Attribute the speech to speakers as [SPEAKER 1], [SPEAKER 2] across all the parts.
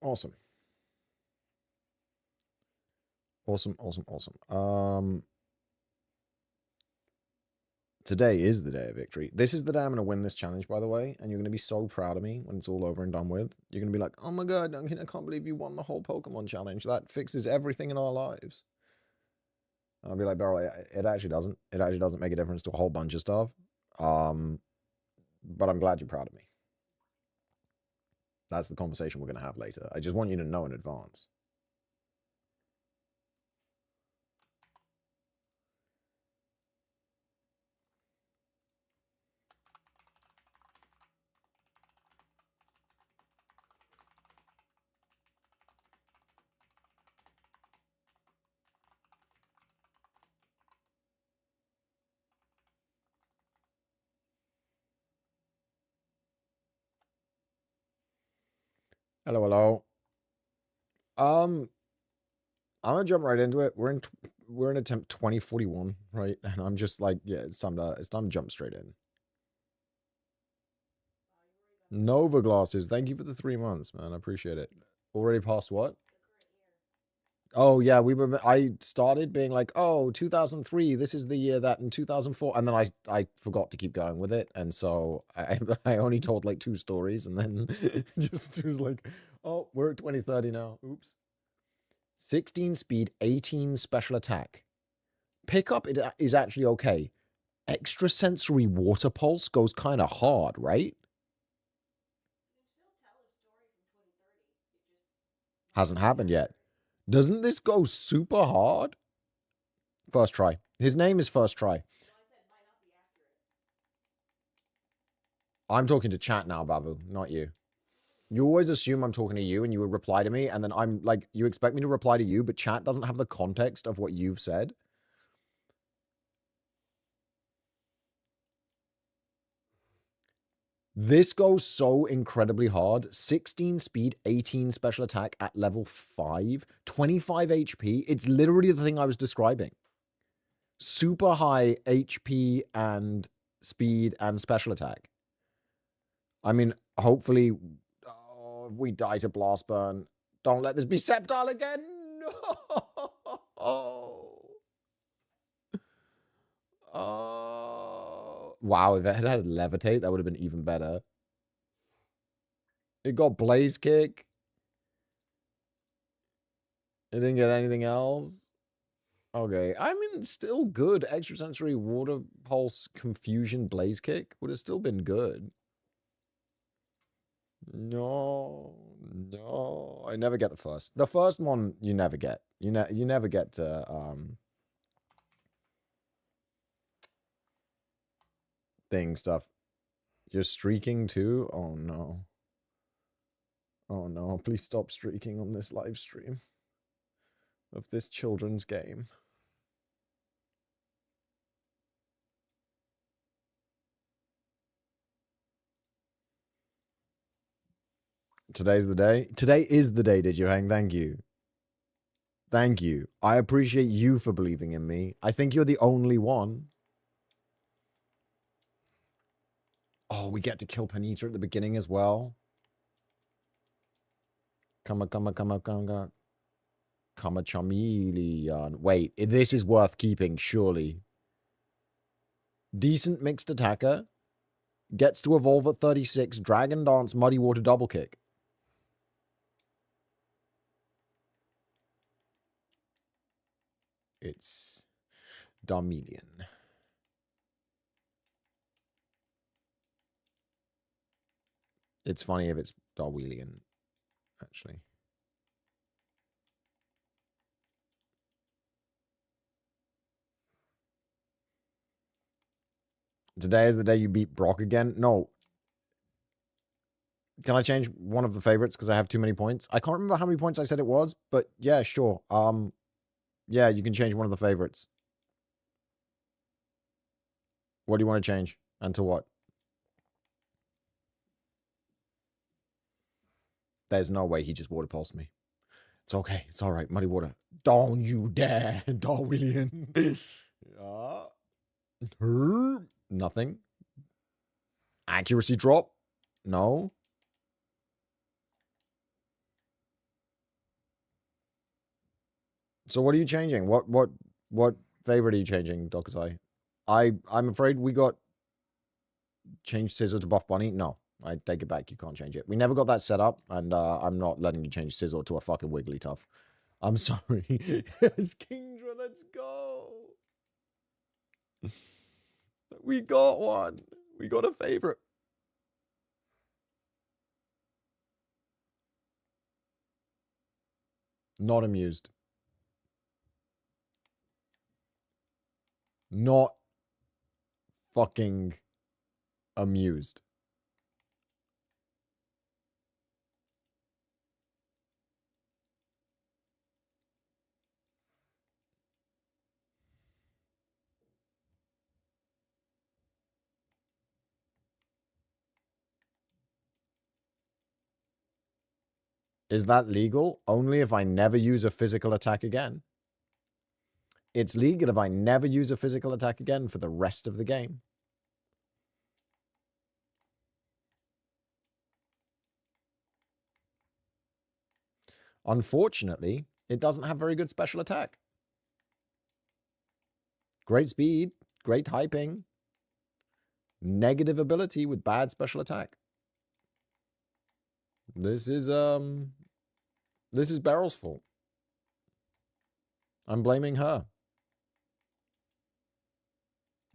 [SPEAKER 1] Awesome. Awesome. Today is the day of victory. This is the day I'm going to win this challenge, by the way, and you're going to be so proud of me when it's all over and done with. You're going to be like, oh my god, Duncan, I can't believe you won the whole Pokemon challenge. That fixes everything in our lives. And I'll be like, Beryl, it actually doesn't. It actually doesn't make a difference to a whole bunch of stuff. But I'm glad you're proud of me. That's the conversation we're going to have later. I just want you to know in advance. Hello, hello. I'm gonna jump right into it. We're in attempt 2041, right? And I'm just like, yeah, it's time to jump straight in. Nova glasses, thank you for the 3 months, man. I appreciate it. Already past what? Oh yeah, I started being like, oh, 2003, this is the year that in 2004, and then I forgot to keep going with it, and so I only told like 2 stories, and then just was like, oh, we're at 2030 now. Oops. 16 speed, 18 special attack. Pickup is actually okay. Extrasensory water pulse goes kind of hard, right? Hasn't happened yet. Doesn't this go super hard? First try. His name is First Try. I'm talking to chat now, Babu, not you. You always assume I'm talking to you and you would reply to me, and then I'm like, you expect me to reply to you, but chat doesn't have the context of what you've said. This goes so incredibly hard. 16 speed, 18 special attack at level 5, 25 HP. It's literally the thing I was describing. Super high HP and speed and special attack. I mean, hopefully, we die to Blast Burn. Don't let this be Sceptile again. No. Oh. Wow, if it had Levitate, that would have been even better. It got Blaze Kick. It didn't get anything else. Okay, I mean, still good. Extrasensory Water Pulse Confusion Blaze Kick would have still been good. No, no, I never get the first. The first one you never get. You never get to thing stuff. You're streaking too? Oh no. Oh no, please stop streaking on this live stream of this children's game. Today's the day. Today is the day, did you hang? Thank you. Thank you. I appreciate you for believing in me. I think you're the only one. Oh, we get to kill Panita at the beginning as well. Come a chameleon. Wait, this is worth keeping, surely. Decent mixed attacker. Gets to evolve at 36. Dragon Dance, Muddy Water Double Kick. It's Darmelion. It's funny if it's Darwelian, actually. Today is the day you beat Brock again? No. Can I change one of the favorites because I have too many points? I can't remember how many points I said it was, but yeah, sure. Yeah, you can change one of the favorites. What do you want to change? And to what? There's no way he just water pulsed me. It's okay. It's all right. Muddy water. Don't you dare, Darwelian. Nothing. Accuracy drop. No. So what are you changing? What favorite are you changing, Dokazai? I'm afraid we got changed Scissor to buff Bunny. No, I take it back. You can't change it. We never got that set up, and I'm not letting you change Scissor to a fucking Wigglytuff. I'm sorry. Yes, Kingdra, let's go. We got one. We got a favorite. Not amused. Not fucking amused. Is that legal? Only if I never use a physical attack again. It's legal if I never use a physical attack again for the rest of the game. Unfortunately, it doesn't have very good special attack. Great speed, great typing, negative ability with bad special attack. This is Beryl's fault. I'm blaming her.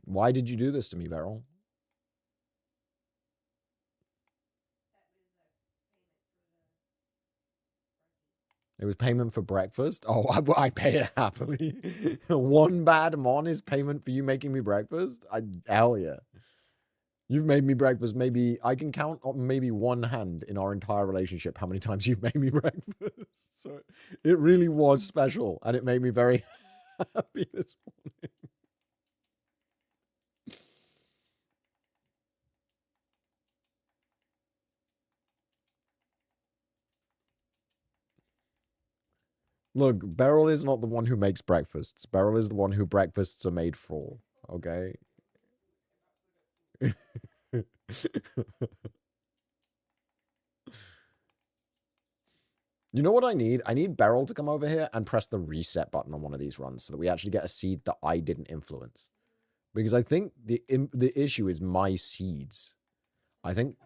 [SPEAKER 1] Why did you do this to me, Beryl? It was payment for breakfast? Oh, I pay it happily. One bad mon is payment for you making me breakfast? Hell yeah. You've made me breakfast maybe... I can count on maybe one hand in our entire relationship how many times you've made me breakfast. So it really was special. And it made me very happy this morning. Look, Beryl is not the one who makes breakfasts. Beryl is the one who breakfasts are made for. Okay? You know what I need? I need Beryl to come over here and press the reset button on one of these runs so that we actually get a seed that I didn't influence. Because I think the issue is my seeds. I think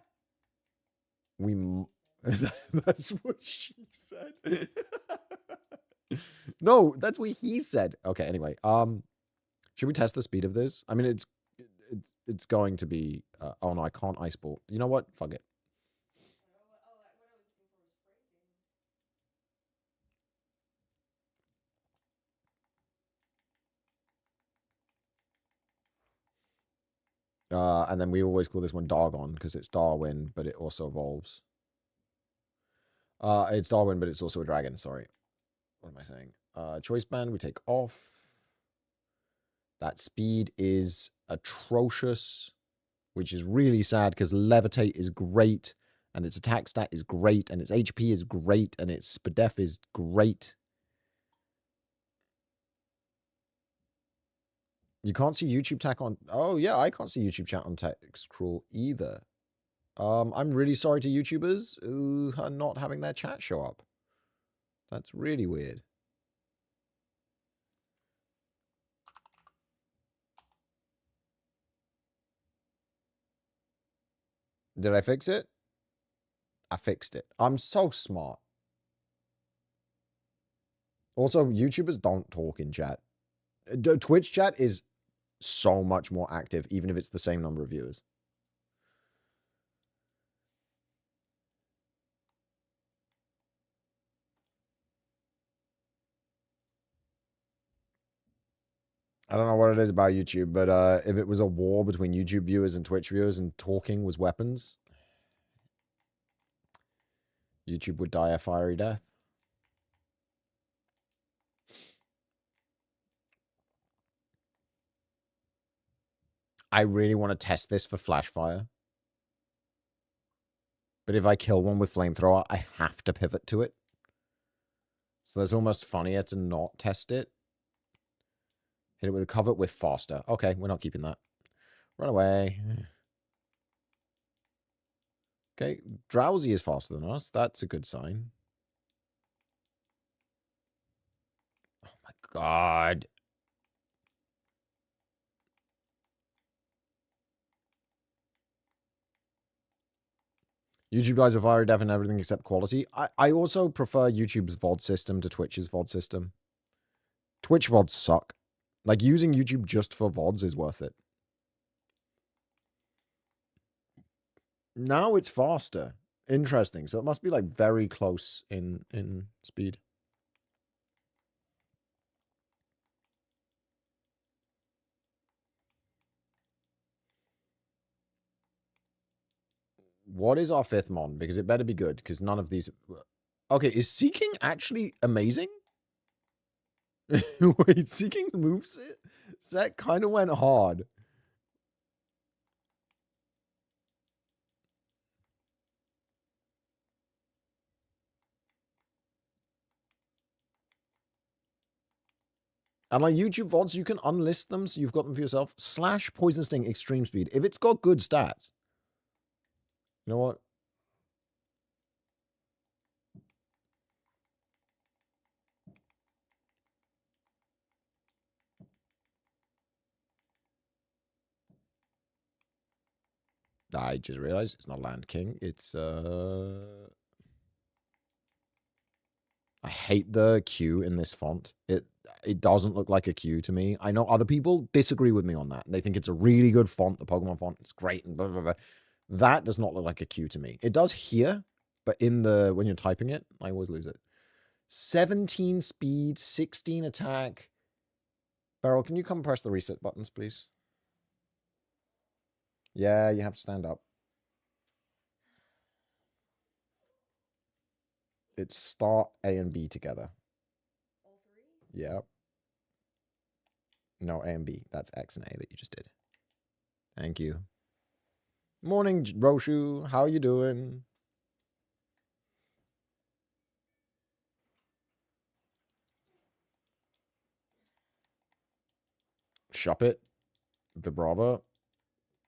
[SPEAKER 1] we... That's what she said. No, that's what he said. Okay, anyway. Should we test the speed of this? I mean, it's going to be... oh, no, I can't ice ball. You know what? Fuck it. And then we always call this one Dargon because it's Darwin, but it also evolves. It's Darwin, but it's also a dragon. Sorry. What am I saying? Choice band, we take off. That speed is atrocious, which is really sad because Levitate is great, and its attack stat is great, and its HP is great, and its SPDEF is great. You can't see YouTube chat on... Oh, yeah, I can't see YouTube chat on Text Crawl either. I'm really sorry to YouTubers who are not having their chat show up. That's really weird. Did I fix it? I fixed it. I'm so smart. Also, YouTubers don't talk in chat. Twitch chat is so much more active, even if it's the same number of viewers. I don't know what it is about YouTube, but if it was a war between YouTube viewers and Twitch viewers and talking was weapons, YouTube would die a fiery death. I really want to test this for flash fire. But if I kill one with flamethrower, I have to pivot to it. So it's almost funnier to not test it. Hit it with a cover with faster. Okay, we're not keeping that. Run away. Okay, Drowsy is faster than us. That's a good sign. Oh my God. YouTube guys are fire deaf and everything except quality. I also prefer YouTube's VOD system to Twitch's VOD system. Twitch VODs suck. Like, using YouTube just for VODs is worth it. Now it's faster. Interesting. So it must be, like, very close in speed. What is our 5th mon? Because it better be good, because none of these... Okay, is Seeking actually amazing? Wait, Seeking's moveset kind of went hard. And like YouTube VODs, you can unlist them so you've got them for yourself. / Poison Sting Extreme Speed. If it's got good stats. You know what? I just realized it's not Land King. It's I hate the Q in this font. It doesn't look like a Q to me. I know other people disagree with me on that. They think it's a really good font, the Pokemon font. It's great and blah, blah, blah. That does not look like a Q to me. It does here, but when you're typing it, I always lose it. 17 speed, 16 attack. Beryl, can you come press the reset buttons, please? Yeah, you have to stand up. It's start A and B together. All 3? Yep. No, A and B. That's X and A that you just did. Thank you. Morning, Roshu. How you doing? Shop it. Vibrava.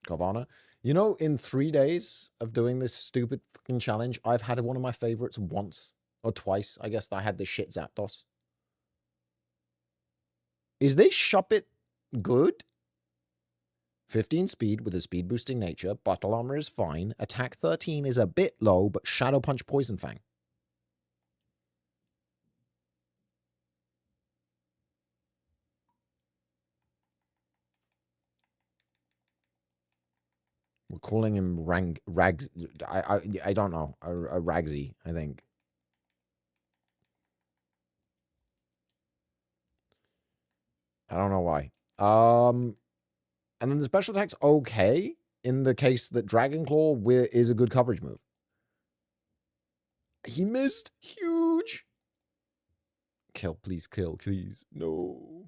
[SPEAKER 1] Carvana. You know, in 3 days of doing this stupid fucking challenge, I've had one of my favorites once. Or twice, I guess. I had the shit Zapdos. Is this Shop It good? 15 speed with a speed boosting nature. Battle armor is fine. Attack 13 is a bit low, but Shadow Punch Poison Fang. We're calling him Rags. I don't know. A Ragsy, I think. I don't know why. And then the special attack's okay in the case that Dragon Claw is a good coverage move. He missed. Huge. Kill, please, kill, please. No.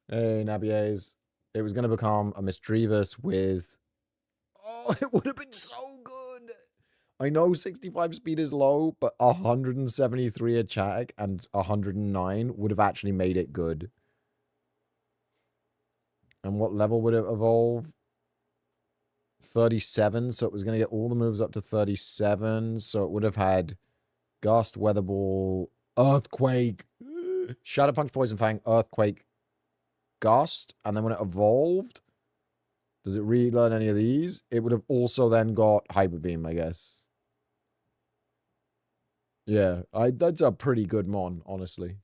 [SPEAKER 1] Hey, Nabies. It was going to become a Misdreavus with... Oh, it would have been so good. I know 65 speed is low, but 173 attack and 109 would have actually made it good. And what level would it evolve? 37, so it was going to get all the moves up to 37, so it would have had Gust, Weather Ball, Earthquake, Shadow Punch, Poison Fang, Earthquake, Gust, and then when it evolved, does it relearn any of these? It would have also then got Hyper Beam, I guess. Yeah, that's a pretty good mon, honestly.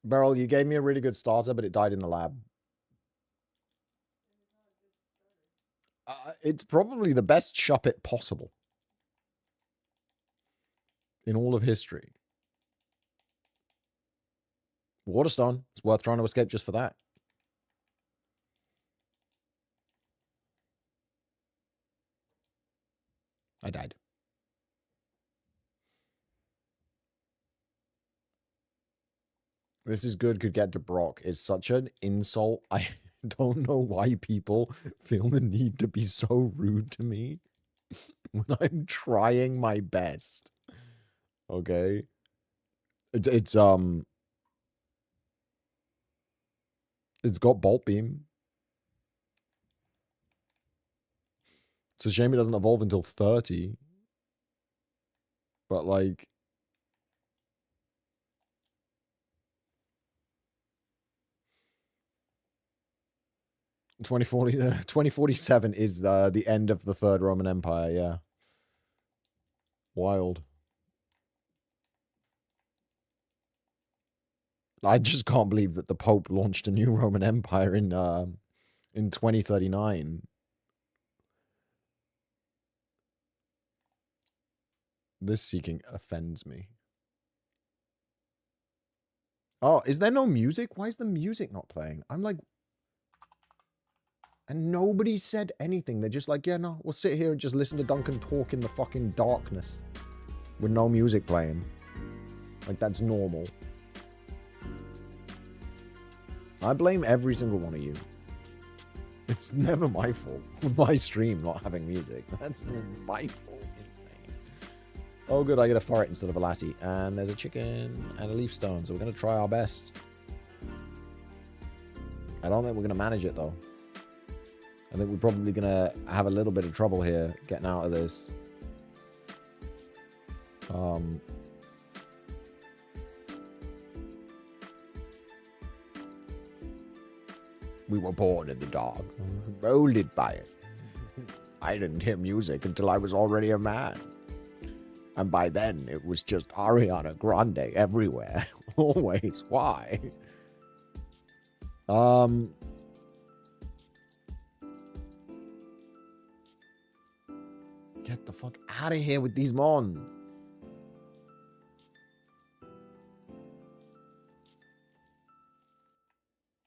[SPEAKER 1] Beryl, you gave me a really good starter, but it died in the lab. It's probably the best Shop It possible in all of history. Waterstone. It's worth trying to escape just for that. I died. This is good, could get to Brock. It's such an insult. I don't know why people feel the need to be so rude to me when I'm trying my best. Okay? It's got Bolt Beam. It's a shame it doesn't evolve until 30. But like 2047 is the end of the Third Roman Empire, yeah. Wild. I just can't believe that the Pope launched a new Roman Empire in 2039. This seeking offends me. Oh, is there no music? Why is the music not playing? I'm like... And nobody said anything. They're just like, yeah, no, we'll sit here and just listen to Duncan talk in the fucking darkness. With no music playing. Like, that's normal. I blame every single one of you. It's never my fault. My stream not having music. That's my fault. Insane. Oh, good. I get a ferret instead of a lassie. And there's a chicken and a leaf stone. So we're going to try our best. I don't think we're going to manage it, though. I think we're probably going to have a little bit of trouble here getting out of this. We were born in the dark, molded by it. I didn't hear music until I was already a man. And by then, it was just Ariana Grande everywhere. Always. Why? Get the fuck out of here with these mons.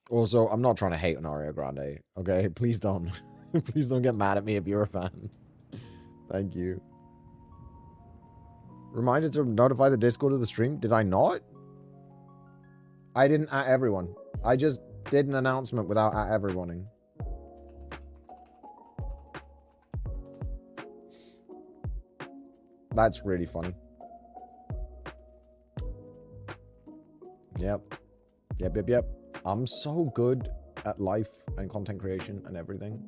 [SPEAKER 1] Also, I'm not trying to hate on Ariana Grande, okay? Please don't. Please don't get mad at me if you're a fan. Thank you. Reminder to notify the Discord of the stream. Did I not? I didn't at everyone. I just did an announcement without at everyoneing. That's really funny. Yep. Yep. I'm so good at life and content creation and everything.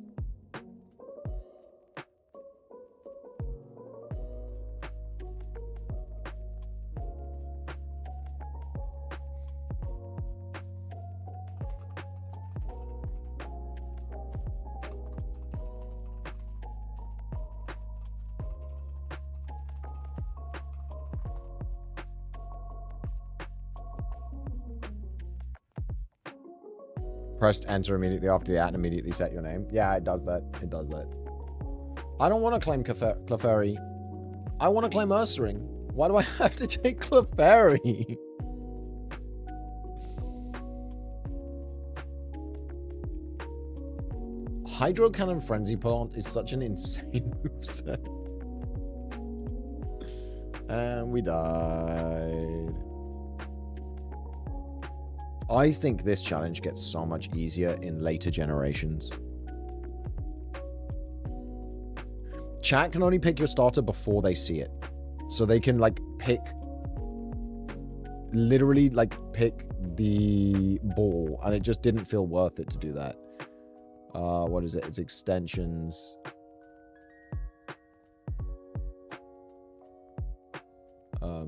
[SPEAKER 1] Pressed enter immediately after the at and immediately set your name. Yeah, it does that. It does that. I don't want to claim Clefairy. I want to claim Ursaring. Why do I have to take Clefairy? Hydro Cannon Frenzy Plant is such an insane moveset. And we died. I think this challenge gets so much easier in later generations. Chat can only pick your starter before they see it. So they can, like, pick... Literally, like, pick the ball. And it just didn't feel worth it to do that. What is it? It's extensions.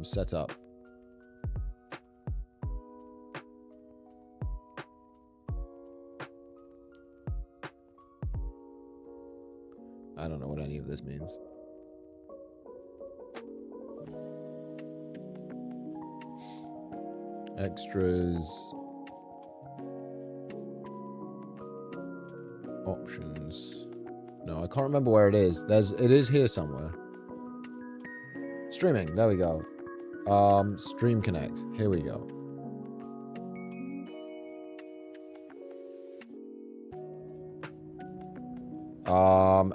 [SPEAKER 1] Setup. I don't know what any of this means. Extras. Options. No, I can't remember where it is. It is here somewhere. Streaming. There we go. Stream Connect. Here we go.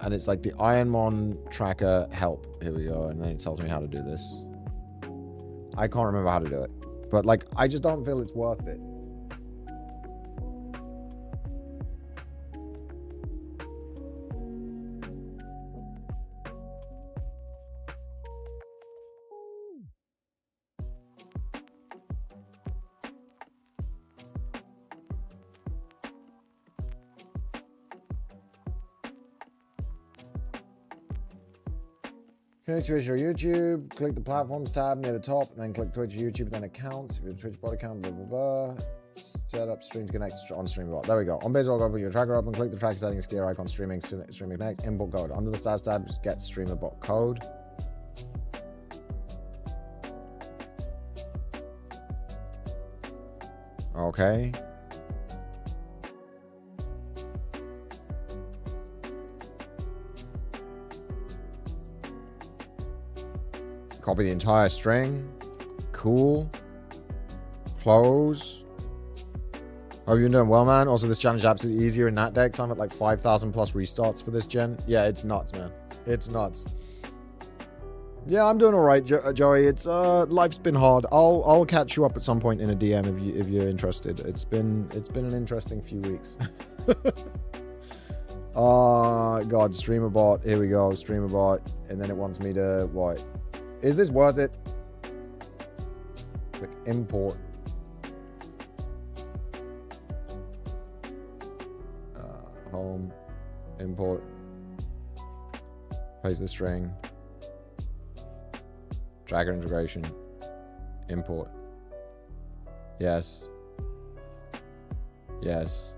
[SPEAKER 1] And it's like the Ironmon tracker help. Here we go. And then it tells me how to do this. I can't remember how to do it. But, like, I just don't feel it's worth it. Connect Twitch or YouTube. Click the platforms tab near the top, and then click Twitch, YouTube, then accounts. If you have a Twitch bot account, blah, blah, blah. Set up stream to connect on StreamBot. There we go. On Baseball, go put your tracker up and click the track settings gear icon, streaming connect, input code. Under the stats tab, just get streamer bot code. Okay. Copy the entire string. Cool. Close. Hope you're doing well, man. Also, this challenge is absolutely easier in that deck. I'm at like 5,000 plus restarts for this gen. Yeah, it's nuts, man. It's nuts. Yeah, I'm doing all right, Joey. It's life's been hard. I'll catch you up at some point in a DM if you're interested. It's been an interesting few weeks. God, streamer bot. Here we go, streamer bot, and then it wants me to what? Is this worth it? Click import. Home, import, paste the string, tracker integration, import. Yes. Yes.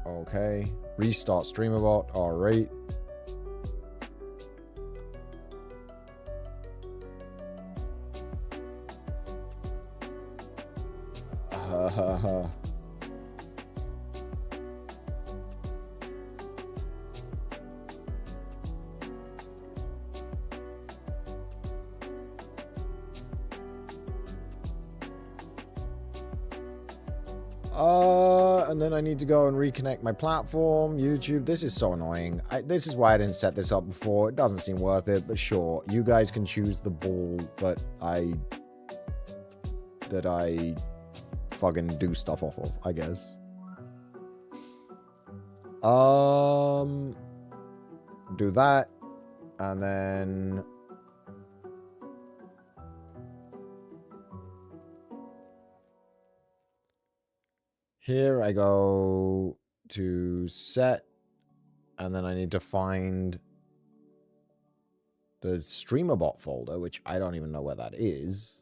[SPEAKER 1] Okay. Restart StreamerBot. All right. And then I need to go and reconnect my platform, YouTube. This is so annoying. This is why I didn't set this up before. It doesn't seem worth it, but sure. You guys can choose the ball that I fucking do stuff off of, I guess. Do that. And then... Here I go to set, and then I need to find the StreamerBot folder, which I don't even know where that is.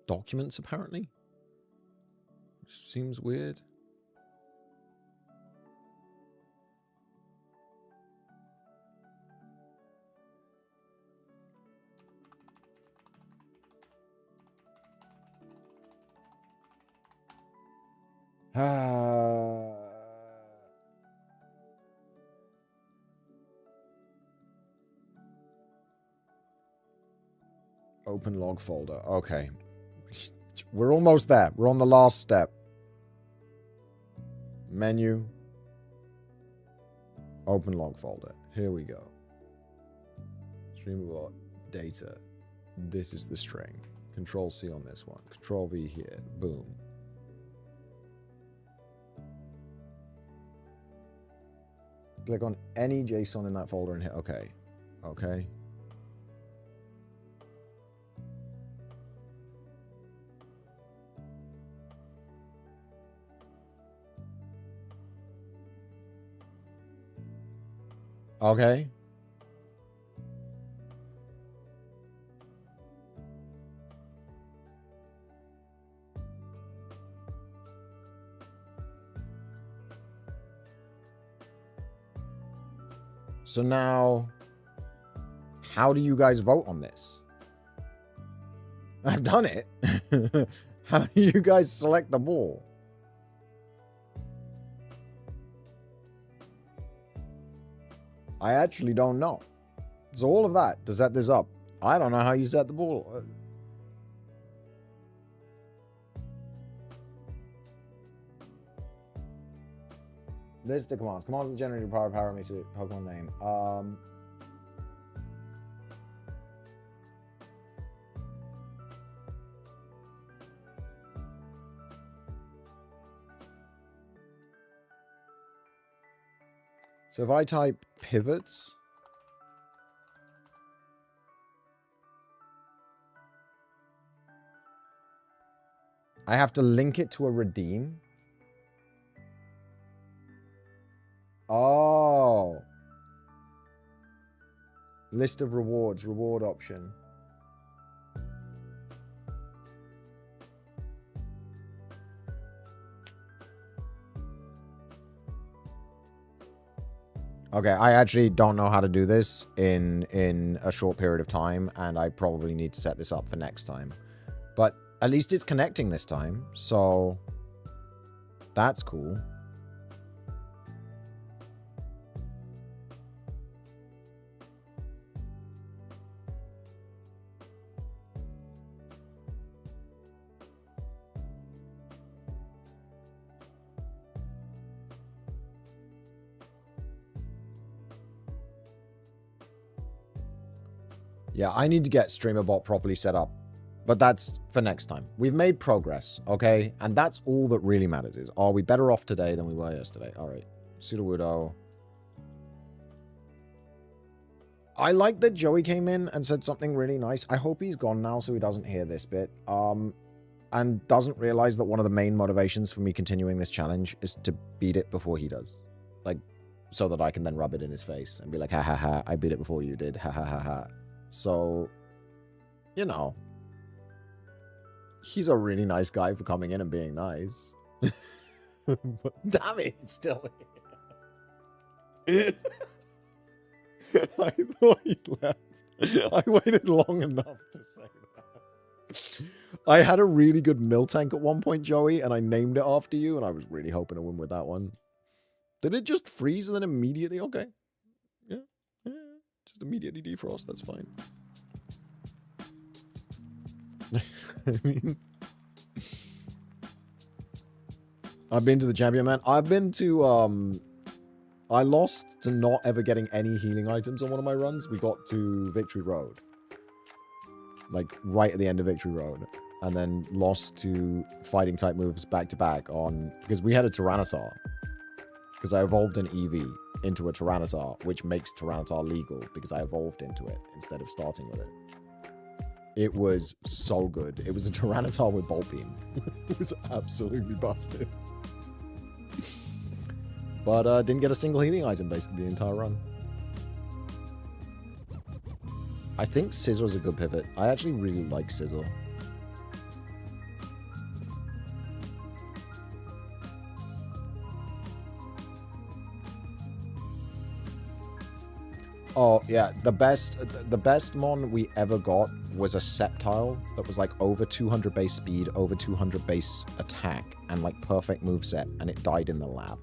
[SPEAKER 1] Documents, apparently. Seems weird. Open log folder. Okay. We're almost there. We're on the last step. Menu. Open log folder. Here we go. StreamerBot data. This is the string. Control C on this one. Control V here. Boom. Click on any JSON in that folder and hit OK. OK. Okay. So now, how do you guys vote on this? I've done it. How do you guys select the ball? I actually don't know. So all of that to set this up. I don't know how you set the ball. List of commands. Commands that generate power parameter Pokemon name. So if I type pivots, I have to link it to a redeem. Oh. List of rewards, reward option. Okay, I actually don't know how to do this in a short period of time, and I probably need to set this up for next time. But at least it's connecting this time, so that's cool. Yeah, I need to get StreamerBot properly set up. But that's for next time. We've made progress, okay? And that's all that really matters is, are we better off today than we were yesterday? All right. Sudowoodo. I like that Joey came in and said something really nice. I hope he's gone now so he doesn't hear this bit. And doesn't realize that one of the main motivations for me continuing this challenge is to beat it before he does. Like, so that I can then rub it in his face and be like, ha ha ha, I beat it before you did. Ha ha ha ha. So, you know, he's a really nice guy for coming in and being nice. But damn it, he's still here. I thought he left. I waited long enough to say that. I had a really good mill tank at one point, Joey, and I named it after you, and I was really hoping to win with that one. Did it just freeze and then immediately? Okay. Yeah. Just immediately defrost, that's fine. I mean, I've been to the champion, man. I've been to, I lost to not ever getting any healing items on one of my runs. We got to Victory Road. Like, right at the end of Victory Road. And then lost to fighting type moves back to back on... Because we had a Tyranitar. Because I evolved an Eevee into a Tyranitar, which makes Tyranitar legal because I evolved into it instead of starting with it. It was so good. It was a Tyranitar with Bolt Beam. It was absolutely busted. But didn't get a single healing item basically the entire run. I think Scissor's a good pivot. I actually really like Scissor. Oh, yeah, the best mon we ever got was a Sceptile that was like over 200 base speed, over 200 base attack, and like perfect moveset, and it died in the lab.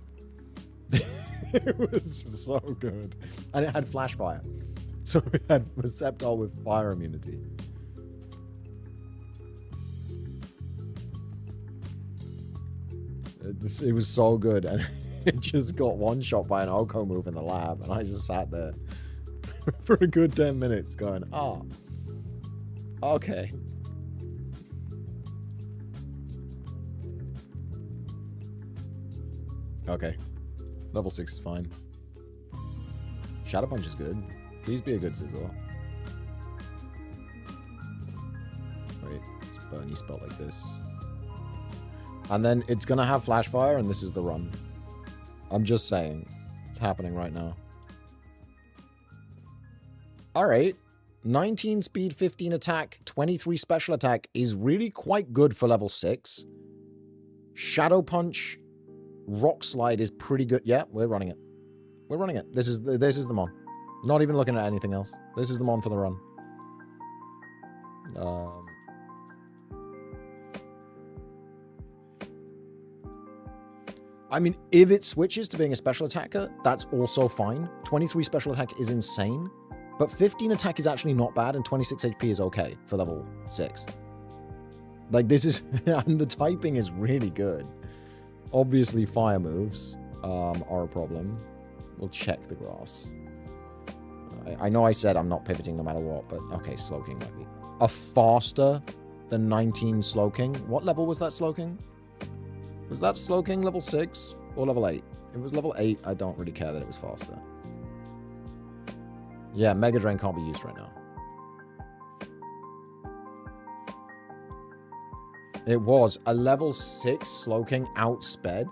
[SPEAKER 1] It was so good. And it had Flash Fire. So we had a Sceptile with fire immunity. It was so good, and it just got one-shot by an Oko move in the lab, and I just sat there for a good 10 minutes going, oh, okay. Okay. Level 6 is fine. Shadow Punch is good. Please be a good Sizzle. Wait, it's Bernie spelled like this. And then it's gonna have Flash Fire, and this is the run. I'm just saying. It's happening right now. Alright. 19 speed, 15 attack, 23 special attack is really quite good for level 6. Shadow Punch, Rock Slide is pretty good. Yeah, we're running it. We're running it. This is the mon. Not even looking at anything else. This is the mon for the run. I mean, if it switches to being a special attacker, that's also fine. 23 special attack is insane. But 15 attack is actually not bad, and 26 HP is okay for level 6. Like, this is... and the typing is really good. Obviously, fire moves are a problem. We'll check the grass. I know I said I'm not pivoting no matter what, but okay, Slowking might be. A faster than 19 Slowking. What level was that Slowking? Was that Slowking level 6 or level 8? It was level 8. I don't really care that it was faster. Yeah, Mega Drain can't be used right now. It was a level 6 Slowking outsped.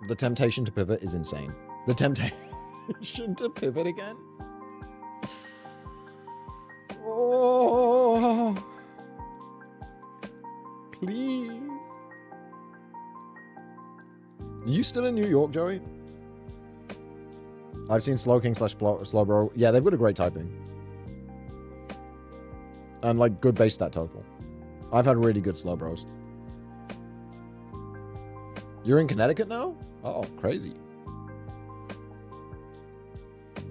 [SPEAKER 1] The temptation to pivot is insane. The temptation to pivot again? Oh, please. Are you still in New York, Joey? I've seen Slowking / Slowbro. Yeah, they've got a great typing. And, like, good base stat total. I've had really good Slowbros. You're in Connecticut now? Oh, crazy.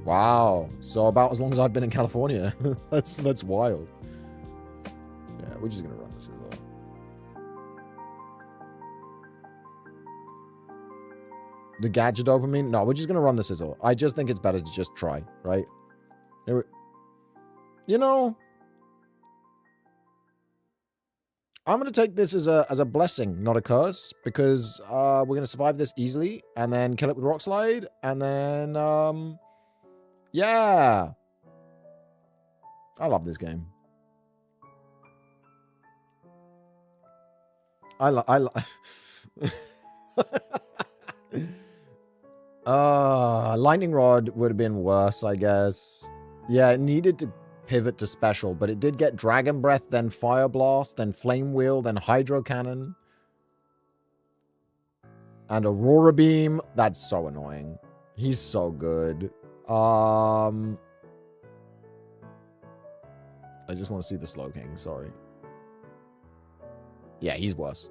[SPEAKER 1] Wow. So about as long as I've been in California. That's wild. Yeah, we're just going to run this as well. The gadget dopamine? No, we're just going to run the sizzle. I just think it's better to just try, right? You know, I'm going to take this as a blessing, not a curse, because we're going to survive this easily and then kill it with Rock Slide and then, yeah. I love this game. Lightning Rod would have been worse, I guess. Yeah, it needed to pivot to special, but it did get Dragon Breath, then Fire Blast, then Flame Wheel, then Hydro Cannon. And Aurora Beam. That's so annoying. He's so good. I just want to see the Slowking, sorry. Yeah, he's worse.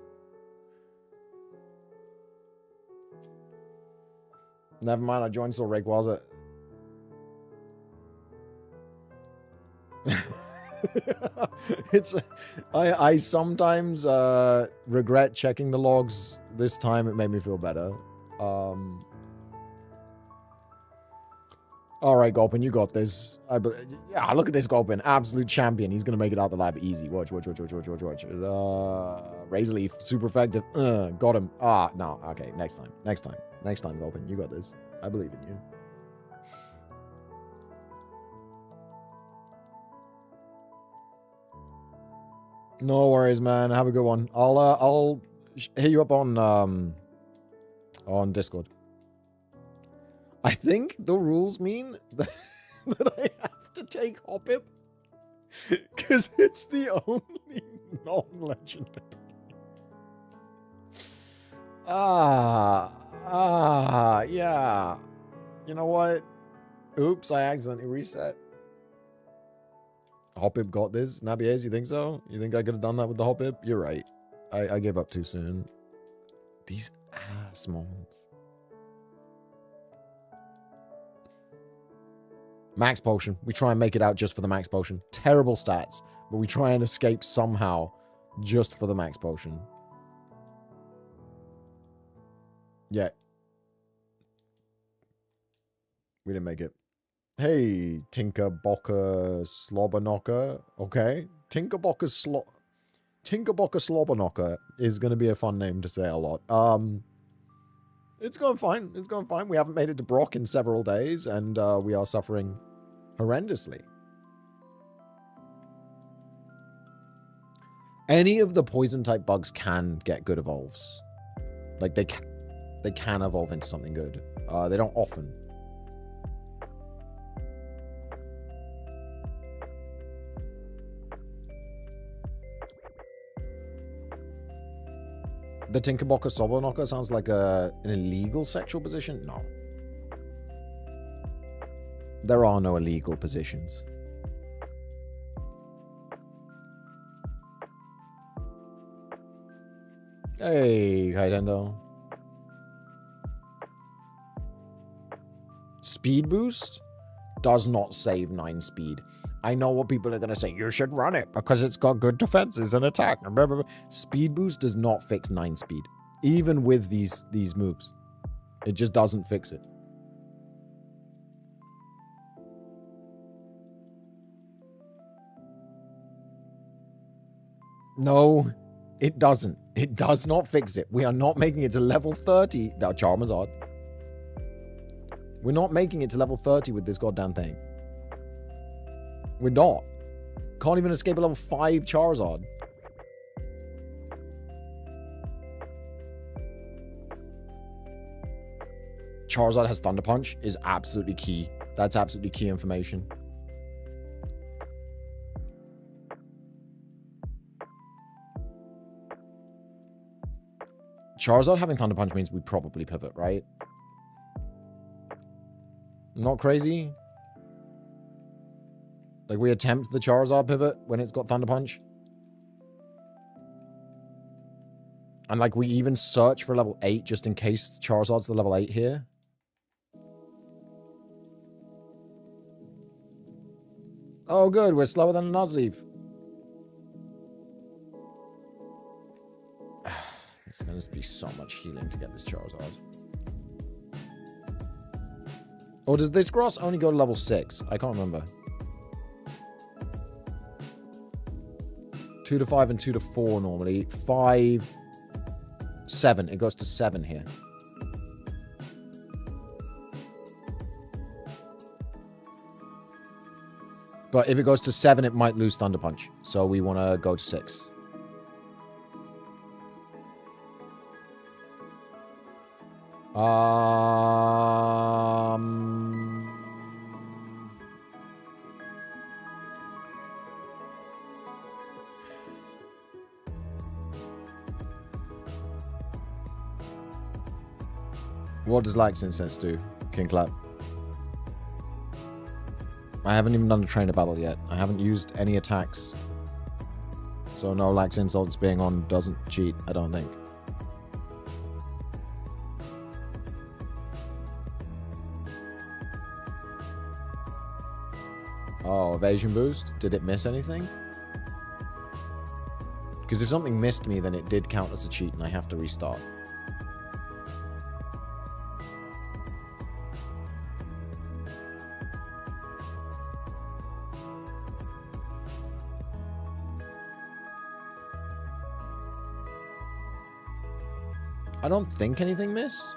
[SPEAKER 1] Never mind, I joined so Rayquaza. I sometimes regret checking the logs. This time it made me feel better. All right, Gulpin, you got this. Yeah, look at this Gulpin, absolute champion. He's gonna make it out the lab easy. Watch. Razor Leaf, super effective. Got him. No. Okay, next time, Gulpin, you got this. I believe in you. No worries, man. Have a good one. I'll hit you up on Discord. I think the rules mean that I have to take Hoppip because it's the only non-legendary. Yeah. You know what? Oops, I accidentally reset. Hoppip got this. Nabiez, you think so? You think I could have done that with the Hoppip? You're right. I gave up too soon. These ass mons. Max Potion. We try and make it out just for the Max Potion. Terrible stats, but we try and escape somehow just for the Max Potion. Yeah. We didn't make it. Hey, Tinker Bocker Slobberknocker. Okay. Tinker Bocker Slobberknocker is going to be a fun name to say a lot. It's going fine. It's going fine. We haven't made it to Brock in several days, and we are suffering horrendously. Any of the poison-type bugs can get good evolves. Like, they can evolve into something good. They don't often. The Tinkerbocker Slobberknocker sounds like an illegal sexual position? No. There are no illegal positions. Hey, Kaidendo. Speed boost does not save 9 speed. I know what people are going to say. You should run it because it's got good defenses and attack. Speed boost does not fix 9 speed. Even with these moves. It just doesn't fix it. No, it doesn't. It does not fix it. We are not making it to level 30. Now, Charizard. We're not making it to level 30 with this goddamn thing. We're not. Can't even escape a level 5 Charizard. Charizard has Thunder Punch is absolutely key. That's absolutely key information. Charizard having Thunder Punch means we probably pivot, right? Not crazy? Like, we attempt the Charizard pivot when it's got Thunder Punch. And, like, we even search for level 8 just in case Charizard's the level 8 here. Oh, good. We're slower than a Nuzleaf. It's going to be so much healing to get this Charizard. Or does this grass only go to level 6? I can't remember. 2 to 5 and 2 to 4 normally. 5, 7. It goes to 7 here. But if it goes to 7, it might lose Thunder Punch. So we want to go to 6. What does Lax Incense do? King Clap. I haven't even done a trainer battle yet. I haven't used any attacks. So no Lax Insults being on doesn't cheat, I don't think. Oh, evasion boost? Did it miss anything? Because if something missed me, then it did count as a cheat and I have to restart. I don't think anything missed.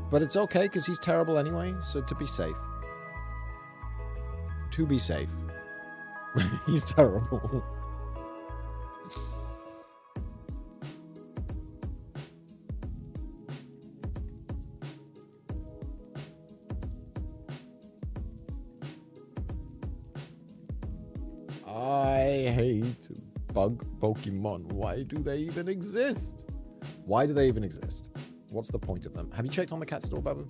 [SPEAKER 1] But it's okay, because he's terrible anyway, so to be safe. To be safe. He's terrible. I hate bug Pokemon. Why do they even exist? Why do they even exist? What's the point of them? Have you checked on the cat store, Babu?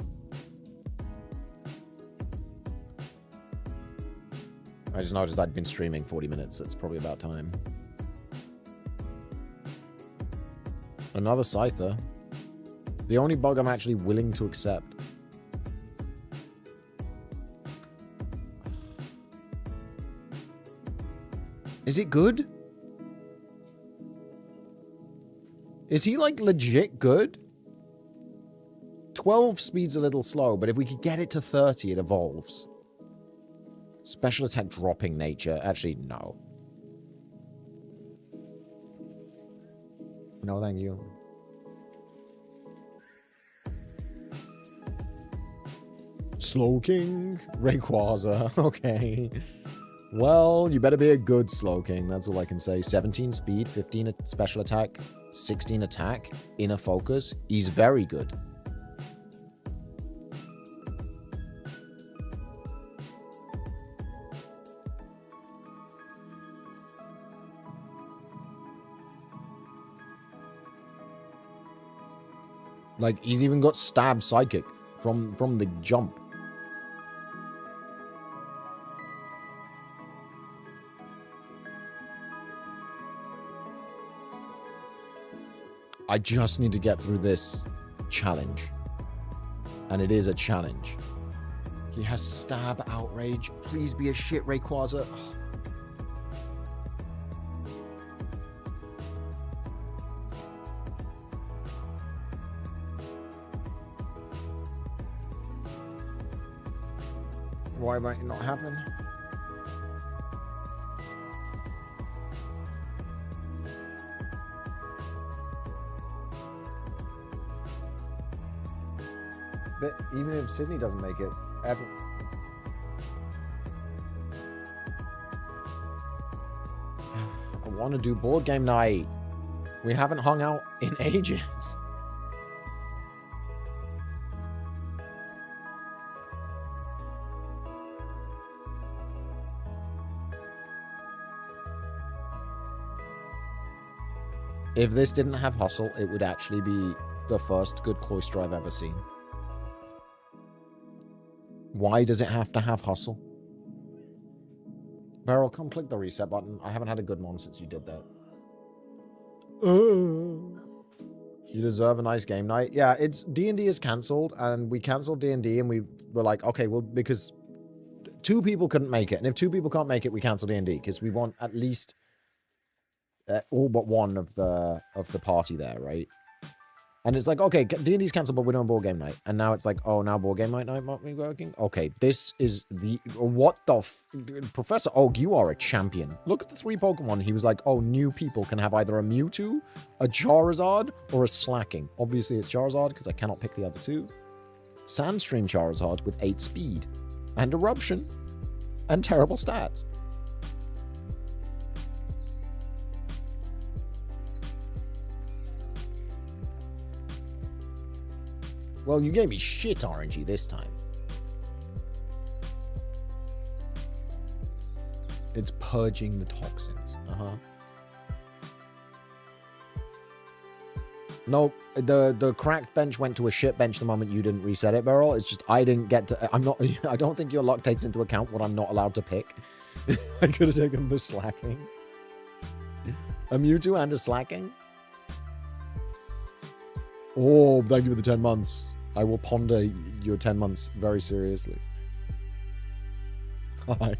[SPEAKER 1] I just noticed I'd been streaming 40 minutes, so it's probably about time. Another Scyther. The only bug I'm actually willing to accept. Is it good? Is he, like, legit good? 12 speed's a little slow, but if we could get it to 30, it evolves. Special attack dropping nature. Actually, no. No, thank you. Slowking. Rayquaza. Okay. Well, you better be a good Slowking. That's all I can say. 17 speed, 15 special attack, 16 attack, inner focus. He's very good. Like, he's even got stab psychic from the jump. I just need to get through this challenge. And it is a challenge. He has stab outrage. Please be a shit Rayquaza. Oh. Why might it not happen? But even if Sydney doesn't make it, want to do board game night. We haven't hung out in ages. If this didn't have hustle, it would actually be the first good cloister I've ever seen. Why does it have to have hustle? Beryl, come click the reset button. I haven't had a good one since you did that. You deserve a nice game night. Yeah, it's D&D is cancelled, and we cancelled D&D, and we were like, okay, well, because 2 people couldn't make it, and if 2 people can't make it, we cancel D&D, because we want at least all but one of the party there, right? And it's like, okay, D&D's cancelled, but we're doing board game night. And now it's like, oh, now board game night might be working? Okay, this is the... What the... Professor Oak, you are a champion. Look at the 3 Pokemon. He was like, oh, new people can have either a Mewtwo, a Charizard, or a Slacking. Obviously, it's Charizard, because I cannot pick the other 2. Sandstream Charizard with 8 speed. And Eruption. And terrible stats. Well, you gave me shit RNG this time. It's purging the toxins. No, the cracked bench went to a shit bench the moment you didn't reset it, Beryl. It's just I didn't get to... I don't think your luck takes into account what I'm not allowed to pick. I could have taken the Slacking. A Mewtwo and a Slacking? Oh, thank you for the 10 months. I will ponder your 10 months very seriously. Hi.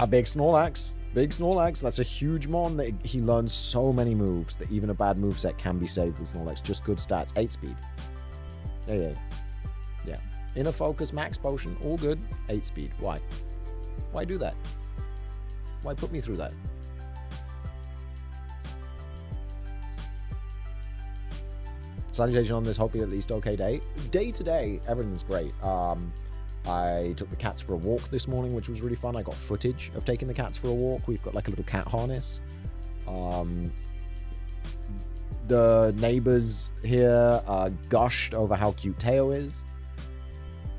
[SPEAKER 1] Big Snorlax. Big Snorlax. That's a huge mon that he learns so many moves that even a bad moveset can be saved with Snorlax. Just good stats. 8 speed. Yeah. Inner Focus, Max Potion, all good. 8 speed. Why? Why do that? Why put me through that? Salutation on this hopefully at least okay day. Day to day, everything's great. I took the cats for a walk this morning, which was really fun. I got footage of taking the cats for a walk. We've got like a little cat harness. The neighbors here gushed over how cute Teo is.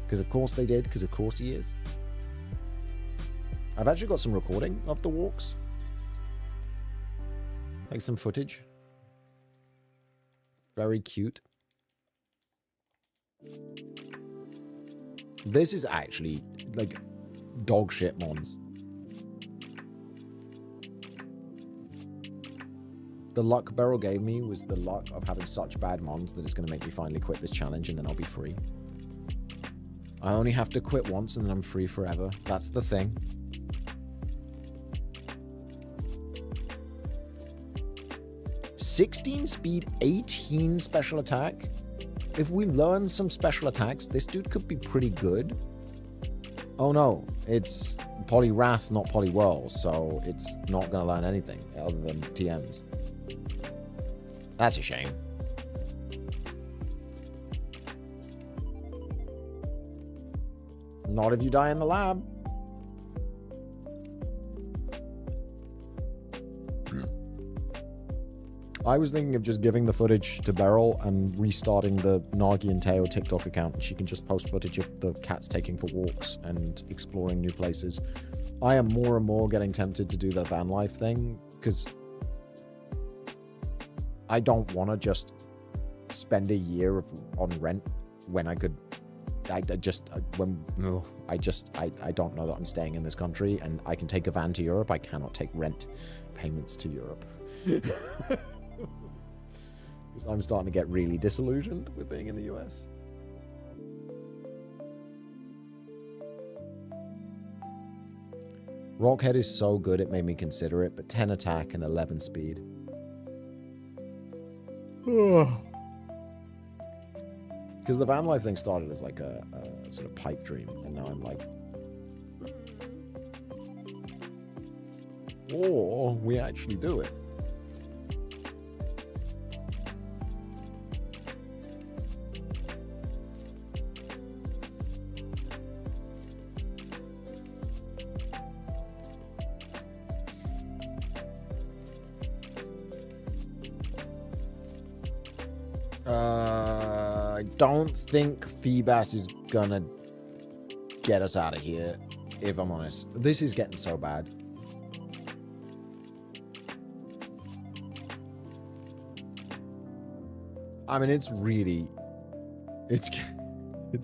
[SPEAKER 1] Because of course they did, because of course he is. I've actually got some recording of the walks. Like some footage. Very cute. This is actually like dog shit mons. The luck Beryl gave me was the luck of having such bad mons that it's going to make me finally quit this challenge and then I'll be free. I only have to quit once and then I'm free forever. That's the thing. $16 speed, 18 special attack. If we learn some special attacks, this dude could be pretty good. Oh no, it's Poliwrath, not Poliwhirl, so it's not going to learn anything other than TMs. That's a shame. Not if you die in the lab. I was thinking of just giving the footage to Beryl and restarting the Nagi and Teo TikTok account. She can just post footage of the cats taking for walks and exploring new places. I am more and more getting tempted to do the van life thing because I don't want to just spend a year on rent when I could. I don't know that I'm staying in this country and I can take a van to Europe. I cannot take rent payments to Europe. Because I'm starting to get really disillusioned with being in the US. Rockhead is so good it made me consider it, but 10 attack and 11 speed. Because the van life thing started as like a sort of pipe dream, and now I'm like, oh, we actually do it. I don't think Feebas is gonna get us out of here, if I'm honest. This is getting so bad. I mean, it's really... It's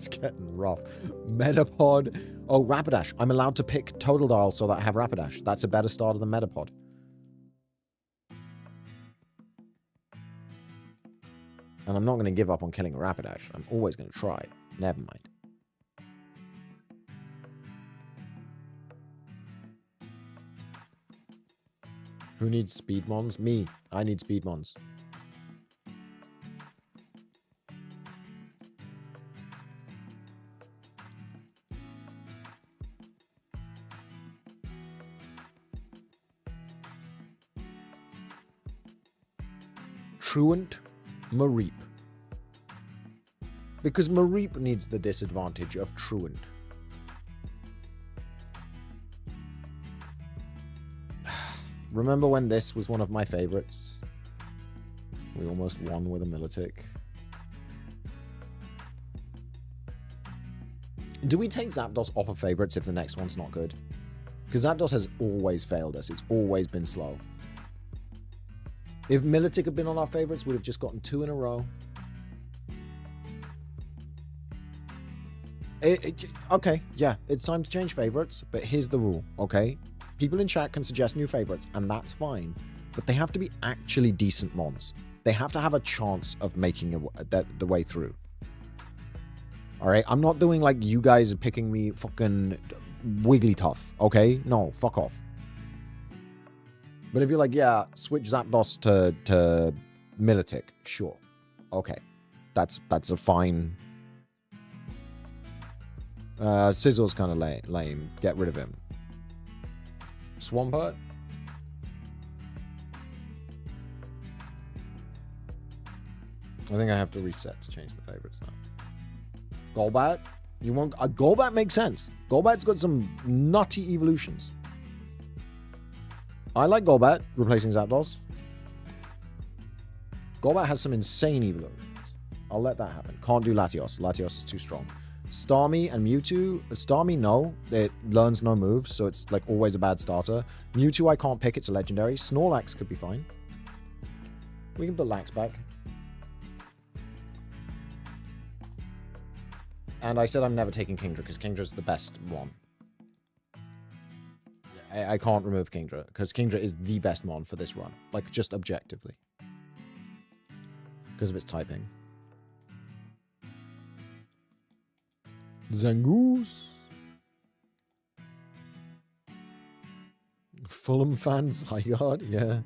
[SPEAKER 1] getting rough. Metapod. Oh, Rapidash. I'm allowed to pick Total Dial so that I have Rapidash. That's a better starter than Metapod. And I'm not going to give up on killing Rapidash. I'm always going to try. Never mind. Who needs Speedmons? Me. I need Speedmons. Truant Mareep. Because Mareep needs the disadvantage of Truant. Remember when this was one of my favorites? We almost won with a Militic. Do we take Zapdos off of favorites if the next one's not good? Because Zapdos has always failed us. It's always been slow. If Militic had been on our favorites, we'd have just gotten 2 in a row. Okay, yeah, it's time to change favorites, but here's the rule, okay? People in chat can suggest new favorites, and that's fine, but they have to be actually decent mons. They have to have a chance of making the way through. Alright, I'm not doing like you guys are picking me fucking Wigglytuff, okay? No, fuck off. But if you're like, yeah, switch Zapdos to Militic, sure. Okay. That's a fine... Sizzle's kind of lame. Get rid of him. Swampert? I think I have to reset to change the favorites now. Golbat? You want... Golbat makes sense. Golbat's got some nutty evolutions. I like Golbat replacing Zapdos. Golbat has some insane evolutions. I'll let that happen. Can't do Latios. Latios is too strong. Starmie and Mewtwo. Starmie, no. It learns no moves, so it's like always a bad starter. Mewtwo, I can't pick. It's a legendary. Snorlax could be fine. We can put Lax back. And I said I'm never taking Kingdra, because Kingdra's the best one. I can't remove Kingdra, because Kingdra is the best mon for this run. Like, just objectively. Because of its typing. Zangoose. Fulham fan, Zygarde, yeah.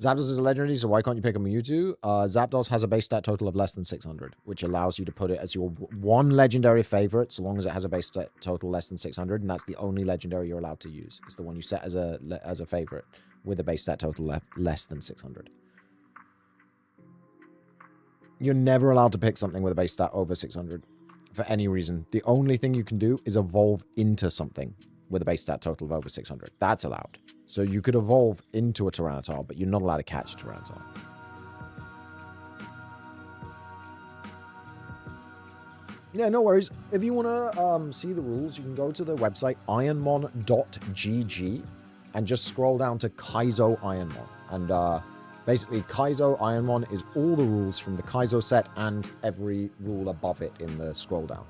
[SPEAKER 1] Zapdos is a legendary, so why can't you pick a Mewtwo? Zapdos has a base stat total of less than 600, which allows you to put it as your one legendary favorite, so long as it has a base stat total less than 600, and that's the only legendary you're allowed to use. It's the one you set as a favorite with a base stat total less than 600. You're never allowed to pick something with a base stat over 600 for any reason. The only thing you can do is evolve into something with a base stat total of over 600. That's allowed. So you could evolve into a Tyranitar, but you're not allowed to catch a Tyranitar. Yeah, no worries. If you want to see the rules, you can go to the website ironmon.gg and just scroll down to Kaizo Ironmon. And basically, Kaizo Ironmon is all the rules from the Kaizo set and every rule above it in the scroll down.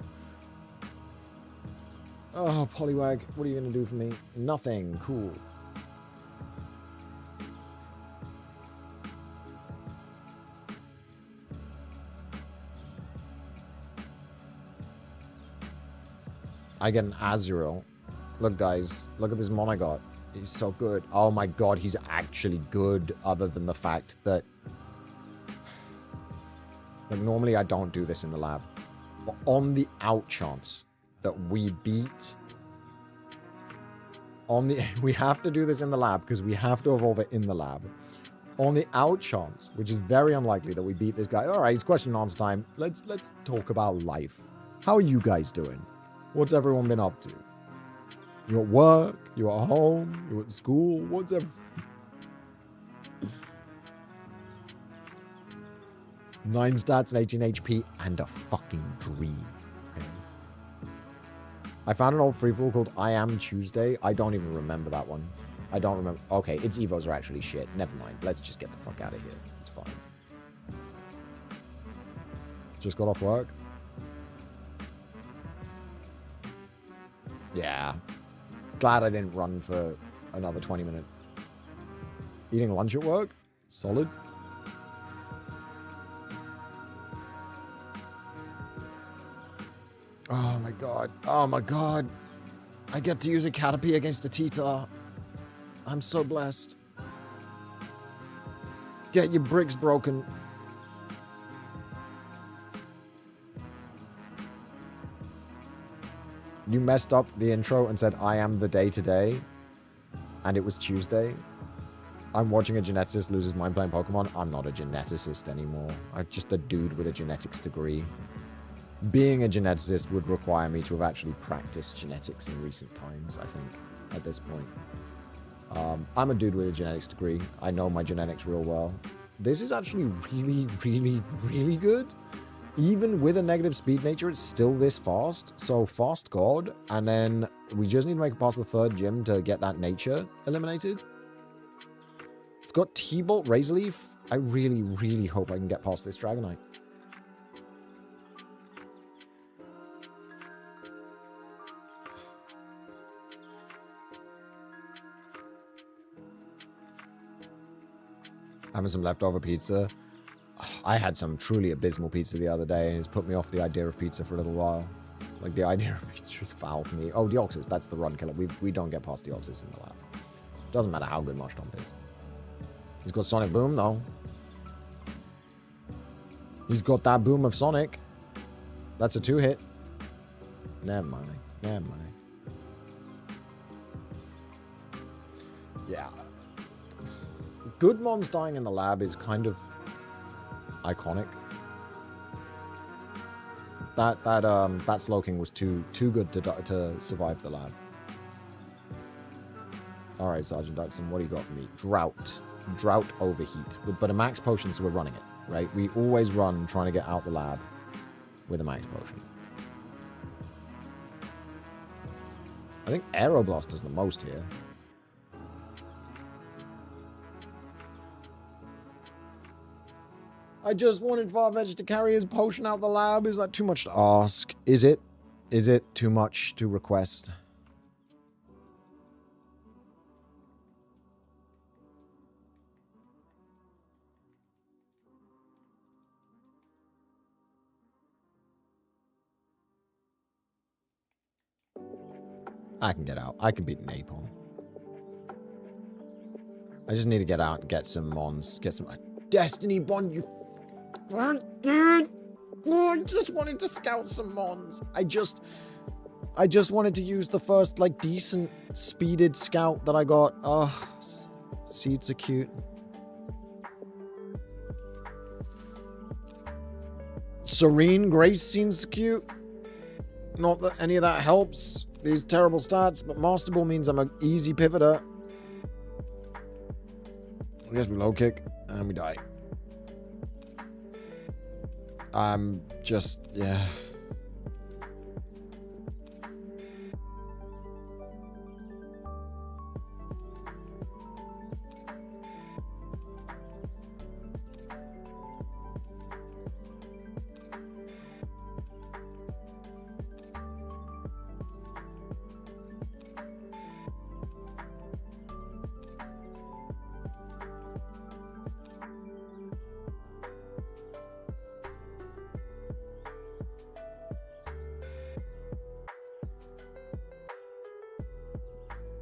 [SPEAKER 1] Oh, Poliwag, what are you going to do for me? Nothing. Cool. I get an Azurill. Look, guys. Look at this mon I got. He's so good. Oh my god, he's actually good, other than the fact that... Like, normally I don't do this in the lab. But on the out chance that we beat... We have to do this in the lab, because we have to evolve it in the lab. On the out chance, which is very unlikely that we beat this guy. Alright, it's question and answer time. Let's talk about life. How are you guys doing? What's everyone been up to? You at work? You at home? You at school? What's everyone... 9 stats and 18 HP and a fucking dream. Okay. I found an old free-for-all called I Am Tuesday. I don't even remember that one. I don't remember. Okay, its evos are actually shit. Never mind. Let's just get the fuck out of here. It's fine. Just got off work. Yeah. Glad I didn't run for another 20 minutes. Eating lunch at work? Solid. Oh my god. Oh my god. I get to use a Caterpie against a Tita. I'm so blessed. Get your bricks broken. You messed up the intro and said, I am the day today. And it was Tuesday. I'm watching a geneticist lose his mind playing Pokemon. I'm not a geneticist anymore. I'm just a dude with a genetics degree. Being a geneticist would require me to have actually practiced genetics in recent times, I think, at this point. I'm a dude with a genetics degree. I know my genetics real well. This is actually really, really, really good. Even with a negative speed nature, it's still this fast. So fast god. And then we just need to make it past the 3rd gym to get that nature eliminated. It's got T-Bolt Razor Leaf. I really, really hope I can get past this Dragonite. Having some leftover pizza. I had some truly abysmal pizza the other day, and it's put me off the idea of pizza for a little while. Like, the idea of pizza is foul to me. Oh, Deoxys, that's the run killer. We don't get past Deoxys in the lab. Doesn't matter how good Marshtomp is. He's got Sonic Boom, though. He's got that boom of Sonic. That's a 2-hit. Never mind. Never mind. Yeah. Good Mons dying in the lab is kind of iconic. That Slowking was too good to survive the lab. All right, Sergeant Dodson, what do you got for me? Drought overheat, but a max potion, so we're running it, right? We always run trying to get out the lab with a max potion. I think Aeroblast does the most here. I just wanted Farfetch'd to carry his potion out the lab. Is that too much to ask? Is it? Is it too much to request? I can get out. I can beat Napalm. I just need to get out and get some Mons. Get some Destiny Bond, you... I just wanted to scout some Mons. I just wanted to use the first, like, decent speeded scout that I got. Oh, seeds are cute. Serene Grace seems cute. Not that any of that helps. These terrible stats, but Master Ball means I'm an easy pivoter. I guess we low kick, and we die. I'm just, yeah.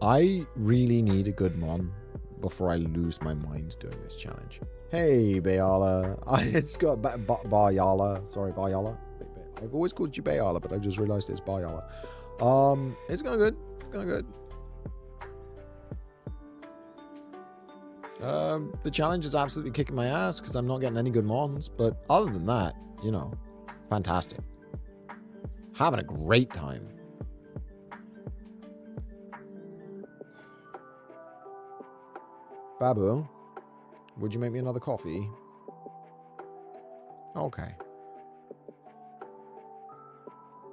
[SPEAKER 1] I really need a good Mon before I lose my mind doing this challenge. Hey, Bayala. It's got Bayala. Sorry, Bayala. I've always called you Bayala, but I just realized it's Bayala. It's going good. It's going good. The challenge is absolutely kicking my ass because I'm not getting any good Mons. But other than that, you know, fantastic. Having a great time. Babu, would you make me another coffee? Okay.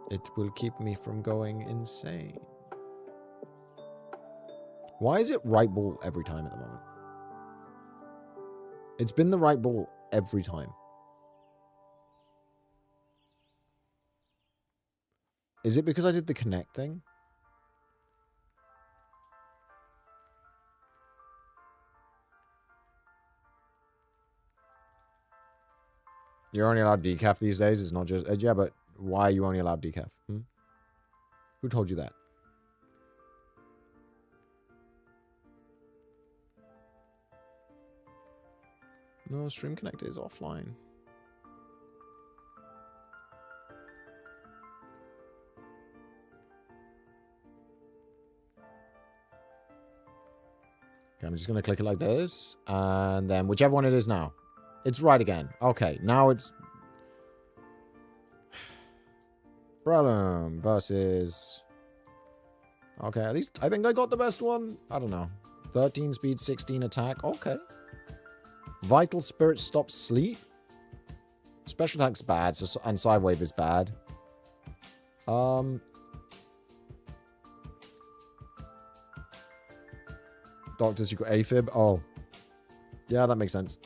[SPEAKER 1] It will keep me from going insane. Why is it right ball every time at the moment? It's been the right ball every time. Is it because I did the connect thing? You're only allowed decaf these days. It's not just... yeah, but why are you only allowed decaf? Hmm? Who told you that? No, Stream Connect is offline. Okay, I'm just going to click it like this. And then whichever one it is now. It's right again. Okay, now it's... Brelum versus... Okay, at least I think I got the best one. I don't know. 13 speed, 16 attack. Okay. Vital Spirit stops sleep. Special attack's bad, so, and Sidewave is bad. Doctors, you got AFib? Oh. Yeah, that makes sense.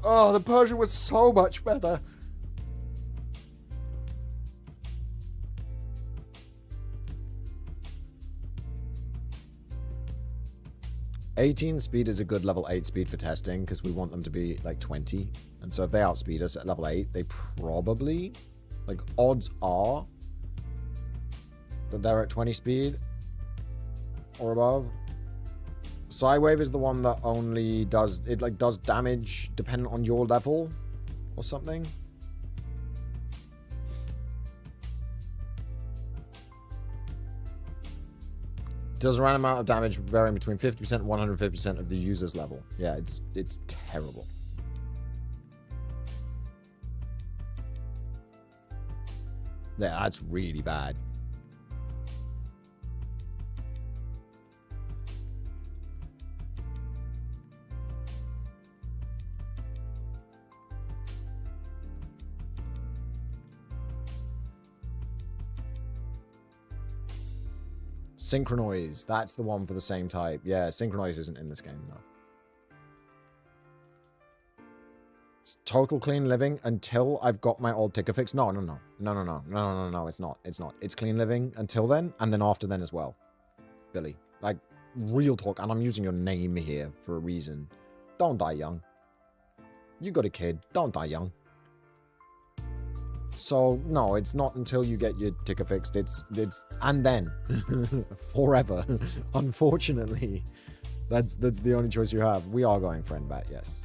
[SPEAKER 1] Oh, the Persian was so much better. $18 speed is a good level 8 speed for testing because we want them to be like 20. And so if they outspeed us at level 8, they probably, like odds are that they're at 20 speed or above. Sidewave is the one that only does, it like does damage dependent on your level or something. Does a random amount of damage varying between 50% and 150% of the user's level. Yeah, it's terrible. Yeah, that's really bad. Synchronize. That's the one for the same type. Yeah, Synchronize isn't in this game, no. Total clean living until I've got my old ticker fix. No, it's not. It's clean living until then, and then after then as well. Billy. Like, real talk, and I'm using your name here for a reason. Don't die young. You got a kid. Don't die young. So, no, it's not until you get your ticker fixed. It's and then. Forever. Unfortunately. That's the only choice you have. We are going friend bat, yes.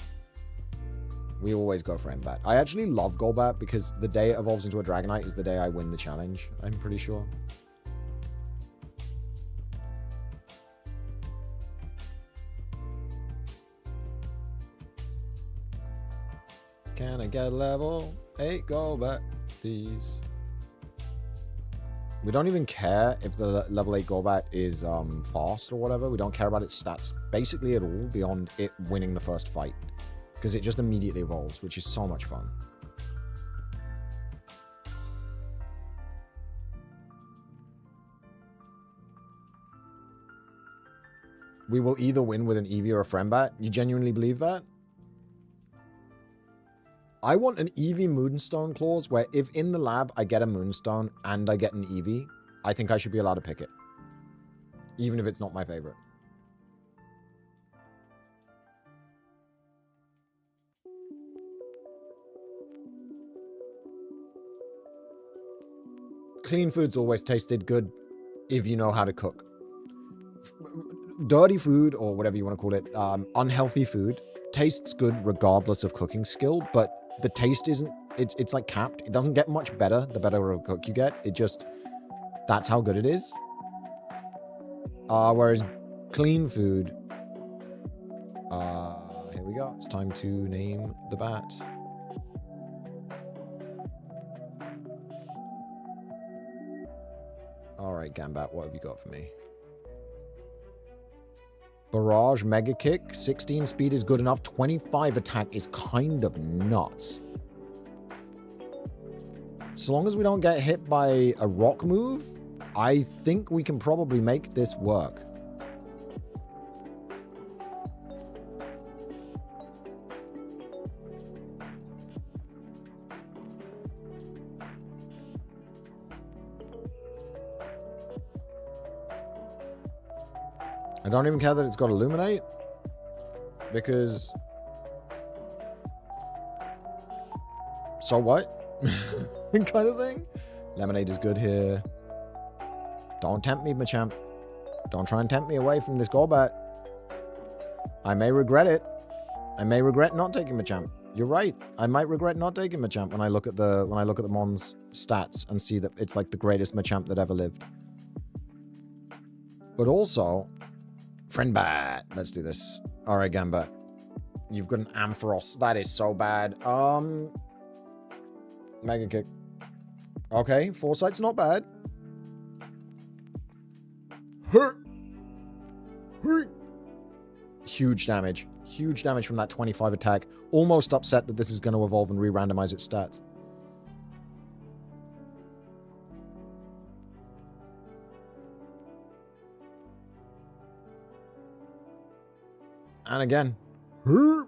[SPEAKER 1] We always go friend bat. I actually love Golbat because the day it evolves into a Dragonite is the day I win the challenge, I'm pretty sure. Can I get a level 8 Golbat, please? We don't even care if the level 8 Golbat is fast or whatever. We don't care about its stats basically at all beyond it winning the first fight. Because it just immediately evolves, which is so much fun. We will either win with an Eevee or a Friendbat. You genuinely believe that? I want an Eevee Moonstone clause where if in the lab I get a Moonstone and I get an Eevee, I think I should be allowed to pick it. Even if it's not my favorite. Clean food's always tasted good if you know how to cook. Dirty food, or whatever you want to call it, unhealthy food, tastes good regardless of cooking skill, but the taste isn't, it's like capped. It doesn't get much better the better of a cook you get. It just, that's how good it is. Whereas clean food, here we go. It's time to name the bat. All right, Gambat, what have you got for me? Barrage, Mega Kick. 16 speed is good enough. 25 attack is kind of nuts. So long as we don't get hit by a rock move, I think we can probably make this work. I don't even care that it's got Illuminate, because... So what? Kind of thing. Lemonade is good here. Don't tempt me, Machamp. Don't try and tempt me away from this Golbat. I may regret it. I may regret not taking Machamp. You're right. I might regret not taking Machamp when I look at the Mon's stats and see that it's like the greatest Machamp that ever lived. But also, Friend Bat. Let's do this. All right, Gamba. You've got an Ampharos. That is so bad. Mega Kick. Okay, Foresight's not bad. Hurt. Huge damage. Huge damage from that 25 attack. Almost upset that this is going to evolve and re-randomize its stats. And again. Hurt.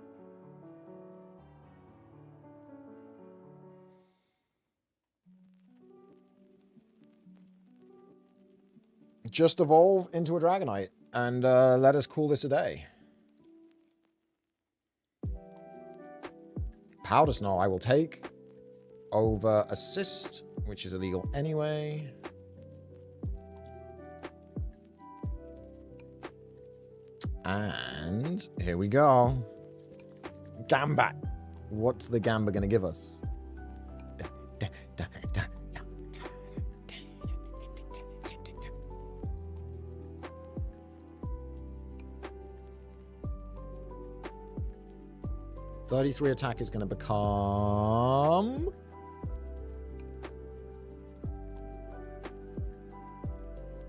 [SPEAKER 1] Just evolve into a Dragonite and let us call this a day. Powder Snow I will take over Assist, which is illegal anyway. And here we go. Gamba. What's the Gamba going to give us? 33 attack is going to become...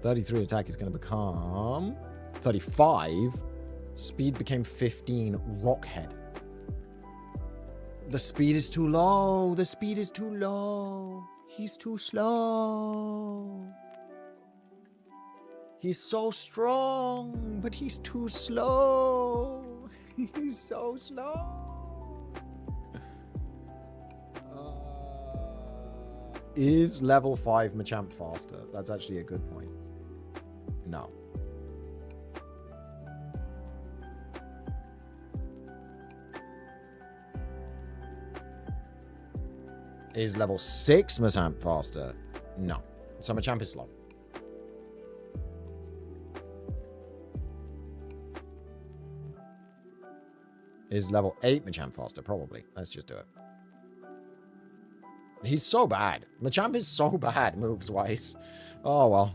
[SPEAKER 1] 33 attack is going to become... 35. Speed became 15. Rockhead. The speed is too low. The speed is too low. He's too slow. He's so strong, but he's too slow. He's so slow. Is level 5 Machamp faster? That's actually a good point. No. Is level 6 Machamp faster? No. So Machamp is slow. Is level 8 Machamp faster? Probably. Let's just do it. He's so bad. Machamp is so bad moves-wise. Oh, well.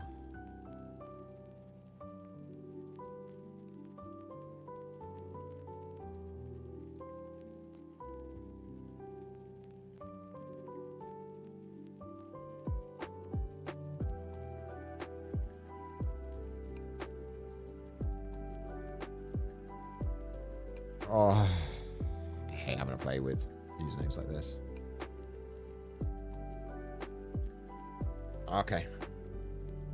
[SPEAKER 1] Oh, I hate having to play with usernames like this. Okay.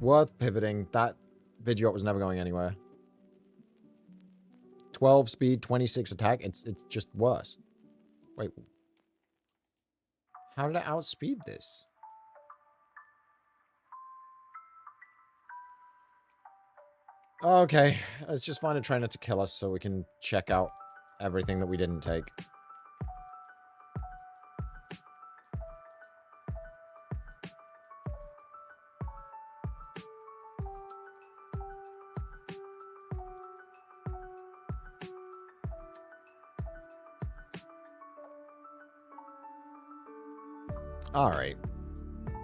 [SPEAKER 1] Worth pivoting. That Pidgeot was never going anywhere. 12 speed, 26 attack. It's just worse. Wait. How did I outspeed this? Okay. Let's just find a trainer to kill us so we can check out everything that we didn't take. Alright.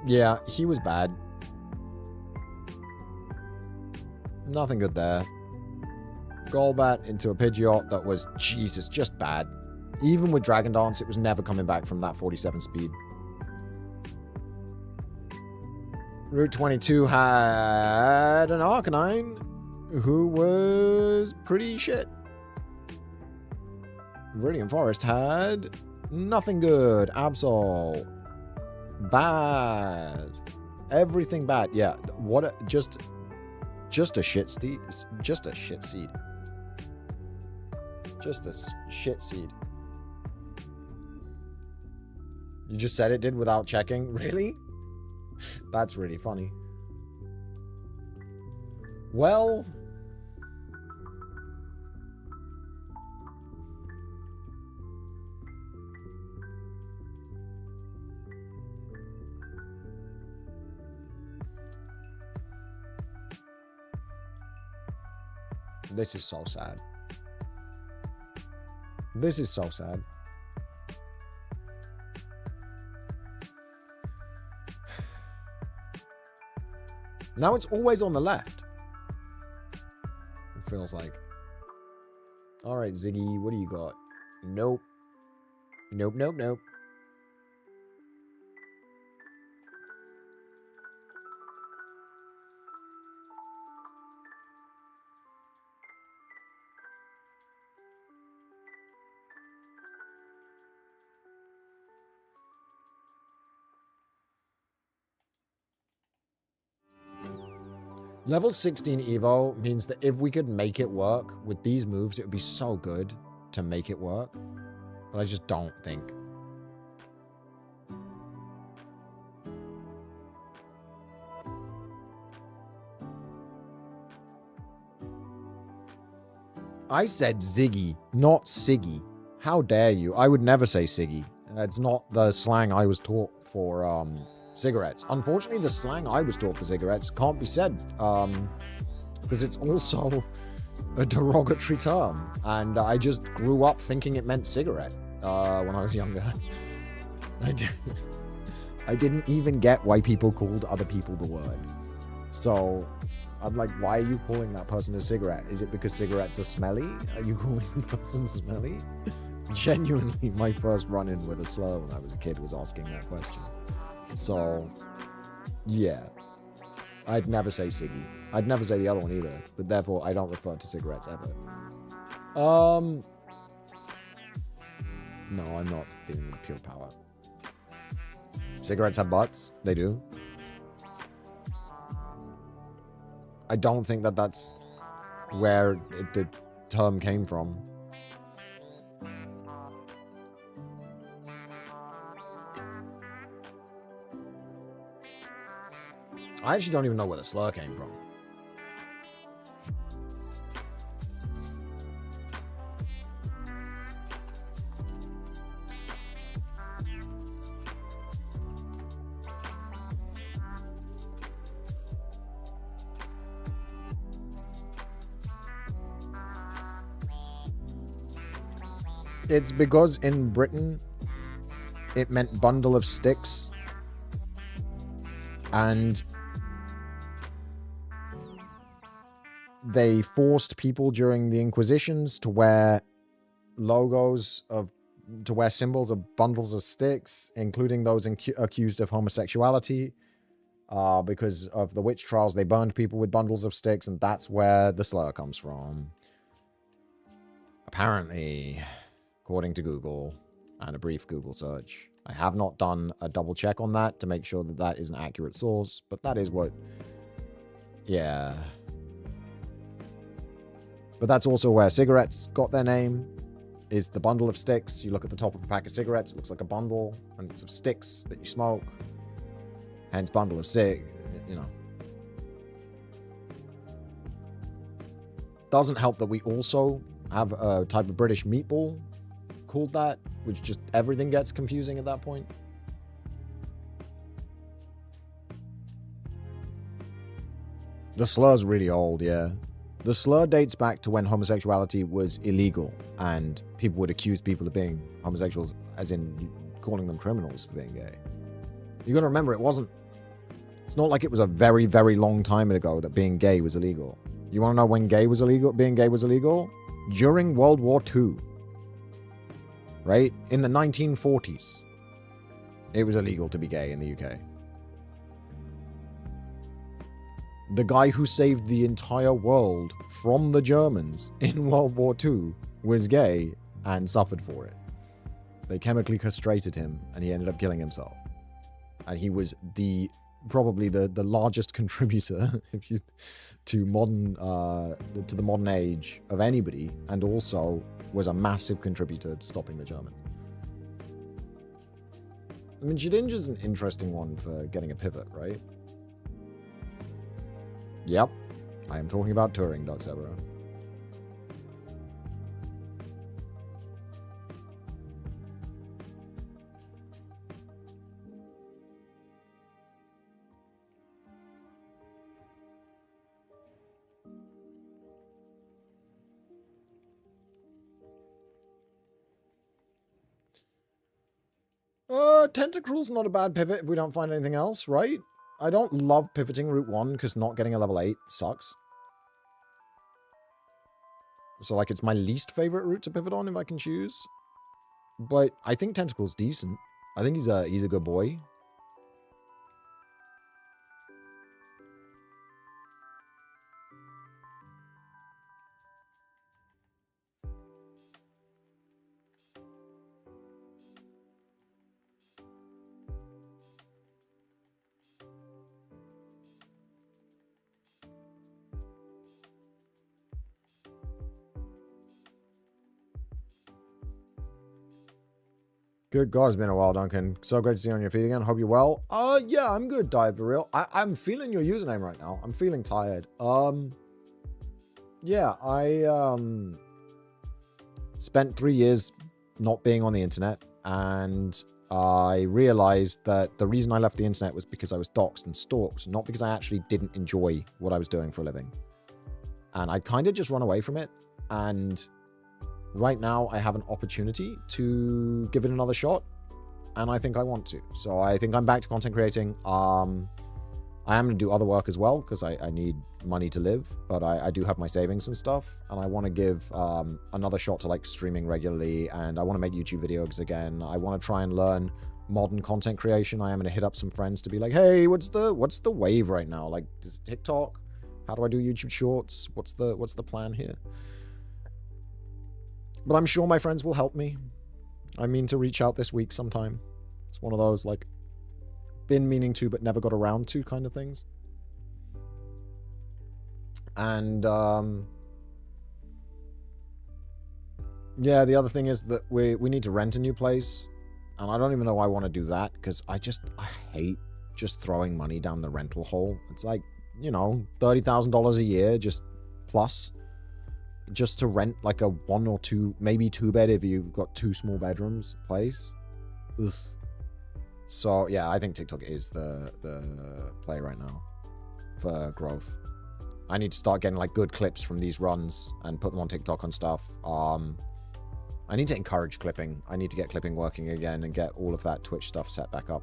[SPEAKER 1] Yeah, he was bad. Nothing good there. Golbat into a Pidgeot that was, Jesus, just bad. Even with Dragon Dance, it was never coming back from that 47 speed. Route 22 had an Arcanine. who was pretty shit. Viridian Forest had nothing good. Absol. Bad. Everything bad. Yeah. What a, just a shit seed. Just a shit seed. Just a shit seed. You just said it did without checking? Really? That's really funny. Well... This is so sad. This is so sad. Now it's always on the left. It feels like. Alright, Ziggy, what do you got? Nope. Nope, nope, nope. Level 16 Evo means that if we could make it work with these moves, it would be so good to make it work. But I just don't think. I said Ziggy, not Siggy. How dare you? I would never say Siggy. It's not the slang I was taught for, cigarettes. Unfortunately, the slang I was taught for cigarettes can't be said, because it's also a derogatory term. And I just grew up thinking it meant cigarette, when I was younger. I didn't even get why people called other people the word. So, I'm like, why are you calling that person a cigarette? Is it because cigarettes are smelly? Are you calling the person smelly? Genuinely, my first run-in with a slur when I was a kid was asking that question. So, yeah. I'd never say Siggy. I'd never say the other one either. But therefore, I don't refer to cigarettes ever. No, I'm not dealing with pure power. Cigarettes have butts. They do. I don't think that that's where the term came from. I actually don't even know where the slur came from. It's because in Britain, it meant bundle of sticks. And they forced people during the Inquisitions to wear symbols of bundles of sticks, including those accused of homosexuality. Because of the witch trials, they burned people with bundles of sticks, and that's where the slur comes from. Apparently, according to Google, and a brief Google search. I have not done a double check on that to make sure that that is an accurate source, but that is what... Yeah. But that's also where cigarettes got their name, is the bundle of sticks. You look at the top of a pack of cigarettes, it looks like a bundle, and it's of sticks that you smoke. Hence bundle of stick, you know. Doesn't help that we also have a type of British meatball called that, which just everything gets confusing at that point. The slur's really old, yeah. The slur dates back to when homosexuality was illegal and people would accuse people of being homosexuals, as in calling them criminals for being gay. You gotta remember, it's not like it was a very, very long time ago that being gay was illegal. You wanna know when being gay was illegal? During World War II. Right? In the 1940s. It was illegal to be gay in the UK. The guy who saved the entire world from the Germans in World War II was gay and suffered for it. They chemically castrated him, and he ended up killing himself. And he was probably the largest contributor to the modern age of anybody, and also was a massive contributor to stopping the Germans. I mean, Shedinja's an interesting one for getting a pivot, right? Yep, I am talking about touring, Doc Severo. Tentacruel's not a bad pivot if we don't find anything else, right? I don't love pivoting Route 1 because not getting a level 8 sucks. So, like, it's my least favorite route to pivot on if I can choose. But I think Tentacruel's decent. I think he's a good boy. Good God, it's been a while, Duncan. So great to see you on your feet again. Hope you're well. Yeah, I'm good, Dive, for real. I'm feeling your username right now. I'm feeling tired. Yeah, I spent 3 years not being on the internet, and I realized that the reason I left the internet was because I was doxxed and stalked, not because I actually didn't enjoy what I was doing for a living. And I kind of just run away from it, and right now, I have an opportunity to give it another shot, and I think I want to. So I think I'm back to content creating. I am going to do other work as well, because I need money to live, but I do have my savings and stuff, and I want to give another shot to, like, streaming regularly, and I want to make YouTube videos again. I want to try and learn modern content creation. I am going to hit up some friends to be like, hey, what's the wave right now? Like, is it TikTok? How do I do YouTube shorts? What's the plan here? But I'm sure my friends will help me. I mean to reach out this week sometime. It's one of those, like, been meaning to but never got around to kind of things. And, yeah, the other thing is that we need to rent a new place. And I don't even know why I want to do that, because I hate just throwing money down the rental hole. It's like, you know, $30,000 a year, just plus. Just to rent like a 1 or 2, maybe 2-bed if you've got 2 small bedrooms place. Ugh. So yeah, I think TikTok is the play right now for growth. I need to start getting like good clips from these runs and put them on TikTok and stuff. I need to encourage clipping. I need to get clipping working again and get all of that Twitch stuff set back up.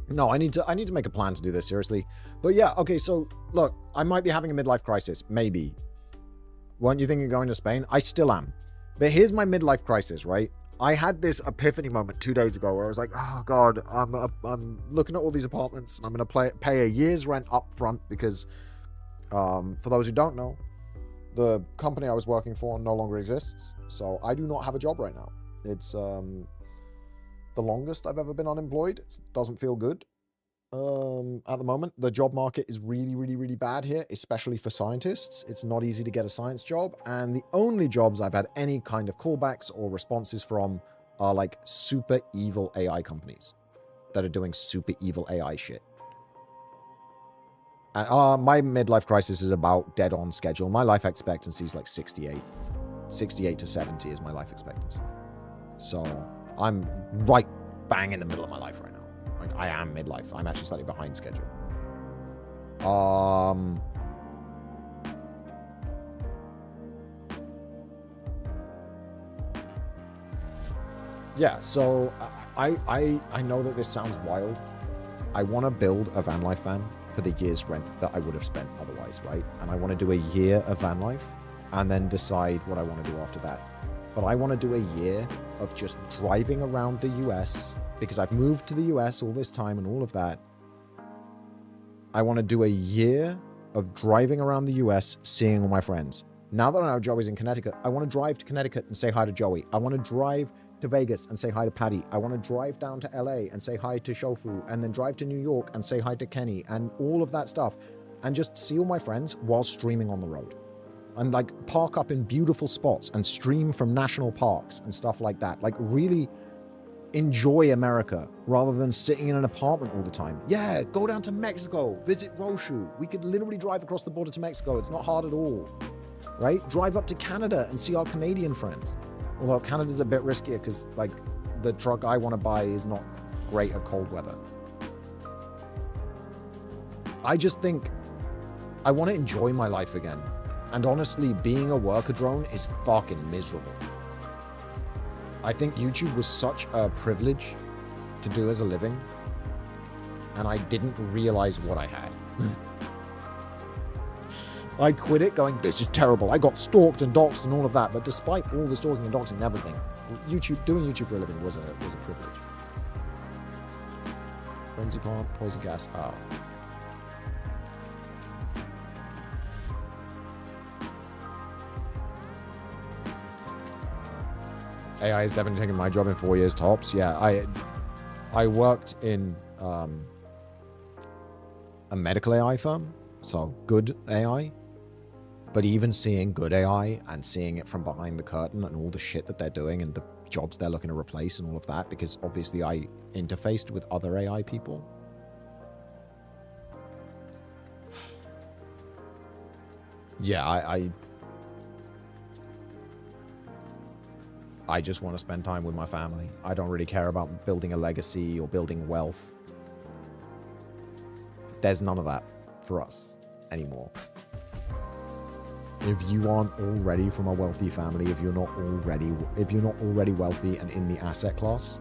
[SPEAKER 1] No, I need to make a plan to do this, seriously. But yeah, okay, so look, I might be having a midlife crisis, maybe. Weren't you thinking of going to Spain? I still am. But here's my midlife crisis, right? I had this epiphany moment 2 days ago where I was like, oh God, I'm looking at all these apartments and I'm going to pay a year's rent up front because, for those who don't know, the company I was working for no longer exists. So I do not have a job right now. It's, the longest I've ever been unemployed. It doesn't feel good at the moment. The job market is really, really, really bad here, especially for scientists. It's not easy to get a science job, and the only jobs I've had any kind of callbacks or responses from are like super evil AI companies that are doing super evil AI shit. And my midlife crisis is about dead on schedule. My life expectancy is like 68 to 70 is my life expectancy. So I'm right bang in the middle of my life right now. Like, I am midlife. I'm actually slightly behind schedule. Yeah, so I know that this sounds wild. I want to build a van life van for the year's rent that I would have spent otherwise, right? And I want to do a year of van life and then decide what I want to do after that. But I want to do a year of just driving around the US, because I've moved to the US all this time and all of that. I want to do a year of driving around the US, seeing all my friends. Now that I know Joey's in Connecticut, I want to drive to Connecticut and say hi to Joey. I want to drive to Vegas and say hi to Patty. I want to drive down to LA and say hi to Shofu, and then drive to New York and say hi to Kenny and all of that stuff, and just see all my friends while streaming on the road. And like park up in beautiful spots and stream from national parks and stuff like that. Like really enjoy America rather than sitting in an apartment all the time. Yeah, go down to Mexico, visit Roshu. We could literally drive across the border to Mexico. It's not hard at all, right? Drive up to Canada and see our Canadian friends. Although Canada's a bit riskier because like the truck I want to buy is not great at cold weather. I just think I want to enjoy my life again. And honestly, being a worker drone is fucking miserable. I think YouTube was such a privilege to do as a living, and I didn't realize what I had. I quit it going, this is terrible. I got stalked and doxxed and all of that, but despite all the stalking and doxing and everything, doing YouTube for a living was a privilege. Frenzy plant, poison gas, oh. AI is definitely taking my job in 4 years tops. Yeah, I worked in a medical AI firm, so good AI. But even seeing good AI and seeing it from behind the curtain and all the shit that they're doing and the jobs they're looking to replace and all of that, because obviously I interfaced with other AI people. Yeah, I just want to spend time with my family. I don't really care about building a legacy or building wealth. There's none of that for us anymore. If you aren't already from a wealthy family, if you're not already wealthy and in the asset class,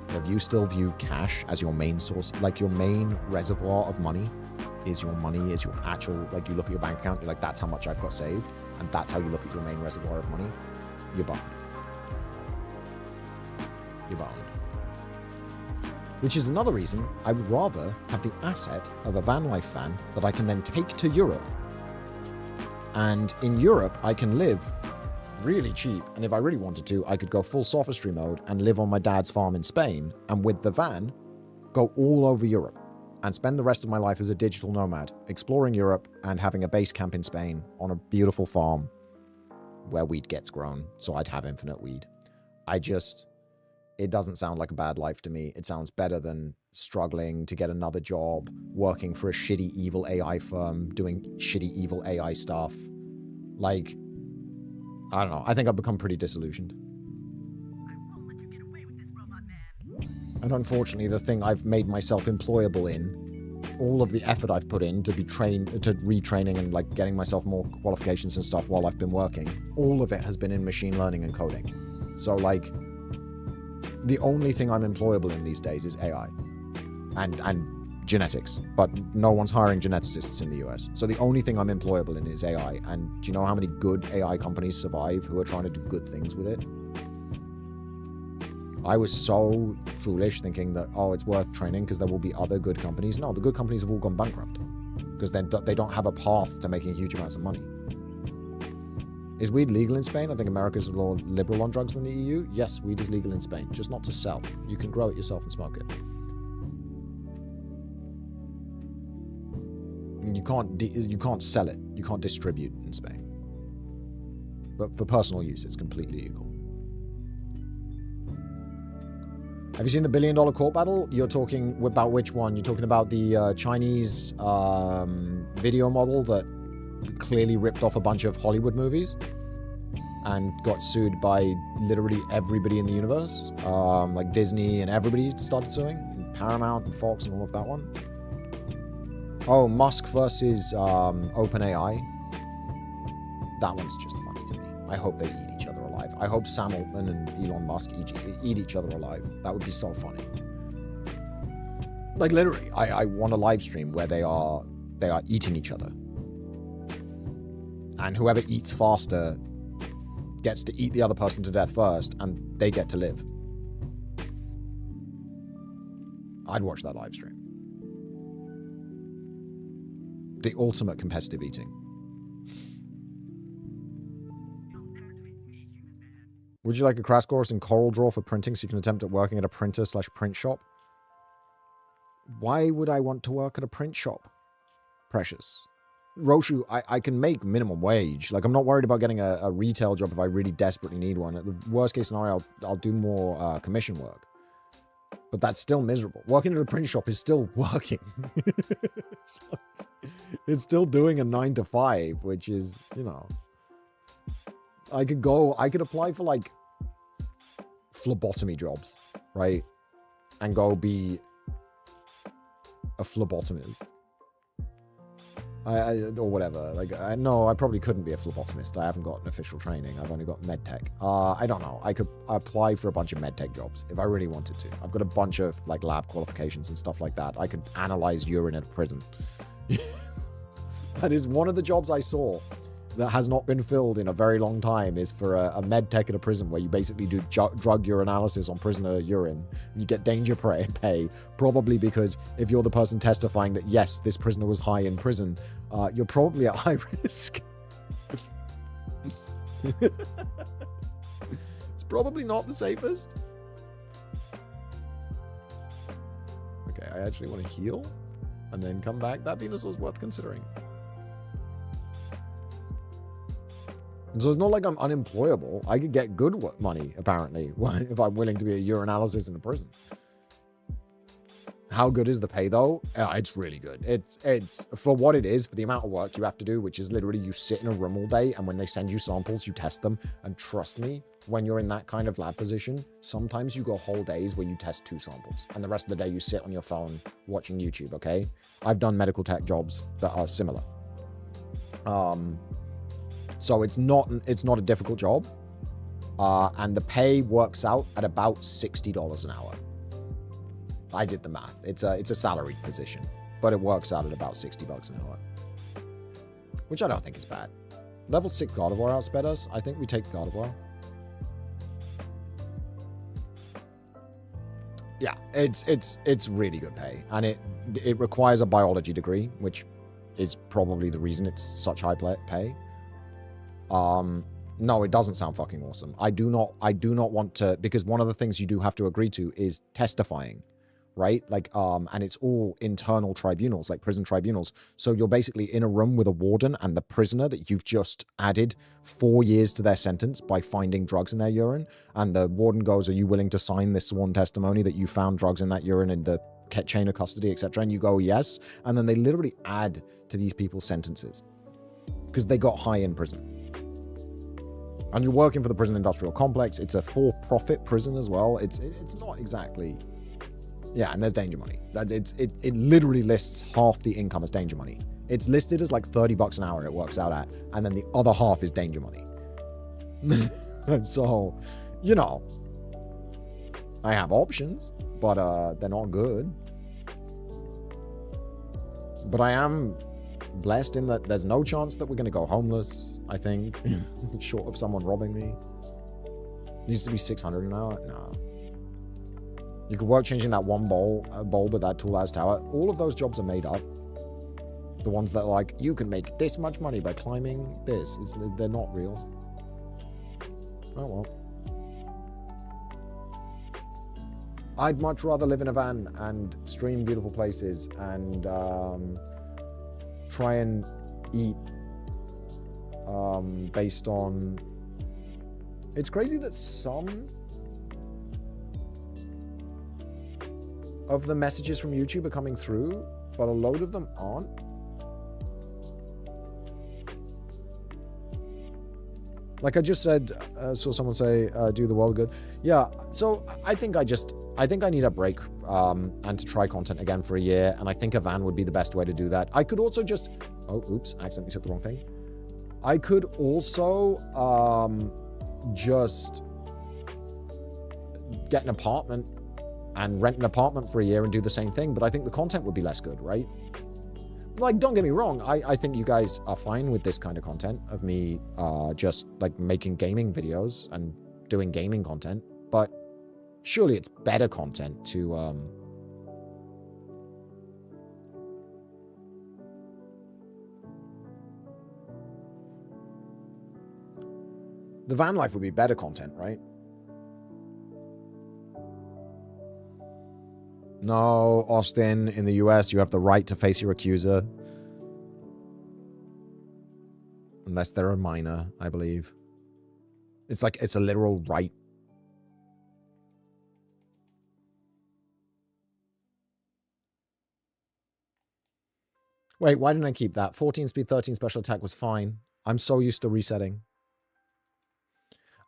[SPEAKER 1] if you still view cash as your main source, like your main reservoir of money, is your actual, like you look at your bank account, you're like, that's how much I've got saved, and that's how you look at your main reservoir of money, you're boned. You're boned. Which is another reason I would rather have the asset of a van life fan that I can then take to Europe. And in Europe, I can live really cheap. And if I really wanted to, I could go full sophistry mode and live on my dad's farm in Spain. And with the van, go all over Europe and spend the rest of my life as a digital nomad, exploring Europe and having a base camp in Spain on a beautiful farm where weed gets grown. So I'd have infinite weed. It doesn't sound like a bad life to me. It sounds better than struggling to get another job, working for a shitty, evil AI firm, doing shitty, evil AI stuff. Like, I don't know. I think I've become pretty disillusioned. And unfortunately, the thing I've made myself employable in, all of the effort I've put in to be trained, to retraining and like getting myself more qualifications and stuff while I've been working, all of it has been in machine learning and coding. So like, the only thing I'm employable in these days is AI and genetics, but no one's hiring geneticists in the US. So the only thing I'm employable in is AI. And do you know how many good AI companies survive who are trying to do good things with it? I was so foolish thinking that, oh, it's worth training because there will be other good companies. No, the good companies have all gone bankrupt because they don't have a path to making huge amounts of money. Is weed legal in Spain? I think America's more liberal on drugs than the EU. Yes, weed is legal in Spain, just not to sell. You can grow it yourself and smoke it. You can't sell it. You can't distribute in Spain. But for personal use, it's completely legal. Have you seen the $1 billion court battle? You're talking about which one? You're talking about the Chinese video model that clearly ripped off a bunch of Hollywood movies and got sued by literally everybody in the universe. Like Disney and everybody started suing. And Paramount and Fox and all of that one. Oh, Musk versus OpenAI. That one's just funny to me. I hope they eat each other alive. I hope Sam Altman and Elon Musk eat each other alive. That would be so funny. Like literally, I want a live stream where they are eating each other. And whoever eats faster gets to eat the other person to death first, and they get to live. I'd watch that live stream. The ultimate competitive eating. Would you like a crash course in CorelDRAW for printing so you can attempt at working at a printer/print shop? Why would I want to work at a print shop? Precious. Roshu, I can make minimum wage. Like, I'm not worried about getting a retail job if I really desperately need one. At the worst case scenario, I'll do more commission work. But that's still miserable. Working at a print shop is still working. It's still doing a 9 to 5, which is, you know... I could apply for, like, phlebotomy jobs, right? And go be a phlebotomist. Or whatever. Like, no, I probably couldn't be a phlebotomist. I haven't got an official training. I've only got medtech. I don't know. I could apply for a bunch of medtech jobs if I really wanted to. I've got a bunch of, like, lab qualifications and stuff like that. I could analyze urine at a prison. That is one of the jobs I saw that has not been filled in a very long time, is for a med tech at a prison, where you basically do drug urinalysis on prisoner urine. You get danger pay, probably because if you're the person testifying that, yes, this prisoner was high in prison, you're probably at high risk. It's probably not the safest. Okay, I actually want to heal and then come back. That Venus was worth considering. And so it's not like I'm unemployable. I could get good money, apparently, if I'm willing to be a urinalysis in a prison. How good is the pay, though? It's really good. It's for what it is, for the amount of work you have to do, which is literally you sit in a room all day, and when they send you samples, you test them. And trust me, when you're in that kind of lab position, sometimes you go whole days where you test 2 samples, and the rest of the day you sit on your phone watching YouTube, okay? I've done medical tech jobs that are similar. So it's not a difficult job, and the pay works out at about $60 an hour. I did the math. It's a salaried position, but it works out at about $60 an hour, which I don't think is bad. Level 6 God of War outsped us. I think we take God of War. Yeah, it's really good pay, and it requires a biology degree, which is probably the reason it's such high pay. No, it doesn't sound fucking awesome. I do not want to, because one of the things you do have to agree to is testifying, right? Like, and it's all internal tribunals, like prison tribunals. So you're basically in a room with a warden and the prisoner that you've just added 4 years to their sentence by finding drugs in their urine. And the warden goes, are you willing to sign this sworn testimony that you found drugs in that urine in the chain of custody, etc.? And you go, yes. And then they literally add to these people's sentences because they got high in prison. And you're working for the prison industrial complex. It's a for-profit prison as well. It's not exactly... Yeah, and there's danger money. It literally lists half the income as danger money. It's listed as like $30 an hour it works out at, and then the other half is danger money. And so, you know, I have options, but they're not good. But I am blessed in that there's no chance that we're going to go homeless, I think, short of someone robbing me. It needs to be 600 an hour? No. You could work changing that one bulb at that tall ass tower. All of those jobs are made up. The ones that are like, you can make this much money by climbing this. They're not real. Oh well. I'd much rather live in a van and stream beautiful places and try and eat based on... It's crazy that some of the messages from YouTube are coming through, but a load of them aren't. Like I just said, saw someone say, do the world good. Yeah, so I think I need a break and to try content again for a year, and I think a van would be the best way to do that. I could also just... Oh, oops, I accidentally took the wrong thing. I could also just get an apartment and rent an apartment for a year and do the same thing, but I think the content would be less good, right? Like, don't get me wrong, I think you guys are fine with this kind of content of me just like making gaming videos and doing gaming content, but surely it's better content to The van life would be better content, right? No, Austin, in the US, you have the right to face your accuser. Unless they're a minor, I believe. It's like, it's a literal right. Wait, why didn't I keep that? 14 speed, 13 special attack was fine. I'm so used to resetting.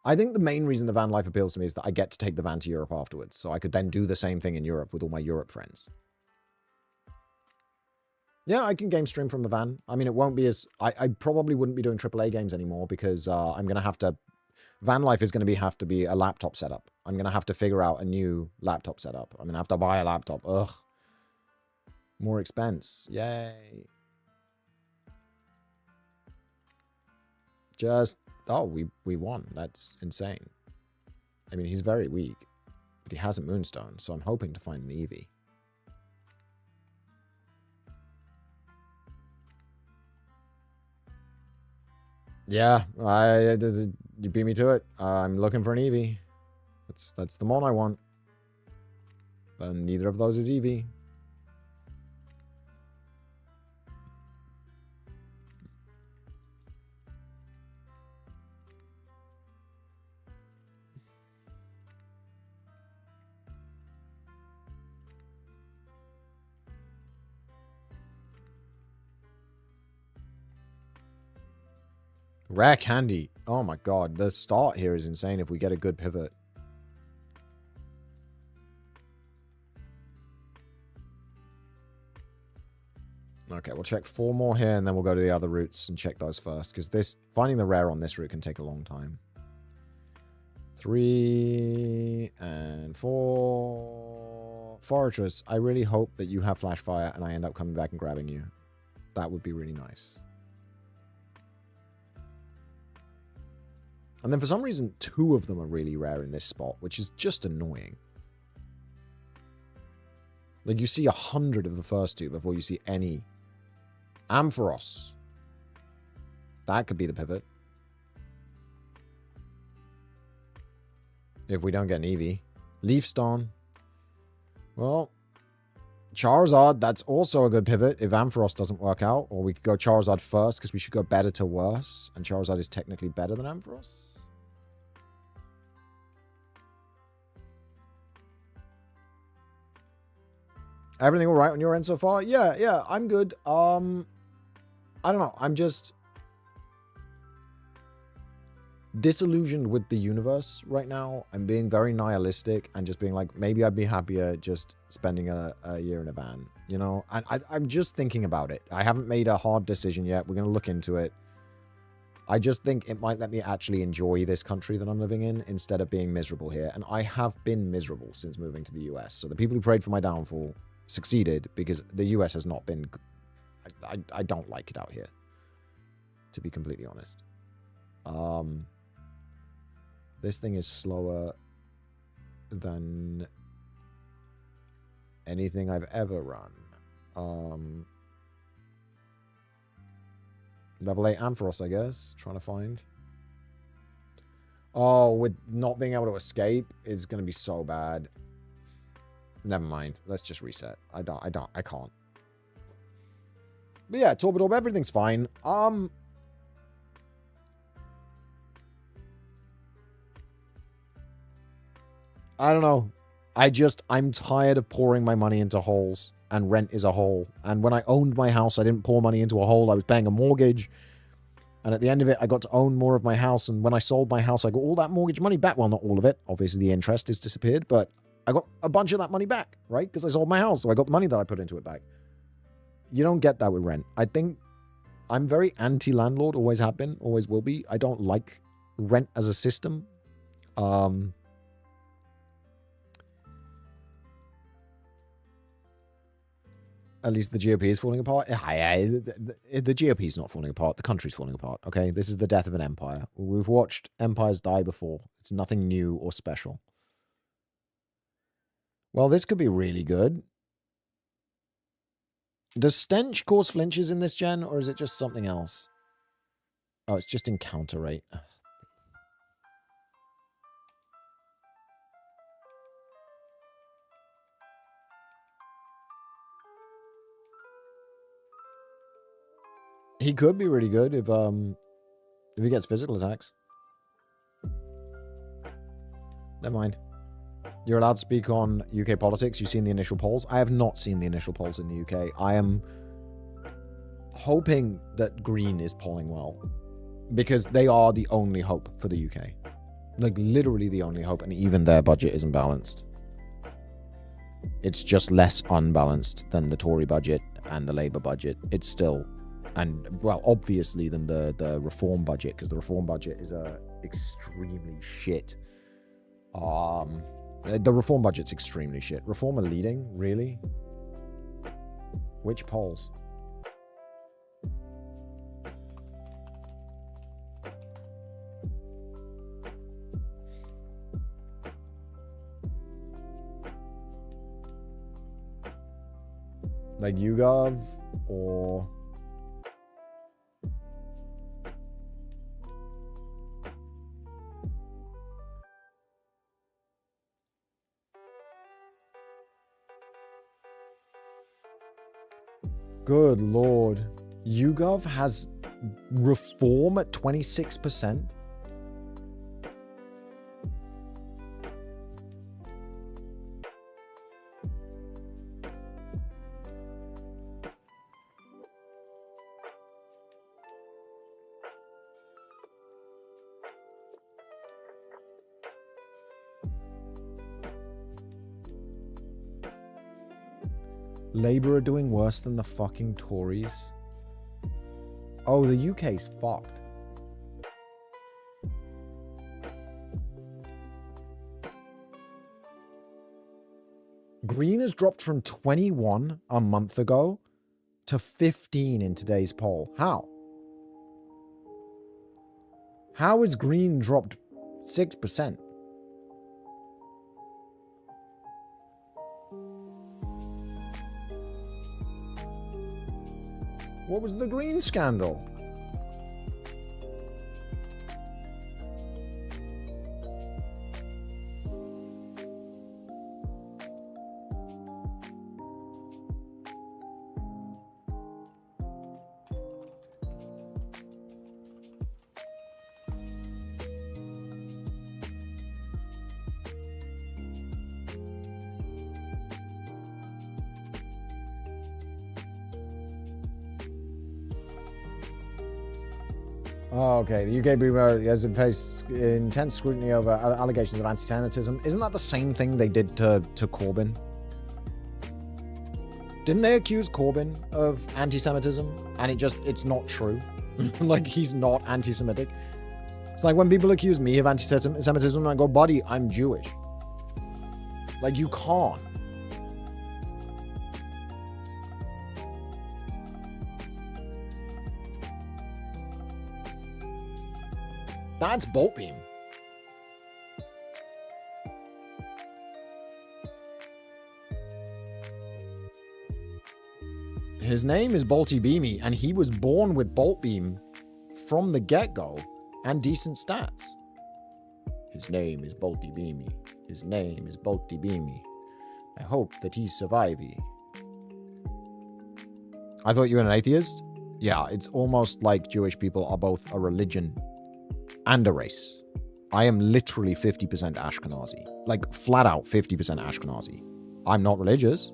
[SPEAKER 1] I think the main reason the van life appeals to me is that I get to take the van to Europe afterwards. So I could then do the same thing in Europe with all my Europe friends. Yeah, I can game stream from the van. I mean, it won't be as... I probably wouldn't be doing AAA games anymore because I'm going to have to... Van life is going to have to be a laptop setup. I'm going to have to figure out a new laptop setup. I'm going to have to buy a laptop. Ugh. More expense. Yay. Just... Oh, we won. That's insane. I mean, he's very weak. But he hasn't Moonstone, so I'm hoping to find an Eevee. Yeah, you beat me to it. I'm looking for an Eevee. That's the mon I want. And neither of those is Eevee. Rare candy. Oh my god, the start here is insane if we get a good pivot. Okay, we'll check 4 more here and then we'll go to the other routes and check those first. Because finding the rare on this route can take a long time. 3 and 4. Fortress, I really hope that you have flash fire and I end up coming back and grabbing you. That would be really nice. And then for some reason, 2 of them are really rare in this spot, which is just annoying. Like, you see 100 of the first 2 before you see any. Ampharos. That could be the pivot. If we don't get an Eevee. Leafstone. Well, Charizard, that's also a good pivot if Ampharos doesn't work out. Or we could go Charizard first, because we should go better to worse. And Charizard is technically better than Ampharos. Everything all right on your end so far? Yeah, I'm good. I don't know. I'm just disillusioned with the universe right now. I'm being very nihilistic and just being like, maybe I'd be happier just spending a year in a van, you know? And I'm just thinking about it. I haven't made a hard decision yet. We're going to look into it. I just think it might let me actually enjoy this country that I'm living in instead of being miserable here. And I have been miserable since moving to the US. So the people who prayed for my downfall succeeded because the US has not been... I don't like it out here, to be completely honest. This thing is slower than anything I've ever run. Level 8 Ampharos, I guess. Trying to find. Oh, with not being able to escape is going to be so bad. Never mind. Let's just reset. I can't. But yeah, Torpidorb, everything's fine. I don't know. I'm tired of pouring my money into holes, and rent is a hole. And when I owned my house, I didn't pour money into a hole. I was paying a mortgage. And at the end of it, I got to own more of my house. And when I sold my house, I got all that mortgage money back. Well, not all of it. Obviously, the interest has disappeared, but I got a bunch of that money back, right? Because I sold my house, so I got the money that I put into it back. You don't get that with rent. I think I'm very anti-landlord, always have been, always will be. I don't like rent as a system. At least the GOP is falling apart. The GOP is not falling apart. The country's falling apart, okay? This is the death of an empire. We've watched empires die before. It's nothing new or special. Well, this could be really good. Does stench cause flinches in this gen, or is it just something else? Oh, it's just encounter rate. He could be really good if he gets physical attacks. Never mind. You're allowed to speak on UK politics. You've seen the initial polls. I have not seen the initial polls in the UK. I am hoping that Green is polling well, because they are the only hope for the UK. Like, literally the only hope, and even their budget isn't balanced. It's just less unbalanced than the Tory budget and the Labour budget. It's still, and, well, obviously than the Reform budget, because the Reform budget is extremely shit. The Reform budget's extremely shit. Reform are leading? Really? Which polls? Like YouGov or... Good Lord. YouGov has Reform at 26%? Labour are doing worse than the fucking Tories. Oh, the UK's fucked. Green has dropped from 21 a month ago to 15 in today's poll. How? How has Green dropped 6%? What was the Green scandal? Oh, okay. The UK Bureau has faced intense scrutiny over allegations of anti-Semitism. Isn't that the same thing they did to Corbyn? Didn't they accuse Corbyn of anti-Semitism? And it's not true. Like, he's not anti-Semitic. It's like when people accuse me of anti-Semitism, I go, buddy, I'm Jewish. Like, you can't. That's Bolt Beam. His name is Bolty Beamy, and he was born with Bolt Beam from the get-go and decent stats. His name is Bolty Beamy. His name is Bolty Beamy. I hope that he's surviving. I thought you were an atheist? Yeah, it's almost like Jewish people are both a religion and a race. I am literally 50% Ashkenazi. Like, flat out 50% Ashkenazi. I'm not religious.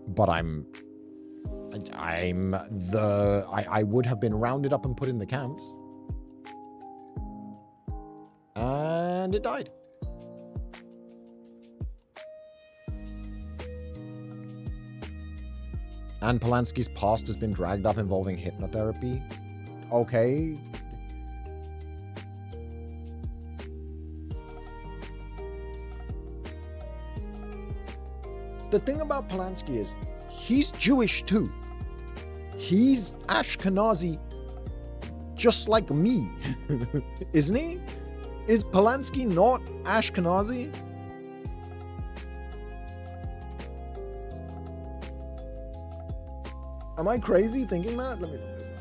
[SPEAKER 1] But I would have been rounded up and put in the camps. And it died. And Polanski's past has been dragged up involving hypnotherapy. Okay. The thing about Polanski is, he's Jewish too. He's Ashkenazi, just like me. Isn't he? Is Polanski not Ashkenazi? Am I crazy thinking that? Let me look this up.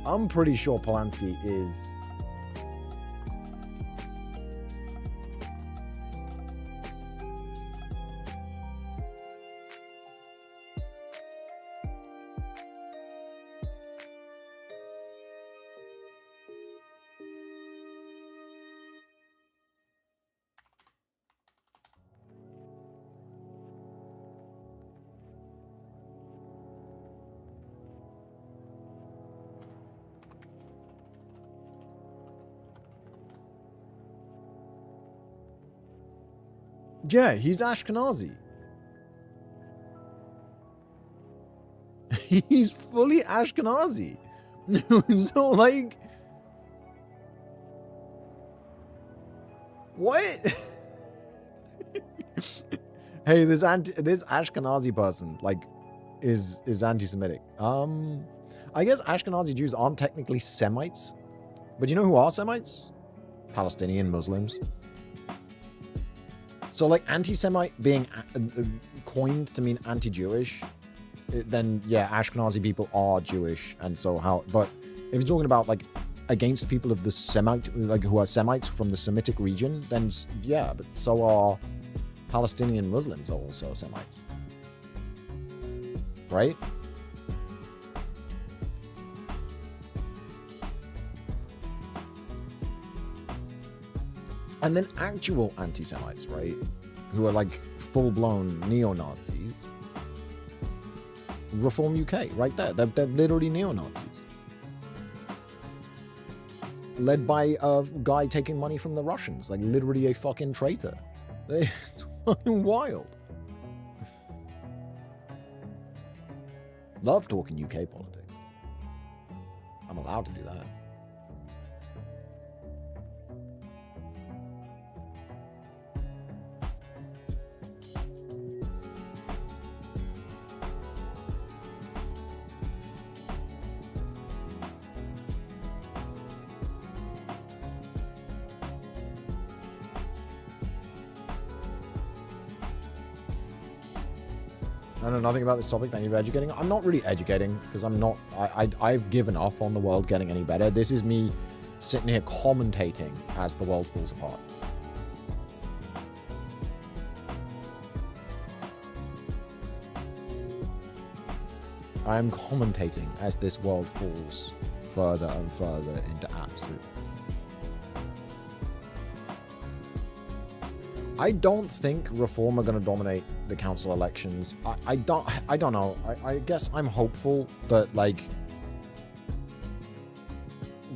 [SPEAKER 1] I'm pretty sure Polanski is... Yeah, he's Ashkenazi. He's fully Ashkenazi. So, like... What? Hey, this Ashkenazi person, like, is anti-Semitic. I guess Ashkenazi Jews aren't technically Semites. But you know who are Semites? Palestinian Muslims. So, like, anti-Semite being coined to mean anti-Jewish, then, yeah, Ashkenazi people are Jewish. And so how... But if you're talking about, like, against people of the Semite... Like, who are Semites from the Semitic region, then, yeah, but so are Palestinian Muslims are also Semites. Right? And then actual anti-Semites, right? Who are like full-blown neo-Nazis. Reform UK, right there. They're literally neo-Nazis. Led by a guy taking money from the Russians. Like literally a fucking traitor. It's fucking wild. Love talking UK politics. I'm allowed to do that. I know nothing about this topic. Thank you for educating. I'm not really educating because I'm not... I've given up on the world getting any better. This is me sitting here commentating as the world falls apart. I am commentating as this world falls further and further into absolute... I don't think Reform are going to dominate the council elections. I don't know. I guess I'm hopeful that, like,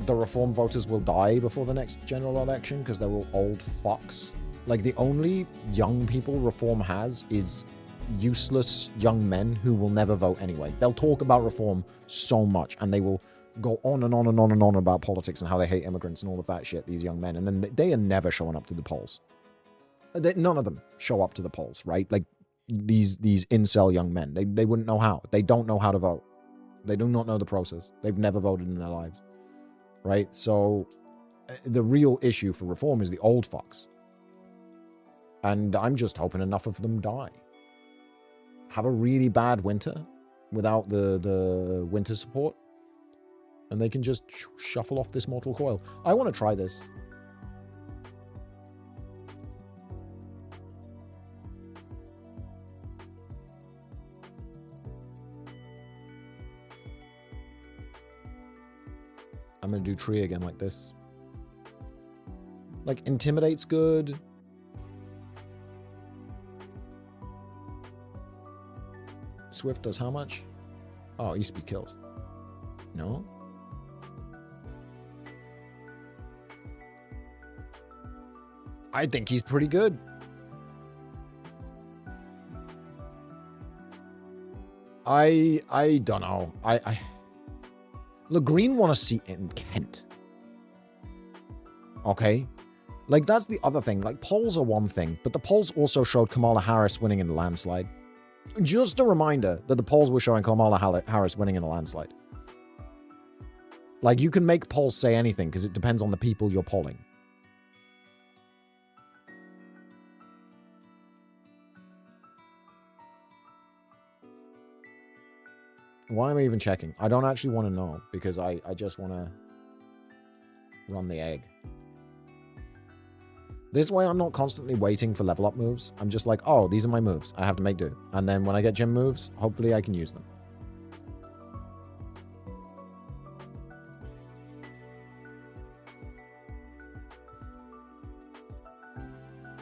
[SPEAKER 1] the Reform voters will die before the next general election because they're all old fucks. Like, the only young people Reform has is useless young men who will never vote anyway. They'll talk about Reform so much, and they will go on and on and on and on about politics and how they hate immigrants and all of that shit, these young men, and then they are never showing up to the polls. None of them show up to the polls, right? Like, these incel young men. They wouldn't know how. They don't know how to vote. They do not know the process. They've never voted in their lives, right? So the real issue for Reform is the old fucks. And I'm just hoping enough of them die. Have a really bad winter without the winter support, and they can just shuffle off this mortal coil. I want to try this. I'm going to do tree again like this. Like, intimidate's good. Swift does how much? Oh, it used to be kills. No? I think he's pretty good. I don't know. Look, Green want a seat in Kent. Okay? Like, that's the other thing. Like, polls are one thing, but the polls also showed Kamala Harris winning in a landslide. Just a reminder that the polls were showing Kamala Harris winning in a landslide. Like, you can make polls say anything because it depends on the people you're polling. Why am I even checking? I don't actually want to know because I just want to run the egg. This way I'm not constantly waiting for level up moves. I'm just like, oh, these are my moves. I have to make do. And then when I get gym moves, hopefully I can use them.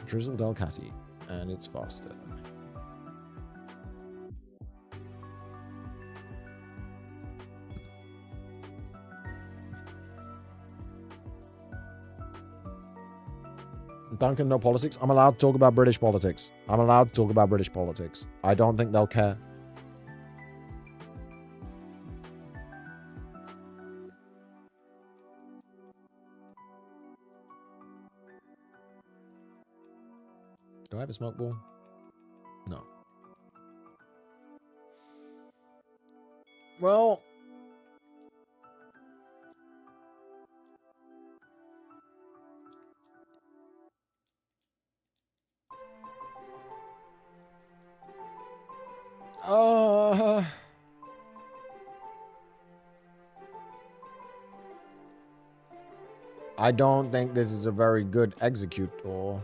[SPEAKER 1] Drizzle Delcati. And it's faster. Duncan, no politics. I'm allowed to talk about British politics. I'm allowed to talk about British politics. I don't think they'll care. Do I have a smoke ball? No. Well... I don't think this is a very good executor.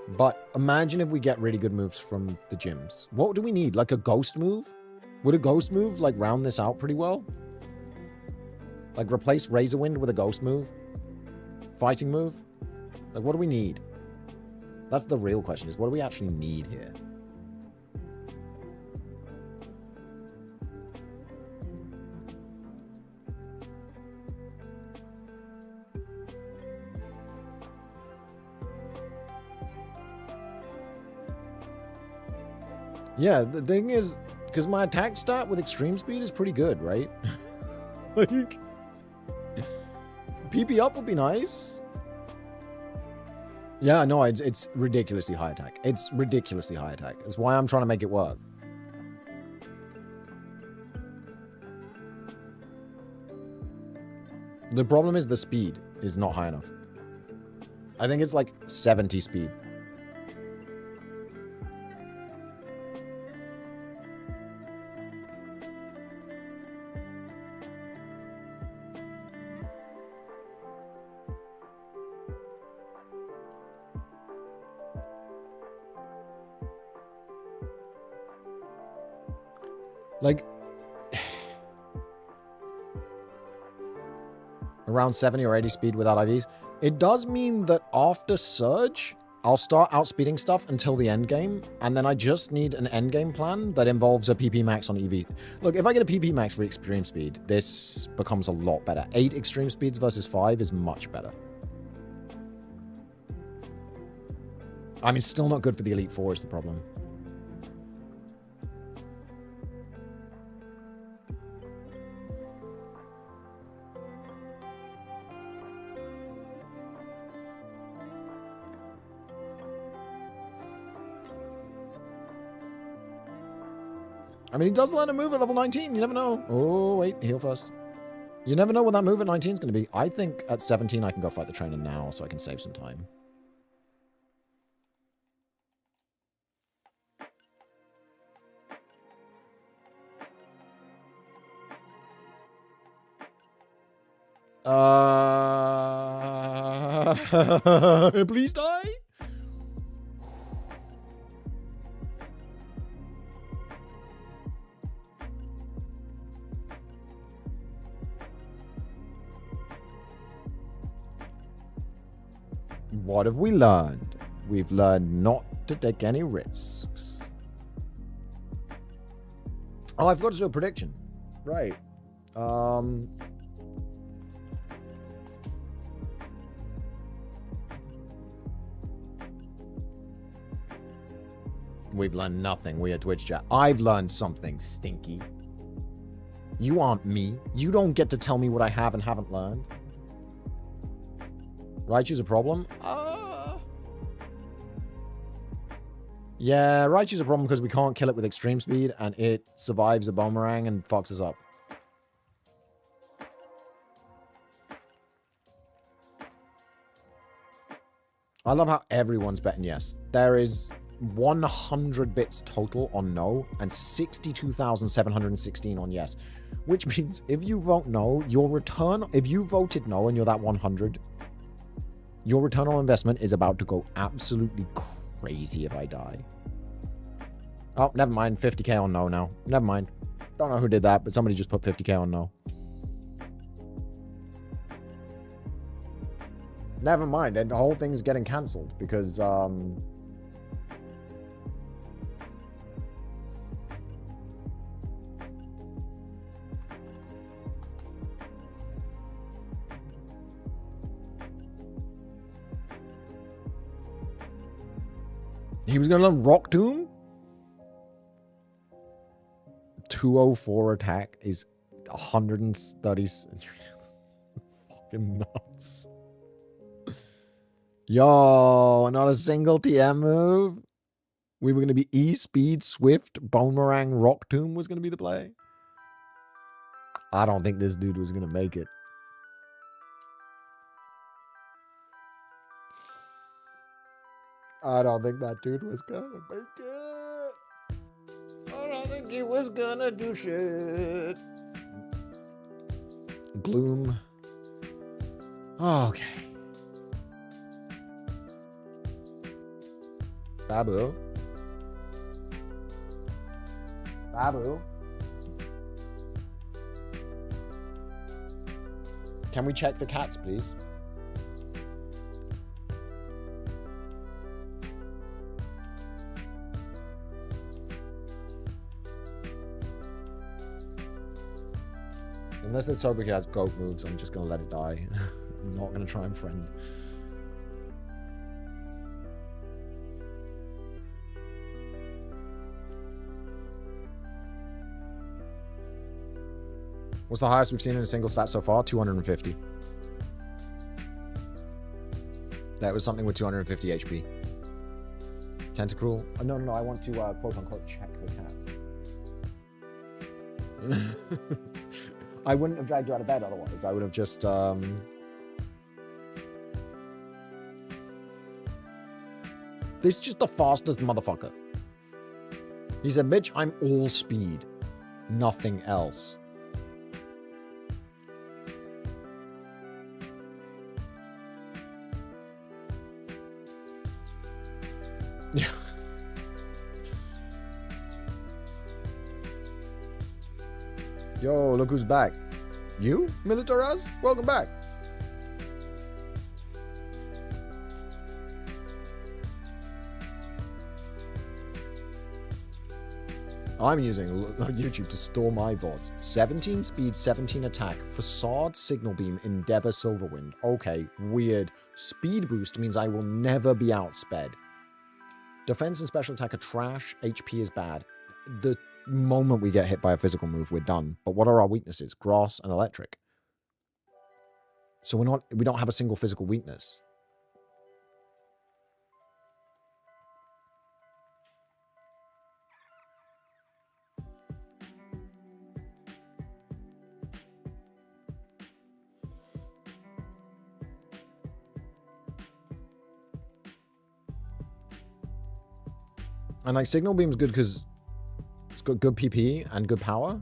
[SPEAKER 1] But imagine if we get really good moves from the gyms. What do we need? Like a ghost move? Would a ghost move like round this out pretty well? Like replace Razor Wind with a ghost move? Fighting move? Like what do we need? That's the real question, is what do we actually need here? Yeah, the thing is, because my attack stat with extreme speed is pretty good, right? Like, PP up would be nice. Yeah, no, it's ridiculously high attack. It's ridiculously high attack. That's why I'm trying to make it work. The problem is the speed is not high enough. I think it's like 70 speed. Like, around 70 or 80 speed without IVs. It does mean that after Surge, I'll start outspeeding stuff until the end game, and then I just need an end game plan that involves a PP max on EV. Look, if I get a PP max for extreme speed, this becomes a lot better. 8 extreme speeds versus 5 is much better. I mean, still not good for the Elite 4 is the problem. I mean, he does learn a move at level 19. You never know. Oh, wait. Heal first. You never know what that move at 19 is going to be. I think at 17, I can go fight the trainer now, so I can save some time. Please die? What have we learned? We've learned not to take any risks. Oh, I forgot to do a prediction. Right. We've learned nothing. We at Twitch chat. I've learned something, Stinky. You aren't me. You don't get to tell me what I have and haven't learned. Raichu's a problem? Yeah, Raichu's a problem because we can't kill it with extreme speed and it survives a boomerang and fucks us up. I love how everyone's betting yes. There is 100 bits total on no and 62,716 on yes. Which means if you vote no, your return, if you voted no and you're that 100, your return on investment is about to go absolutely crazy if I die. Oh, never mind. 50k on no now. Never mind. Don't know who did that, but somebody just put 50k on no. Never mind. And the whole thing's getting cancelled because, He was going to learn Rock Tomb? 204 attack is 130. Fucking nuts. Yo, not a single TM move. We were going to be E-Speed, Swift, Boomerang, Rock Tomb was going to be the play. I don't think this dude was going to make it. I don't think that dude was going to make it. I don't think he was going to do shit. Gloom. Okay. Babu. Babu. Can we check the cats, please? Unless the Tobuki has goat moves, I'm just going to let it die. I'm not going to try and friend. What's the highest we've seen in a single stat so far? 250. That was something with 250 HP. Tentacruel? Oh, no, I want to quote-unquote check the cat. I wouldn't have dragged you out of bed otherwise. I would have just... This is just the fastest motherfucker. He said, bitch, I'm all speed. Nothing else. Yeah. Yo, look who's back. You, Militaraz? Welcome back. I'm using YouTube to store my VODs. 17 speed, 17 attack, facade, signal beam, endeavor, silverwind. Okay, weird. Speed boost means I will never be outsped. Defense and special attack are trash. HP is bad. The moment we get hit by a physical move, we're done. But what are our weaknesses? Grass and electric. So we don't have a single physical weakness. And like signal beam's good because it's got good PP and good power.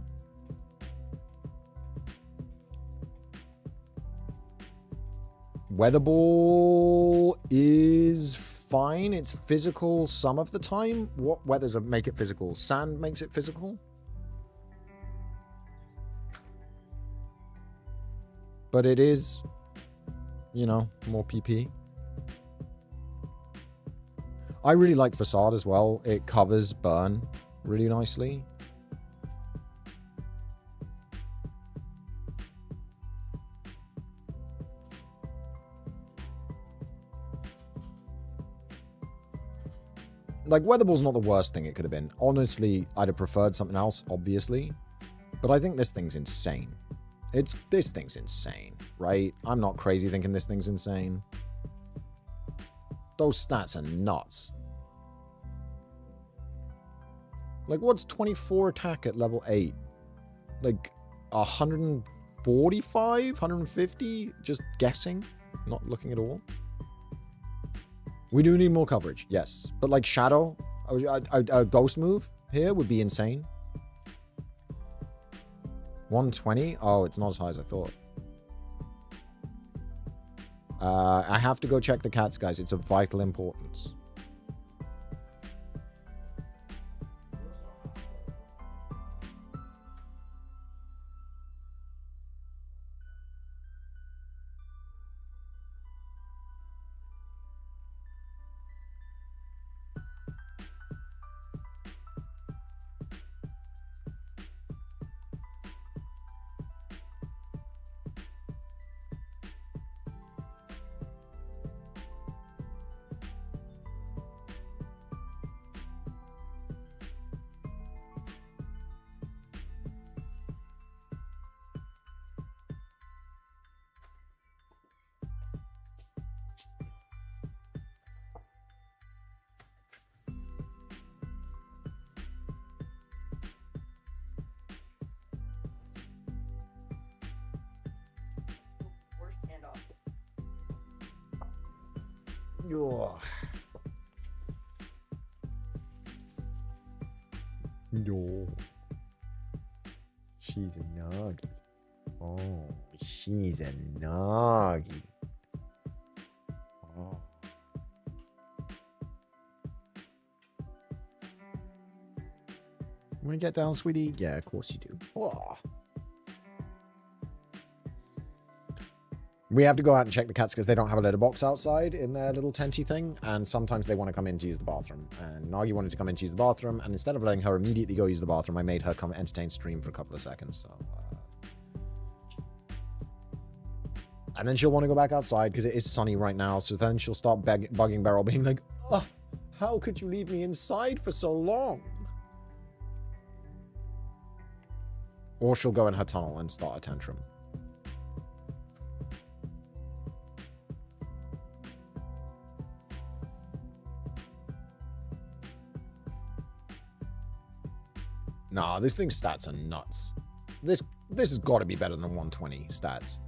[SPEAKER 1] Weather ball is fine. It's physical some of the time. What weathers make it physical? Sand makes it physical. But it is, you know, more PP. I really like Facade as well. It covers burn really nicely. Like, Weather Ball's not the worst thing it could have been. Honestly, I'd have preferred something else, obviously. But I think this thing's insane. This thing's insane, right? I'm not crazy thinking this thing's insane. Those stats are nuts. Like, what's 24 attack at level 8? Like, 145? 150? Just guessing? Not looking at all. We do need more coverage, yes. But, like, Shadow, a Ghost move here would be insane. 120? Oh, it's not as high as I thought. I have to go check the cats, guys. It's of vital importance. Yo. Yo. She's a noggy. Oh, she's a noggy. Oh. Want to get down, sweetie? Yeah, of course you do. Oh. We have to go out and check the cats because they don't have a litter box outside in their little tenty thing, and sometimes they want to come in to use the bathroom. And Nagi wanted to come in to use the bathroom, and instead of letting her immediately go use the bathroom, I made her come entertain stream for a couple of seconds. So, and then she'll want to go back outside because it is sunny right now. So then she'll start bugging Beryl, being like, "Oh, how could you leave me inside for so long?" Or she'll go in her tunnel and start a tantrum. Nah, this thing's stats are nuts. This has got to be better than 120 stats.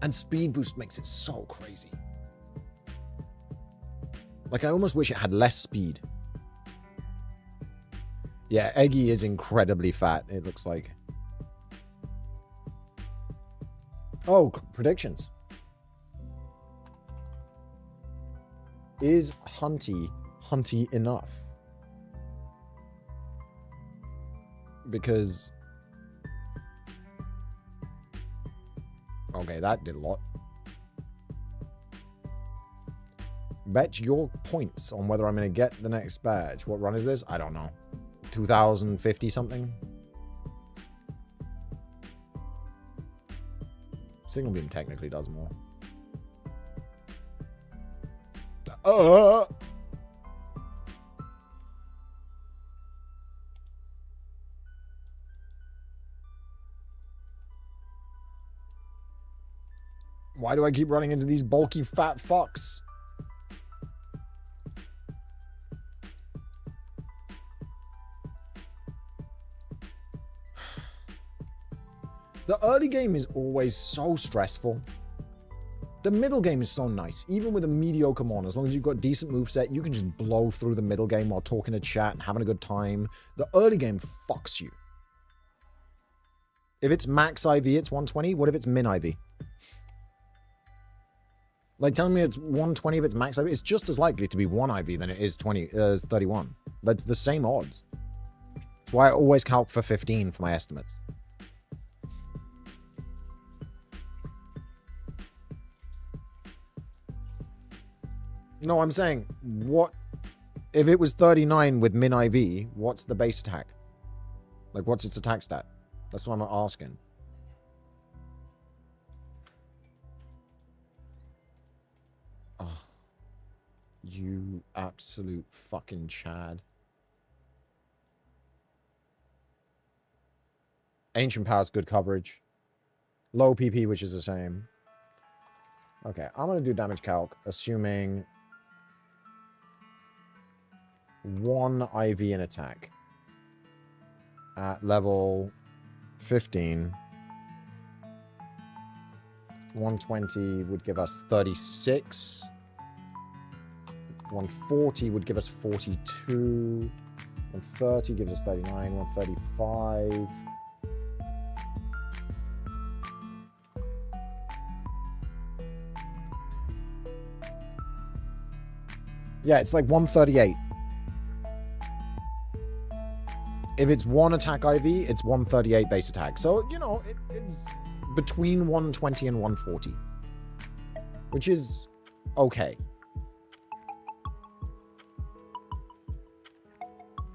[SPEAKER 1] And speed boost makes it so crazy. Like, I almost wish it had less speed. Yeah, Eggy is incredibly fat, it looks like. Oh, predictions. Is Hunty enough? Because... okay, that did a lot. Bet your points on whether I'm going to get the next badge. What run is this? I don't know. 2050 something? Signal beam technically does more. Why do I keep running into these bulky fat fucks? The early game is always so stressful. The middle game is so nice. Even with a mediocre mon, as long as you've got decent moveset, you can just blow through the middle game while talking to chat and having a good time. The early game fucks you. If it's max IV, it's 120. What if it's min IV? Like, telling me it's 120 if it's max IV, it's just as likely to be 1 IV than it is 31. That's the same odds. That's why I always calc for 15 for my estimates. No, I'm saying, what... if it was 39 with min IV, what's the base attack? Like, what's its attack stat? That's what I'm asking. Oh, you absolute fucking Chad. Ancient Power's good coverage. Low PP, which is the same. Okay, I'm going to do damage calc, assuming 1 IV in attack. At level 15. 120 would give us 36. 140 would give us 42. 130 gives us 39. 135. Yeah, it's like 138. If it's 1 attack IV, it's 138 base attack. So, you know, it's between 120 and 140. Which is okay.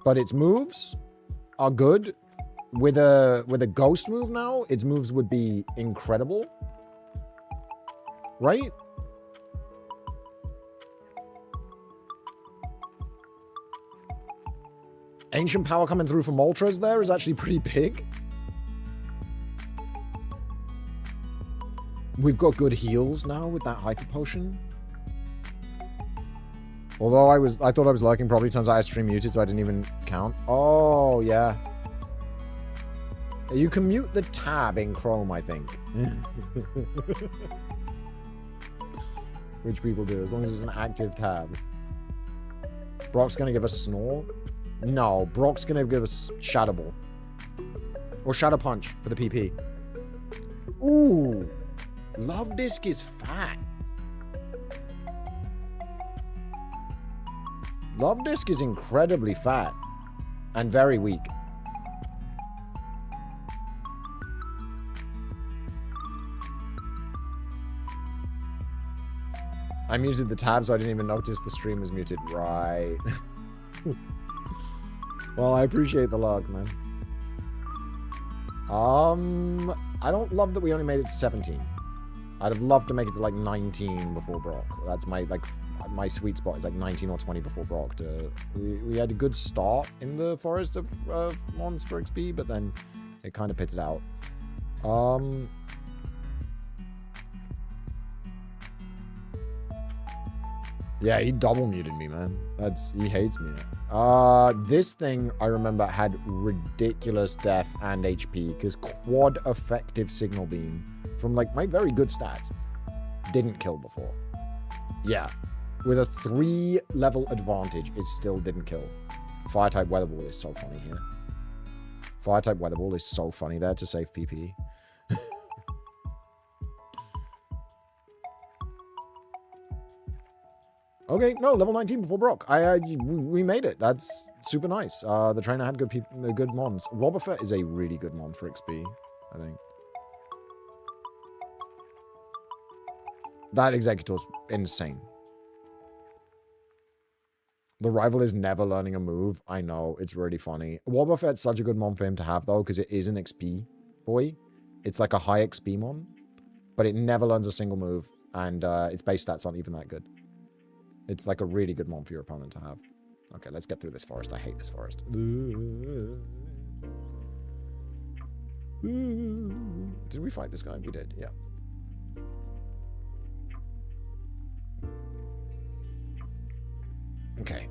[SPEAKER 1] But its moves are good. With a ghost move now, its moves would be incredible. Right? Ancient Power coming through from Ultras there is actually pretty big. We've got good heals now with that Hyper Potion. Although I thought I was lurking, probably turns out I stream muted, so I didn't even count. Oh, yeah. You can mute the tab in Chrome, I think. which people do, as long as it's an active tab. Brock's going to give us Snore? No, Brock's going to give us Shadow Ball. Or Shadow Punch for the PP. Ooh. Love Disc is fat. Love Disc is incredibly fat. And very weak. I muted the tab, so I didn't even notice the stream was muted. Right. Well, I appreciate the log, man. I don't love that we only made it to 17. I'd have loved to make it to like 19 before Brock. That's my my sweet spot is like 19 or 20 before Brock. We had a good start in the forest of Mons for XP, but then it kind of pitted out. Yeah, he double muted me, man. He hates me. This thing, I remember, had ridiculous death and HP, because quad effective signal beam from, like, my very good stats didn't kill before. Yeah. With a 3-level advantage, it still didn't kill. Fire-type Weather Ball is so funny here. Fire-type Weather Ball is so funny there to save PP. Okay, no, level 19 before Brock. We made it. That's super nice. The trainer had good mons. Wobbuffet is a really good mon for XP, I think. That Executor's insane. The rival is never learning a move. I know, it's really funny. Wobbuffet's such a good mon for him to have, though, because it is an XP boy. It's like a high XP mon, but it never learns a single move, and its base stats aren't even that good. It's like a really good mon for your opponent to have. Okay, let's get through this forest. I hate this forest. Did we fight this guy? We did, yeah. Okay.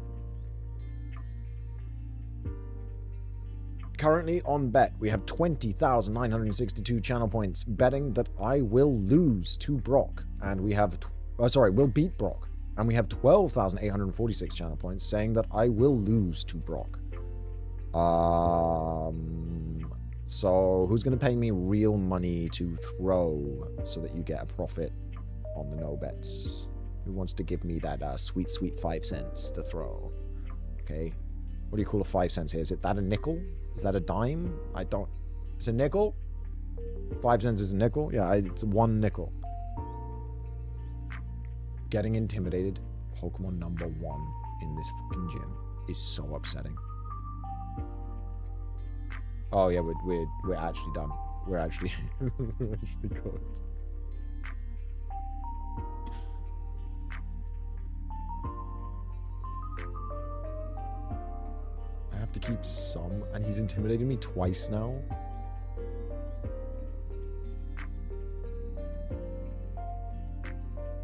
[SPEAKER 1] Currently on bet, we have 20,962 channel points betting that I will lose to Brock. And we have... we'll beat Brock. And we have 12,846 channel points saying that I will lose to Brock. So who's going to pay me real money to throw so that you get a profit on the no bets? Who wants to give me that sweet, sweet 5 cents to throw? Okay. What do you call a 5 cents here? Is that a nickel? Is that a dime? I don't... It's a nickel? 5 cents is a nickel? Yeah, it's 1 nickel. Getting intimidated, Pokemon number 1 in this fucking gym is so upsetting. Oh yeah, we're actually done. We're actually good. I have to keep some, and he's intimidated me twice now.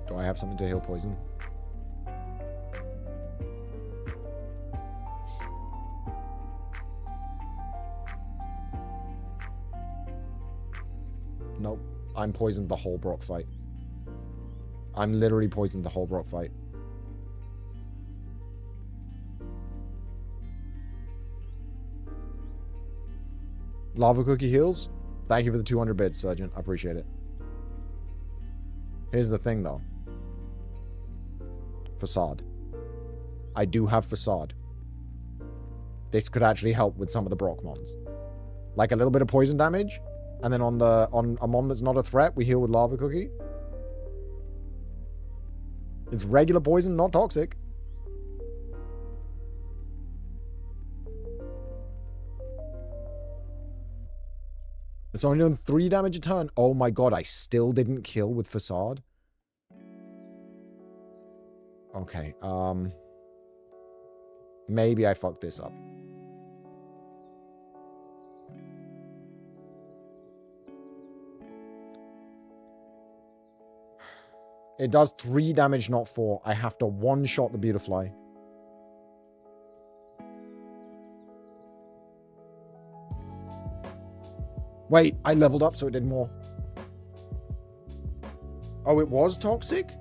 [SPEAKER 1] Do I have something to heal poison? Nope. I'm poisoned the whole Brock fight. I'm literally poisoned the whole Brock fight. Lava Cookie heals? Thank you for the 200 bits, Sergeant. I appreciate it. Here's the thing, though. Facade. I do have Facade. This could actually help with some of the Brock mons. Like a little bit of poison damage, and then on a mon that's not a threat, we heal with Lava Cookie. It's regular poison, not toxic. It's only doing 3 damage a turn. Oh my god, I still didn't kill with Facade. Okay, maybe I fucked this up. It does 3 damage, not 4. I have to one-shot the Beautifly. Wait, I leveled up so it did more. Oh, it was toxic?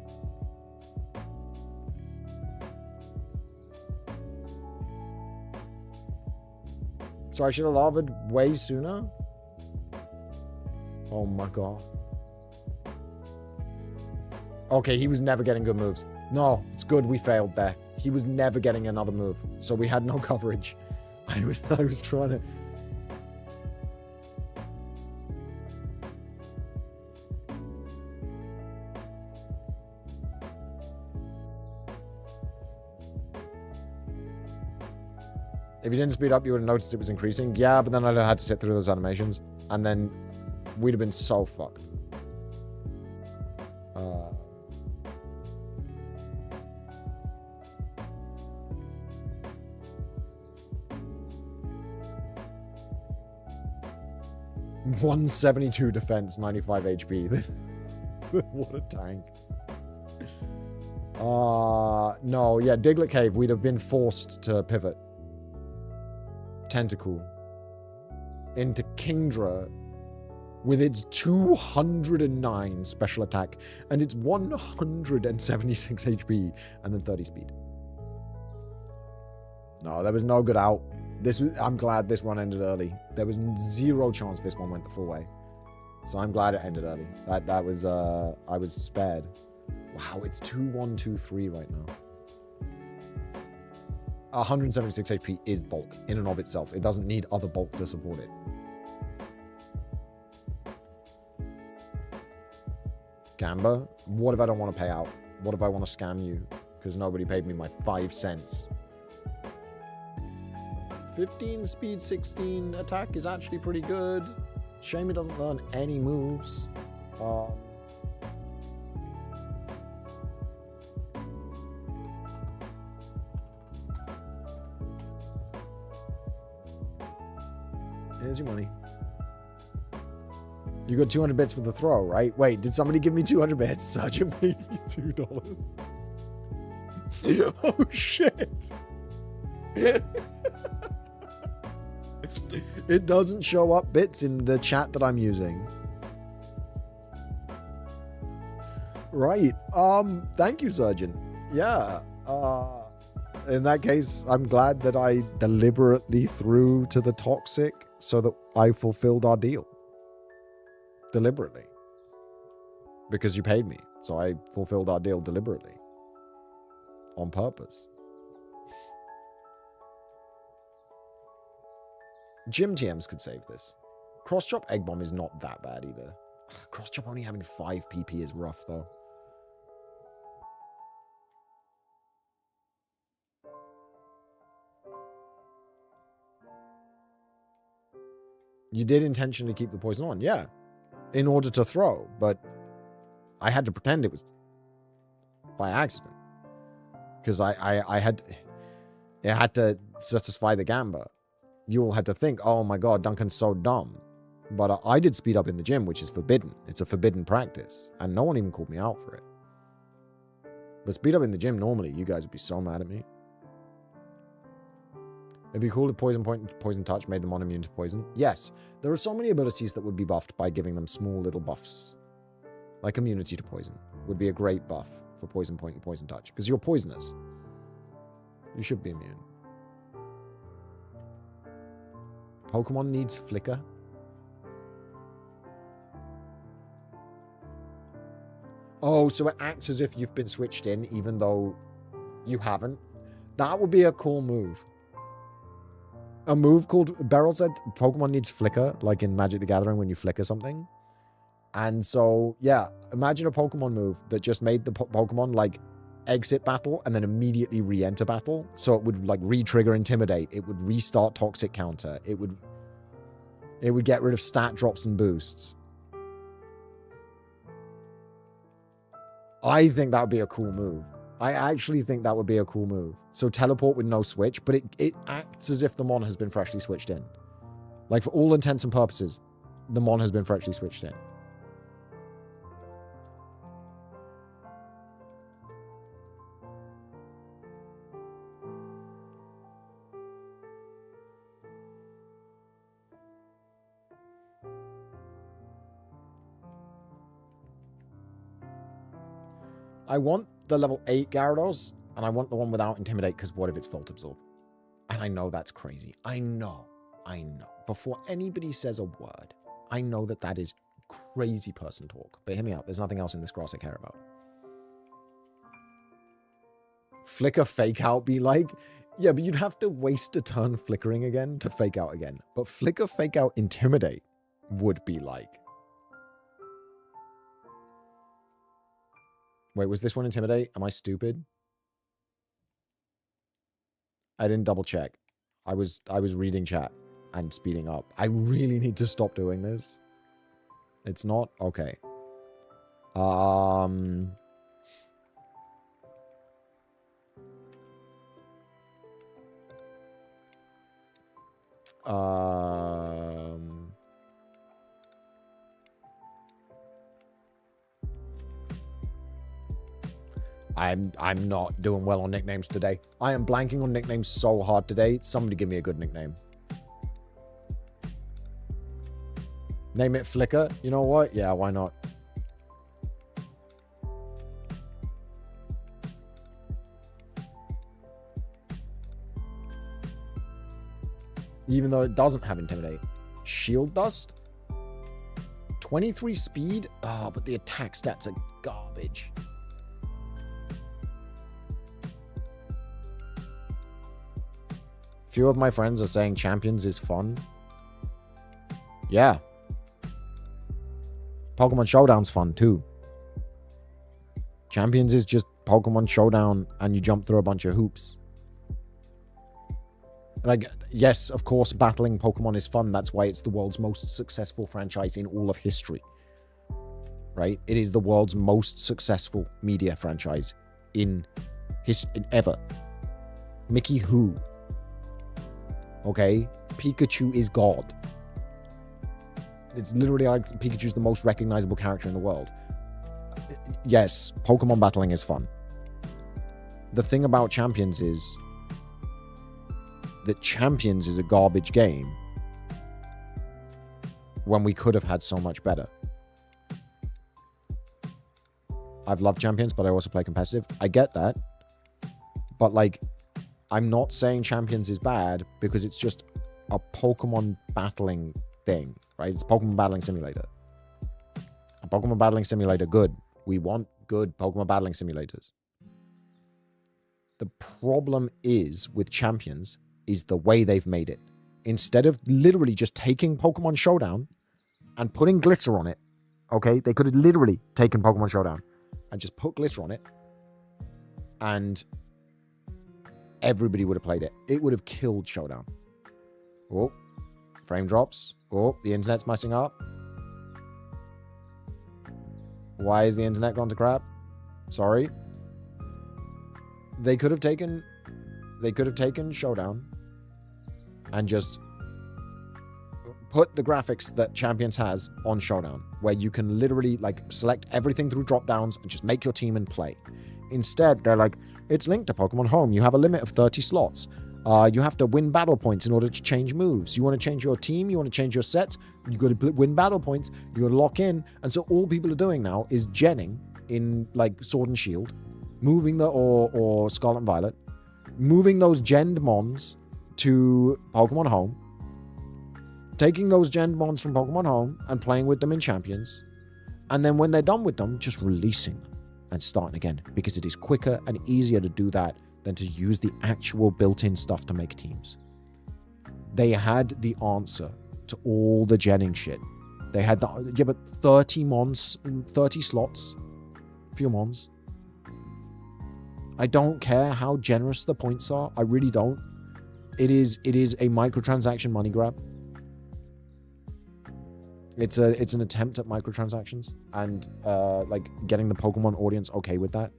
[SPEAKER 1] So I should have lavaed way sooner? Oh my god. Okay, he was never getting good moves. No, it's good we failed there. He was never getting another move. So we had no coverage. I was trying to... If you didn't speed up, you would have noticed it was increasing. Yeah, but then I'd have had to sit through those animations. And then we'd have been so fucked. $172 defense, 95 HP. What a tank. No, yeah, Diglett Cave, we'd have been forced to pivot. Tentacle. Into Kingdra with its 209 special attack and its 176 HP and then 30 speed. No, there was no good out. I'm glad this one ended early. There was zero chance this one went the full way. So I'm glad it ended early. That was I was spared. Wow, it's 2123 right now. 176 HP is bulk in and of itself. It doesn't need other bulk to support it. Gamba? What if I don't want to pay out? What if I want to scam you? Because nobody paid me my 5 cents. 15 speed, 16 attack is actually pretty good. Shame it doesn't learn any moves. Here's your money. You got 200 bits for the throw, right? Wait, did somebody give me 200 bits? Sergeant paid me $2. Oh, shit. It doesn't show up bits in the chat that I'm using. Right. Thank you, Sergeant. Yeah. In that case, I'm glad that I deliberately threw to the toxic so that I fulfilled our deal. Deliberately. Because you paid me. So I fulfilled our deal deliberately. On purpose. Gym TMs could save this. Cross chop egg bomb is not that bad either. Cross chop only having 5 PP is rough though. You did intentionally keep the poison on, yeah. In order to throw, but I had to pretend it was by accident. Because I had to satisfy the Gamba. You all had to think, oh my god, Duncan's so dumb. But I did speed up in the gym, which is forbidden. It's a forbidden practice. And no one even called me out for it. But speed up in the gym, normally, you guys would be so mad at me. It'd be cool if Poison Point and Poison Touch made them immune to poison. Yes, there are so many abilities that would be buffed by giving them small little buffs. Like immunity to poison would be a great buff for Poison Point and Poison Touch. Because you're poisonous. You should be immune. Pokemon needs Flicker. Oh, so it acts as if you've been switched in, even though you haven't. That would be a cool move. A move called... Beryl said Pokemon needs Flicker, like in Magic the Gathering when you flicker something. And so, yeah, imagine a Pokemon move that just made the Pokemon, like, exit battle and then immediately re-enter battle. So it would, like, re-trigger Intimidate. It would restart Toxic Counter. It would get rid of stat drops and boosts. I think that would be a cool move. I actually think that would be a cool move. So teleport with no switch, but it acts as if the Mon has been freshly switched in. Like, for all intents and purposes, the Mon has been freshly switched in. I want the level 8 Gyarados, and I want the one without Intimidate, because what if it's Volt Absorb? And I know that's crazy. I know. I know. Before anybody says a word, I know that that is crazy person talk. But hear me out. There's nothing else in this grass I care about. Flicker fake out be like... Yeah, but you'd have to waste a turn flickering again to fake out again. But flicker fake out intimidate would be like... Wait, was this one intimidate? Am I stupid? I didn't double check. I was reading chat and speeding up. I really need to stop doing this. It's not? Okay. I'm not doing well on nicknames today. I am blanking on nicknames so hard today. Somebody give me a good nickname. Name it Flicker. You know what? Yeah, why not? Even though it doesn't have Intimidate. Shield Dust? 23 speed? Oh, but the attack stats are garbage. Few of my friends are saying Champions is fun. Yeah. Pokemon Showdown's fun too. Champions is just Pokemon Showdown and you jump through a bunch of hoops. Like, yes, of course, battling Pokemon is fun. That's why it's the world's most successful franchise in all of history. Right? It is the world's most successful media franchise in ever. Mickey who? Okay? Pikachu is God. It's literally like Pikachu's the most recognizable character in the world. Yes, Pokemon battling is fun. The thing about Champions is that Champions is a garbage game when we could have had so much better. I've loved Champions, but I also play competitive. I get that. But, like, I'm not saying Champions is bad because it's just a Pokemon battling thing, right? It's Pokemon Battling Simulator. A Pokemon Battling Simulator, good. We want good Pokemon Battling Simulators. The problem is with Champions is the way they've made it. Instead of literally just taking Pokemon Showdown and putting glitter on it, okay? They could have literally taken Pokemon Showdown and just put glitter on it and everybody would have played it. It would have killed Showdown. Oh, frame drops. Oh, the internet's messing up. Why is the internet gone to crap? Sorry. They could have taken Showdown and just put the graphics that Champions has on Showdown, where you can literally like select everything through drop downs and just make your team and play. Instead, they're like, it's linked to Pokemon Home. You have a limit of 30 slots. You have to win battle points in order to change moves. You want to change your team. You want to change your sets. You got to win battle points. You got to lock in. And so all people are doing now is genning in like Sword and Shield, moving the or Scarlet and Violet, moving those genned mons to Pokemon Home, taking those genned mons from Pokemon Home and playing with them in Champions, and then when they're done with them, just releasing them and starting again, because it is quicker and easier to do that than to use the actual built-in stuff to make teams. They had the answer to all the genning shit. They had the, yeah, but 30 mons, 30 slots, few mons. I don't care how generous the points are. I really don't. It is a microtransaction money grab. It's an attempt at microtransactions and like getting the Pokemon audience okay with that.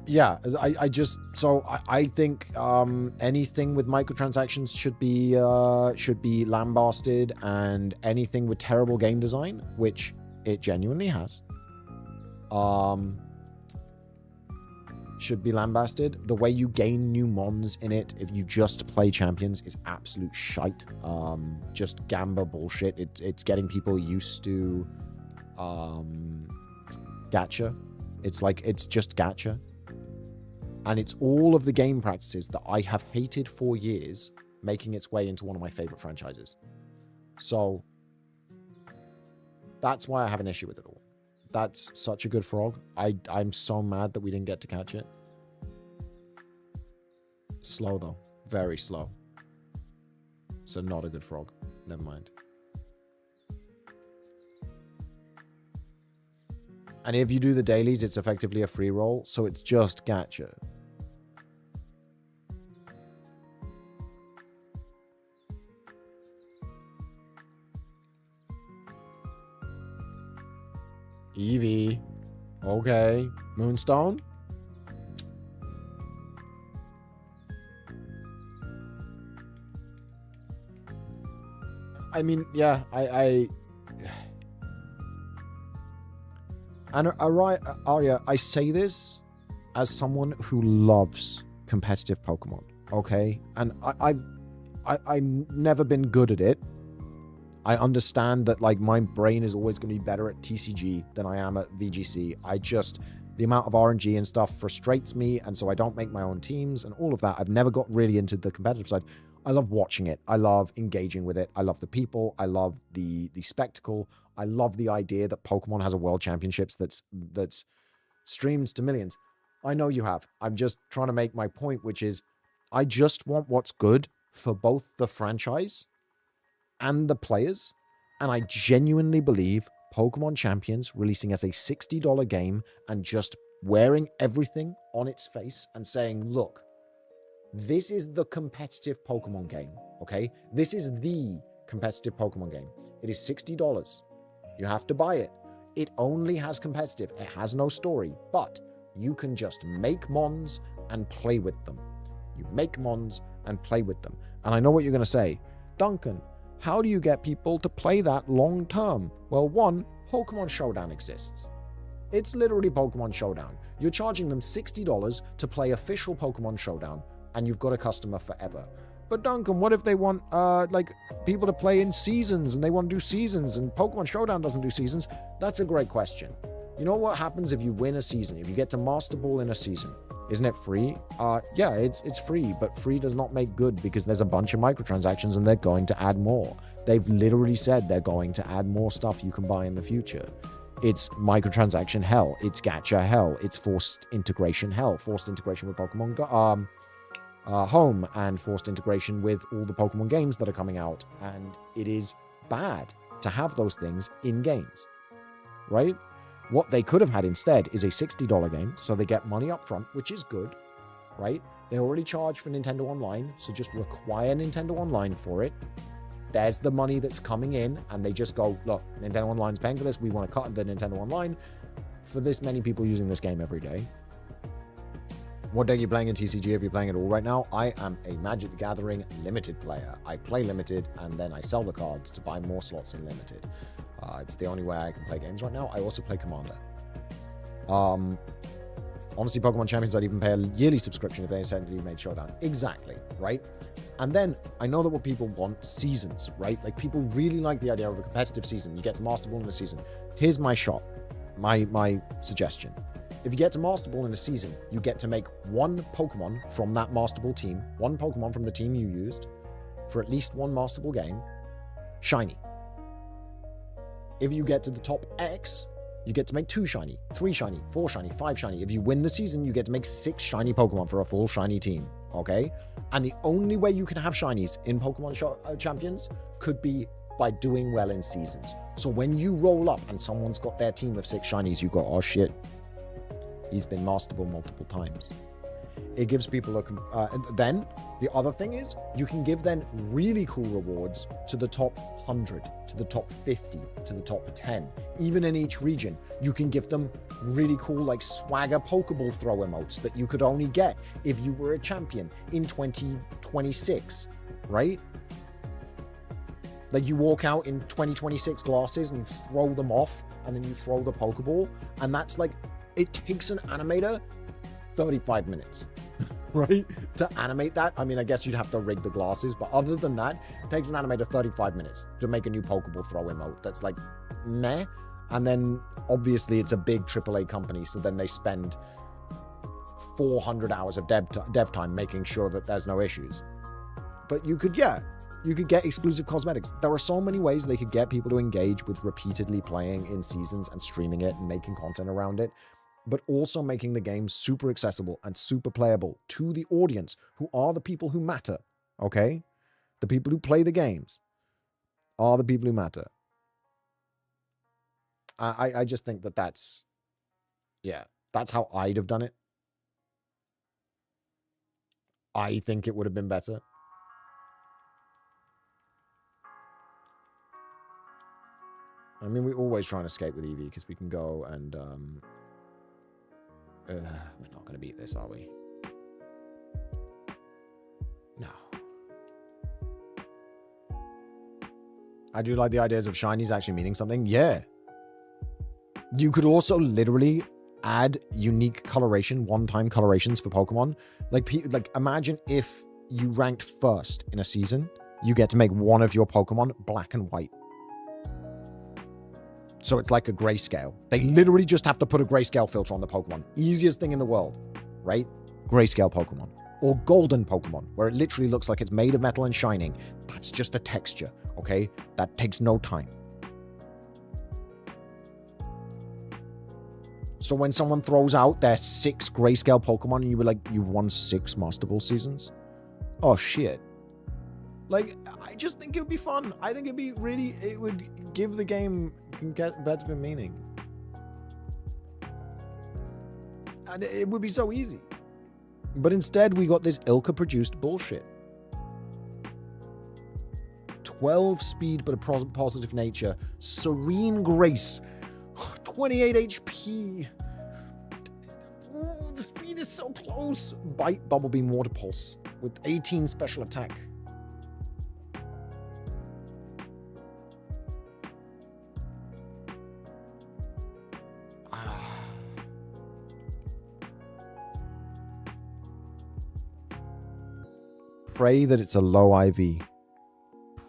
[SPEAKER 1] Yeah, I think anything with microtransactions should be lambasted, and anything with terrible game design, which it genuinely has, should be lambasted. The way you gain new mons in it, if you just play champions, is absolute shite. Just gamba bullshit. It's getting people used to gacha. It's just gacha. And it's all of the game practices that I have hated for years making its way into one of my favorite franchises. So that's why I have an issue with it all. That's such a good frog. I'm so mad that we didn't get to catch it. Slow though. Very slow. So not a good frog. Never mind. And if you do the dailies, it's effectively a free roll. So it's just gacha. Eevee. Okay. Moonstone. I mean, yeah, and Arya, I say this as someone who loves competitive Pokemon, okay? And I've never been good at it. I understand that, like, my brain is always going to be better at TCG than I am at VGC. The amount of RNG and stuff frustrates me, and so I don't make my own teams and all of that. I've never got really into the competitive side. I love watching it. I love engaging with it. I love the people. I love the spectacle. I love the idea that Pokemon has a world championships that's streamed to millions. I know you have. I'm just trying to make my point, which is I just want what's good for both the franchise and the players. And I genuinely believe Pokemon Champions releasing as a $60 game and just wearing everything on its face and saying, look, this is the competitive Pokemon game, okay? This is the competitive Pokemon game. It is $60. You have to buy it. It only has competitive. It has no story, but you can just make mons and play with them. You make mons and play with them. And I know what you're going to say. Duncan, how do you get people to play that long term? Well, one, Pokemon Showdown exists. It's literally Pokemon Showdown. You're charging them $60 to play official Pokemon Showdown, and you've got a customer forever. But Duncan, what if they want people to play in seasons and they want to do seasons and Pokemon Showdown doesn't do seasons? That's a great question. You know what happens if you win a season? If you get to Master Ball in a season, isn't it free? Yeah, it's free, but free does not make good because there's a bunch of microtransactions and they're going to add more. They've literally said they're going to add more stuff you can buy in the future. It's microtransaction hell. It's gacha hell. It's forced integration hell. Forced integration with Pokemon Home and forced integration with all the Pokemon games that are coming out. And it is bad to have those things in games, right? What they could have had instead is a $60 game, so they get money up front, which is good, right? They already charge for Nintendo Online, so just require Nintendo Online for it. There's the money that's coming in, and they just go, look, Nintendo Online's paying for this. We want to cut the Nintendo Online for this many people using this game every day. What deck are you playing in TCG if you're playing it all right now? I am a Magic the Gathering Limited player. I play Limited, and then I sell the cards to buy more slots in Limited. It's the only way I can play games right now. I also play Commander. Honestly, Pokemon Champions, I'd even pay a yearly subscription if they essentially made Showdown. Exactly, right? And then, I know that what people want, seasons, right? Like, people really like the idea of a competitive season. You get to Master Ball in a season. Here's my shot, my suggestion. If you get to Master Ball in a season, you get to make one Pokemon from that Master Ball team, one Pokemon from the team you used, for at least one Master Ball game, shiny. If you get to the top X, you get to make 2 shiny, 3 shiny, 4 shiny, 5 shiny. If you win the season, you get to make 6 shiny Pokemon for a full shiny team, okay? And the only way you can have shinies in Pokemon Champions could be by doing well in seasons. So when you roll up and someone's got their team of 6 shinies, you go, oh shit, he's been Master Ball multiple times. It gives people then the other thing is you can give them really cool rewards to the top 100, to the top 50, to the top 10. Even in each region, you can give them really cool like swagger Pokeball throw emotes that you could only get if you were a champion in 2026, right? Like you walk out in 2026 glasses and throw them off and then you throw the Pokeball, and that's like, it takes an animator 35 minutes, right? To animate that. I mean, I guess you'd have to rig the glasses, but other than that, it takes an animator 35 minutes to make a new Pokeball throw emote that's like meh. And then obviously it's a big AAA company, so then they spend 400 hours of dev time making sure that there's no issues. But you could get exclusive cosmetics. There are so many ways they could get people to engage with repeatedly playing in seasons and streaming it and making content around it, but also making the game super accessible and super playable to the audience, who are the people who matter, okay? The people who play the games are the people who matter. I just think that's how I'd have done it. I think it would have been better. I mean, we always try and escape with Eevee because we can go and we're not going to beat this, are we? No. I do like the ideas of shinies actually meaning something. Yeah. You could also literally add unique coloration, one-time colorations for Pokemon. Like imagine if you ranked first in a season, you get to make one of your Pokemon black and white. So it's like a grayscale. They literally just have to put a grayscale filter on the Pokemon. Easiest thing in the world, right? Grayscale Pokemon. Or golden Pokemon, where it literally looks like it's made of metal and shining. That's just a texture, okay? That takes no time. So when someone throws out their 6 grayscale Pokemon and you were like, you've won 6 Master Ball seasons? Oh, shit. Like, I just think it would be fun. I think it would give the game better meaning. And it would be so easy. But instead, we got this Ilka-produced bullshit. 12 speed, but a positive nature. Serene Grace. 28 HP. Ooh, the speed is so close. Bite, Bubble Beam, Water Pulse with 18 special attack. Pray that it's a low IV.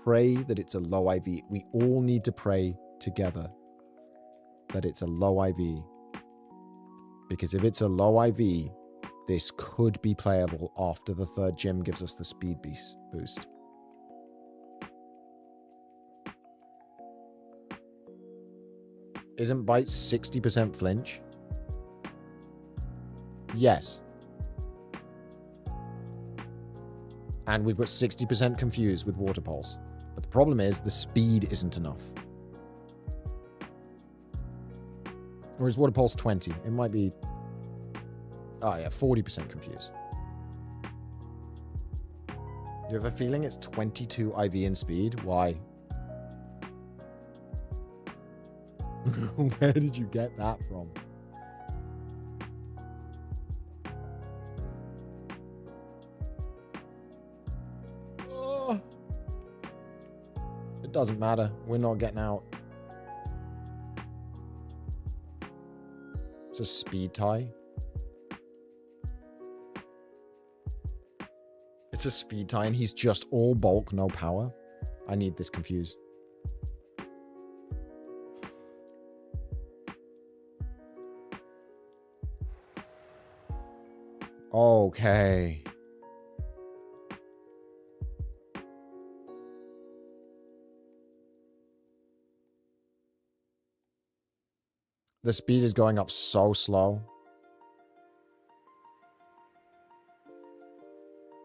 [SPEAKER 1] Pray that it's a low IV. We all need to pray together that it's a low IV. Because if it's a low IV, this could be playable after the 3rd gym gives us the speed boost. Isn't Bite 60% flinch? Yes. And we've got 60% confused with Water Pulse. But the problem is the speed isn't enough. Or is Water Pulse 20? It might be... Oh yeah, 40% confused. Do you have a feeling it's 22 IV in speed? Why? Where did you get that from? Oh. It doesn't matter. We're not getting out. It's a speed tie. It's a speed tie and he's just all bulk, no power. I need this confused. Okay. The speed is going up so slow.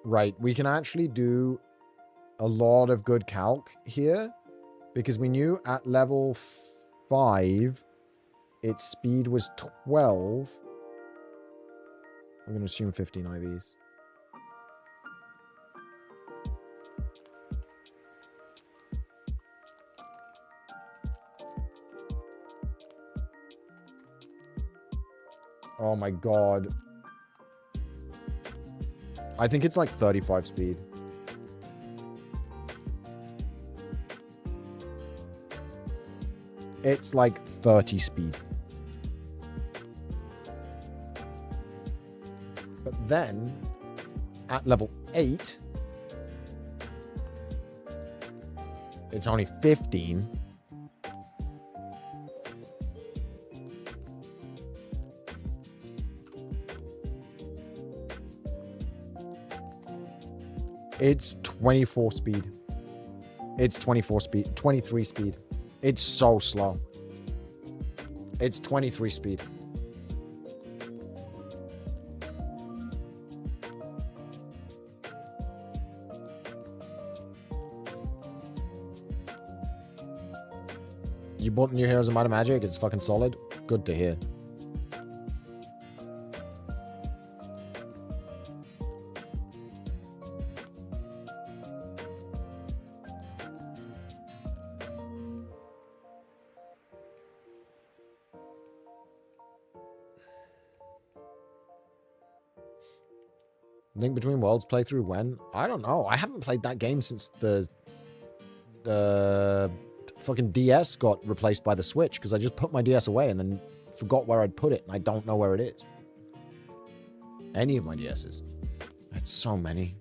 [SPEAKER 1] Right, we can actually do a lot of good calc here because we knew at level 5 its speed was 12. I'm going to assume 15 IVs. Oh my god. I think it's like 35 speed. It's like 30 speed. But then, at level 8, it's only 15. It's 24 speed. It's 24 speed. 23 speed. It's so slow. It's 23 speed. You bought the new Heroes of Might and Magic? It's fucking solid. Good to hear. Link Between Worlds playthrough when? I don't know. I haven't played that game since the fucking DS got replaced by the Switch, because I just put my DS away and then forgot where I'd put it, and I don't know where it is. Any of my DSs. I had so many.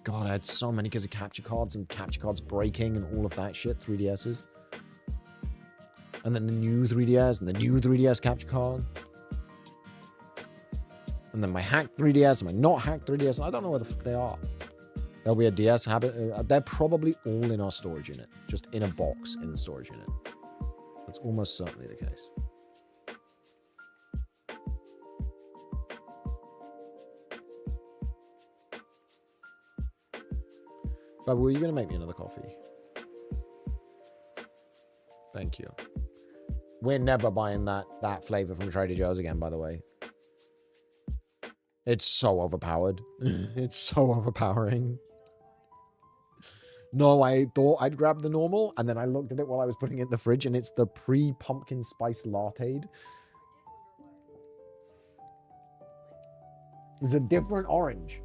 [SPEAKER 1] God, I had so many because of capture cards and capture cards breaking and all of that shit. 3DSs. And then the new 3DS and the new 3DS capture card. And then my hacked 3DS and my not hacked 3DS. I don't know where the fuck they are. There'll be a DS habit. They're probably all in our storage unit. Just in a box in the storage unit. That's almost certainly the case. But were you going to make me another coffee? Thank you. We're never buying that flavor from Trader Joe's again, by the way. It's so overpowered. It's so overpowering. No, I thought I'd grab the normal, and then I looked at it while I was putting it in the fridge, and it's the pre-pumpkin spice latte. It's a different orange.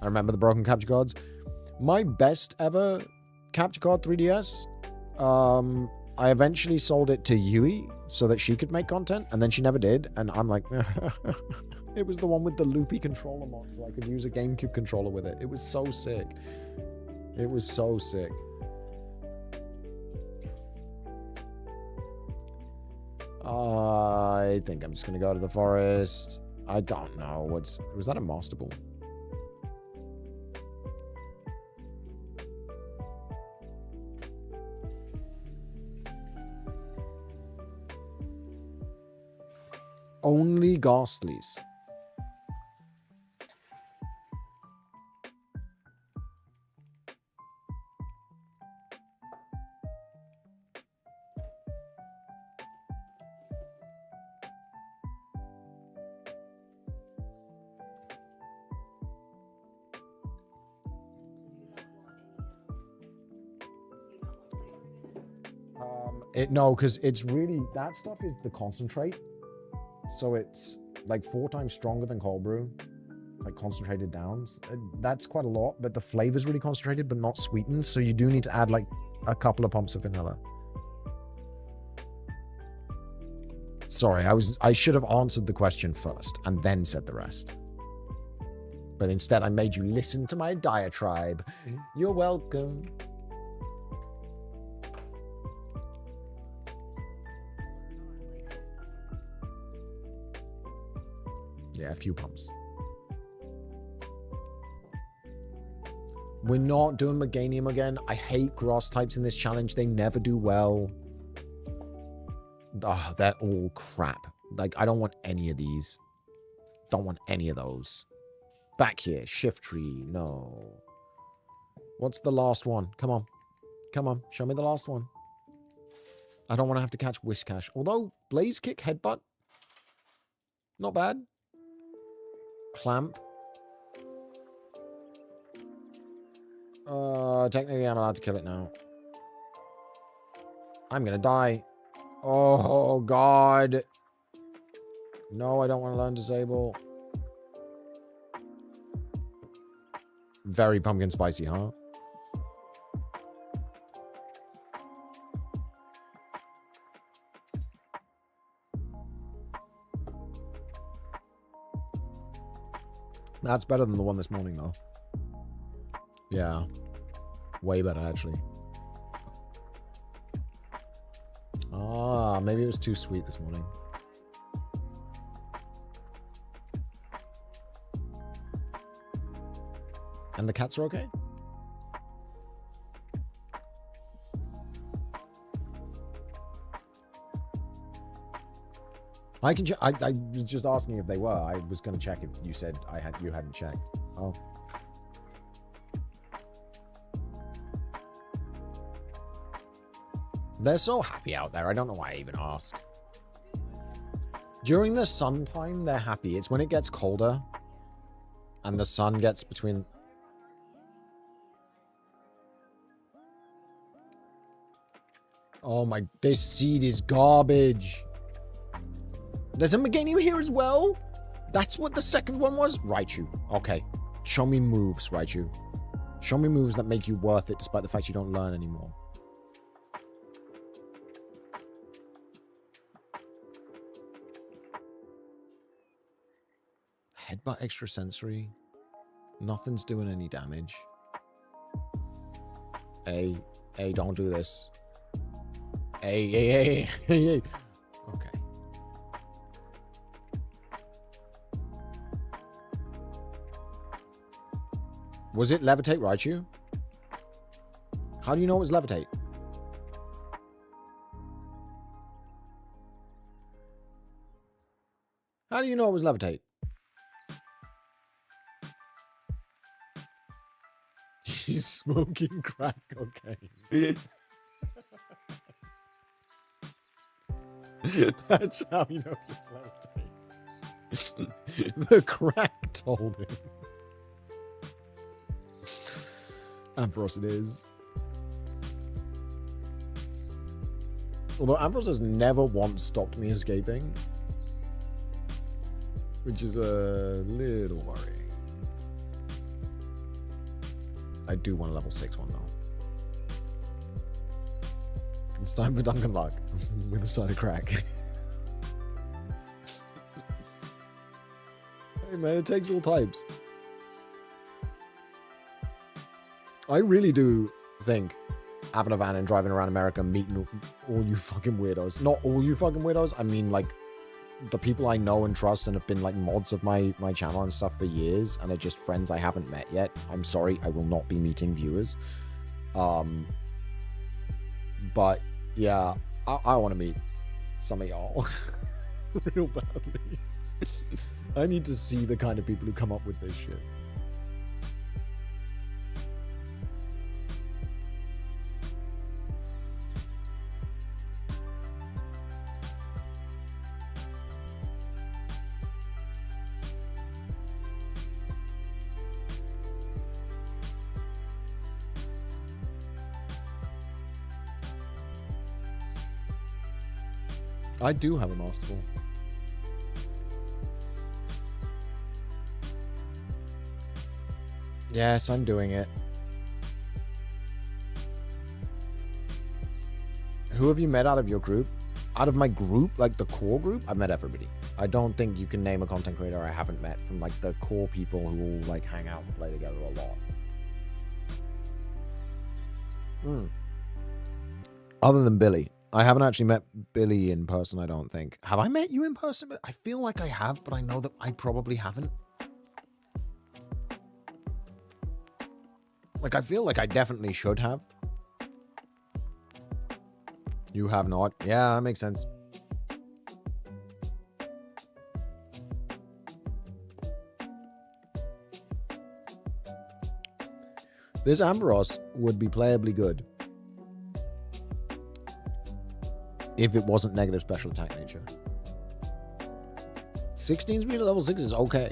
[SPEAKER 1] I remember the broken capture cards. My best ever capture card 3DS, I eventually sold it to Yui so that she could make content, and then she never did, and I'm like, it was the one with the loopy controller mod, so I could use a GameCube controller with it. It was so sick. It was so sick. I think I'm just gonna go to the forest. I don't know. Was that a Master Ball? Only Ghastlies. No, because it's really, that stuff is the concentrate. So it's like 4 times stronger than cold brew. It's like concentrated downs. That's quite a lot, but the flavor's really concentrated but not sweetened. So you do need to add like a couple of pumps of vanilla. Sorry, I should have answered the question first and then said the rest. But instead I made you listen to my diatribe. You're welcome. Yeah, a few pumps. We're not doing Meganium again. I hate grass types in this challenge. They never do well. Oh, they're all crap. Like, I don't want any of these. Don't want any of those. Back here. Shift tree. No. What's the last one? Come on. Come on. Show me the last one. I don't want to have to catch Whiscash. Although, Blaze Kick, Headbutt. Not bad. Clamp. Technically I'm allowed to kill it now. I'm gonna die. Oh, God. No, I don't want to learn Disable. Very pumpkin spicy, huh? That's better than the one this morning, though. Yeah. Way better, actually. Ah, maybe it was too sweet this morning. And the cats are okay? I can check. I was just asking if they were. I was going to check if you said you hadn't checked. Oh. They're so happy out there. I don't know why I even ask. During the sun time, they're happy. It's when it gets colder and the sun gets between... Oh my... This seed is garbage. There's a Meganium here as well? That's what the second one was? Raichu. Okay. Show me moves, Raichu. Show me moves that make you worth it despite the fact you don't learn anymore. Headbutt extrasensory. Nothing's doing any damage. Hey, don't do this. Hey. Okay. Was it levitate, Raichu? How do you know it was levitate? How do you know it was levitate? He's smoking crack, okay. That's how he knows it's levitate. The crack told him. Ampharos it is. Although Ampharos has never once stopped me escaping. Which is a little worrying. I do want a level 6 one though. It's time for Duncan Luck with a side of crack. Hey man, it takes all types. I really do think having a van and driving around America, meeting all you fucking weirdos. Not all you fucking weirdos. I mean, like, the people I know and trust and have been, like, mods of my channel and stuff for years and are just friends I haven't met yet. I'm sorry, I will not be meeting viewers. But, yeah, I want to meet some of y'all real badly. I need to see the kind of people who come up with this shit. I do have a Master Ball. Yes, I'm doing it. Who have you met out of your group? Out of my group, like the core group, I've met everybody. I don't think you can name a content creator I haven't met from like the core people who all like hang out and play together a lot. Other than Billy. I haven't actually met Billy in person, I don't think. Have I met you in person? I feel like I have, but I know that I probably haven't. Like, I feel like I definitely should have. You have not. Yeah, that makes sense. This Ampharos would be playably good if it wasn't negative special attack nature. 16 speed at level 6 is okay.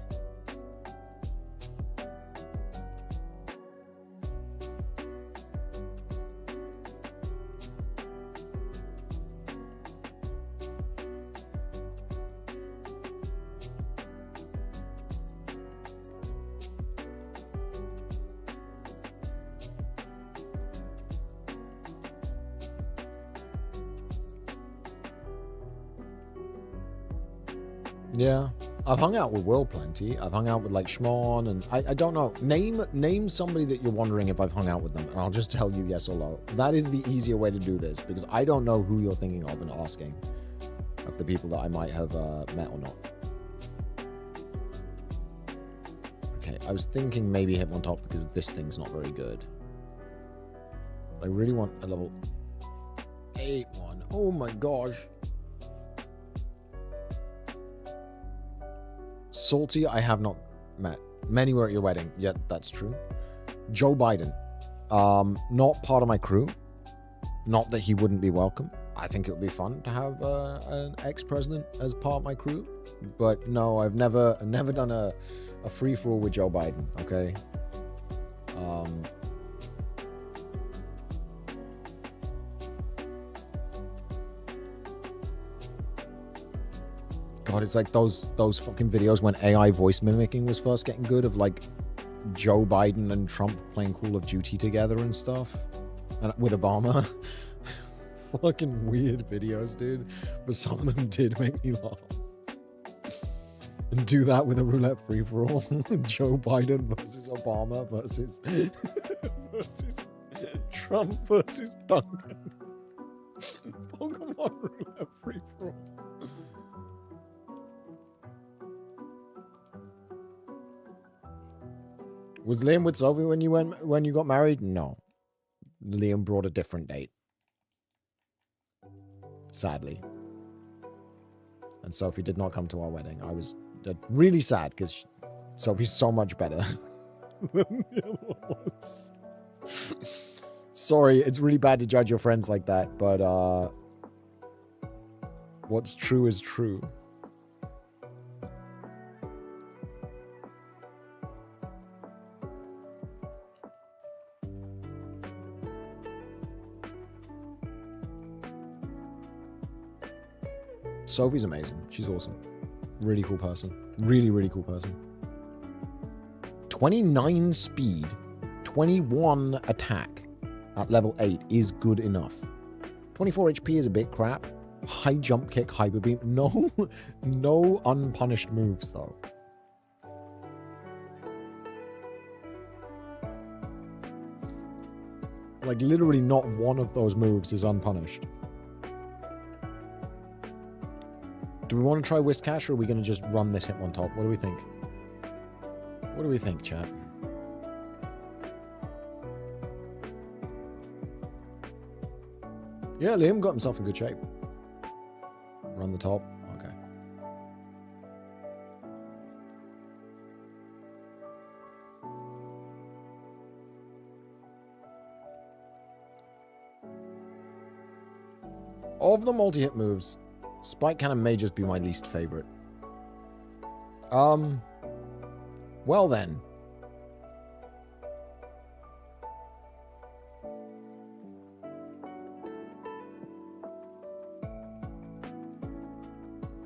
[SPEAKER 1] Yeah. I've hung out with Will plenty. I've hung out with like Shmon and I don't know. Name somebody that you're wondering if I've hung out with them and I'll just tell you yes or no. That is the easier way to do this because I don't know who you're thinking of and asking of the people that I might have met or not. Okay, I was thinking maybe hit one top because this thing's not very good. I really want a level 8 one. Oh my gosh. Salty, I have not met. Many were at your wedding. Yeah, that's true. Joe Biden. Not part of my crew. Not that he wouldn't be welcome. I think it would be fun to have an ex-president as part of my crew. But no, I've never done a free-for-all with Joe Biden, okay? God, it's like those fucking videos when AI voice mimicking was first getting good of like Joe Biden and Trump playing Call of Duty together and stuff. And with Obama. Fucking weird videos, dude. But some of them did make me laugh. And do that with a roulette free-for-all. Joe Biden versus Obama versus Trump versus Duncan. Pokemon roulette free-for-all. Was Liam with Sophie when you got married? No. Liam brought a different date. Sadly. And Sophie did not come to our wedding. I was really sad because Sophie's so much better than the other one was. Sorry, it's really bad to judge your friends like that, but what's true is true. Sophie's amazing. She's awesome. Really cool person. Really, really cool person. 29 speed, 21 attack at level 8 is good enough. 24 HP is a bit crap. High jump kick, hyper beam. No unpunished moves though. Like literally not one of those moves is unpunished. Do we want to try Whiskash or are we going to just run this hit one top? What do we think? What do we think, chat? Yeah, Liam got himself in good shape. Run the top. Okay. Of the multi-hit moves, Spike Cannon may just be my least favorite. Well then.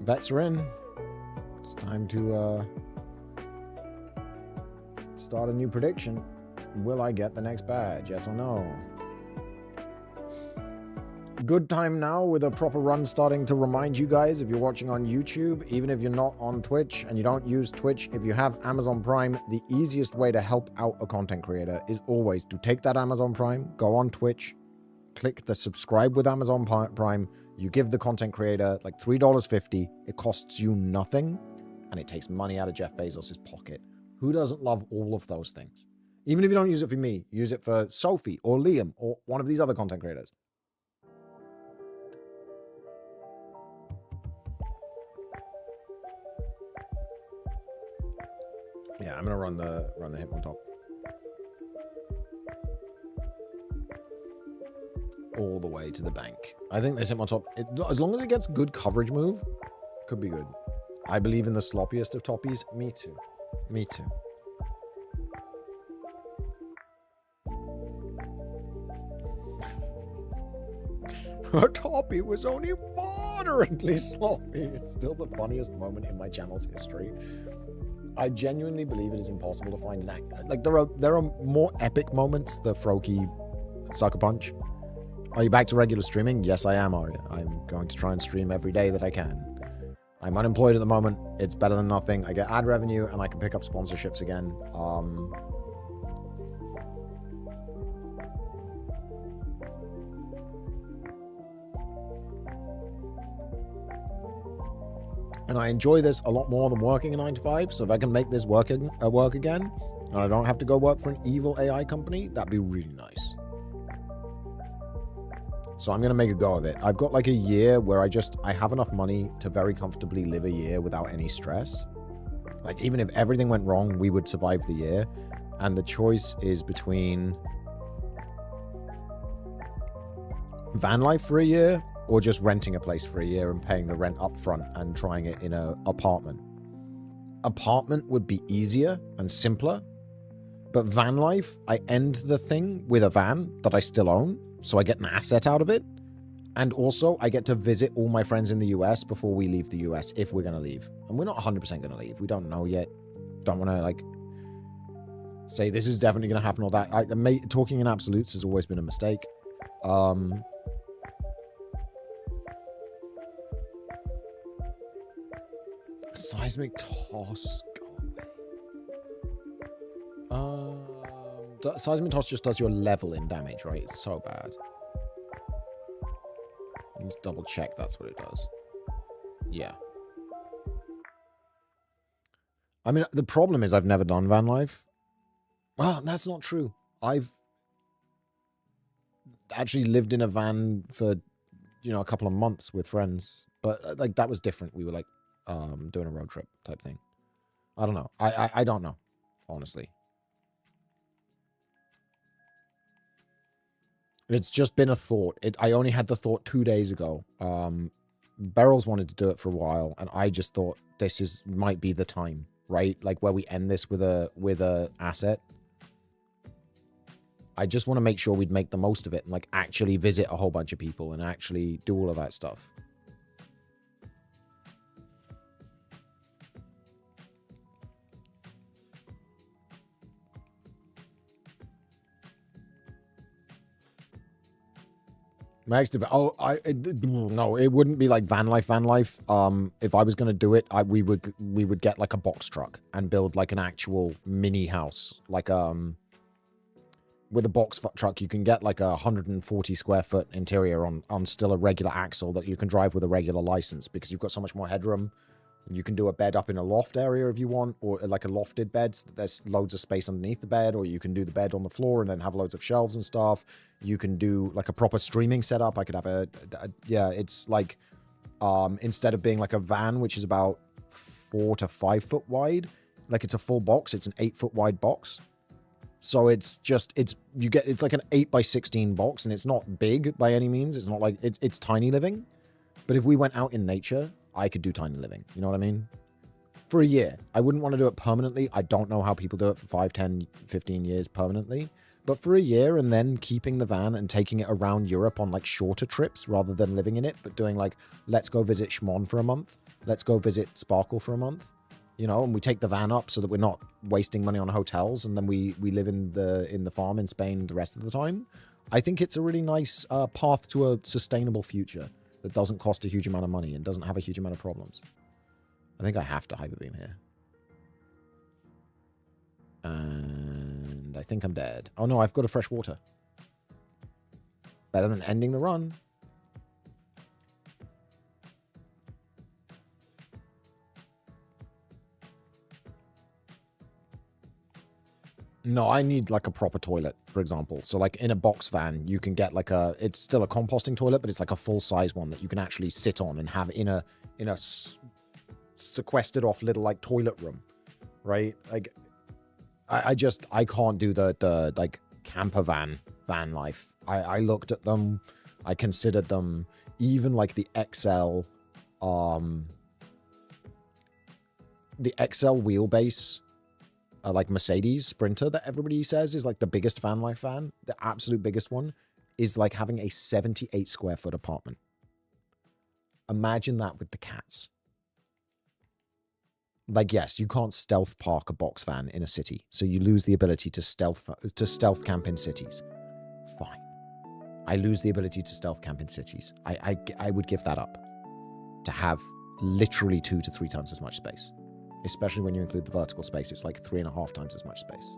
[SPEAKER 1] Bets are in. It's time to start a new prediction. Will I get the next badge? Yes or no? Good time now with a proper run starting to remind you guys, if you're watching on YouTube, even if you're not on Twitch and you don't use Twitch, if you have Amazon Prime, the easiest way to help out a content creator is always to take that Amazon Prime, go on Twitch, click the subscribe with Amazon Prime, you give the content creator like $3.50, it costs you nothing, and it takes money out of Jeff Bezos' pocket. Who doesn't love all of those things? Even if you don't use it for me, use it for Sophie or Liam or one of these other content creators. Yeah, I'm gonna run the hit one top. All the way to the bank. I think this hit one top, as long as it gets good coverage move, could be good. I believe in the sloppiest of toppies. Me too. Me too. Her toppy was only moderately sloppy. It's still the funniest moment in my channel's history. I genuinely believe it is impossible to find an act. Like there are more epic moments. The Froakie sucker punch. Are you back to regular streaming? Yes, I am, Arya. I'm going to try and stream every day that I can. I'm unemployed at the moment. It's better than nothing. I get ad revenue and I can pick up sponsorships again. And I enjoy this a lot more than working a 9 to 5. So if I can make this work again, and I don't have to go work for an evil AI company, that'd be really nice. So I'm going to make a go of it. I've got like a year where I have enough money to very comfortably live a year without any stress. Like, even if everything went wrong, we would survive the year. And the choice is between van life for a year or just renting a place for a year and paying the rent up front and trying it in an apartment. Apartment would be easier and simpler. But van life, I end the thing with a van that I still own. So I get an asset out of it. And also, I get to visit all my friends in the US before we leave the US, if we're going to leave. And we're not 100% going to leave. We don't know yet. Don't want to, like, say this is definitely going to happen or that. Talking in absolutes has always been a mistake. Seismic toss. Go away. Seismic toss just does your level in damage, right? It's so bad. Let's double check that's what it does. Yeah. I mean, the problem is I've never done van life. Well, that's not true. I've actually lived in a van for, a couple of months with friends. But, like, that was different. We were, like, doing a road trip type thing. I don't know. I don't know, honestly. It's just been a thought. I only had the thought 2 days ago. Beryl's wanted to do it for a while, and I just thought might be the time, right? Like where we end this with a asset. I just want to make sure we'd make the most of it and like actually visit a whole bunch of people and actually do all of that stuff. Max, no, it wouldn't be like van life. If I was gonna do it, we would get like a box truck and build like an actual mini house. Like with a box truck, you can get like a 140 square foot interior on still a regular axle that you can drive with a regular license because you've got so much more headroom. You can do a bed up in a loft area if you want, or like a lofted bed so that there's loads of space underneath the bed, or you can do the bed on the floor and then have loads of shelves and stuff. You can do like a proper streaming setup. I could have yeah, it's like, instead of being like a van, which is about 4 to 5 foot wide, like it's a full box. It's an 8 foot wide box. So it's like an 8 by 16 box, and it's not big by any means. It's not like it's tiny living, but if we went out in nature, I could do tiny living. You know what I mean? For a year. I wouldn't want to do it permanently. I don't know how people do it for 5, 10, 15 years permanently. But for a year, and then keeping the van and taking it around Europe on like shorter trips rather than living in it, but doing like, let's go visit Schmon for a month. Let's go visit Sparkle for a month. And we take the van up so that we're not wasting money on hotels, and then we live in the farm in Spain the rest of the time. I think it's a really nice path to a sustainable future that doesn't cost a huge amount of money and doesn't have a huge amount of problems. I think I have to hyperbeam here. And I think I'm dead. Oh no, I've got a fresh water. Better than ending the run. No, I need like a proper toilet, for example. So like in a box van, you can get like it's still a composting toilet, but it's like a full size one that you can actually sit on and have in a sequestered off little like toilet room, right? Like I can't do the like camper van life. I looked at them, I considered them, even like the XL wheelbase. Like Mercedes Sprinter that everybody says is like the biggest van life van, the absolute biggest one, is like having a 78 square foot apartment. Imagine that with the cats. Like, yes, you can't stealth park a box van in a city, so you lose the ability to stealth camp in cities. Fine. I lose the ability to stealth camp in cities. I would give that up to have literally 2 to 3 times as much space. Especially when you include the vertical space, it's like 3.5 times as much space.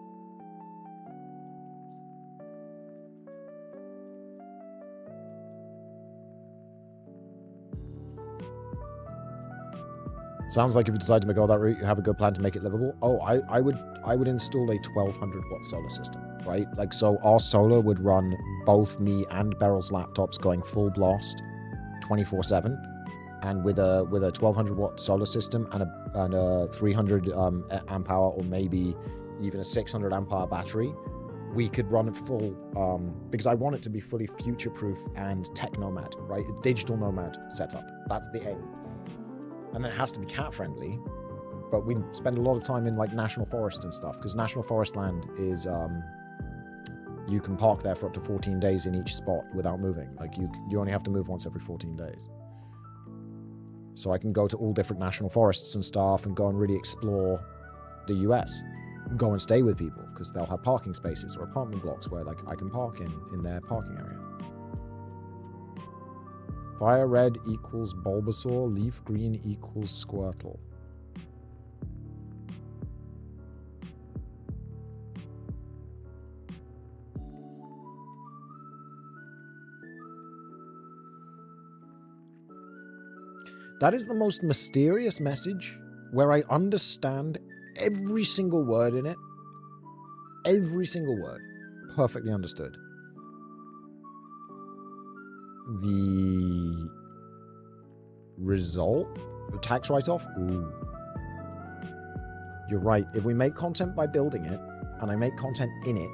[SPEAKER 1] Sounds like if you decide to go that route, you have a good plan to make it livable. Oh, I would install a 1200 watt solar system, right? Like, so our solar would run both me and Beryl's laptops going full blast 24/7, and with a 1200 watt solar system and a 300 amp hour, or maybe even a 600 amp hour battery, we could run it full, because I want it to be fully future proof and tech nomad, right? A digital nomad setup. That's the aim. And then it has to be cat friendly, but we spend a lot of time in like national forest and stuff, because national forest land is, you can park there for up to 14 days in each spot without moving. Like you only have to move once every 14 days. So I can go to all different national forests and stuff and go and really explore the US. Go and stay with people because they'll have parking spaces or apartment blocks where like I can park in their parking area. Fire red equals Bulbasaur, leaf green equals Squirtle. That is the most mysterious message where I understand every single word in it. Every single word. Perfectly understood. The result? The tax write-off? Ooh. You're right. If we make content by building it, and I make content in it,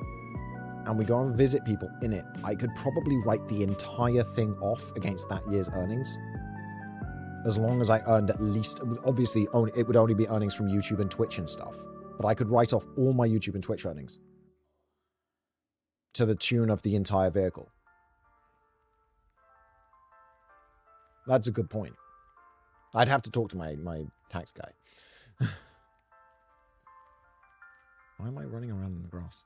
[SPEAKER 1] and we go and visit people in it, I could probably write the entire thing off against that year's earnings. As long as I earned at least, obviously, it would only be earnings from YouTube and Twitch and stuff. But I could write off all my YouTube and Twitch earnings to the tune of the entire vehicle. That's a good point. I'd have to talk to my tax guy. Why am I running around in the grass?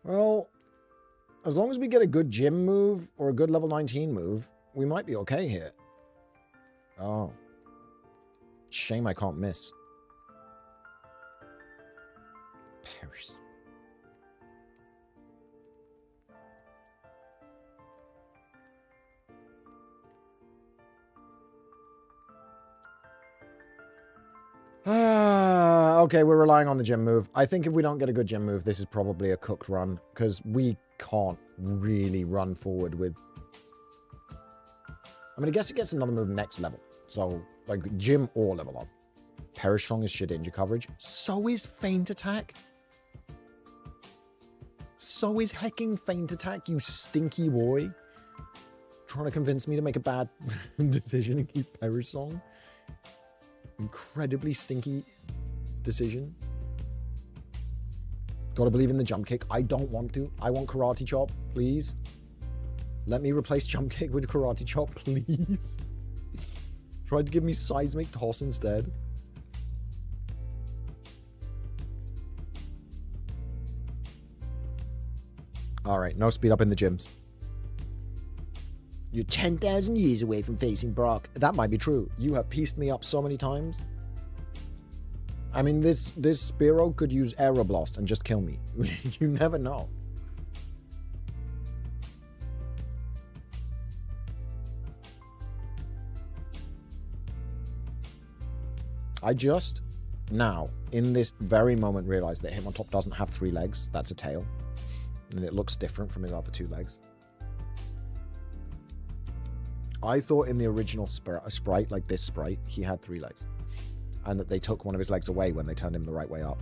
[SPEAKER 1] Well, as long as we get a good gym move or a good level 19 move, we might be okay here. Oh. Shame I can't miss. Paris. Okay, we're relying on the gym move. I think if we don't get a good gym move, this is probably a cooked run, because we can't really run forward with... I mean, I guess it gets another move next level. So, like, gym or level up. Perish Song is shit injury coverage. So is Feint Attack. So is hecking Feint Attack, you stinky boy. Trying to convince me to make a bad decision and keep Perish Song. Incredibly stinky decision. Gotta believe in the jump kick. I don't want to. I want karate chop, please. Let me replace jump kick with karate chop, please. Tried to give me seismic toss instead. Alright, no speed up in the gyms. You're 10,000 years away from facing Brock. That might be true. You have pieced me up so many times. I mean, this Spearow could use Aeroblast and just kill me. You never know. I just now, in this very moment, realized that Hitmontop doesn't have 3 legs. That's a tail. And it looks different from his other 2 legs. I thought in the original sprite, like this sprite, he had 3 legs. And that they took one of his legs away when they turned him the right way up.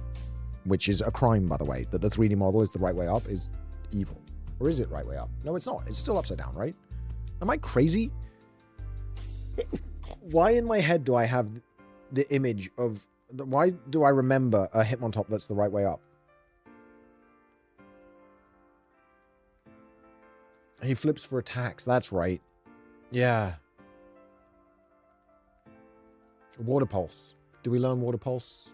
[SPEAKER 1] Which is a crime, by the way. That the 3D model is the right way up is evil. Or is it right way up? No, it's not. It's still upside down, right? Am I crazy? Why in my head do I have the image of... Why do I remember a Hitmontop that's the right way up? He flips for attacks. That's right. Yeah. Water Pulse. Do we learn Water Pulse?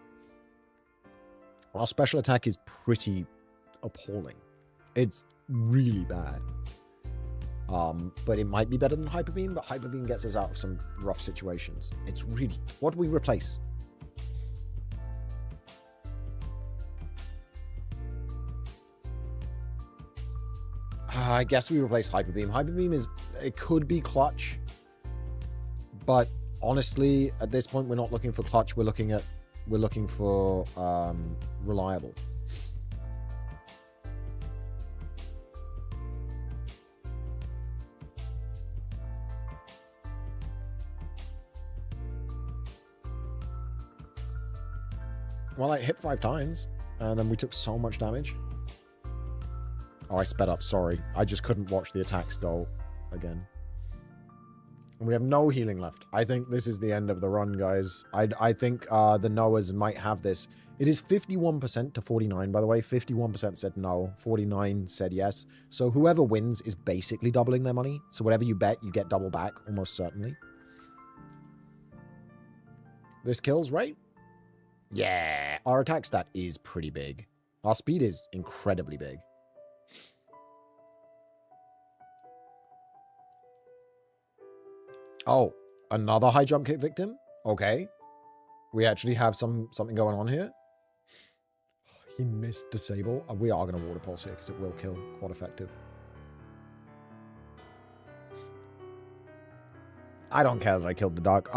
[SPEAKER 1] Our special attack is pretty appalling. It's really bad. But it might be better than Hyper Beam, but Hyper Beam gets us out of some rough situations. It's really... What do we replace? I guess we replace Hyper Beam. Hyper Beam is... It could be clutch. But honestly, at this point, we're not looking for clutch. We're looking for reliable. Well, I hit 5 times, and then we took so much damage. Oh, I sped up, sorry. I just couldn't watch the attacks go again. And we have no healing left. I think this is the end of the run, guys. I think the Noahs might have this. It is 51% to 49, by the way. 51% said no. 49 said yes. So whoever wins is basically doubling their money. So whatever you bet, you get double back, almost certainly. This kills, right? Yeah, our attack stat is pretty big. Our speed is incredibly big. Oh, another high jump kick victim? Okay. We actually have something going on here. He missed disable. We are going to water pulse here because it will kill. Quite effective. I don't care that I killed the duck.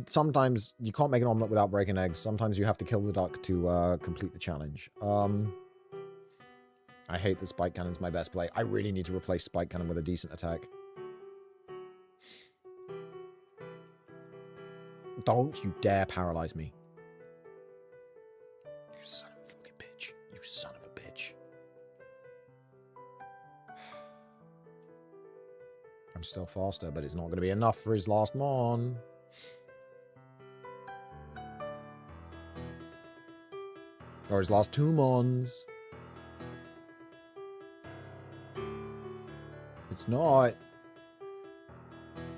[SPEAKER 1] Sometimes you can't make an omelet without breaking eggs. Sometimes you have to kill the duck to complete the challenge. I hate that Spike Cannon's my best play. I really need to replace Spike Cannon with a decent attack. Don't you dare paralyze me. You son of a fucking bitch. You son of a bitch. I'm still faster, but it's not going to be enough for his last mon. Or his last 2 mons. It's not.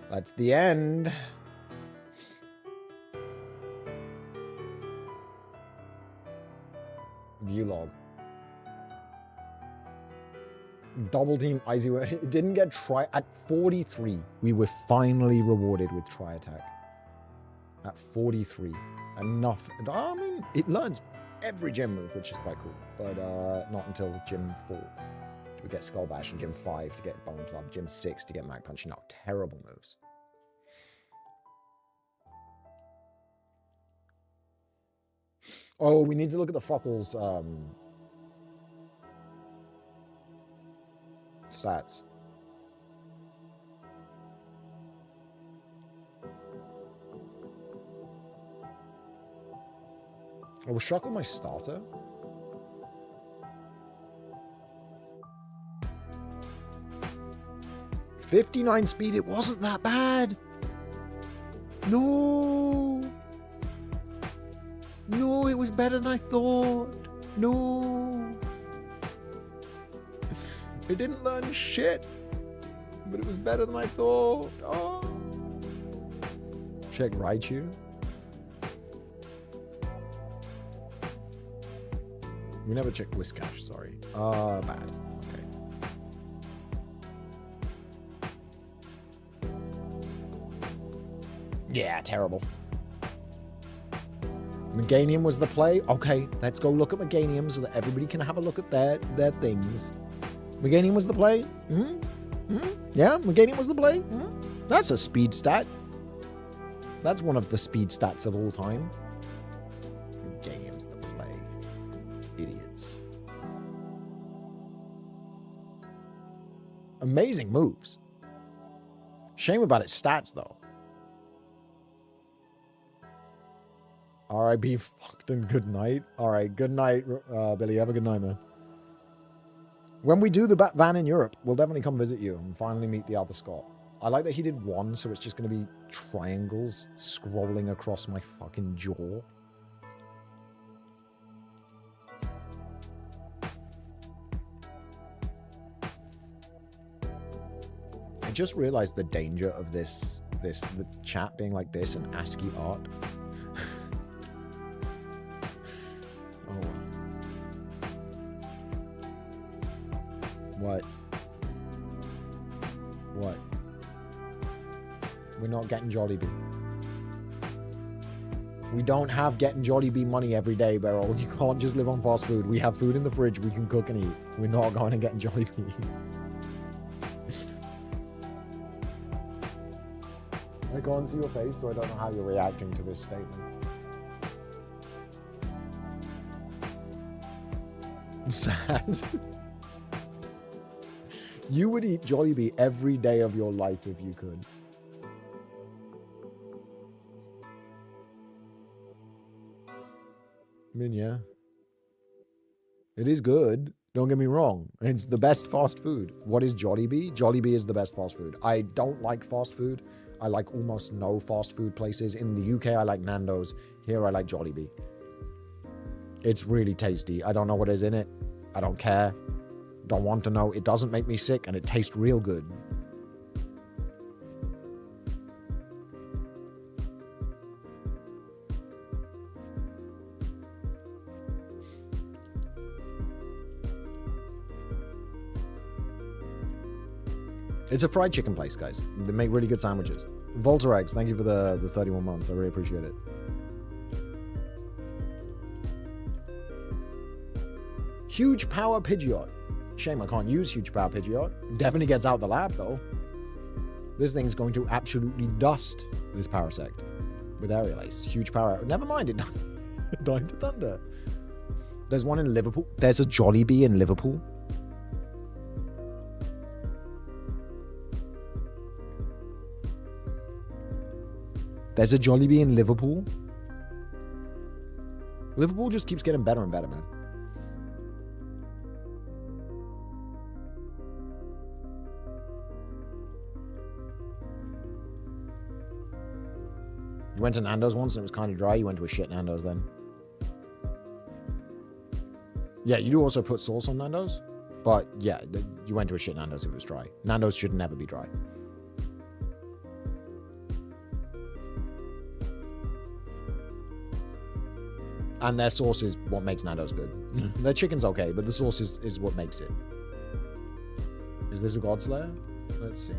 [SPEAKER 1] That's the end. View log. Double team Icy. It didn't get try at 43. We were finally rewarded with try attack. At 43. Enough. I mean, it learns every gym move, which is quite cool. But not until gym 4. We get Skull Bash, and gym 5 to get Bone Club, gym 6 to get Mag Punch. No, terrible moves. Oh, we need to look at the Fuckles stats. Oh, was Shuckle my starter? '59 speed, it wasn't that bad. No. No, it was better than I thought. No. It didn't learn shit. But it was better than I thought. Oh. Check Raichu. We never checked Whiscash, sorry. Bad. Okay. Yeah, terrible. Meganium was the play. Okay, let's go look at Meganium so that everybody can have a look at their things. Meganium was the play? Yeah, Meganium was the play? That's a speed stat. That's one of the speed stats of all time. Meganium's the play. Idiots. Amazing moves. Shame about its stats, though. R.I.B. fucked and good night. All right, good night, Billy. Have a good night, man. When we do the van in Europe, we'll definitely come visit you and finally meet the other Scott. I like that he did 1, so it's just going to be triangles scrolling across my fucking jaw. I just realized the danger of the chat being like this and ASCII art. What? We're not getting Jollibee. We don't have getting Jollibee money every day, Beryl. You can't just live on fast food. We have food in the fridge we can cook and eat. We're not going to get Jollibee. I can't see your face, so I don't know how you're reacting to this statement. Sad. You would eat Jollibee every day of your life if you could. I mean, yeah. It is good. Don't get me wrong. It's the best fast food. What is Jollibee? Jollibee is the best fast food. I don't like fast food. I like almost no fast food places. In the UK, I like Nando's. Here, I like Jollibee. It's really tasty. I don't know what is in it. I don't care. Don't want to know. It doesn't make me sick, and it tastes real good. It's a fried chicken place, guys. They make really good sandwiches. Volterex, thank you for the 31 months. I really appreciate it. Huge power Pidgeot. Shame I can't use huge power Pidgeot. Definitely gets out the lab, though. This thing's going to absolutely dust this Parasect with Aerial Ace. Huge power. Never mind, it died to thunder. There's one in Liverpool. There's a Jollibee in Liverpool. There's a Jollibee in Liverpool. Liverpool just keeps getting better and better, man. You went to Nando's once and it was kind of dry. You went to a shit Nando's then. Yeah, you do also put sauce on Nando's. But yeah, you went to a shit Nando's if it was dry. Nando's should never be dry. And their sauce is what makes Nando's good. Their chicken's okay, but the sauce is what makes it. Is this a God Slayer? Let's see.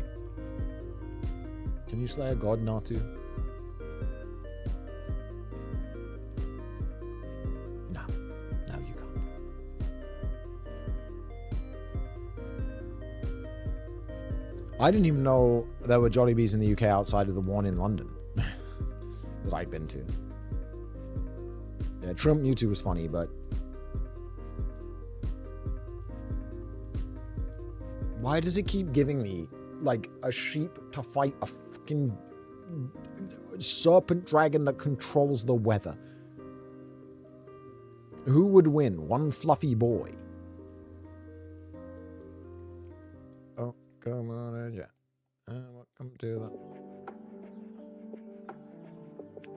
[SPEAKER 1] Can you slay a god, Natu? No. No, you can't. I didn't even know there were Jollibees in the UK outside of the one in London that I'd been to. Yeah, Trump Mewtwo was funny, but why does it keep giving me like a sheep to fight a fucking serpent dragon that controls the weather? Who would win? One fluffy boy. Oh, come on, yeah. Welcome to the...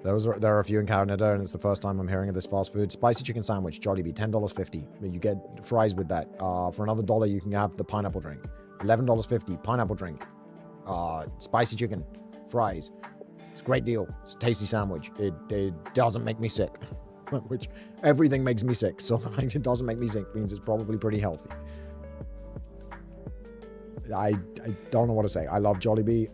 [SPEAKER 1] There are a few in Canada, and it's the first time I'm hearing of this fast food. Spicy chicken sandwich, Jollibee, $10.50. You get fries with that. For another $1, you can have the pineapple drink. $11.50, pineapple drink. Spicy chicken, fries. It's a great deal. It's a tasty sandwich. It doesn't make me sick. Which, everything makes me sick. So the fact it doesn't make me sick means it's probably pretty healthy. I don't know what to say. I love Jollibee,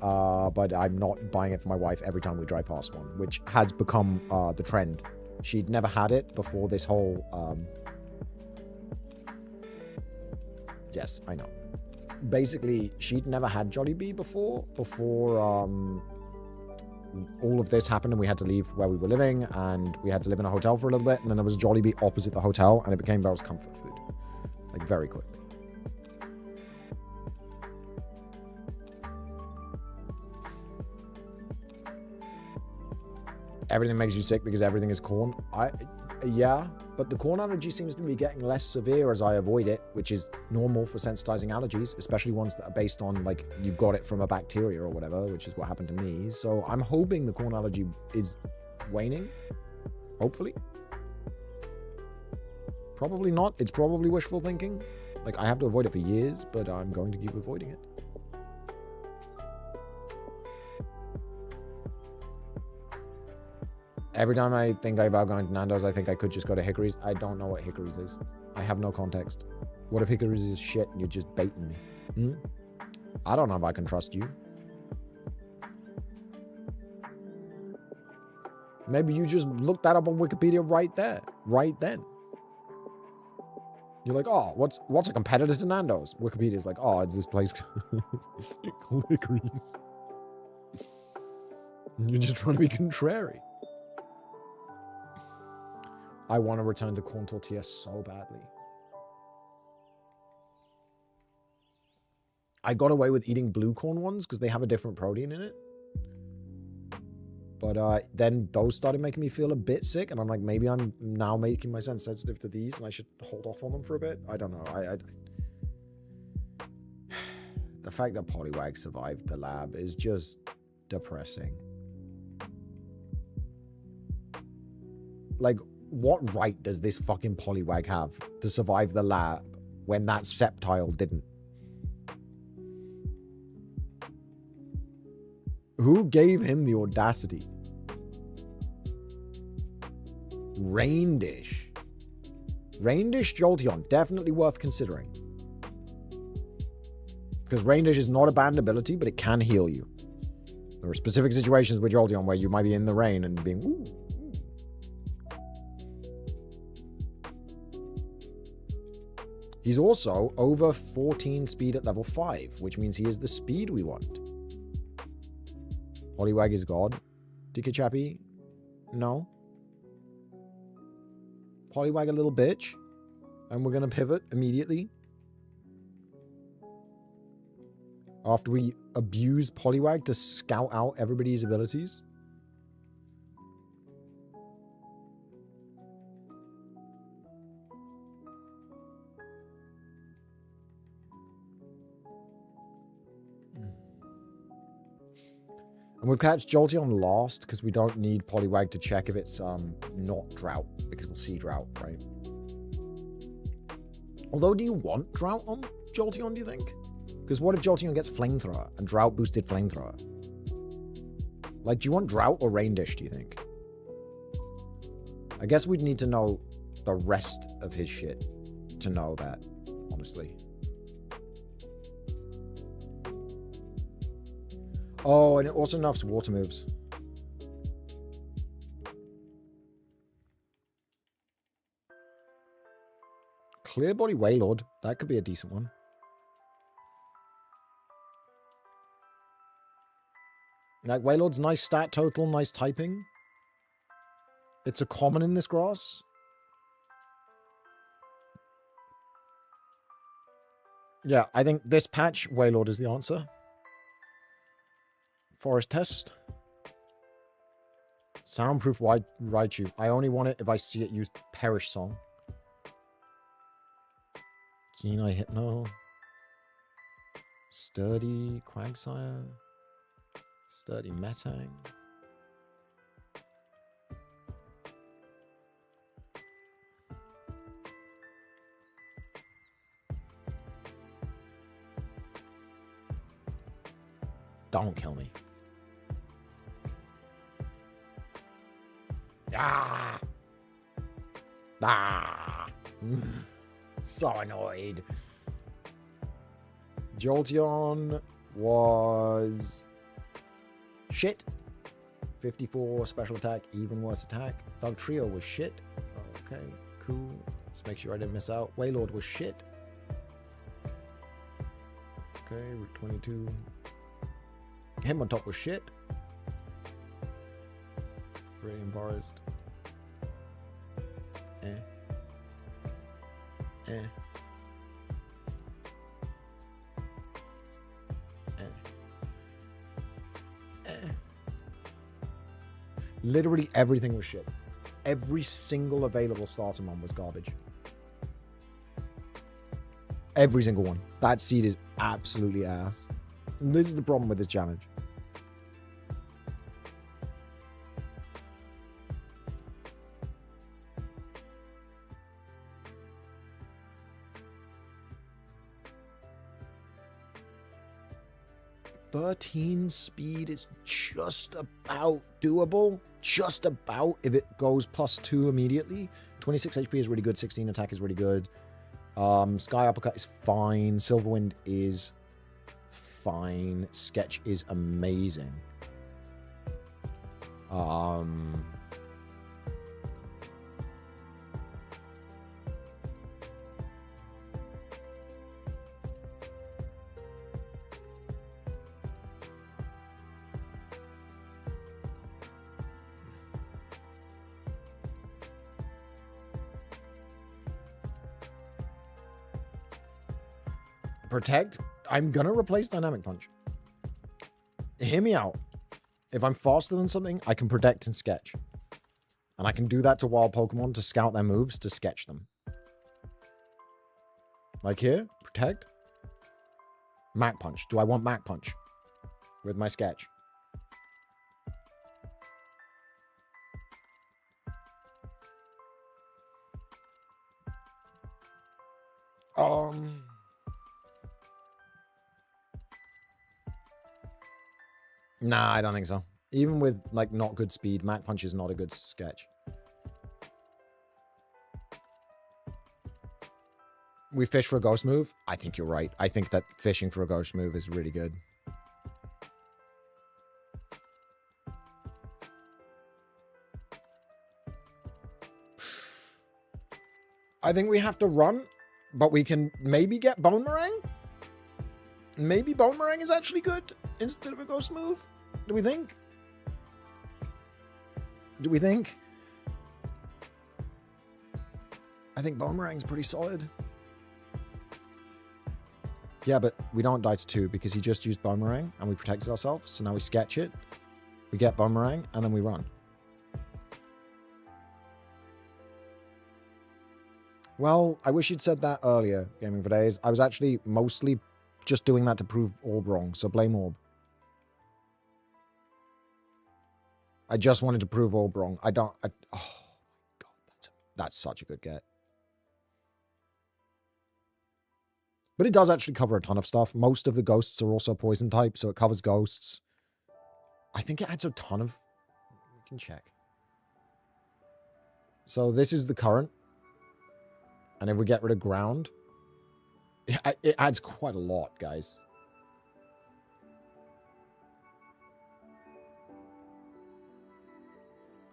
[SPEAKER 1] but I'm not buying it for my wife every time we drive past one, which has become the trend. She'd never had it before this whole... Yes, I know. Basically, she'd never had Jollibee before all of this happened and we had to leave where we were living, and we had to live in a hotel for a little bit, and then there was Jollibee opposite the hotel, and it became Belle's comfort food. Like, very quickly. Everything makes you sick because everything is corn. Yeah, but the corn allergy seems to be getting less severe as I avoid it, which is normal for sensitizing allergies, especially ones that are based on, like, you got it from a bacteria or whatever, which is what happened to me. So I'm hoping the corn allergy is waning. Hopefully. Probably not. It's probably wishful thinking. Like, I have to avoid it for years, but I'm going to keep avoiding it. Every time I think about going to Nando's, I think I could just go to Hickory's. I don't know what Hickory's is. I have no context. What if Hickory's is shit and you're just baiting me? I don't know if I can trust you. Maybe you just looked that up on Wikipedia right there, right then. You're like, oh, what's a competitor to Nando's? Wikipedia's like, oh, it's this place called Licorice. You're just trying to be contrary. I want to return to corn tortillas so badly. I got away with eating blue corn ones because they have a different protein in it. But then those started making me feel a bit sick, and I'm like, maybe I'm now making myself sensitive to these, and I should hold off on them for a bit. I don't know. The fact that Poliwag survived the lab is just depressing. Like, what right does this fucking Poliwag have to survive the lab when that Sceptile didn't? Who gave him the audacity? Raindish. Raindish Jolteon, definitely worth considering. Because Raindish is not a banned ability, but it can heal you. There are specific situations with Jolteon where you might be in the rain and being, ooh. He's also over 14 speed at level 5, which means he is the speed we want. Poliwag is God. Dikachappy? No. Poliwag a little bitch. And we're going to pivot immediately. After we abuse Poliwag to scout out everybody's abilities. And we'll catch Jolteon last because we don't need Poliwag to check if it's not Drought, because we'll see Drought, right? Although, do you want Drought on Jolteon, do you think? Because what if Jolteon gets Flamethrower and Drought boosted Flamethrower? Like, do you want Drought or Raindish, do you think? I guess we'd need to know the rest of his shit to know that, honestly. Oh, and it also nerfs water moves. Clear Body Wailord. That could be a decent one. Like, Wailord's nice stat total, nice typing. It's a common in this grass. Yeah, I think this patch, Wailord is the answer. Forest test. Soundproof Raichu. I only want it if I see it use Perish Song. Keen Eye Hypno. Sturdy Quagsire. Sturdy Metang. Don't kill me. Ah! Ah! So annoyed. Jolteon was shit. 54 special attack, even worse attack. Dugtrio was shit. Okay, cool. Let's make sure I didn't miss out. Wailord was shit. Okay, Route 22. Him on top was shit. Radiant Forest. Eh. Eh. Literally everything was shit. Every single available starter mon was garbage. Every single one. That seed is absolutely ass. And this is the problem with this challenge. .13 speed is just about doable. Just about, if it goes +2 immediately. 26 HP is really good. 16 attack is really good. Sky Uppercut is fine. Silverwind is fine. Sketch is amazing. Protect. I'm going to replace Dynamic Punch. Hear me out. If I'm faster than something, I can Protect and Sketch. And I can do that to wild Pokemon to scout their moves to sketch them. Like here, Protect. Mach Punch. Do I want Mach Punch with my Sketch? Nah, I don't think so. Even with, like, not good speed, Mach Punch is not a good sketch. We fish for a ghost move? I think you're right. I think that fishing for a ghost move is really good. I think we have to run, but we can maybe get Bone Meringue? Maybe Bone Meringue is actually good instead of a ghost move? Do we think? Do we think? I think Bone Meringue's pretty solid. Yeah, but we don't die to 2 because he just used Bone Meringue and we protected ourselves. So now we sketch it. We get Bone Meringue and then we run. Well, I wish you'd said that earlier, Gaming for Days. I was actually mostly just doing that to prove Orb wrong, so blame Orb. I just wanted to prove Orb wrong. Oh, my God, that's such a good get. But it does actually cover a ton of stuff. Most of the ghosts are also poison type, so it covers ghosts. I think it adds a ton of... We can check. So this is the current. And if we get rid of ground, it adds quite a lot, guys.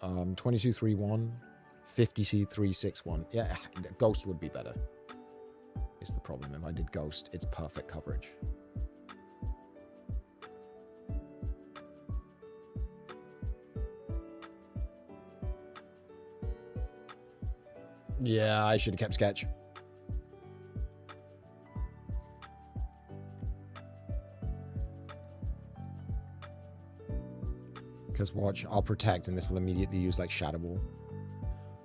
[SPEAKER 1] Um, 2231, 50C361. Yeah, Ghost would be better. Is the problem. If I did Ghost, it's perfect coverage. Yeah, I should have kept Sketch. Because watch, I'll Protect and this will immediately use like Shadow Ball.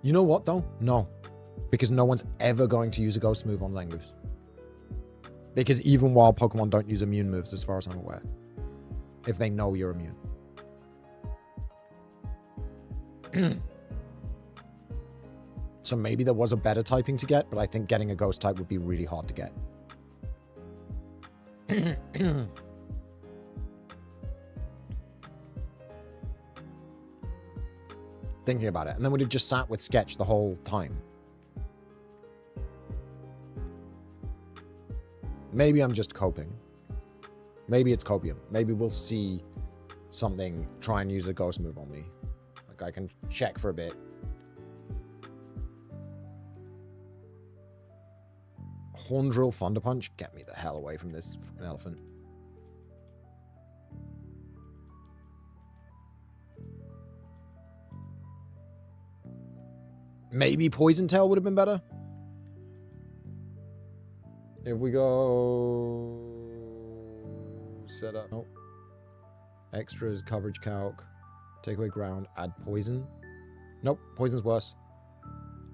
[SPEAKER 1] You know what though? No. Because no one's ever going to use a Ghost move on Zangoose. Because even wild Pokemon don't use immune moves as far as I'm aware. If they know you're immune. So maybe there was a better typing to get, but I think getting a Ghost type would be really hard to get. Thinking about it. And then we'd have just sat with Sketch the whole time. Maybe I'm just coping. Maybe it's copium. Maybe we'll see something try and use a Ghost move on me. Like I can check for a bit. Horn Drill Thunder Punch? Get me the hell away from this fucking elephant. Maybe Poison Tail would have been better. If we go... Set up... Nope. Extras, coverage calc. Take away ground, add poison. Nope, poison's worse.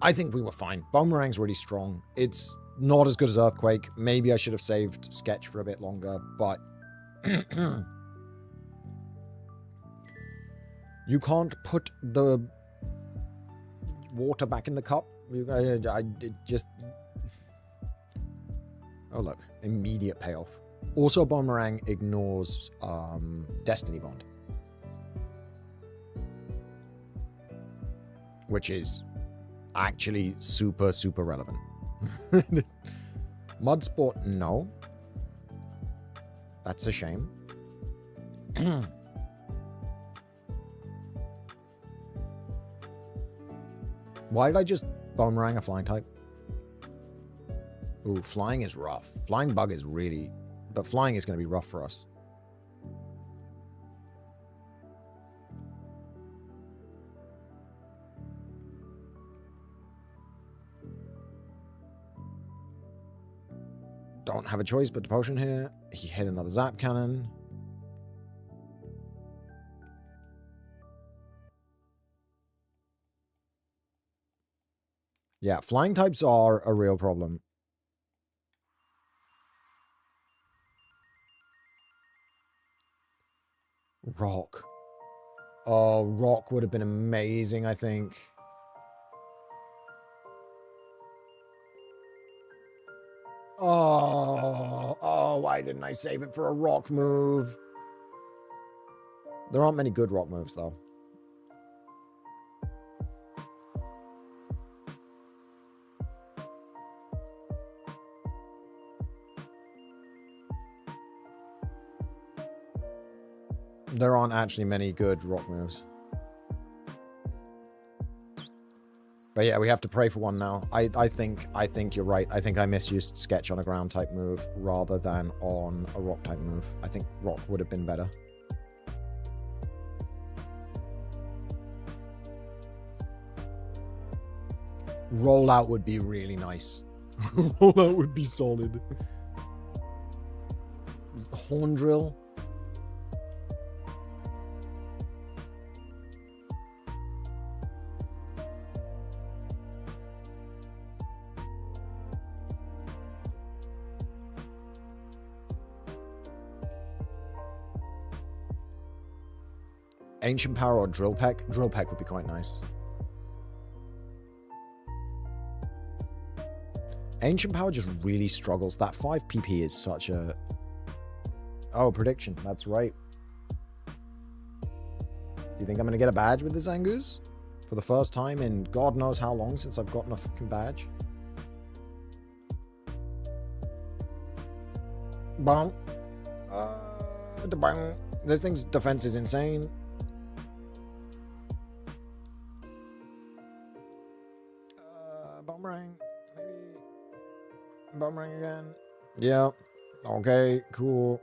[SPEAKER 1] I think we were fine. Boomerang's really strong. It's not as good as Earthquake. Maybe I should have saved Sketch for a bit longer, but... You can't put the water back in the cup. I just... Oh, look. Immediate payoff. Also, Boomerang ignores Destiny Bond. Which is actually super, super relevant. Mudsport, no. That's a shame. Why did I just Boomerang a flying type? Ooh, flying is rough. Flying bug is really... But flying is going to be rough for us. Don't have a choice but to potion here. He hit another zap cannon. Yeah, flying types are a real problem. Rock. Oh, rock would have been amazing, I think. Oh, why didn't I save it for a rock move? There aren't many good rock moves, though. There aren't actually many good rock moves. But yeah, we have to pray for one now. I think you're right. I think I misused sketch on a ground type move rather than on a rock type move. I think rock would have been better. Rollout would be really nice. Rollout would be solid. Horn drill. Ancient Power or Drill Peck? Drill Peck would be quite nice. Ancient Power just really struggles. That 5 PP is such a... Oh, prediction. That's right. Do you think I'm going to get a badge with the Zangoose? For the first time in God knows how long since I've gotten a fucking badge. Bum. This thing's defense is insane. Boomerang. Maybe. Boomerang again. Yeah. Okay, cool.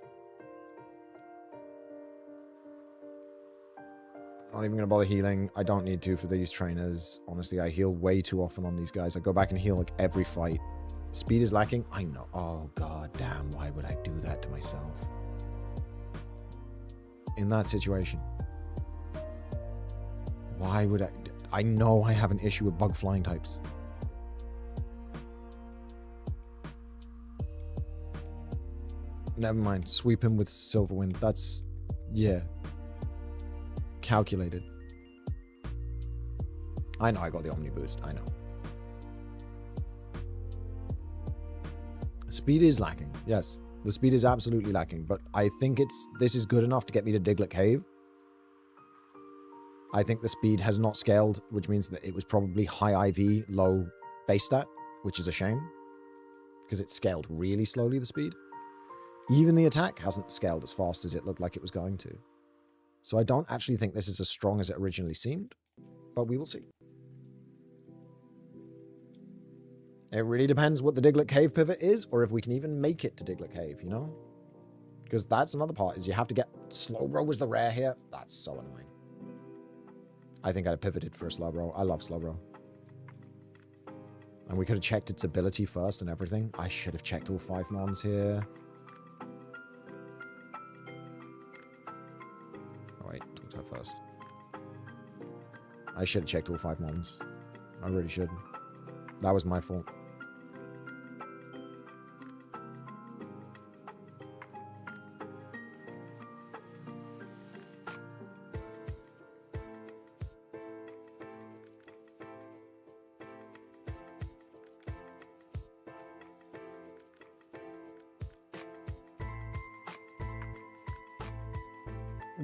[SPEAKER 1] Not even going to bother healing. I don't need to for these trainers. Honestly, I heal way too often on these guys. I go back and heal like every fight. Speed is lacking. I know. Oh, god damn. Why would I do that to myself? In that situation. Why would I... I know I have an issue with bug flying types. Never mind. Sweep him with Silver Wind. That's... yeah. Calculated. I know I got the Omni Boost. I know. Speed is lacking. Yes. The speed is absolutely lacking. But I think this is good enough to get me to Diglett Cave. I think the speed has not scaled, which means that it was probably high IV, low base stat, which is a shame. Because it scaled really slowly, the speed. Even the attack hasn't scaled as fast as it looked like it was going to. So I don't actually think this is as strong as it originally seemed, but we will see. It really depends what the Diglett Cave pivot is, or if we can even make it to Diglett Cave, you know? Because that's another part, is you have to get... Slowbro was the rare here. That's so annoying. I think I'd have pivoted for a Slowbro. I love Slowbro. And we could have checked its ability first and everything. I should have checked all 5 mons here. First. I should have checked all 5 mons. I really should. That was my fault.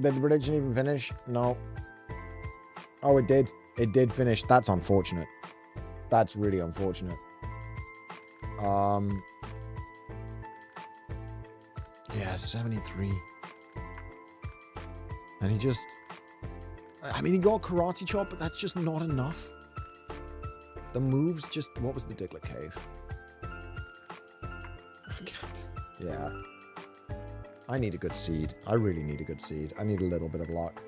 [SPEAKER 1] Did the prediction even finish? No. Oh, it did. It did finish. That's unfortunate. That's really unfortunate. Yeah, 73. And he just... I mean, he got Karate Chop, but that's just not enough. The moves just... What was the Diglett Cave? Yeah. I need a good seed. I really need a good seed. I need a little bit of luck.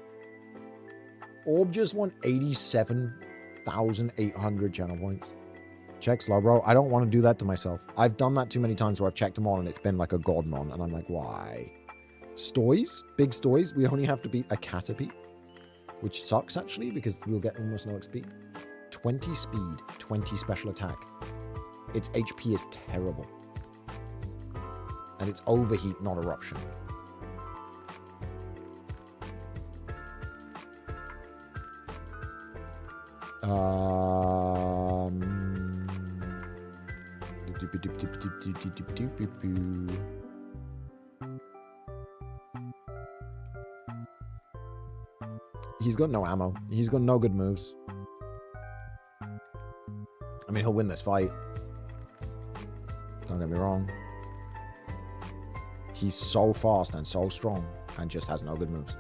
[SPEAKER 1] Orb just won 87,800 channel points. Check slow, bro. I don't want to do that to myself. I've done that too many times where I've checked them all and it's been like a Godmon. And I'm like, why? Stoys? Big Stoys? We only have to beat a Caterpie. Which sucks, actually, because we'll get almost no XP. 20 speed, 20 special attack. Its HP is terrible. And it's overheat, not eruption. He's got no ammo. He's got no good moves. I mean, he'll win this fight. Don't get me wrong. He's so fast and so strong and just has no good moves.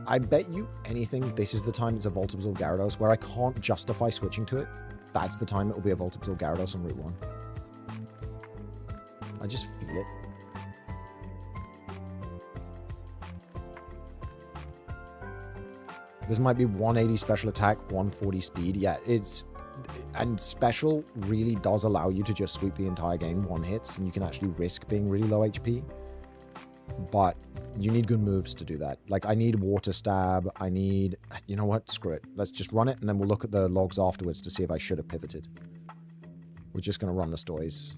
[SPEAKER 1] I bet you anything this is the time it's a Volt Absorb Gyarados where I can't justify switching to it. That's the time it will be a Volt Absorb Gyarados on Route 1. I just feel it. This might be 180 special attack, 140 speed. Yeah, it's... And special really does allow you to just sweep the entire game one hits, and you can actually risk being really low HP. But you need good moves to do that. Like, I need Water Stab. I need... You know what? Screw it. Let's just run it, and then we'll look at the logs afterwards to see if I should have pivoted. We're just going to run the stories.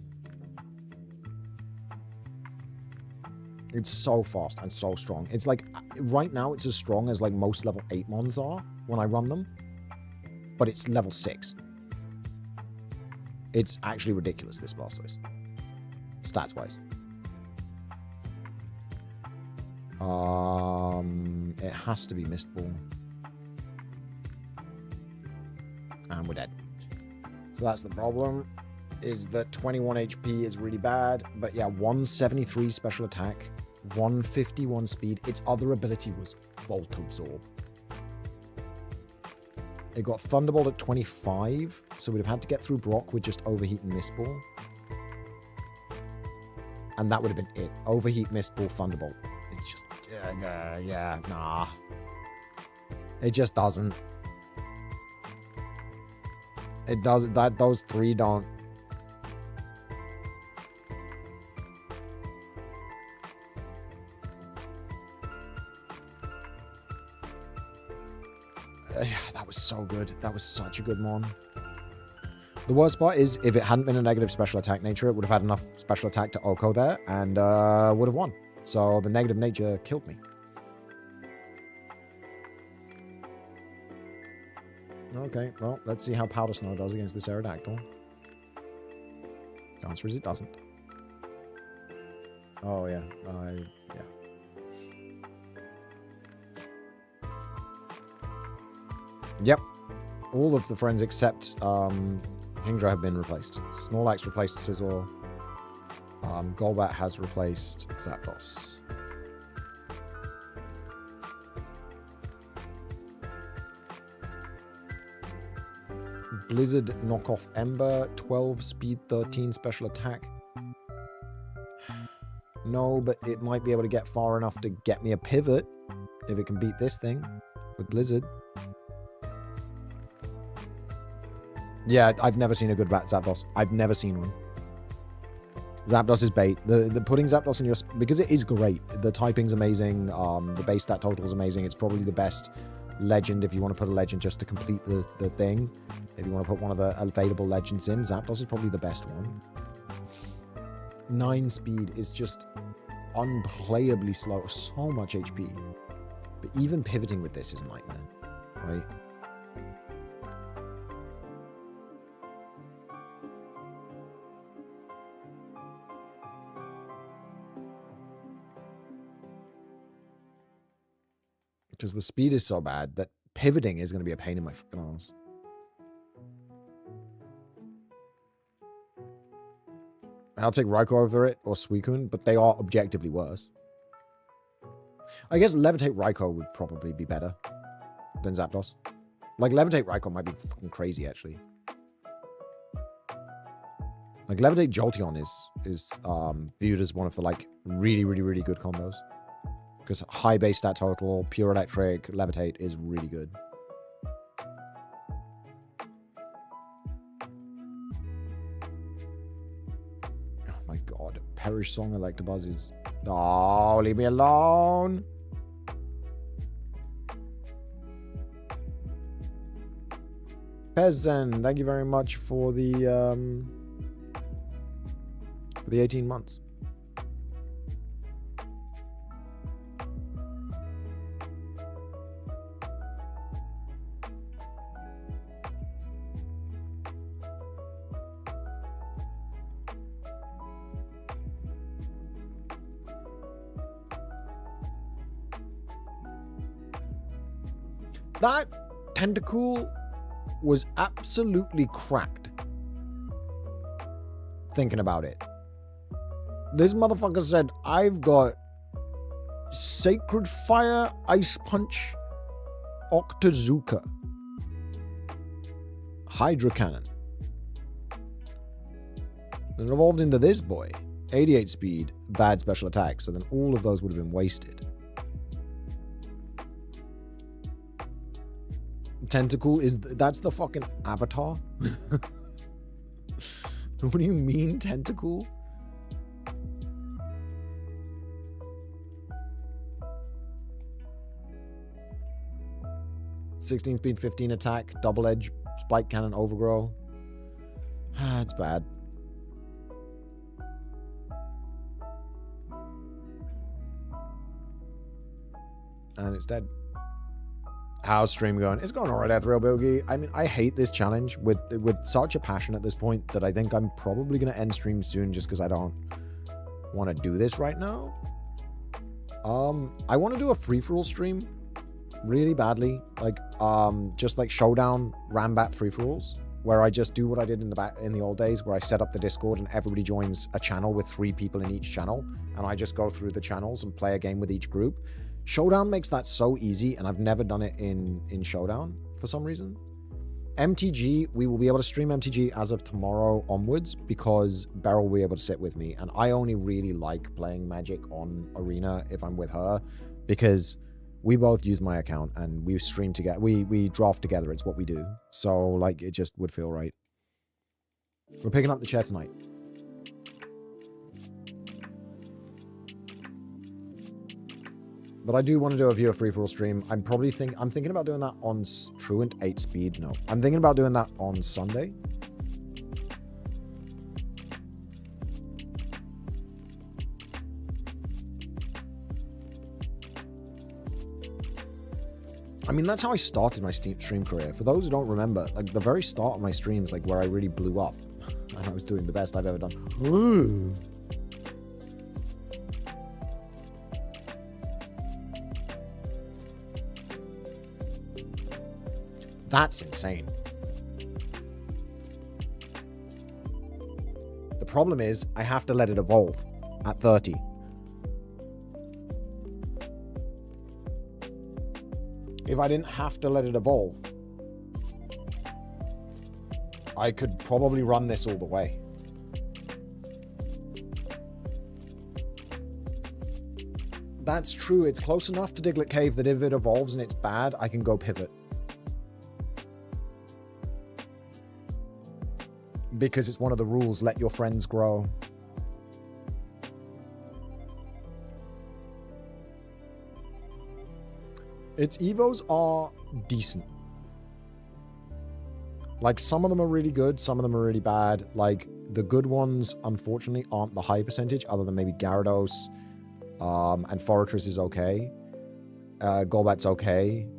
[SPEAKER 1] It's so fast and so strong. It's like, right now it's as strong as like most level 8 mons are when I run them. But it's level 6. It's actually ridiculous, this Blastoise. Stats-wise. It has to be Mist Ball. And we're dead. So that's the problem. Is that 21 HP is really bad. But yeah, 173 special attack, 151 speed. Its other ability was Volt Absorb. It got Thunderbolt at 25, so we'd have had to get through Brock with just Overheat and Mist Ball. And that would have been it. Overheat, Mist Ball, Thunderbolt. It's just, yeah, nah. It just doesn't. It doesn't, those three don't. Yeah, that was so good. That was such a good mon. The worst part is, if it hadn't been a negative special attack nature, it would have had enough special attack to Oko there, and would have won. So the negative nature killed me. Okay, well, let's see how Powder Snow does against this Aerodactyl. The answer is it doesn't. Oh, yeah. Yeah. Yep. All of the friends except Kingdra have been replaced. Snorlax replaced Scizor. Golbat has replaced Zapdos. Blizzard knockoff Ember. 12 speed, 13 special attack. No, but it might be able to get far enough to get me a pivot if it can beat this thing with Blizzard. Yeah, I've never seen a good Zapdos. I've never seen one. Zapdos is bait. The putting Zapdos in your... Because it is great. The typing's amazing. The base stat total is amazing. It's probably the best legend if you want to put a legend just to complete the thing. If you want to put one of the available legends in, Zapdos is probably the best one. 9 speed is just unplayably slow. So much HP. But even pivoting with this is a nightmare. Right? Because the speed is so bad that pivoting is going to be a pain in my fucking arms. I'll take Raikou over it, or Suicune, but they are objectively worse. I guess Levitate Raikou would probably be better than Zapdos. Like, Levitate Raikou might be fucking crazy, actually. Like, Levitate Jolteon is viewed as one of the, like, really, really, really good combos. Because high base stat total, pure electric, levitate is really good. Oh my god. Perish Song Electabuzz is... Oh, leave me alone. Peasant, thank you very much for the 18 months. That tentacle was absolutely cracked. Thinking about it. This motherfucker said, I've got Sacred Fire, Ice Punch, Octazooka, Hydra Cannon. Then it evolved into this boy. 88 speed, bad special attack. So then all of those would have been wasted. Tentacle is... That's the fucking avatar? What do you mean, tentacle? (16 speed, 15 attack, double edge, spike cannon, overgrow). Ah, it's bad. And it's dead. How's stream going? It's going alright, Ethereal Bilgy. I mean, I hate this challenge with such a passion at this point that I think I'm probably going to end stream soon just because I don't want to do this right now. I want to do a free-for-all stream really badly. Like, just like Showdown, Rambat free-for-alls, where I just do what I did in the old days, where I set up the Discord and everybody joins a channel with 3 people in each channel, and I just go through the channels and play a game with each group. Showdown makes that so easy, and I've never done it in Showdown for some reason. MTG, we will be able to stream MTG as of tomorrow onwards because Beryl will be able to sit with me, and I only really like playing Magic on Arena if I'm with her because we both use my account and we stream together. We draft together. It's what we do. So, like, it just would feel right. We're picking up the chair tonight. But I do want to do a viewer free-for-all stream. I'm thinking about doing that on Truant 8 speed. No, I'm thinking about doing that on Sunday. I mean, that's how I started my stream career. For those who don't remember, like the very start of my streams, like where I really blew up and I was doing the best I've ever done. Ooh. That's insane. The problem is I have to let it evolve at 30. If I didn't have to let it evolve, I could probably run this all the way. That's true. It's close enough to Diglett Cave that if it evolves and it's bad, I can go pivot. Because it's one of the rules, let your friends grow. Its evos are decent. Like, some of them are really good, some of them are really bad. Like, the good ones, unfortunately, aren't the high percentage, other than maybe Gyarados. And Forretress is okay. Golbat's okay.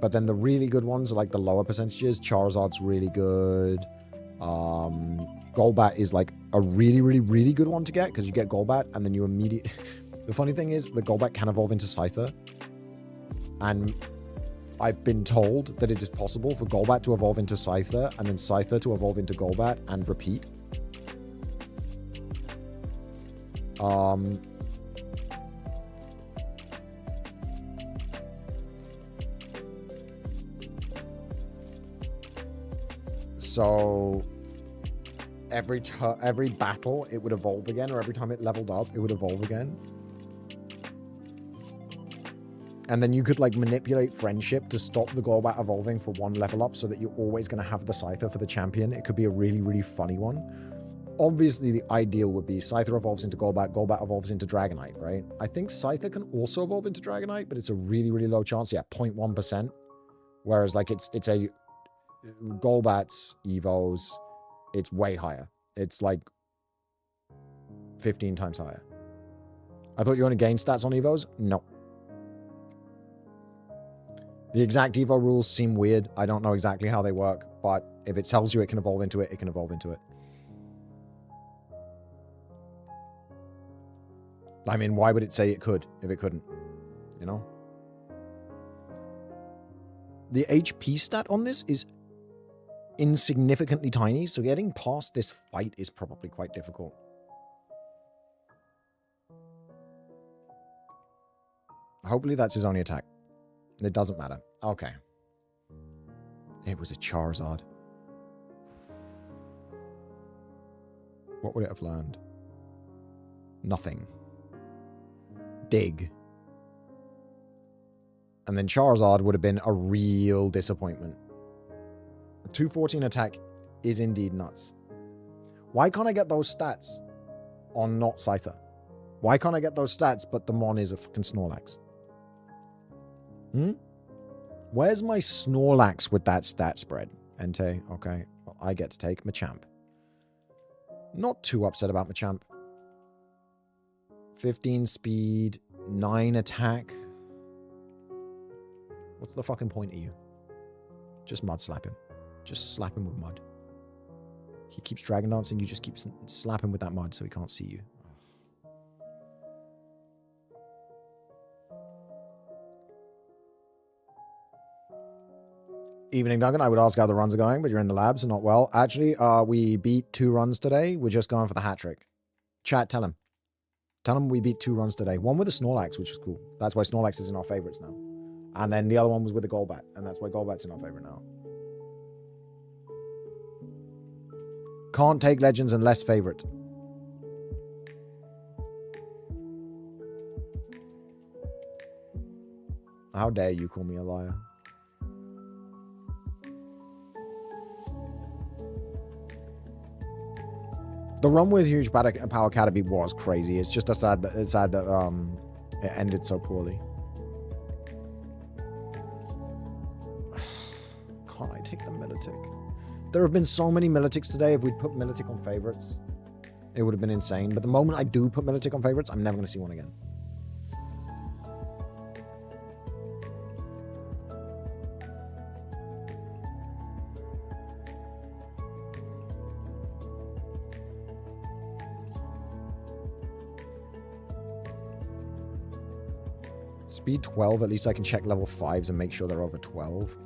[SPEAKER 1] But then the really good ones are like the lower percentages. Charizard's really good. Golbat is like a really, really, really good one to get because you get Golbat and then you immediately... The funny thing is the Golbat can evolve into Scyther. And I've been told that it is possible for Golbat to evolve into Scyther and then Scyther to evolve into Golbat and repeat. So every battle it would evolve again, or every time it leveled up it would evolve again. And then you could like manipulate friendship to stop the Golbat evolving for one level up so that you're always going to have the Scyther for the champion. It could be a really, really funny one. Obviously, the ideal would be Scyther evolves into Golbat, Golbat evolves into Dragonite, right? I think Scyther can also evolve into Dragonite, but it's a really, really low chance. Yeah, 0.1%. Whereas like it's a Golbat's evos, it's way higher. It's like 15 times higher. I thought you want to gain stats on evos? No. The exact evo rules seem weird. I don't know exactly how they work, but if it tells you it can evolve into it, it can evolve into it. I mean, why would it say it could if it couldn't? You know? The HP stat on this is insignificantly tiny, so getting past this fight is probably quite difficult. Hopefully that's his only attack. It doesn't matter. Okay. It was a Charizard. What would it have learned? Nothing. Dig. And then Charizard would have been a real disappointment. A 214 attack is indeed nuts. Why can't I get those stats on not Scyther? Why can't I get those stats but the Mon is a fucking Snorlax? Where's my Snorlax with that stat spread? Entei, okay. Well, I get to take Machamp. Not too upset about Machamp. 15 speed, 9 attack. What's the fucking point of you? Just mud slap him. Just slap him with mud. He keeps dragon dancing, you just keep slapping with that mud so he can't see you. Evening, Duncan. I would ask how the runs are going, but you're in the labs and not well. Actually, we beat 2 runs today. We're just going for the hat trick. Chat, tell him. Tell him we beat 2 runs today. One with a Snorlax, which is cool. That's why Snorlax is in our favorites now. And then the other one was with a Golbat, and that's why Golbat's in our favorite now. Can't take legends unless favorite. How dare you call me a liar? The run with huge power Caterpie was crazy. It's just sad that it ended so poorly. Can't I take the Milotic? There have been so many Militics today. If we'd put Milotic on favorites, it would have been insane. But the moment I do put Milotic on favorites, I'm never going to see one again. Speed 12, at least I can check level 5s and make sure they're over 12.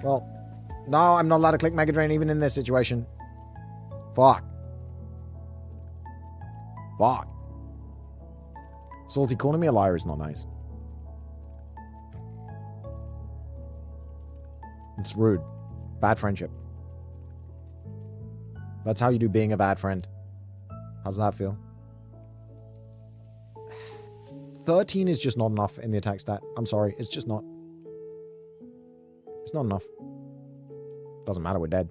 [SPEAKER 1] Well, no, I'm not allowed to click Mega Drain even in this situation. Fuck. Fuck. Salty, calling me a liar is not nice. It's rude. Bad friendship. That's how you do being a bad friend. How's that feel? 13 is just not enough in the attack stat. I'm sorry, it's just not. It's not enough. Doesn't matter, we're dead.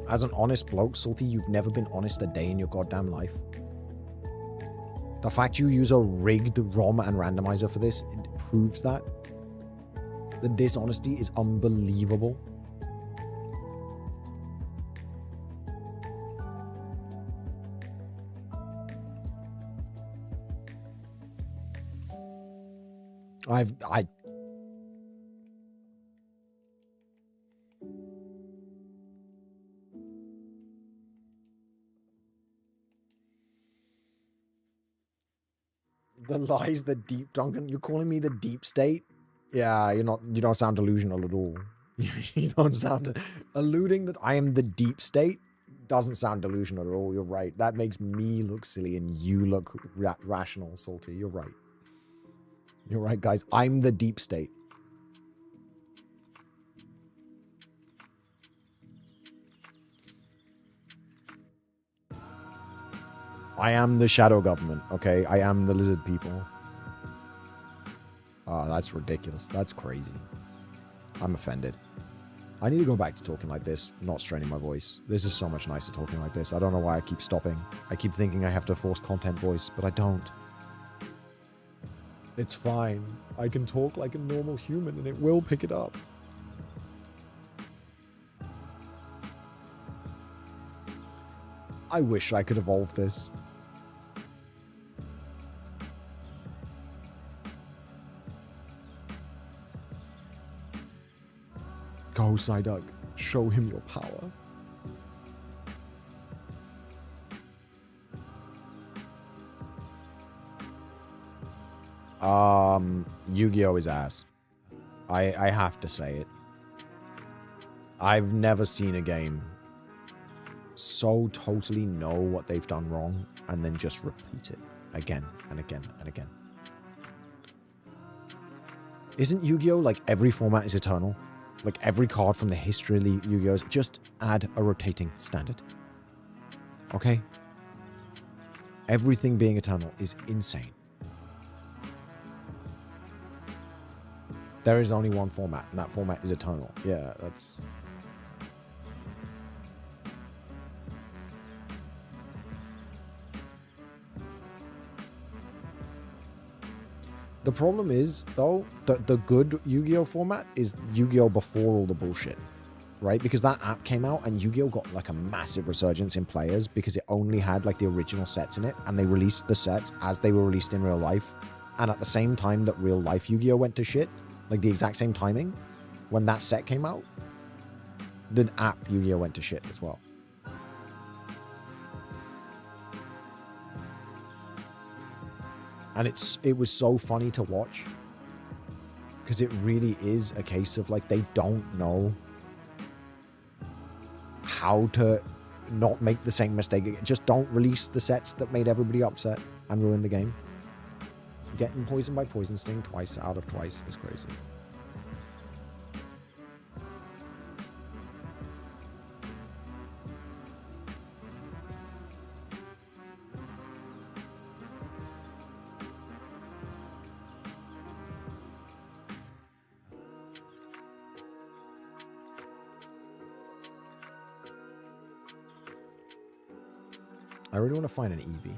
[SPEAKER 1] As an honest bloke, Salty, you've never been honest a day in your goddamn life. The fact you use a rigged ROM and randomizer for this, it proves that. The dishonesty is unbelievable. The lies, the deep, Duncan. You're calling me the deep state? Yeah, you don't sound delusional at all. You don't sound alluding that I am the deep state doesn't sound delusional at all. You're right. That makes me look silly and you look rational, Salty. You're right. You're right, guys. I'm the deep state. I am the shadow government, okay? I am the lizard people. Oh, that's ridiculous. That's crazy. I'm offended. I need to go back to talking like this, not straining my voice. This is so much nicer talking like this. I don't know why I keep stopping. I keep thinking I have to force content voice, but I don't. It's fine. I can talk like a normal human and it will pick it up. I wish I could evolve this. Go, Psyduck. Show him your power. Yu-Gi-Oh! Is ass. I have to say it. I've never seen a game so totally know what they've done wrong and then just repeat it again and again and again. Isn't Yu-Gi-Oh! Like every format is eternal? Like every card from the history of the Yu-Gi-Ohs, just add a rotating standard. Okay? Everything being eternal is insane. There is only one format, and that format is eternal. Yeah, that's... The problem is, though, the good Yu-Gi-Oh! Format is Yu-Gi-Oh! Before all the bullshit, right? Because that app came out and Yu-Gi-Oh! Got like a massive resurgence in players because it only had like the original sets in it, and they released the sets as they were released in real life. And at the same time that real life Yu-Gi-Oh! Went to shit, like the exact same timing, when that set came out, the app Yu-Gi-Oh! Went to shit as well. And it was so funny to watch because it really is a case of like they don't know how to not make the same mistake again. Just don't release the sets that made everybody upset and ruin the game. Getting poisoned by Poison Sting twice out of twice is crazy. I really want to find an Eevee.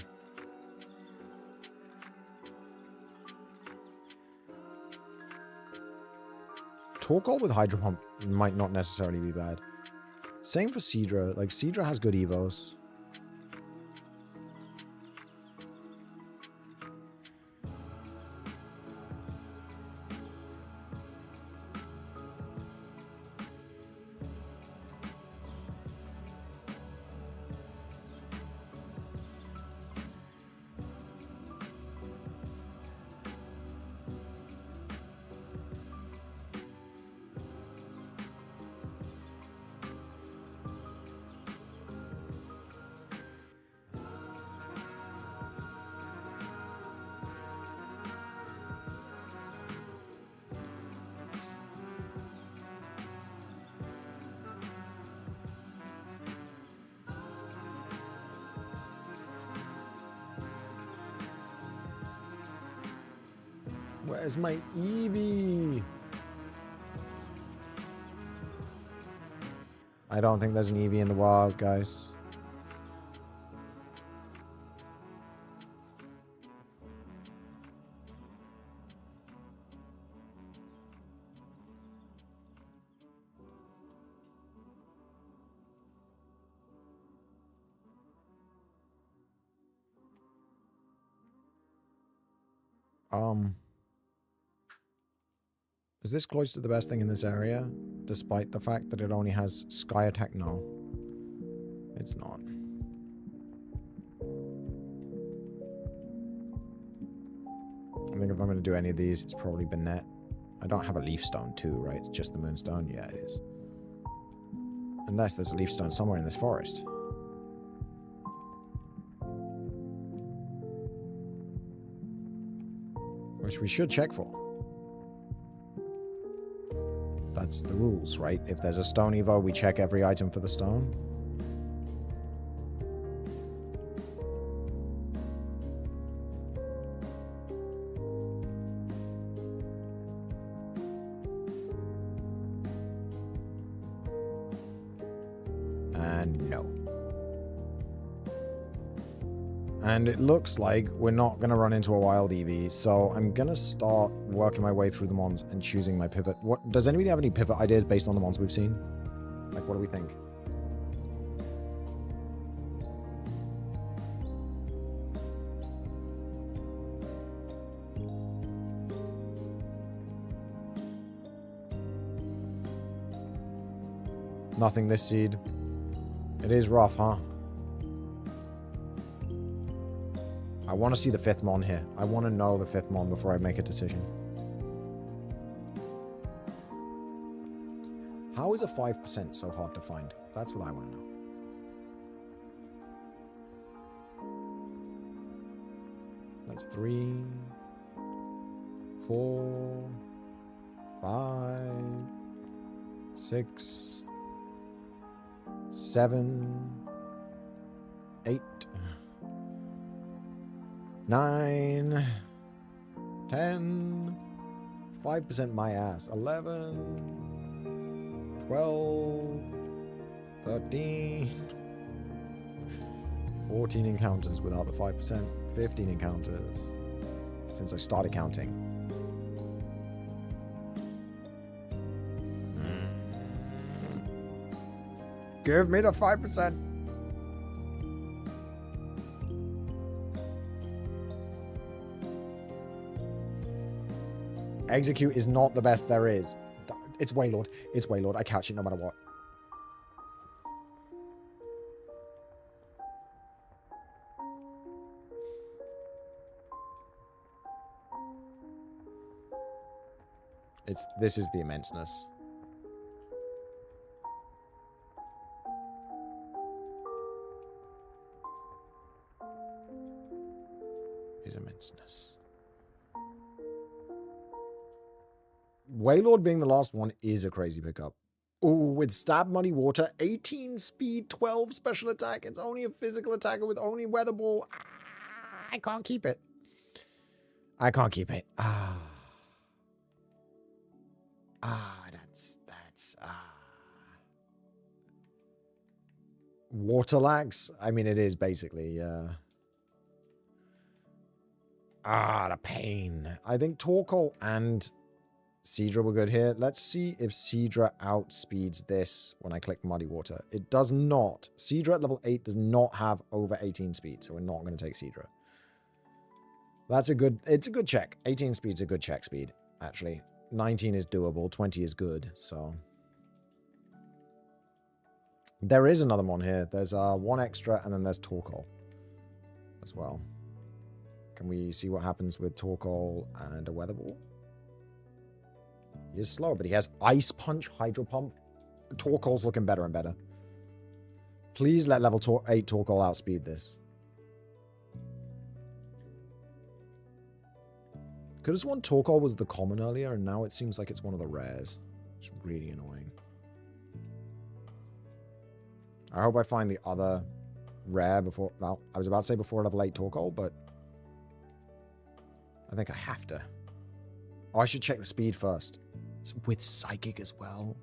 [SPEAKER 1] Torkoal with Hydro Pump might not necessarily be bad. Same for Seadra. Like, Seadra has good Evos. Where's my Eevee? I don't think there's an Eevee in the wild, guys. Is this Cloister the best thing in this area? Despite the fact that it only has Sky Attack? No. It's not. I think if I'm going to do any of these, it's probably Banette. I don't have a Leaf Stone too, right? It's just the Moonstone? Yeah, it is. Unless there's a Leaf Stone somewhere in this forest. Which we should check for. That's the rules, right? If there's a stone evo, we check every item for the stone. And no. And it looks like we're not going to run into a wild EV, so I'm going to start working my way through the mons and choosing my pivot. What does anybody have any pivot ideas based on the mons we've seen? Like, what do we think? Nothing this seed. It is rough, huh? I want to see the 5th mon here. I want to know the 5th mon before I make a decision. How is a 5% so hard to find? That's what I want to know. That's 3, 4, 5, 6, 7, 8, 9, 10, 5% my ass, 11, 12, 13, 14 encounters without the 5%, 15 encounters since I started counting. Give me the 5%. Execute is not the best there is. It's Waylord. It's Waylord. I catch it no matter what. This is the immenseness. His immenseness. Waylord being the last one is a crazy pickup. Ooh, with Stab Muddy Water, 18 speed, 12 special attack. It's only a physical attacker with only Weather Ball. I can't keep it. I can't keep it. That's Water lags? I mean, it is basically, the pain. I think Torkoal and Seadra were good here. Let's see if Seadra outspeeds this when I click Muddy Water. It does not. Seadra at level 8 does not have over 18 speed, so we're not going to take Seadra. It's a good check. 18 speed's a good check speed, actually. 19 is doable, 20 is good, so. There is another one here. There's one extra, and then there's Torkoal as well. Can we see what happens with Torkoal and a Weather Ball? He is slow, but he has Ice Punch, Hydro Pump. Torkoal's looking better and better. Please let level 8 Torkoal outspeed this. Could have sworn Torkoal was the common earlier, and now it seems like it's one of the rares. It's really annoying. I hope I find the other rare before... Well, I was about to say before level 8 Torkoal, but... I think I have to. Oh, I should check the speed first. With Psychic as well.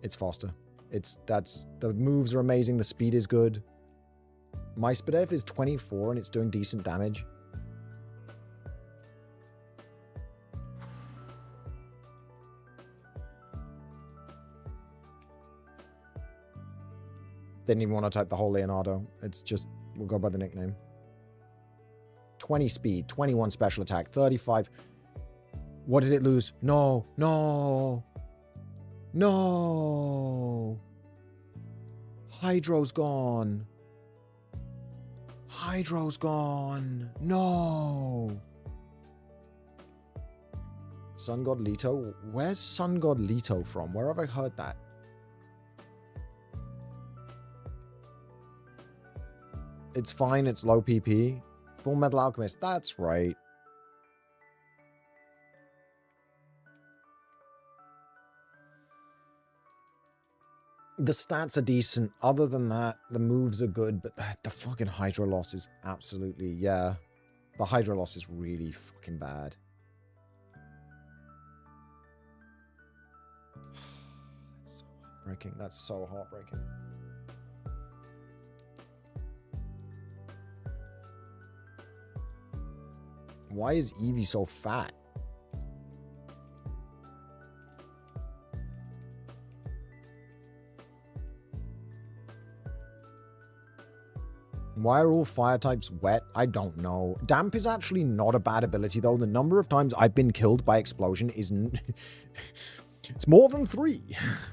[SPEAKER 1] It's faster. The moves are amazing. The speed is good. My Spadef is 24 and it's doing decent damage. Didn't even want to type the whole Leonardo. It's just, we'll go by the nickname. 20 speed, 21 special attack, 35. What did it lose? No, no, no. Hydro's gone. Hydro's gone. No. Sun God Leto? Where's Sun God Leto from? Where have I heard that? It's fine, it's low PP. Full Metal Alchemist. That's right. The stats are decent. Other than that, the moves are good, but the fucking Hydro loss is absolutely, yeah. The Hydro loss is really fucking bad. It's so heartbreaking. That's so heartbreaking. Why is Eevee so fat? Why are all fire types wet? I don't know. Damp is actually not a bad ability, though. The number of times I've been killed by explosion is... it's more than 3.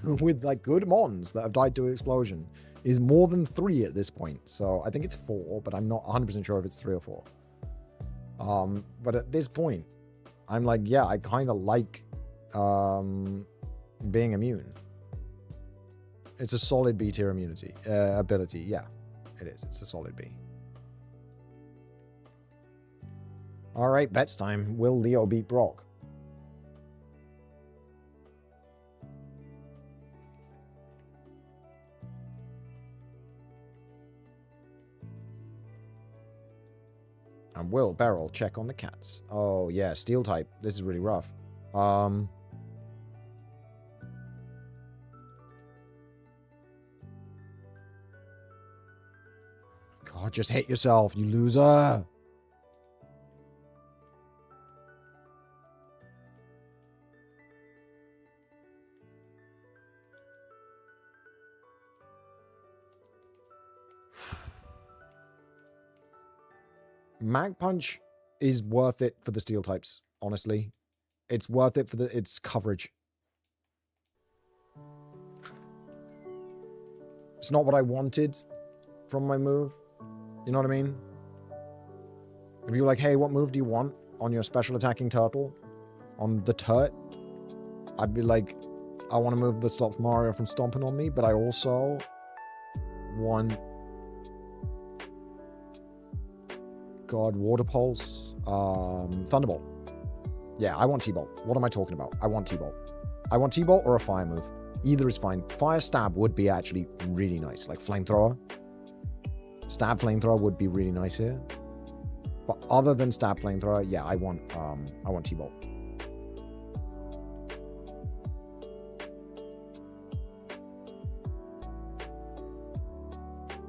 [SPEAKER 1] With, like, good mons that have died to explosion. Is more than 3 at this point. So, I think it's 4, but I'm not 100% sure if it's 3 or 4. But at this point, I'm like, yeah, I kind of like being immune. It's a solid B tier immunity ability, yeah. It is. It's a solid B. All right, bets time. Will Leo beat Brock? And will Beryl check on the cats? Oh, yeah, steel type. This is really rough. God, just hit yourself, you loser. Mag Punch is worth it for the steel types, honestly. It's worth it for its coverage. It's not what I wanted from my move. You know what I mean? If you're like, hey, what move do you want on your special attacking turtle? On the turt? I'd be like, I want a move that stops Mario from stomping on me, but I also want... God, Water Pulse. Thunderbolt. Yeah, I want T-Bolt. What am I talking about? I want T-Bolt. I want T-Bolt or a Fire move. Either is fine. Fire Stab would be actually really nice. Like Flamethrower. Stab Flamethrower would be really nice here. But other than Stab Flamethrower, yeah, I want T-Bolt.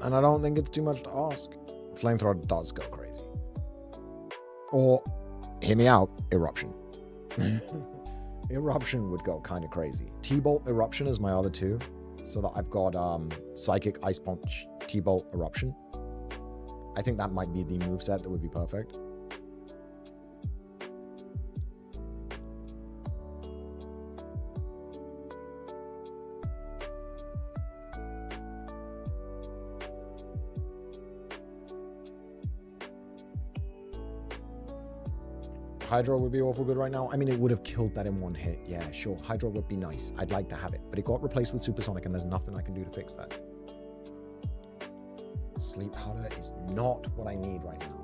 [SPEAKER 1] And I don't think it's too much to ask. Flamethrower does go crazy. Or, hear me out, Eruption. Eruption would go kind of crazy. T-Bolt Eruption is my other 2. So that I've got Psychic, Ice Punch, T-Bolt, Eruption. I think that might be the moveset that would be perfect. Hydro would be awful good right now. I mean, it would have killed that in one hit. Yeah, sure. Hydro would be nice. I'd like to have it. But it got replaced with Supersonic, and there's nothing I can do to fix that. Sleep Powder is not what I need right now.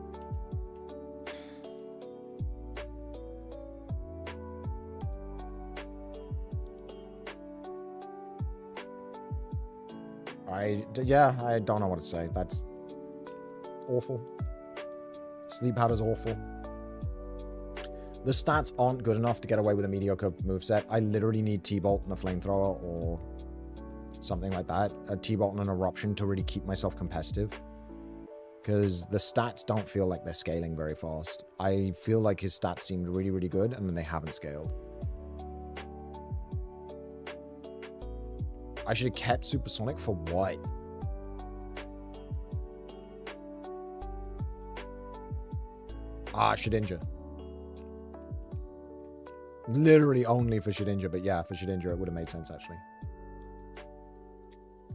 [SPEAKER 1] I don't know what to say. That's awful. Sleep Powder's awful. The stats aren't good enough to get away with a mediocre moveset. I literally need T-Bolt and a Flamethrower or something like that. A T-Bolt and an Eruption to really keep myself competitive. Because the stats don't feel like they're scaling very fast. I feel like his stats seemed really, really good, and then they haven't scaled. I should have kept Supersonic for what? Shedinja. Literally only for Shedinja, but yeah, for Shedinja it would have made sense, actually.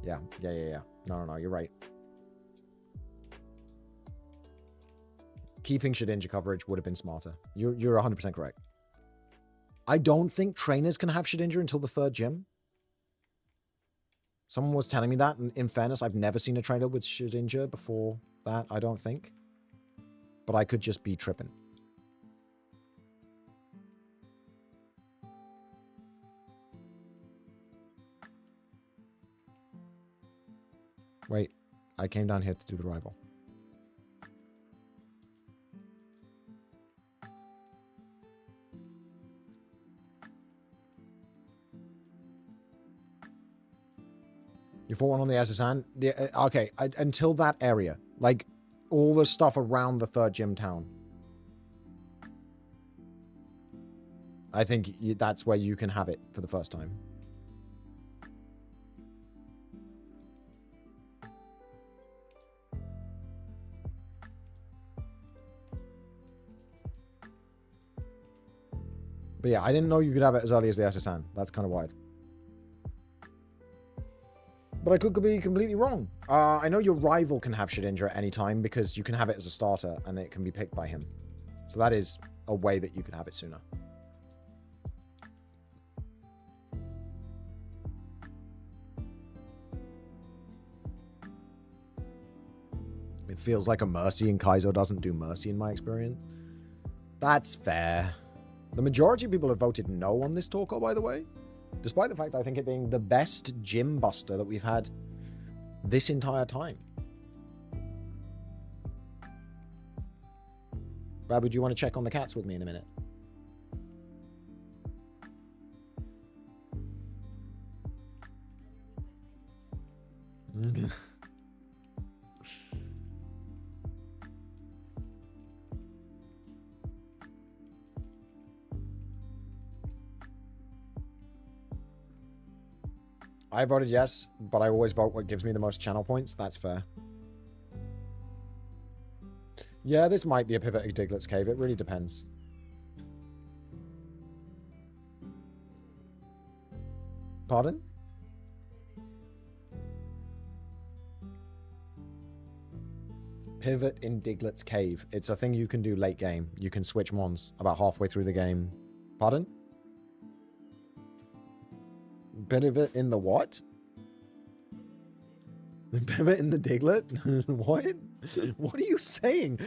[SPEAKER 1] Yeah. No, you're right. Keeping Shedinja coverage would have been smarter. You're 100% correct. I don't think trainers can have Shedinja until the 3rd gym. Someone was telling me that, and in fairness, I've never seen a trainer with Shedinja before that, I don't think. But I could just be tripping. Wait, I came down here to do the rival. You fought one on the SSN? Okay, until that area. Like, all the stuff around the 3rd gym town. I think that's where you can have it for the first time. But yeah, I didn't know you could have it as early as the SSN. That's kind of wild. But I could be completely wrong. I know your rival can have Shedinja at any time because you can have it as a starter and it can be picked by him. So that is a way that you could have it sooner. It feels like a Mercy and Kaizo doesn't do Mercy in my experience. That's fair. The majority of people have voted no on this Torkoal, by the way. Despite the fact I think it being the best gym buster that we've had this entire time. Babu, do you want to check on the cats with me in a minute? I voted yes, but I always vote what gives me the most channel points. That's fair. Yeah, this might be a pivot at Diglett's Cave. It really depends. Pardon? Pivot in Diglett's Cave. It's a thing you can do late game. You can switch mons about halfway through the game. Pardon? Pivot in the what? Pivot in the Diglett? What? What are you saying?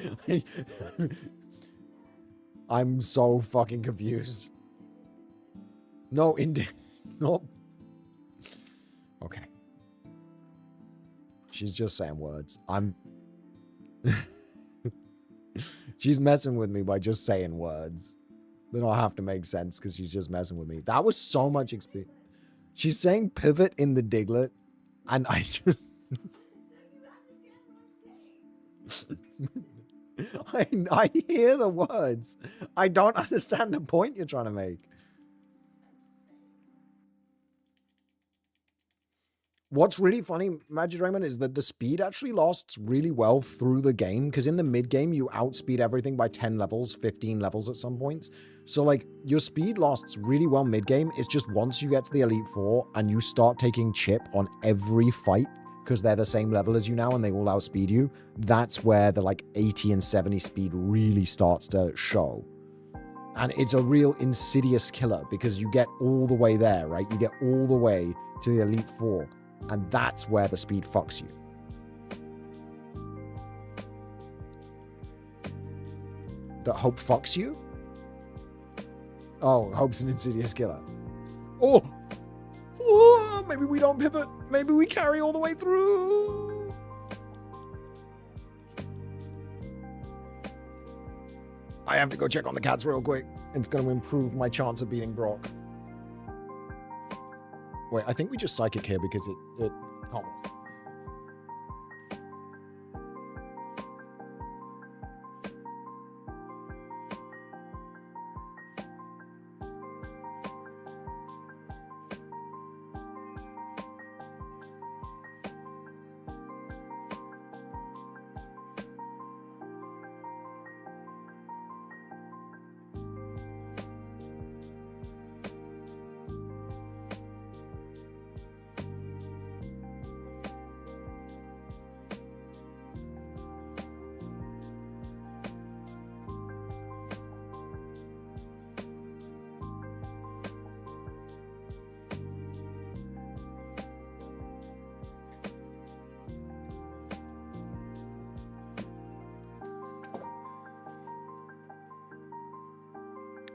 [SPEAKER 1] I'm so fucking confused. No, no. Okay. She's just saying words. She's messing with me by just saying words. They don't have to make sense because she's just messing with me. That was so much experience. She's saying pivot in the Diglett, and I just... I hear the words. I don't understand the point you're trying to make. What's really funny, Magic Raymond, is that the speed actually lasts really well through the game, because in the mid-game, you outspeed everything by 10 levels, 15 levels at some points. So, like, your speed lasts really well mid-game. It's just once you get to the Elite Four and you start taking chip on every fight, because they're the same level as you now and they all outspeed you, that's where the, like, 80 and 70 speed really starts to show. And it's a real insidious killer, because you get all the way there, right? You get all the way to the Elite Four. And that's where the speed fucks you. That Hope fucks you? Oh, Hope's an insidious killer. Oh! Oh! Maybe we don't pivot. Maybe we carry all the way through. I have to go check on the cats real quick. It's going to improve my chance of beating Brock. Wait, I think we just Psychic here because it can't work.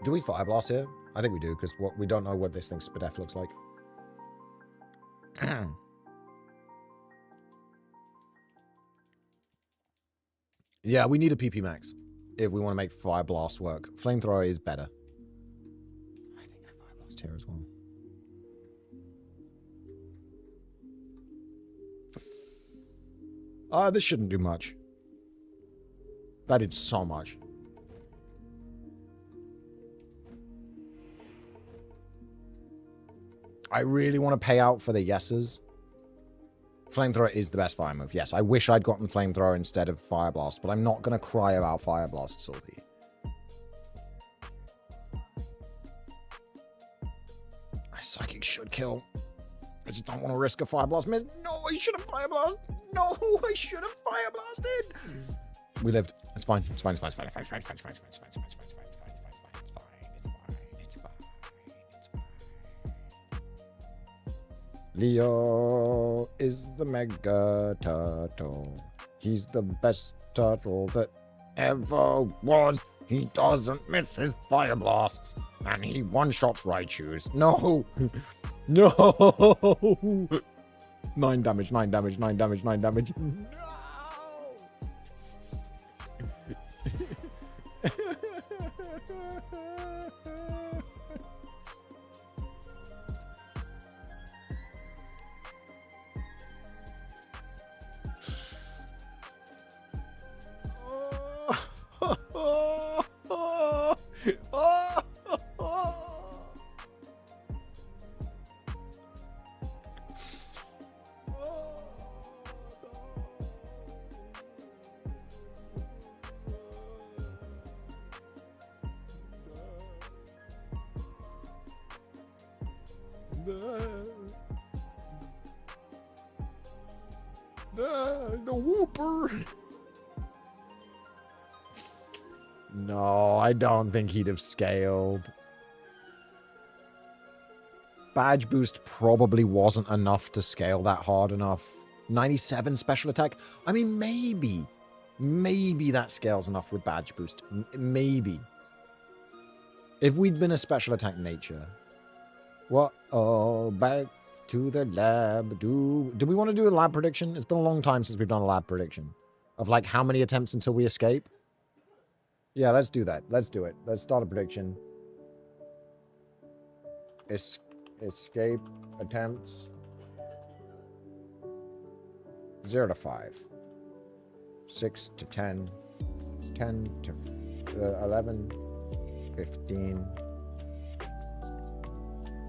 [SPEAKER 1] Do we Fire Blast here? I think we do, because we don't know what this thing's Spadef looks like. Yeah, we need a PP Max if we want to make Fire Blast work. Flamethrower is better. I think I Fire Blast here as well. This shouldn't do much. That did so much. I really want to pay out for the yeses. Flamethrower is the best fire move. Yes, I wish I'd gotten Flamethrower instead of Fire Blast, but I'm not going to cry about Fire Blast, Salty. Psychic should kill. I just don't want to risk a Fire Blast miss. No, I should have Fire Blast. No, I should have Fire Blasted. We lived. It's fine. It's fine. It's fine. It's fine. It's fine. It's fine. It's fine. It's fine. It's fine. It's fine. It's fine. It's fine. It's fine. It's fine. It's fine. Leo is the mega turtle. He's the best turtle that ever was. He doesn't miss his Fire Blasts. And he one-shots Raichus. No. No. 9 damage, 9 damage, 9 damage, 9 damage. No. The whooper. No, I don't think he'd have scaled. Badge boost probably wasn't enough to scale that hard enough. 97 special attack. I mean, maybe that scales enough with badge boost. Maybe. If we'd been a special attack nature. What? Oh, back to the lab. Do we want to do a lab prediction? It's been a long time since we've done a lab prediction. Of like how many attempts until we escape? Yeah, let's do that. Let's do it. Let's start a prediction. Escape attempts. 0 to 5. 6 to 10. 10 to 11. 15.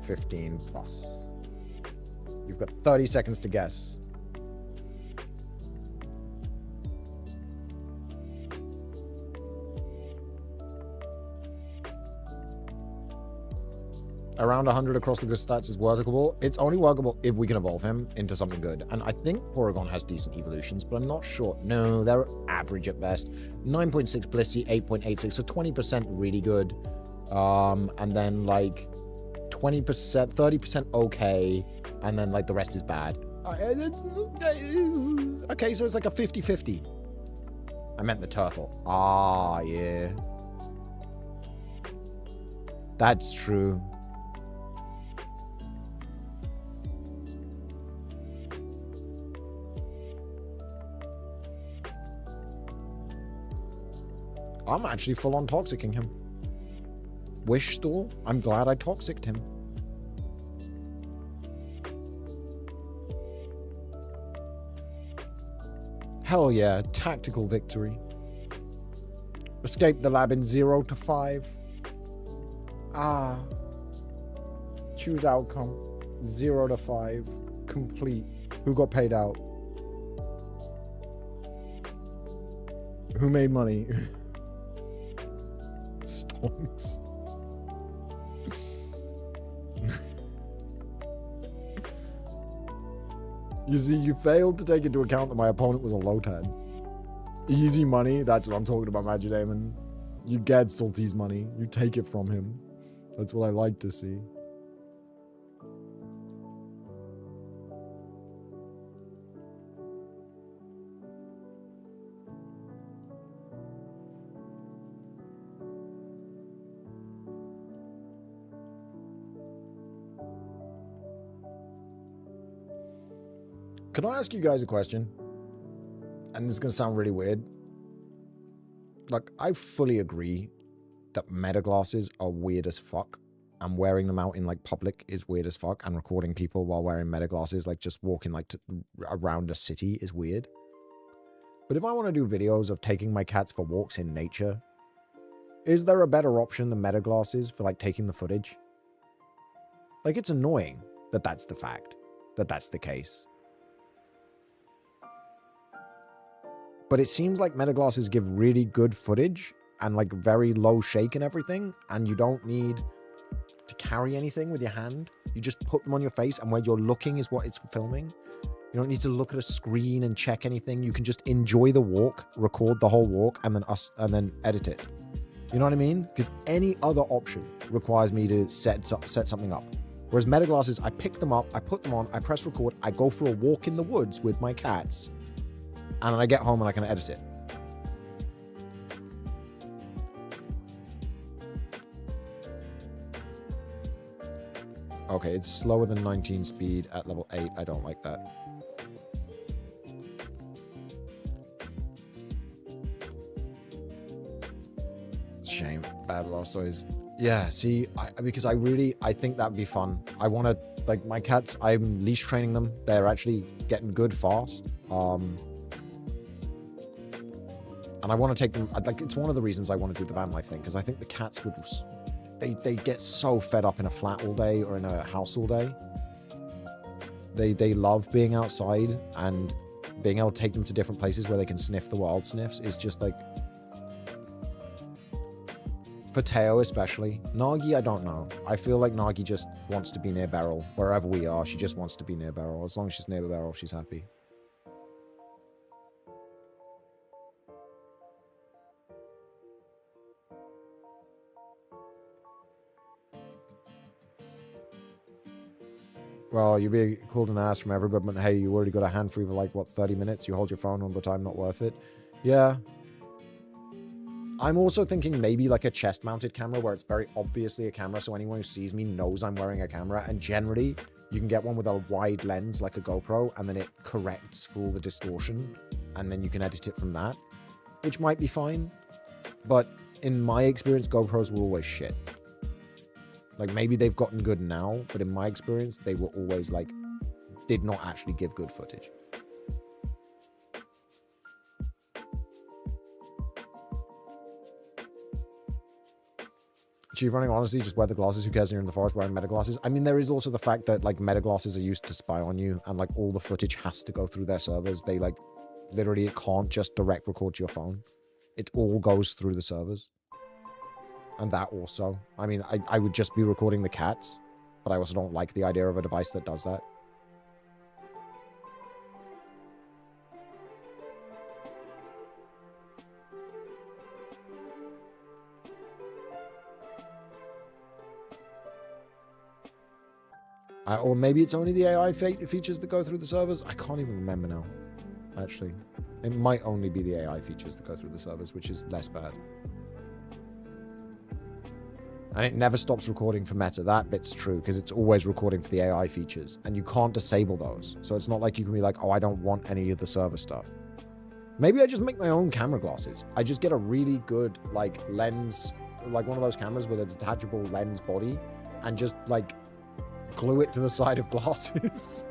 [SPEAKER 1] 15 plus. You've got 30 seconds to guess. Around 100 across the good stats is workable. It's only workable if we can evolve him into something good. And I think Porygon has decent evolutions, but I'm not sure. No, they're average at best. 9.6 Blissey, 8.86, so 20% really good. And then like 20%, 30% okay, and then like the rest is bad. Okay, so it's like a 50-50. I meant the turtle. Ah, yeah. That's true. I'm actually full-on toxicking him. Wish Store, I'm glad I toxiced him. Hell yeah, tactical victory. Escape the lab in 0 to 5. Ah. Choose outcome. 0 to 5. Complete. Who got paid out? Who made money? Stonks. You see, you failed to take into account that my opponent was a Lotad. Easy money, that's what I'm talking about, Magic Damon. You get Salty's money. You take it from him. That's what I like to see. Can I ask you guys a question? And it's going to sound really weird. Like, I fully agree that meta glasses are weird as fuck. And wearing them out in, like, public is weird as fuck. And recording people while wearing meta glasses, like, just walking, like, around a city is weird. But if I want to do videos of taking my cats for walks in nature, is there a better option than meta glasses for, like, taking the footage? Like, it's annoying that that's the fact, that that's the case. But it seems like meta glasses give really good footage and, like, very low shake and everything, and you don't need to carry anything with your hand. You just put them on your face, and where you're looking is what it's filming. You don't need to look at a screen and check anything. You can just enjoy the walk, record the whole walk, and then edit it. You know what I mean? Because any other option requires me to set something up. Whereas meta glasses, I pick them up, I put them on, I press record, I go for a walk in the woods with my cats, and then I get home and I can edit it. Okay, it's slower than 19 speed at level 8. I don't like that. Shame. Bad Lost Toys. Yeah, see, because I think that'd be fun. I want to, like, my cats, I'm leash training them. They're actually getting good fast. And I want to take them, like, it's one of the reasons I want to do the van life thing, because I think the cats would, they get so fed up in a flat all day or in a house all day. They love being outside, and being able to take them to different places where they can sniff the wild sniffs is just like, for Teo especially. Nagi, I don't know. I feel like Nagi just wants to be near Beryl. Wherever we are, she just wants to be near Beryl. As long as she's near Beryl, she's happy. Well, you'd be called an ass from everybody, but hey, you already got a hand free for like, what, 30 minutes? You hold your phone all the time, not worth it. Yeah. I'm also thinking maybe like a chest-mounted camera where it's very obviously a camera, so anyone who sees me knows I'm wearing a camera. And generally, you can get one with a wide lens like a GoPro, and then it corrects for all the distortion, and then you can edit it from that, which might be fine. But in my experience, GoPros were always shit. Like, maybe they've gotten good now, but in my experience, they were always, like, did not actually give good footage. Chief Running, honestly, just wear the glasses. Who cares? You're in the forest wearing meta glasses. I mean, there is also the fact that, like, meta glasses are used to spy on you, and, like, all the footage has to go through their servers. They, like, literally, it can't just direct record to your phone. It all goes through the servers. And that also. I mean, I would just be recording the cats, but I also don't like the idea of a device that does that. Or maybe it's only the AI features that go through the servers. I can't even remember now, actually. It might only be the AI features that go through the servers, which is less bad. And it never stops recording for meta. That bit's true, because it's always recording for the AI features. And you can't disable those. So it's not like you can be like, oh, I don't want any of the server stuff. Maybe I just make my own camera glasses. I just get a really good, like, lens, like one of those cameras with a detachable lens body, and just, like, glue it to the side of glasses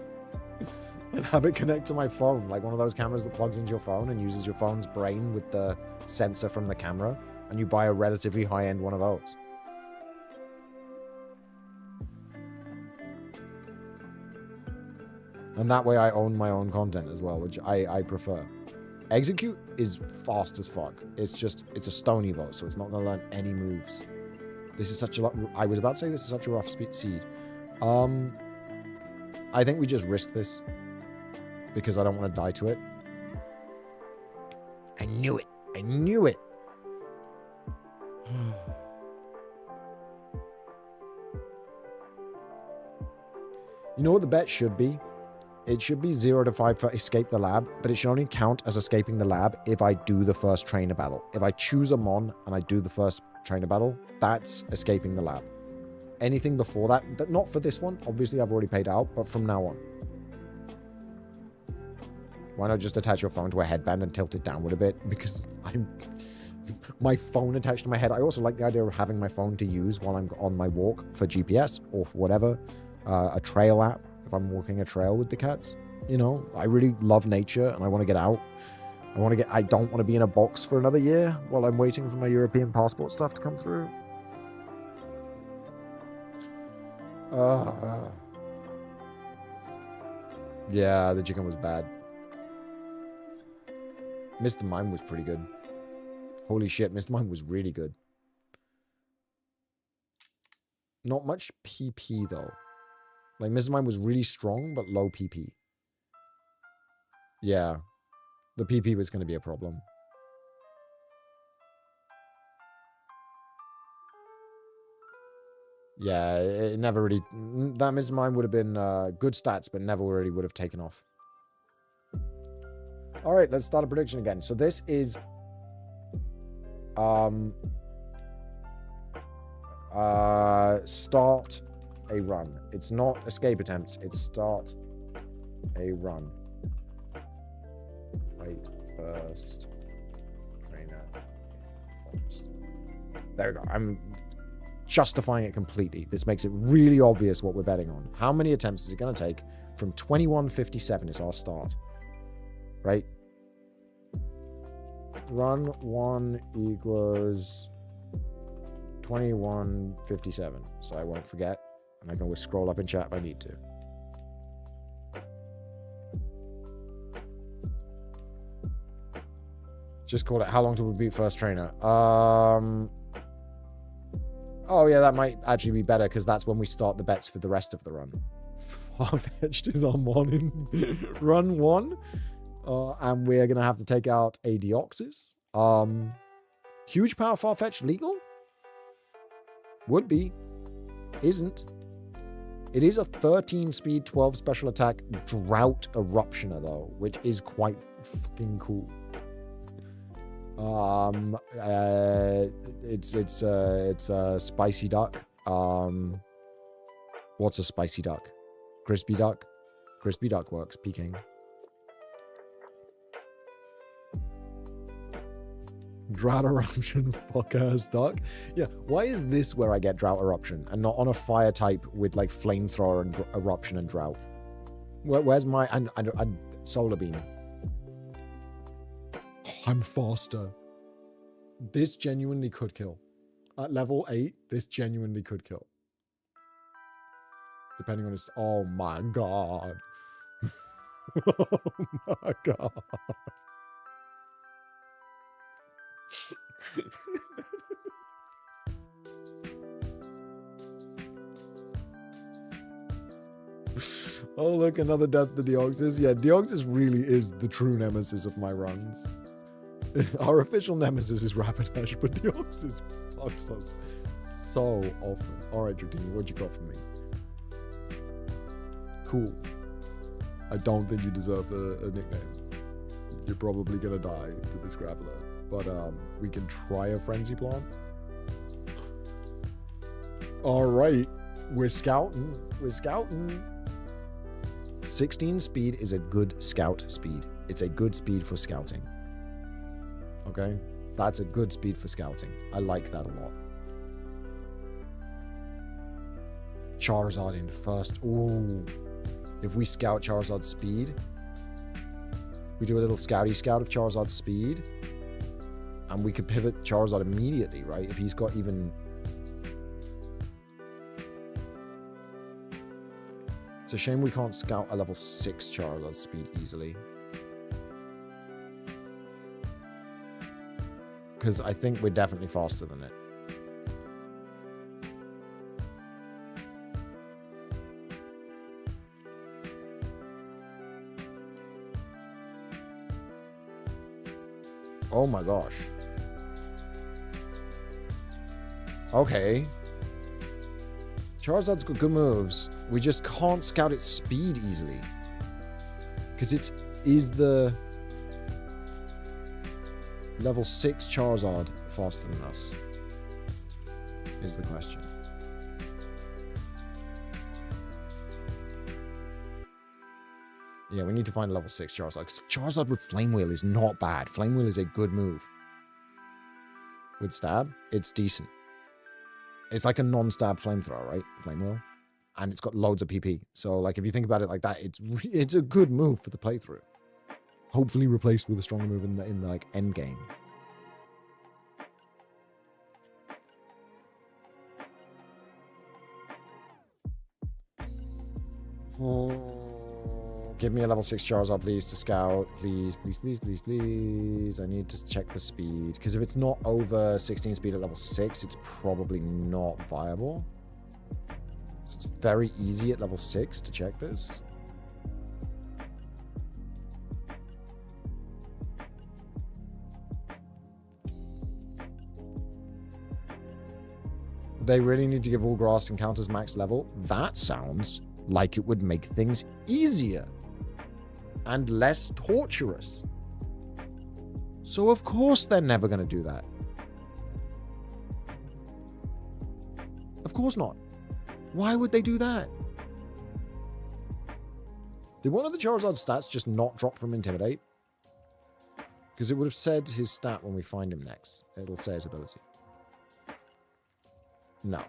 [SPEAKER 1] and have it connect to my phone, like one of those cameras that plugs into your phone and uses your phone's brain with the sensor from the camera, and you buy a relatively high-end one of those. And that way I own my own content as well, which I prefer. Execute is fast as fuck. It's a stone evo, so it's not going to learn any moves. This is such a lot. I was about to say this is such a rough seed. I think we just risk this because I don't want to die to it. I knew it. I knew it. You know what the bet should be? It should be 0 to 5 for escape the lab, but it should only count as escaping the lab if I do the first trainer battle. If I choose a mon and I do the first trainer battle, that's escaping the lab. Anything before that, not for this one, obviously I've already paid out, but from now on. Why not just attach your phone to a headband and tilt it downward a bit? Because my phone attached to my head. I also like the idea of having my phone to use while I'm on my walk for GPS or for whatever. A trail app, if I'm walking a trail with the cats. You know, I really love nature and I want to get out. I don't want to be in a box for another year while I'm waiting for my European passport stuff to come through. Yeah, the chicken was bad. Mr. Mime was pretty good. Holy shit, Mr. Mime was really good. Not much PP, though. Like, Mr. Mime was really strong, but low PP. Yeah. The PP was going to be a problem. Yeah, it never really... That Mr. Mime would have been good stats, but never really would have taken off. All right, let's start a prediction again. So this is... start a run. It's not escape attempts. It's start a run. Right, first trainer. First. There we go. I'm justifying it completely. This makes it really obvious what we're betting on. How many attempts is it going to take from 21:57 is our start. Right? Run 1 equals 21:57. So I won't forget. And I can always scroll up in chat if I need to. Just call it how long till we beat first trainer. Oh yeah, that might actually be better because that's when we start the bets for the rest of the run. Far-fetched is on one in run 1. And we're gonna have to take out a Deoxys. Huge power Far-fetched legal? Would be. Isn't. It is a 13 speed, 12 special attack Drought Eruptioner though, which is quite fucking cool. It's a spicy duck. What's a spicy duck? Crispy duck? Crispy duck works. Peking. Drought Eruption, fuck ass duck. Yeah, why is this where I get Drought Eruption and not on a fire type with like Flamethrower and Eruption and Drought? Where's my and Solar Beam? Oh, I'm faster. This genuinely could kill. At level 8, this genuinely could kill. Depending on its... Oh my god. Oh my god. Oh look, another death to Deoxys. Yeah, Deoxys really is the true nemesis of my runs. Our official nemesis is Rapidash, but Deoxys fucks us so often. Alright, Dratini, what you got for me? Cool. I don't think you deserve a nickname. You're probably gonna die to this Graveler. But we can try a Frenzy Plant. Alright. We're scouting. We're scouting. 16 speed is a good scout speed. It's a good speed for scouting. Okay? That's a good speed for scouting. I like that a lot. Charizard in first. Ooh. If we scout Charizard's speed, we do a little scouty scout of Charizard's speed, and we could pivot Charizard immediately, right? If he's got even... It's a shame we can't scout a level 6 Charizard speed easily. Because I think we're definitely faster than it. Oh my gosh. Okay. Charizard's got good moves. We just can't scout its speed easily. Because it is the level 6 Charizard faster than us? Is the question. Yeah, we need to find a level 6 Charizard. 'Cause Charizard with Flame Wheel is not bad. Flame Wheel is a good move. With Stab, it's decent. It's like a non-stab flamethrower, right? Flame Wheel. And it's got loads of PP. So, like, if you think about it like that, it's a good move for the playthrough. Hopefully replaced with a stronger move in the like, end game. Oh, give me a level 6 Charizard, please, to scout. Please, please, please, please, please. I need to check the speed. Because if it's not over 16 speed at level 6, it's probably not viable. So it's very easy at level 6 to check this. They really need to give all grass encounters max level. That sounds like it would make things easier and less torturous. So of course they're never going to do that. Of course not. Why would they do that? Did one of the Charizard's stats just not drop from Intimidate? Because it would have said his stat when we find him next. It'll say his ability. No.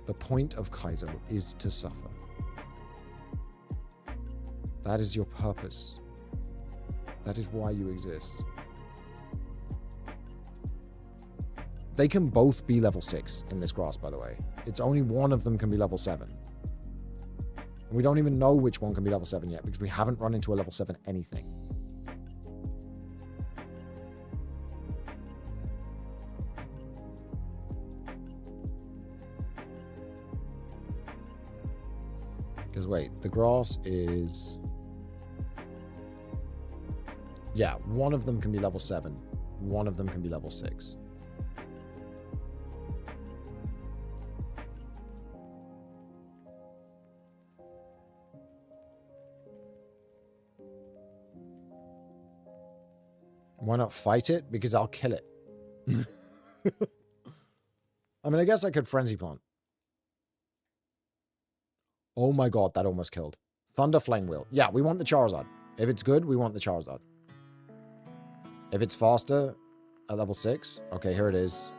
[SPEAKER 1] The point of Kaizo is to suffer. That is your purpose. That is why you exist. They can both be level 6 in this grass, by the way. It's only one of them can be level 7. And we don't even know which one can be level 7 yet, because we haven't run into a level 7 anything. Because wait, the grass is... Yeah, one of them can be level 7. One of them can be level 6. Why not fight it? Because I'll kill it. I mean, I guess I could Frenzy Plant. Oh my god, that almost killed. Thunder Flame Wheel. Yeah, we want the Charizard. If it's good, we want the Charizard. If it's faster at level 6. Okay, here it is.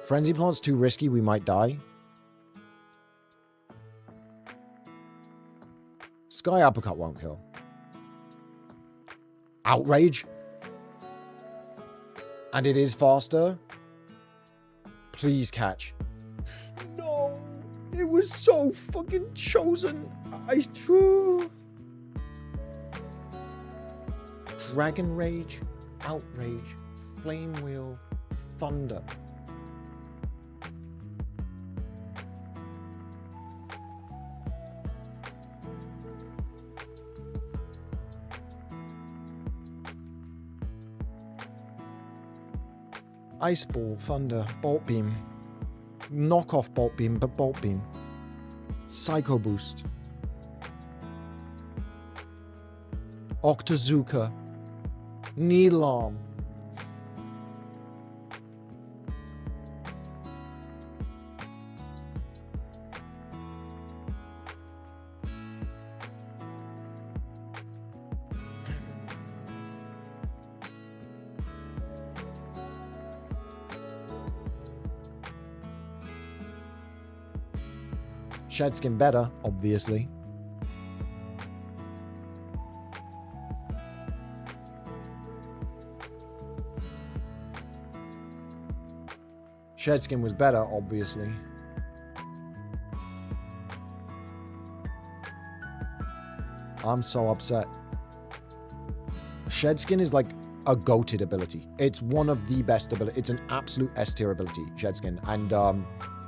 [SPEAKER 1] Frenzy Plant's too risky. We might die. Sky Uppercut won't kill. Outrage. And it is faster. Please catch. No. It was so fucking chosen. Dragon Rage, Outrage, Flame Wheel, Thunder. Ice Ball, Thunder, Bolt Beam. Knock off Bolt Beam, but Bolt Beam. Psycho Boost. Octazooka. Needle Arm. Shedskin better, obviously. Shedskin was better, obviously. I'm so upset. Shedskin is like a goated ability. It's one of the best ability. It's an absolute S tier ability, Shedskin. And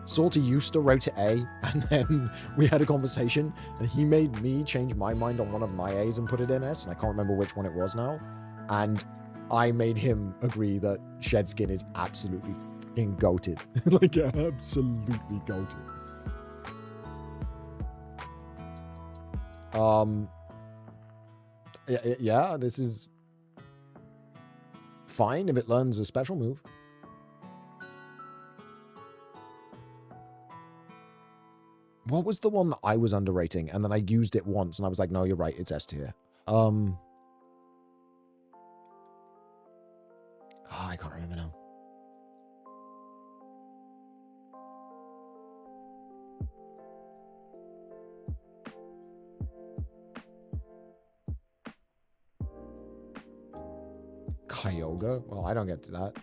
[SPEAKER 1] Salty used to rate it A, and then we had a conversation, and he made me change my mind on one of my A's and put it in S, and I can't remember which one it was now. And I made him agree that Shedskin is absolutely fucking goated. Like, absolutely goated. Yeah, this is fine if it learns a special move. What was the one that I was underrating? And then I used it once and I was like, no, you're right. It's S tier. I can't remember now. Kyogre? Well, I don't get to that.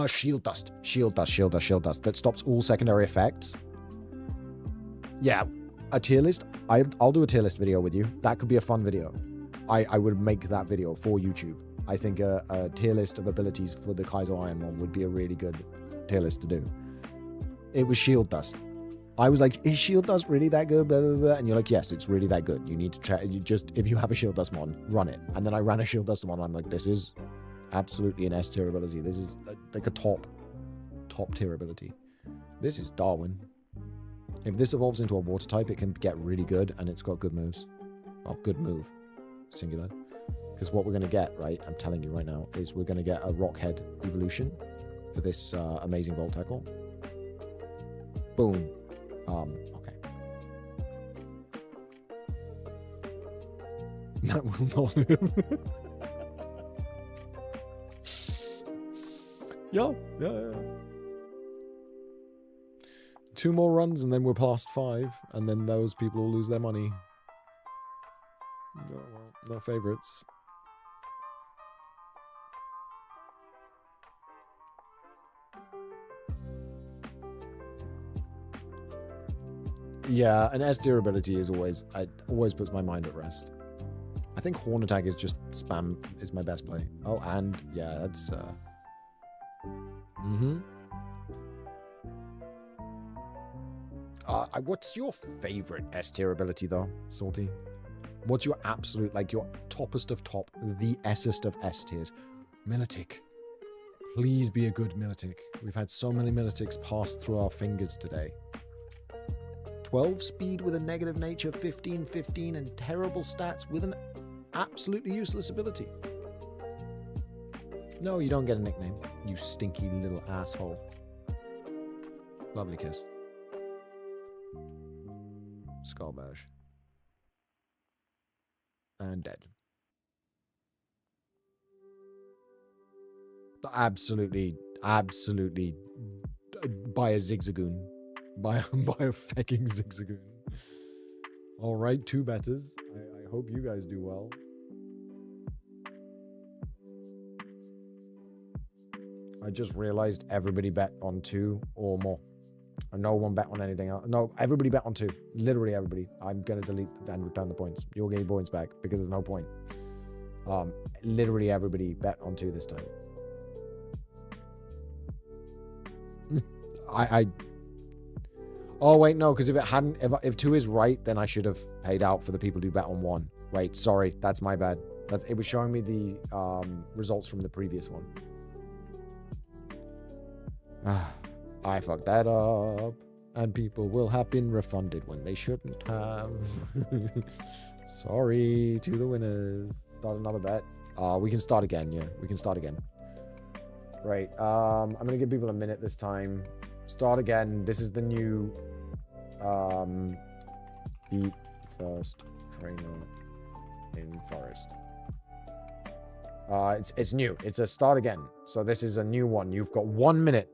[SPEAKER 1] Shield Dust. Shield Dust, Shield Dust, Shield Dust. That stops all secondary effects. Yeah, a tier list. I'll do a tier list video with you. That could be a fun video. I would make that video for YouTube. I think a tier list of abilities for the Kaizo Ironmon would be a really good tier list to do. It was Shield Dust. I was like, is Shield Dust really that good? Blah, blah, blah. And you're like, yes, it's really that good. You need to try. If you have a Shield Dust mon, run it. And then I ran a Shield Dust mon. I'm like, this is absolutely an S tier ability. This is like a top tier ability. This is Darwin. If this evolves into a water type, it can get really good, and it's got good moves. Well, good move, singular. Because what we're going to get, right, I'm telling you right now, is we're going to get a Rockhead evolution for this amazing Volt Tackle. Boom. Okay. That will not live. Yeah. 2 more runs and then we're past 5, and then those people will lose their money. No, well, no favorites. Yeah, an S tier ability is always puts my mind at rest. I think Horn Attack is just spam is my best play. Oh, and yeah, that's what's your favorite S tier ability though, Salty? What's your absolute, like your toppest of top, the S'est of S tiers? Militic. Please be a good Militic. We've had so many Militics pass through our fingers today. 12 speed with a negative nature, 15, and terrible stats with an absolutely useless ability. No, you don't get a nickname, you stinky little asshole. Lovely kiss. Skull Bash. And dead. Absolutely by a Zigzagoon. By a fucking Zigzagoon. Alright, 2 betters. I hope you guys do well. I just realized everybody bet on 2 or more. And no one bet on anything else. No, everybody bet on 2. Literally everybody. I'm going to delete and return the points. You'll get your points back because there's no point. Literally everybody bet on 2 this time. Oh, wait, no, because if 2 is right, then I should have paid out for the people who bet on 1. Wait, sorry, that's my bad. It was showing me the results from the previous one. I fucked that up. And people will have been refunded when they shouldn't have. Sorry to the winners. Start another bet. We can start again, yeah. We can start again. Right, I'm going to give people a minute this time. Start again. This is the new Eat First Trainer in Forest. It's new. It's a start again. So this is a new one. You've got 1 minute.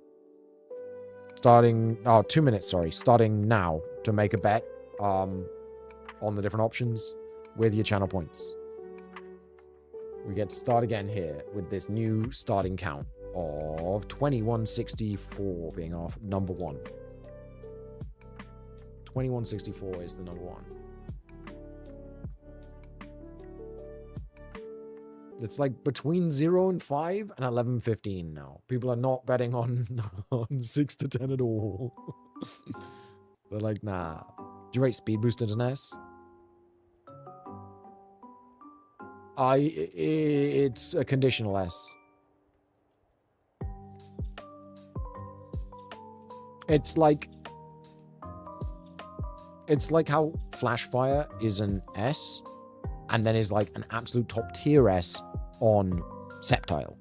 [SPEAKER 1] Starting 2 minutes, sorry. Starting now to make a bet on the different options with your channel points. We get to start again here with this new starting count of 2164 being our number 1. 2164 is the number 1. It's like between 0 and 5 and 11:15 now. People are not betting on 6 to 10 at all. They're like, nah. Do you rate Speed Boost as an S? It's a conditional S. It's like how Flash Fire is an S and then is like an absolute top tier S on Sceptile.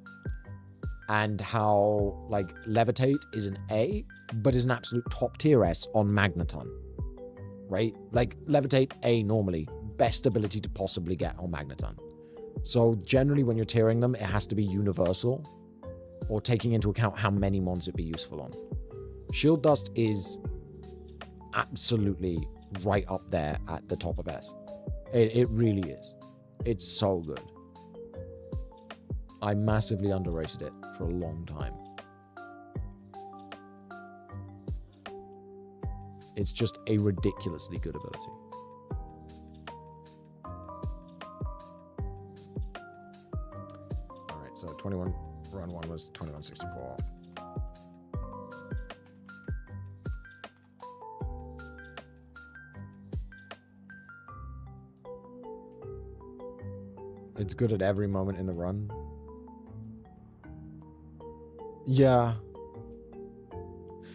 [SPEAKER 1] And how like Levitate is an A, but is an absolute top tier S on Magneton. right? Like, Levitate, A, normally, best ability to possibly get on Magneton. So generally when you're tiering them, it has to be universal, or taking into account how many mons it'd be useful on. Shield Dust is absolutely right up there at the top of S. It really is. It's so good. I massively underrated it for a long time. It's just a ridiculously good ability. All right, so 21 run 1 was 2164. It's good at every moment in the run. Yeah.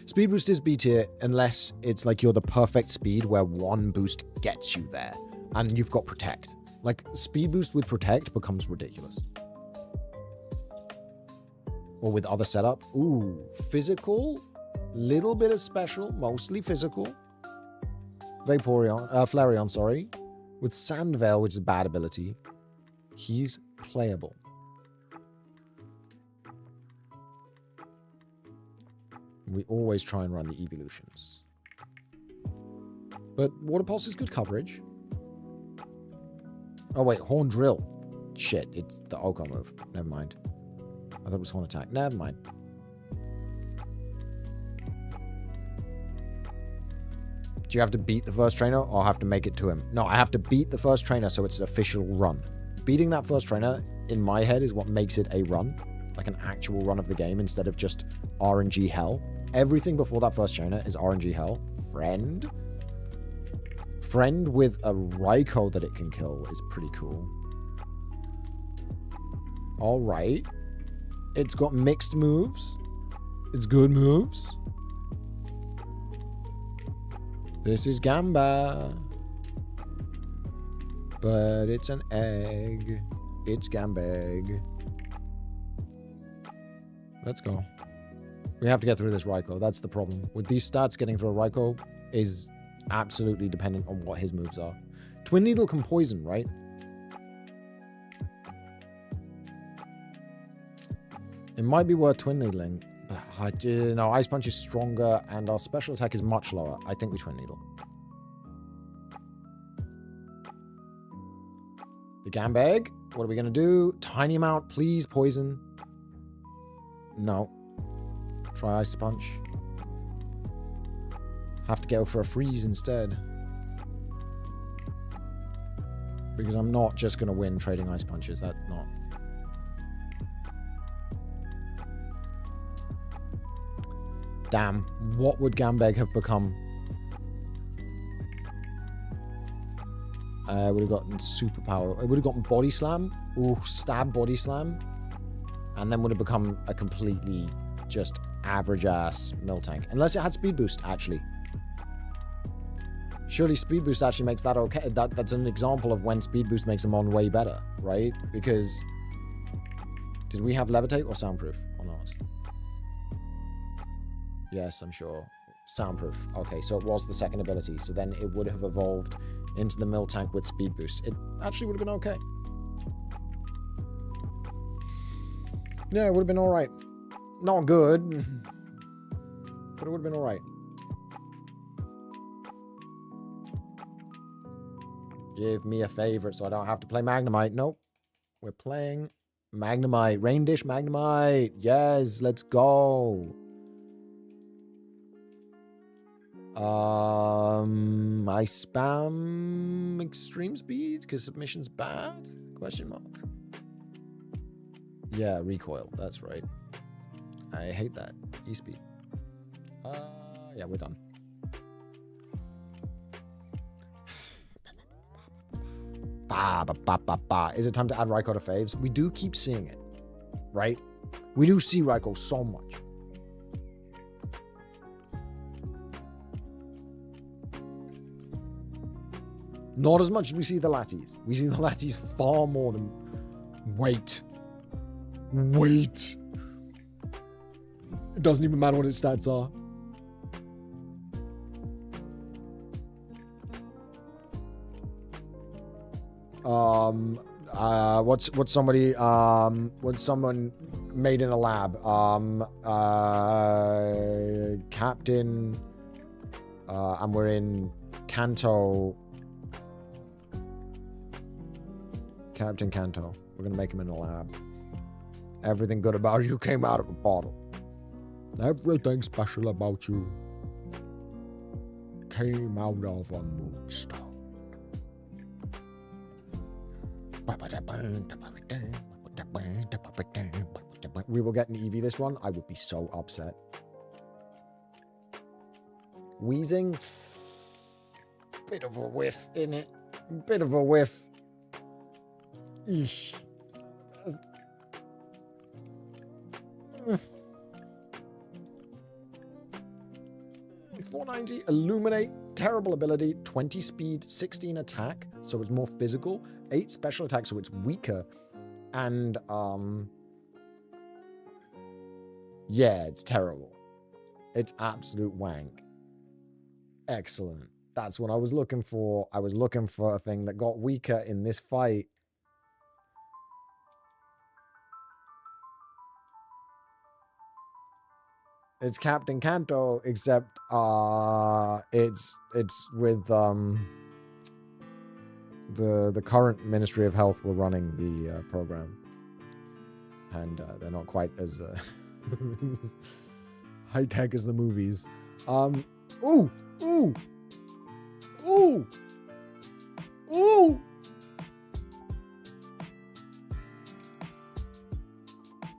[SPEAKER 1] Speed boost is B tier unless it's like you're the perfect speed where one boost gets you there and you've got protect. Like, speed boost with protect becomes ridiculous. Or with other setup. Ooh, physical, little bit of special, mostly physical. Flareon, sorry. With Sandveil, which is a bad ability. He's playable. We always try and run the evolutions. But Water Pulse is good coverage. Oh wait, Horn Drill. Shit, it's the Oko move. Never mind. I thought it was Horn Attack. Never mind. Do you have to beat the first trainer or have to make it to him? No, I have to beat the first trainer so it's an official run. Beating that first trainer, in my head, is what makes it a run. Like an actual run of the game instead of just RNG hell. Everything before that first trainer is RNG hell. Friend with a Raikou that it can kill is pretty cool. Alright. It's got mixed moves. It's good moves. This is Gamba. But it's an egg. It's Gambeg. Let's go. We have to get through this Raikou. That's the problem. With these stats, getting through a Raikou is absolutely dependent on what his moves are. Twin Needle can poison, right? It might be worth Twin Needling. But no, Ice Punch is stronger and our special attack is much lower. I think we Twin Needle. The Gambeg. What are we going to do? Tiny amount, please. Poison. No. Try Ice Punch. Have to go for a freeze instead. Because I'm not just going to win trading Ice Punches. That's not. Damn. What would Gambeg have become? Would have gotten superpower. It would have gotten Body Slam. Ooh, stab Body Slam. And then would have become a completely just average ass Miltank. Unless it had Speed Boost, actually. Surely Speed Boost actually makes that okay. That's an example of when Speed Boost makes a Mon way better, right? Because did we have Levitate or Soundproof on ours? Yes, I'm sure. Soundproof. Okay, so it was the second ability. So then it would have evolved into the Miltank with Speed Boost. It actually would have been okay. Yeah, it would have been alright. Not good, but it would have been alright. Give me a favorite so I don't have to play Magnemite. Nope. We're playing Magnemite. Rain Dish Magnemite. Yes, let's go. I spam extreme speed because submission's bad? Question mark. Yeah, recoil. That's right. I hate that. E-speed. Yeah, we're done. Is it time to add Raikou to faves? We do keep seeing it, right? We do see Raikou so much. Not as much as we see the Latties. We see the Latties far more than... Wait. It doesn't even matter what its stats are. What's someone made in a lab? Captain, and we're in Kanto. Captain Kanto. We're gonna make him in a lab. Everything good about you came out of a bottle. Everything special about you came out of a moonstone. We will get an Eevee this one. I would be so upset. Wheezing. Bit of a whiff in it. Bit of a whiff. Eesh. 490 Illuminate, terrible ability, 20 speed, 16 attack, so it's more physical, 8 special attack, so it's weaker, and yeah, it's terrible. It's absolute wank. Excellent. That's what I was looking for. I was looking for a thing that got weaker in this fight. It's Captain Kanto, except it's with the current Ministry of Health were running the program, and they're not quite as high tech as the movies. Ooh.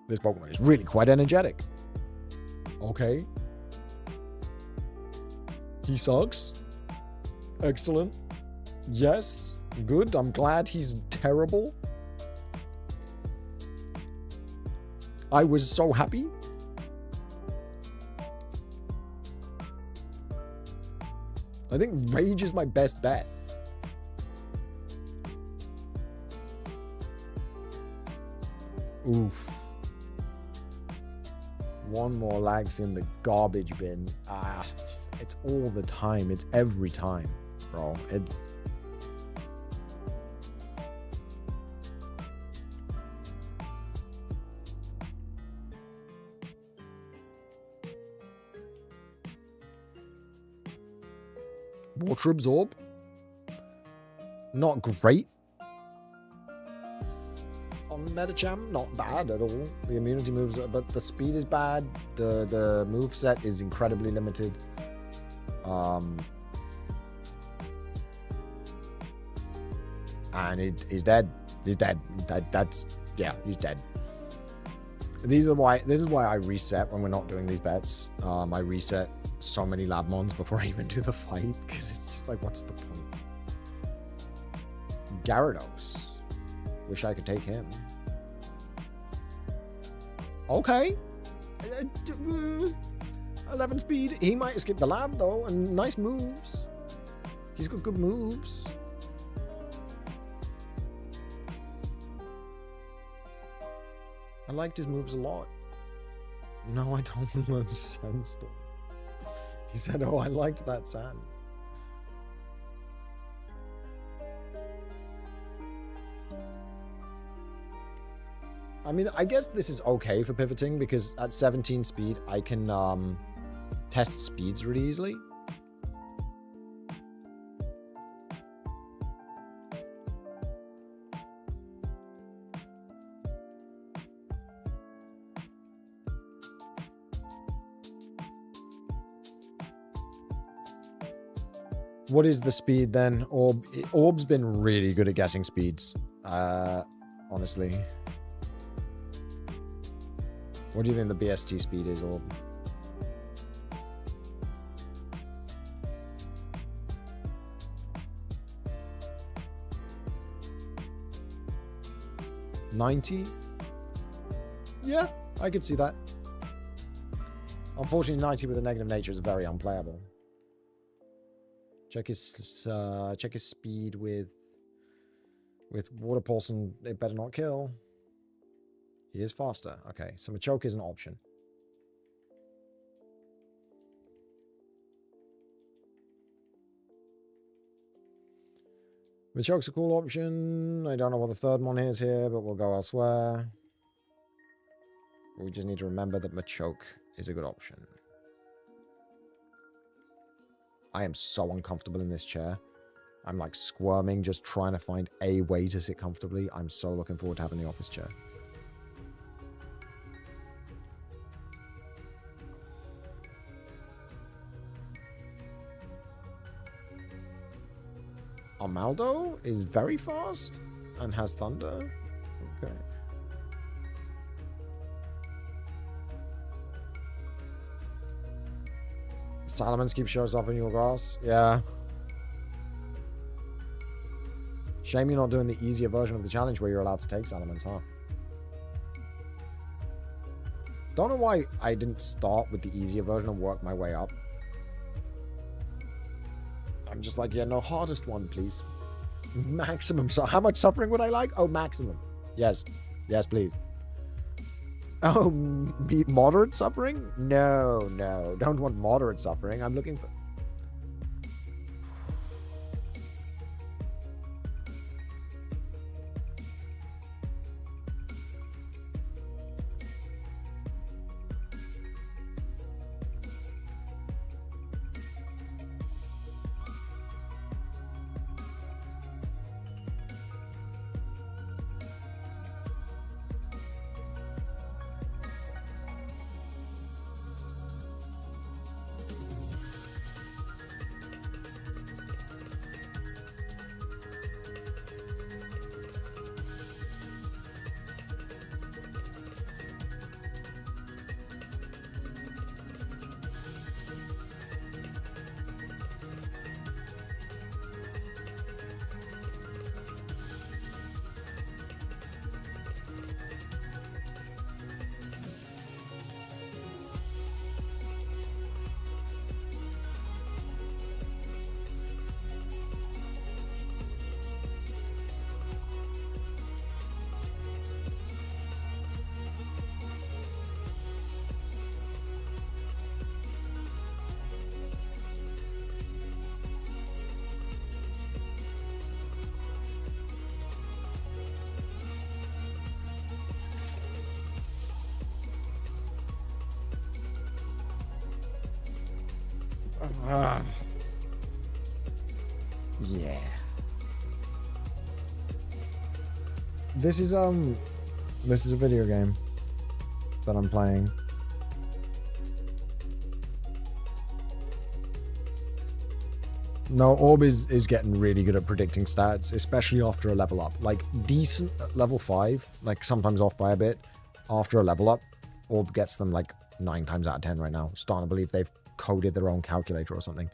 [SPEAKER 1] This Pokemon is really quite energetic. Okay. He sucks. Excellent. Yes. Good. I'm glad he's terrible. I was so happy. I think Rage is my best bet. Oof. One more lags in the garbage bin. It's all the time. It's every time, bro. It's... Water Absorb. Not great. On Medicham, not bad at all. The immunity moves, but the speed is bad. The move set is incredibly limited. And he's dead. He's dead. That's yeah, he's dead. This is why I reset when we're not doing these bets. I reset so many Labmons before I even do the fight, because it's just like, what's the point? Gyarados. Wish I could take him. Okay. 11 speed. He might escape the lab though, and nice moves. He's got good moves. I liked his moves a lot. No, I don't learn Sandstorm. He said, oh, I liked that sand. I mean, I guess this is okay for pivoting, because at 17 speed, I can test speeds really easily. What is the speed then? Orb's been really good at guessing speeds, honestly. What do you think the BST speed is, Orb? $90? Yeah, I could see that. Unfortunately, 90 with a negative nature is very unplayable. Check his speed with Water Pulse, and it better not kill. He is faster. Okay, so Machoke is an option. Machoke's a cool option. I don't know what the third one is here, but we'll go elsewhere. We just need to remember that Machoke is a good option. I am so uncomfortable in this chair. I'm like squirming, just trying to find a way to sit comfortably. I'm so looking forward to having the office chair. Armaldo is very fast and has thunder. Okay. Salamence keep shows up in your grass. Yeah. Shame you're not doing the easier version of the challenge where you're allowed to take Salamence, huh? Don't know why I didn't start with the easier version and work my way up. I'm just like, yeah, no, hardest one, please. Maximum. So how much suffering would I like? Oh, maximum. Yes. Yes, please. Oh, moderate suffering? No, no. Don't want moderate suffering. I'm looking for... Yeah. This is a video game that I'm playing. No, Orb is getting really good at predicting stats, especially after a level up. Like, decent at level 5, like sometimes off by a bit. After a level up, Orb gets them like 9 times out of 10 right now. Starting to believe they've coded their own calculator or something.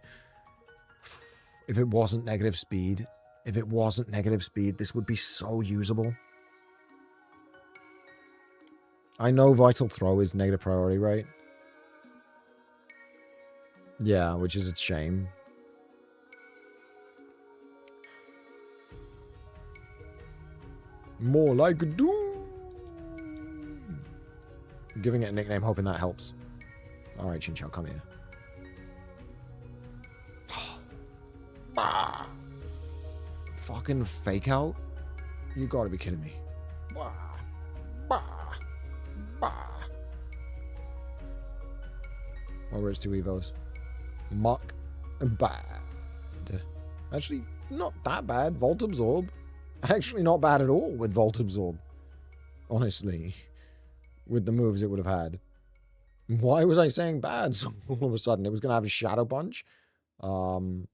[SPEAKER 1] If it wasn't negative speed, this would be so usable. I know Vital Throw is negative priority, right? Yeah, which is a shame. More like Doom. Giving it a nickname, hoping that helps. Alright, Chinchou, come here. Fucking fake out? You gotta be kidding me. Oh, where's 2 Evos? Muck. Bad. Actually, not that bad. Volt Absorb. Actually, not bad at all with Volt Absorb. Honestly. With the moves it would have had. Why was I saying bad? So all of a sudden, it was going to have a Shadow Punch. Bounce.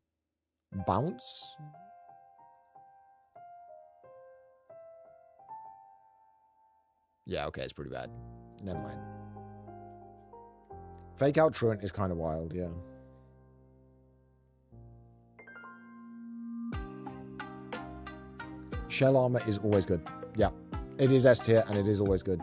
[SPEAKER 1] Yeah, okay, it's pretty bad. Never mind. Fake Out Truant is kind of wild, yeah. Shell Armor is always good. Yeah, it is S tier and it is always good.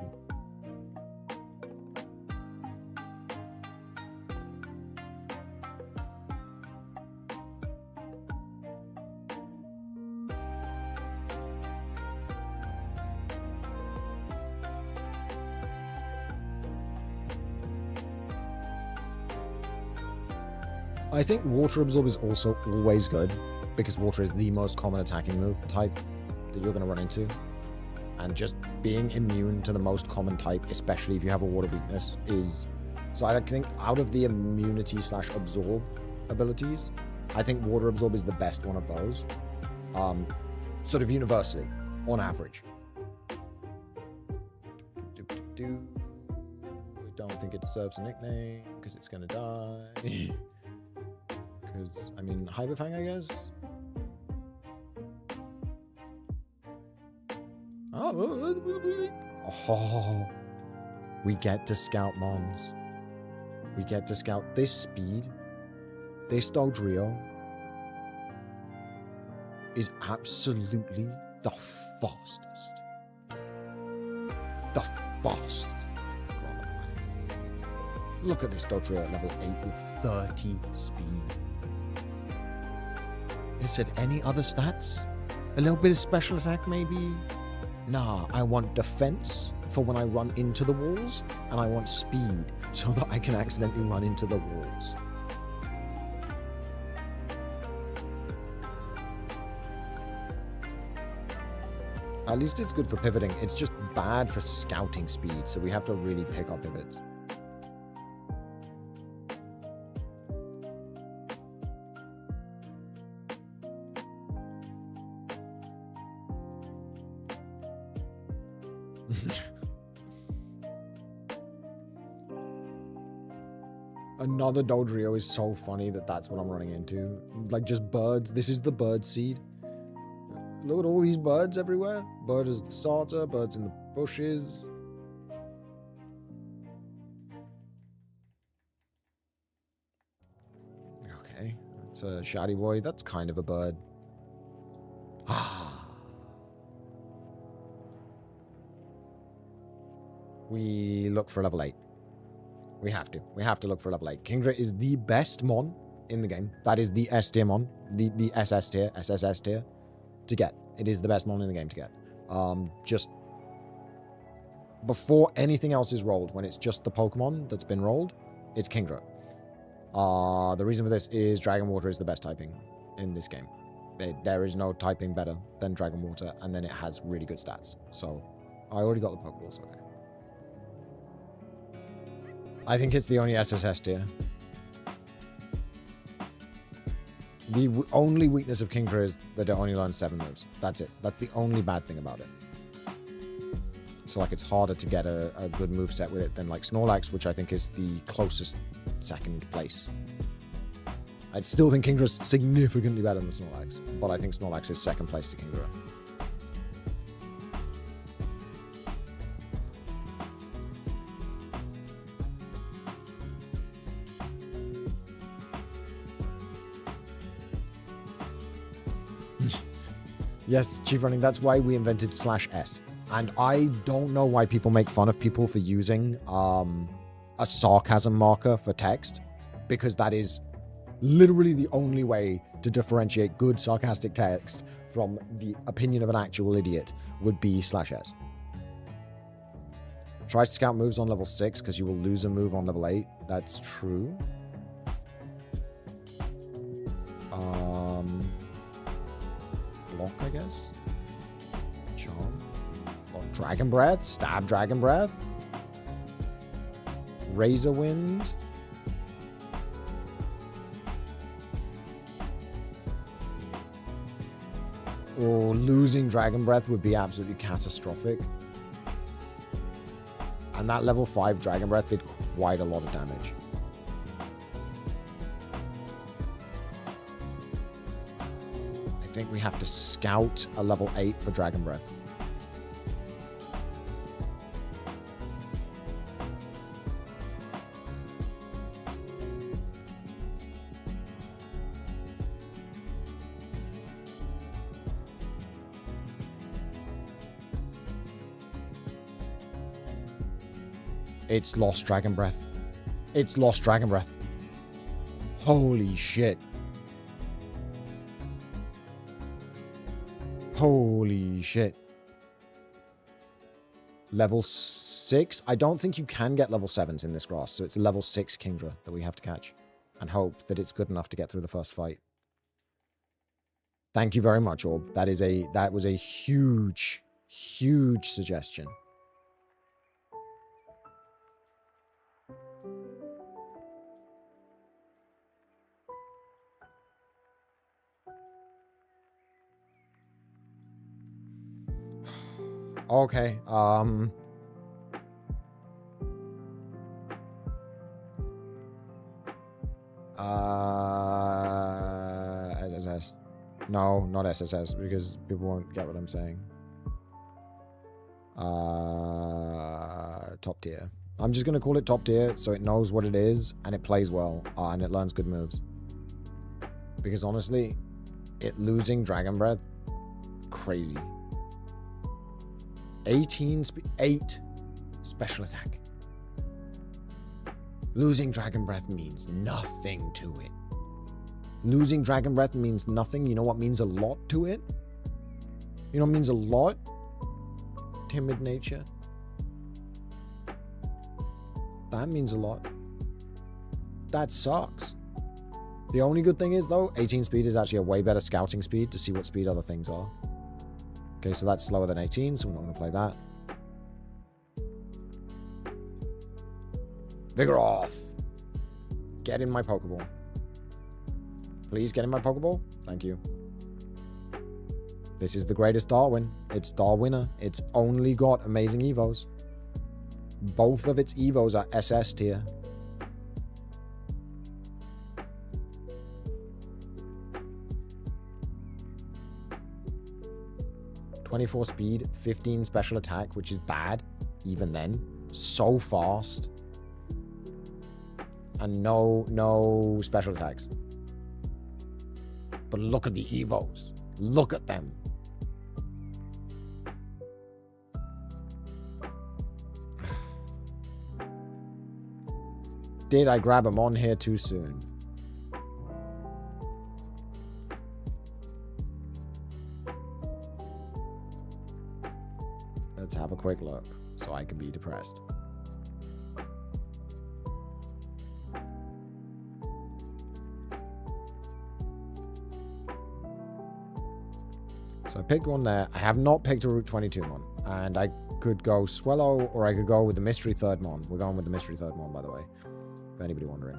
[SPEAKER 1] I think Water Absorb is also always good. because water is the most common attacking move type that you're going to run into. And just being immune to the most common type, especially if you have a water weakness, is... So I think out of the immunity slash absorb abilities, I think water absorb is the best one of those. Sort of universally, on average. I don't think it deserves a nickname, because it's going to die. Because, I mean, Hyperfang, I guess? Oh, we get to scout Mons. We get to scout this speed. This Dodrio is absolutely the fastest. The fastest. Look at this Dodrio at level 8 with 30 speed. It said any other stats? A little bit of special attack maybe? Nah, I want defense for when I run into the walls, and I want speed so that I can accidentally run into the walls. At least it's good for pivoting. It's just bad for scouting speed, so we have to really pick our pivots. Another Dodrio is so funny that that's what I'm running into. Like, just birds. This is the bird seed. Look at all these birds everywhere. Bird is the starter. Birds in the bushes. Okay. It's a Shady Boy. That's kind of a bird. We look for level 8. We have to. We have to look for level 8. Kingdra is the best mon in the game. That is the S tier mon. The SS tier, SSS tier to get. It is the best mon in the game to get. Just before anything else is rolled, when it's just the Pokemon that's been rolled, it's Kingdra. The reason for this is Dragon Water is the best typing in this game. There is no typing better than Dragon Water, and then it has really good stats. So I already got the Pokeballs, okay. I think it's the only SSS tier. The only weakness of Kingdra is that it only learns 7 moves. That's it. That's the only bad thing about it. So, like, it's harder to get a good moveset with it than, like, Snorlax, which I think is the closest second place. I still think Kingdra's significantly better than Snorlax, but I think Snorlax is second place to Kingdra. Yes, Chief Running, that's why we invented /S. And I don't know why people make fun of people for using a sarcasm marker for text, because that is literally the only way to differentiate good sarcastic text from the opinion of an actual idiot would be /S. Try to scout moves on level 6 because you will lose a move on level 8. That's true. Block, I guess. Charm. Oh, Dragon Breath. Stab Dragon Breath. Razor Wind. Or losing Dragon Breath would be absolutely catastrophic. And that level 5 Dragon Breath did quite a lot of damage. I think we have to scout a level 8 for Dragon Breath. It's lost Dragon Breath. It's lost Dragon Breath. Holy shit. Holy shit. Level 6? I don't think you can get level 7s in this grass, so it's a level 6 Kingdra that we have to catch. And hope that it's good enough to get through the first fight. Thank you very much, Orb. That was a huge, huge suggestion. Okay, SSS. No, not SSS, because people won't get what I'm saying. Top tier. I'm just going to call it top tier so it knows what it is and it plays well and it learns good moves. Because honestly, it losing Dragon Breath, crazy. 8 special attack. Losing Dragon Breath means nothing to it. Losing Dragon Breath means nothing. You know what means a lot to it? You know what means a lot? Timid nature. That means a lot. That sucks. The only good thing is, though, 18 speed is actually a way better scouting speed to see what speed other things are. Okay, so that's slower than 18, so we're not going to play that. Vigoroth. Get in my Pokeball. Please get in my Pokeball. Thank you. This is the greatest Darwin. It's Darwinner. It's only got amazing Evos. Both of its Evos are SS tier. .24 speed, 15 special attack, which is bad, even then. So fast. And no special attacks. But look at the Evos. Look at them. Did I grab him on here too soon? Let's have a quick look so I can be depressed. So I picked one there. I have not picked a Route 22 one. And I could go Swellow or I could go with the Mystery Third Mon. We're going with the Mystery Third Mon, by the way. If anybody wondering.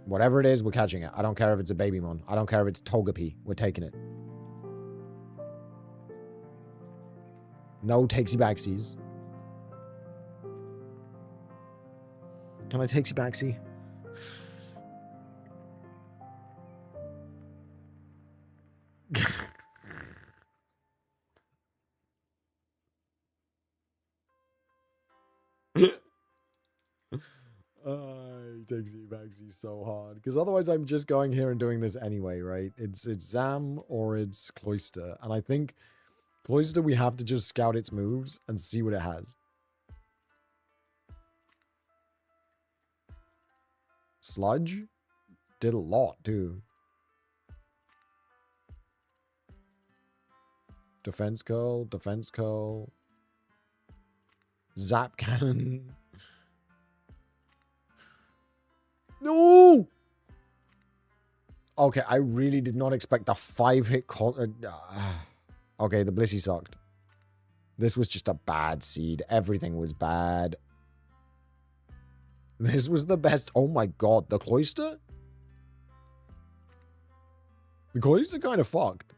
[SPEAKER 1] Whatever it is, we're catching it. I don't care if it's a baby Mon. I don't care if it's Togepi. We're taking it. No takesy backsies. Can I takesy backsy? Takesy backsy so hard. Because otherwise I'm just going here and doing this anyway, right? It's Zam or it's Cloyster. And I think Cloyster, we have to just scout its moves and see what it has. Sludge did a lot, too. Defense curl, defense curl. Zap cannon. No! Okay, I really did not expect the 5-hit okay, the Blissey sucked. This was just a bad seed. Everything was bad. This was the best. Oh my god, the Cloyster? The Cloyster kind of fucked.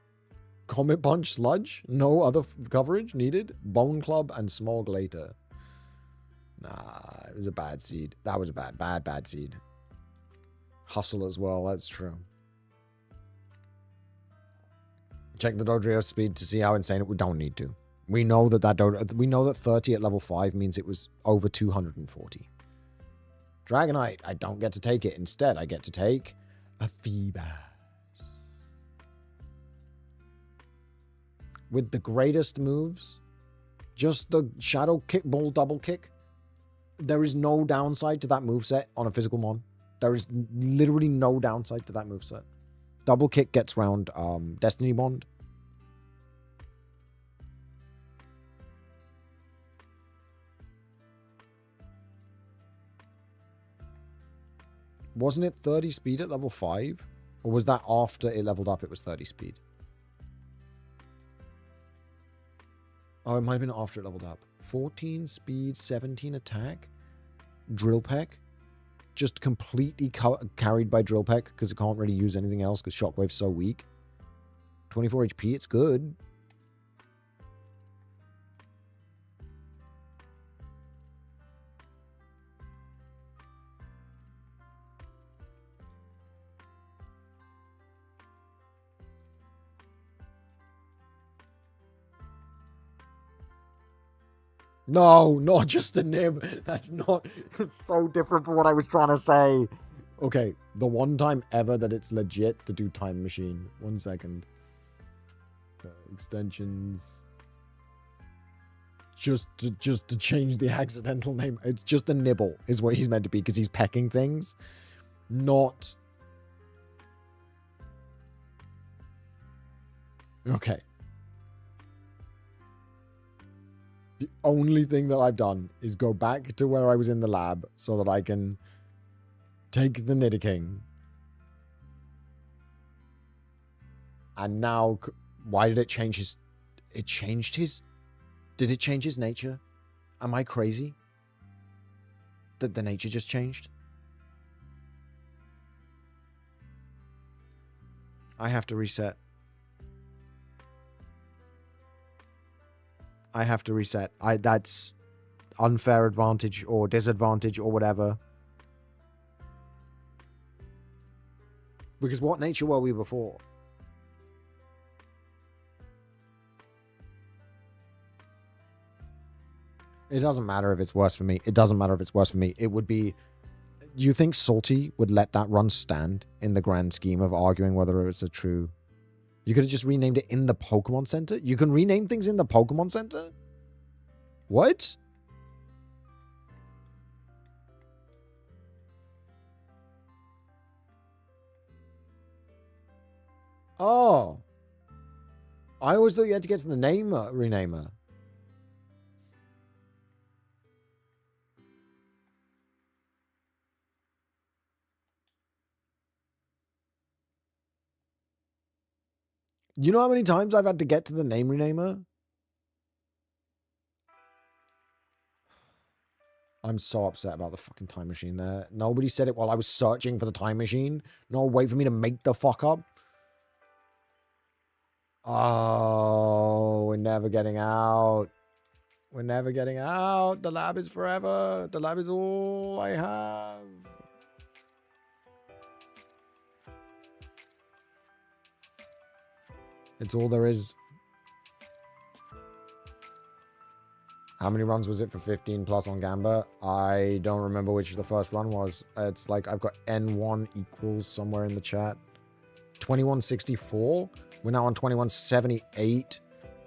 [SPEAKER 1] Comet Punch Sludge? No other coverage needed? Bone Club and Smog later. Nah, it was a bad seed. That was a bad seed. Hustle as well, that's true. Check the Dodrio speed to see how insane it. We don't need to. We know that we know that 30 at level 5 means it was over 240. Dragonite, I don't get to take it. Instead, I get to take a Feebas. With the greatest moves, just the Shadow Kick Ball double kick. There is no downside to that moveset on a physical mon. There is literally no downside to that moveset. Double kick gets round Destiny Bond. Wasn't it 30 speed at level 5? Or was that after it leveled up, it was 30 speed? Oh, it might have been after it leveled up. 14 speed, 17 attack. Drill Peck. Just completely carried by Drill Peck because it can't really use anything else because Shockwave's so weak. 24 HP, it's good. No, not just a nib. That's not... It's so different from what I was trying to say. Okay, the one time ever that it's legit to do Time Machine. 1 second. Extensions. Just to change the accidental name. It's just a nibble is what he's meant to be because he's pecking things. Not... Okay. The only thing that I've done is go back to where I was in the lab so that I can take the Nidoking. And now, why did it change his... It changed his... Did it change his nature? Am I crazy? That the nature just changed? I have to reset. I have to reset. That's unfair advantage or disadvantage or whatever. Because what nature were we before? It doesn't matter if it's worse for me. It doesn't matter if it's worse for me. It would be... You think Salty would let that run stand in the grand scheme of arguing whether it's a true... You could have just renamed it in the Pokemon Center? You can rename things in the Pokemon Center? What? Oh. I always thought you had to get to the renamer. You know how many times I've had to get to the name renamer? I'm so upset about the fucking time machine there. Nobody said it while I was searching for the time machine. No, wait for me to make the fuck up. Oh, we're never getting out. We're never getting out. The lab is forever. The lab is all I have. It's all there is. How many runs was it for 15 plus on Gamba? I don't remember which the first run was. It's like I've got N1 equals somewhere in the chat. 2164. We're now on 2178.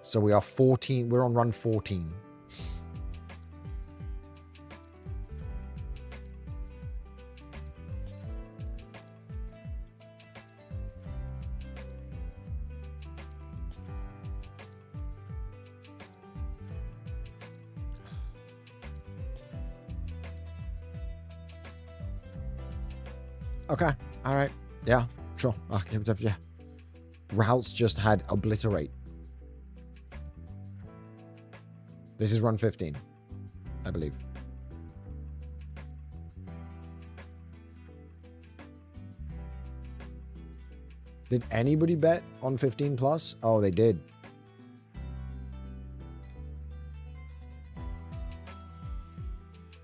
[SPEAKER 1] So we are 14. We're on run 14. Okay. All right. Yeah. Sure. Yeah. Routes just had obliterate. This is run 15, I believe. Did anybody bet on 15 plus? Oh, they did.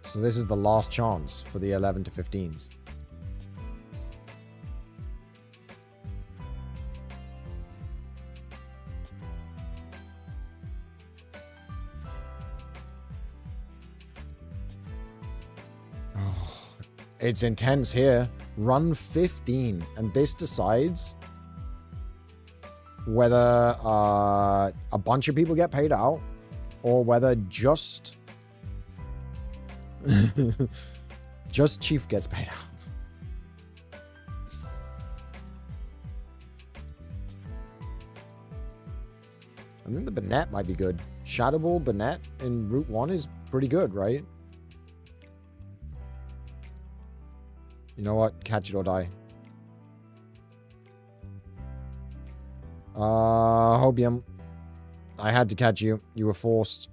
[SPEAKER 1] So this is the last chance for the 11 to 15s. It's intense here. Run 15. And this decides whether a bunch of people get paid out or whether just just Chief gets paid out. I think the Banette might be good. Shadow Ball Banette in Route 1 is pretty good, right? You know what? Catch it or die. Hobium. I had to catch you. You were forced.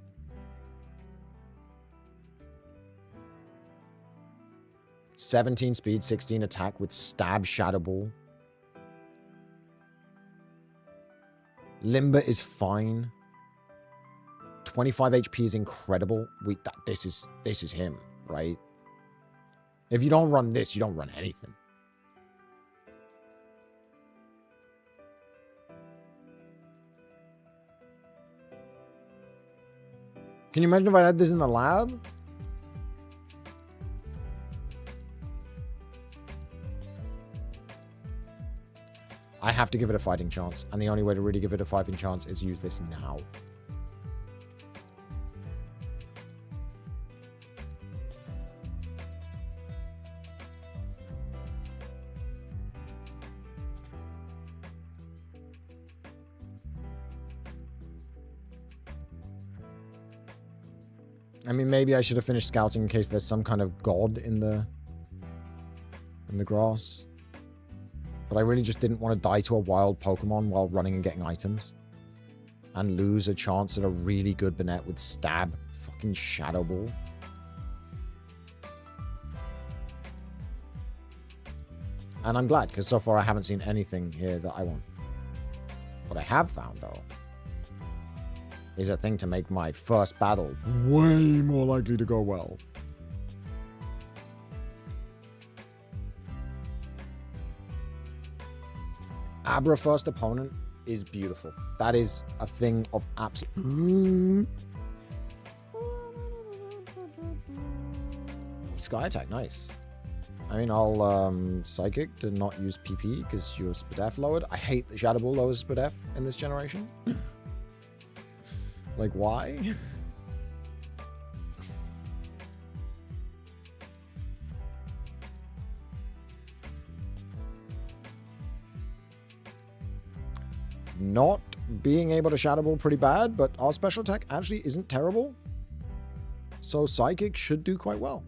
[SPEAKER 1] "17 speed, 16 attack with stab Shadow Ball. Limber is fine. 25 HP is incredible. This is him, right? If you don't run this, you don't run anything. Can you imagine if I had this in the lab? I have to give it a fighting chance. And the only way to really give it a fighting chance is use this now. I mean, maybe I should have finished scouting in case there's some kind of god in the grass. But I really just didn't want to die to a wild Pokemon while running and getting items. And lose a chance at a really good Banette with stab fucking Shadow Ball. And I'm glad, because so far I haven't seen anything here that I want. What I have found, though, is a thing to make my first battle way more likely to go well. Abra first opponent is beautiful. That is a thing of absolute... Sky attack, nice. I mean, I'll Psychic to not use PP because your SPDF lowered. I hate that Shadow Ball lowers SPDF in this generation. Like, why? Not being able to Shadow Ball pretty bad, but our special attack actually isn't terrible. So Psychic should do quite well.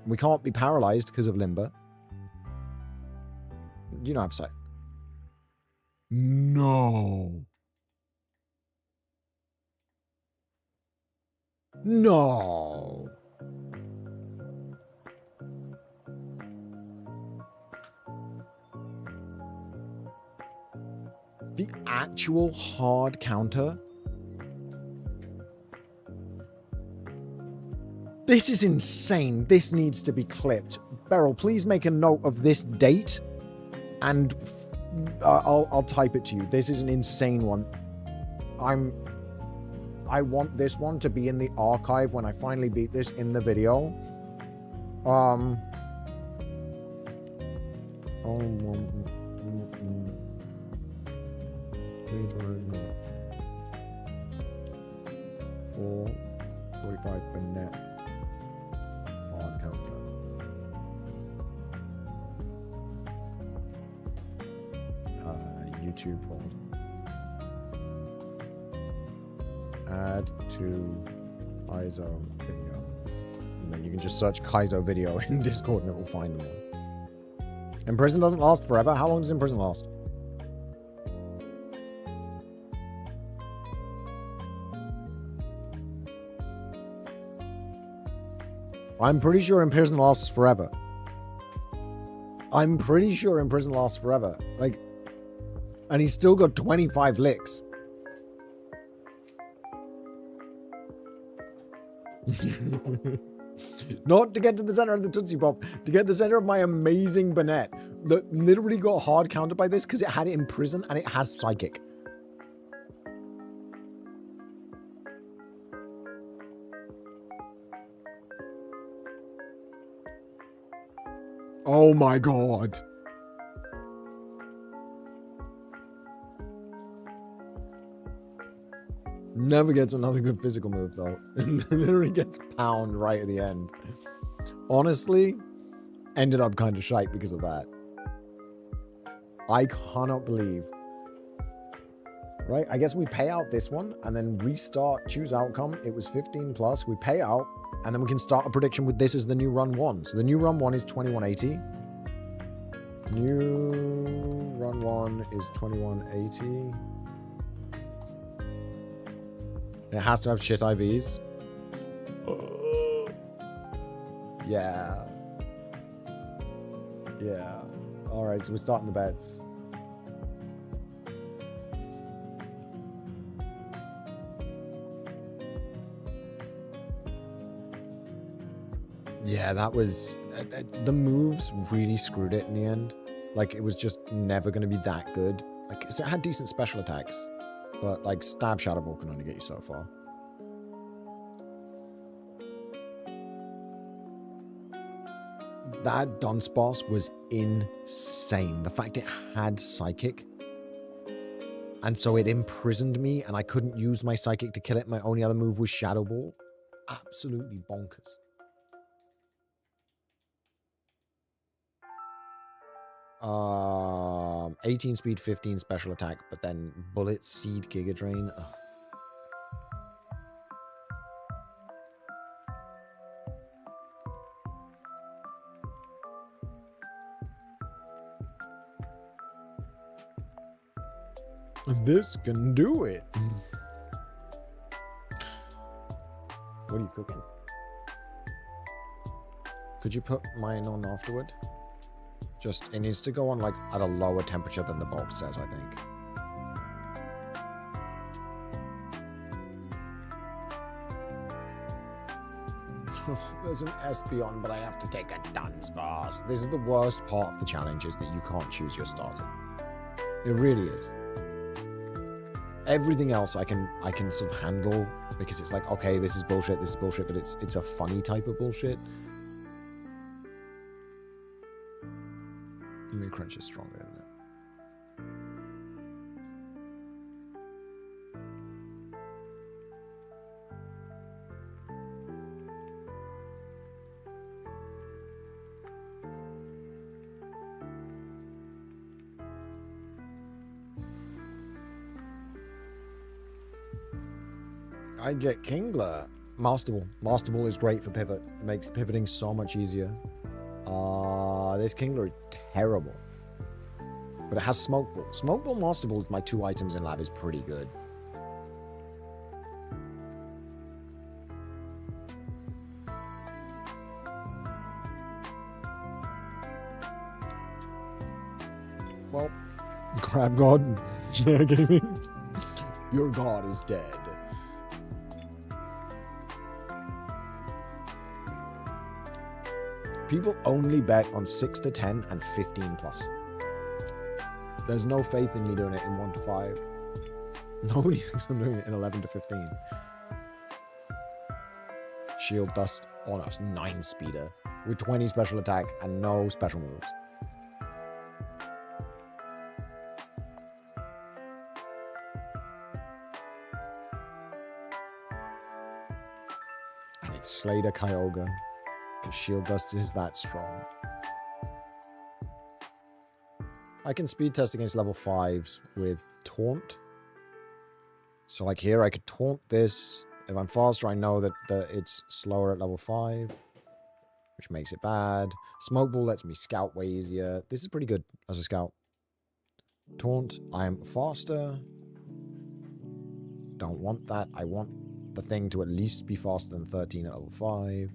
[SPEAKER 1] We can't be paralyzed because of Limber. You don't have sight. No. No. The actual hard counter. This is insane. This needs to be clipped. Beryl, please make a note of this date and I'll type it to you. This is an insane one. I want this one to be in the archive when I finally beat this in the video. Four 45 Banette hard counter. YouTube hold. Add to Kaizo video. And then you can just search Kaizo video in Discord and it will find them all. Imprison doesn't last forever. How long does Imprison last? I'm pretty sure Imprison lasts forever. I'm pretty sure Imprison lasts forever. Like, and he's still got 25 licks. Not to get to the center of the Tootsie Pop, to get the center of my amazing Banette that literally got hard countered by this because it had it in prison and it has Psychic. Oh my god. Never gets another good physical move, though. Literally gets pound right at the end. Honestly, ended up kind of shite because of that. I cannot believe. Right, I guess we pay out this one and then restart, choose outcome. It was 15 plus. We pay out and then we can start a prediction with this as the new run 1. So the new run 1 is 2180. New run 1 is 2180. It has to have shit IVs. Yeah. Yeah. Alright, so we're starting the bets. Yeah, that was... the moves really screwed it in the end. Like, it was just never going to be that good. Like, it had decent special attacks. But, like, Stab Shadow Ball can only get you so far. That Dunce boss was insane. The fact it had Psychic. And so it imprisoned me, and I couldn't use my Psychic to kill it. My only other move was Shadow Ball. Absolutely bonkers. Um, 18 speed, 15 special attack, but then Bullet Seed, Giga Drain. Ugh. This can do it. What are you cooking? Could you put mine on afterward? Just, it needs to go on like at a lower temperature than the box says, I think. There's an Espeon, but I have to take a Dunce Boss. This is the worst part of the challenge, is that you can't choose your starter. It really is. Everything else I can sort of handle, because it's like, okay, this is bullshit, but it's a funny type of bullshit. I mean, Crunch is stronger, isn't it? I get Kingler. Master Ball. Master Ball is great for pivot. It makes pivoting so much easier. This Kingler is terrible. But it has Smoke Ball. Smoke Ball, Master Ball, my two items in lab, is pretty good. Well, Crab God, yeah, gaming. Your god is dead. People only bet on 6 to 10 and 15 plus. There's no faith in me doing it in 1 to 5. Nobody thinks I'm doing it in 11 to 15. Shield Dust on us, 9 speeder with 20 special attack and no special moves. And it's Slater Kyogre. Shield Dust is that strong. I can speed test against level 5s with Taunt. So like here, I could Taunt this. If I'm faster, I know that it's slower at level 5, which makes it bad. Smoke Ball lets me scout way easier. This is pretty good as a scout. Taunt, I am faster. Don't want that. I want the thing to at least be faster than 13 at level 5.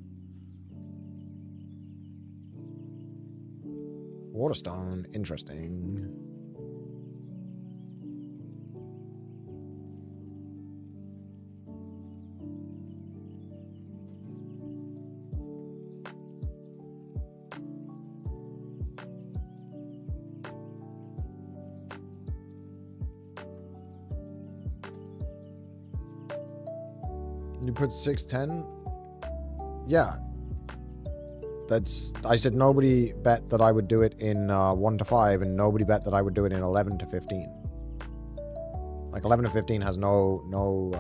[SPEAKER 1] Waterstone, interesting. You put 610? Yeah. I said nobody bet that I would do it in 1 to 5, and nobody bet that I would do it in 11 to 15. Like 11 to 15 has no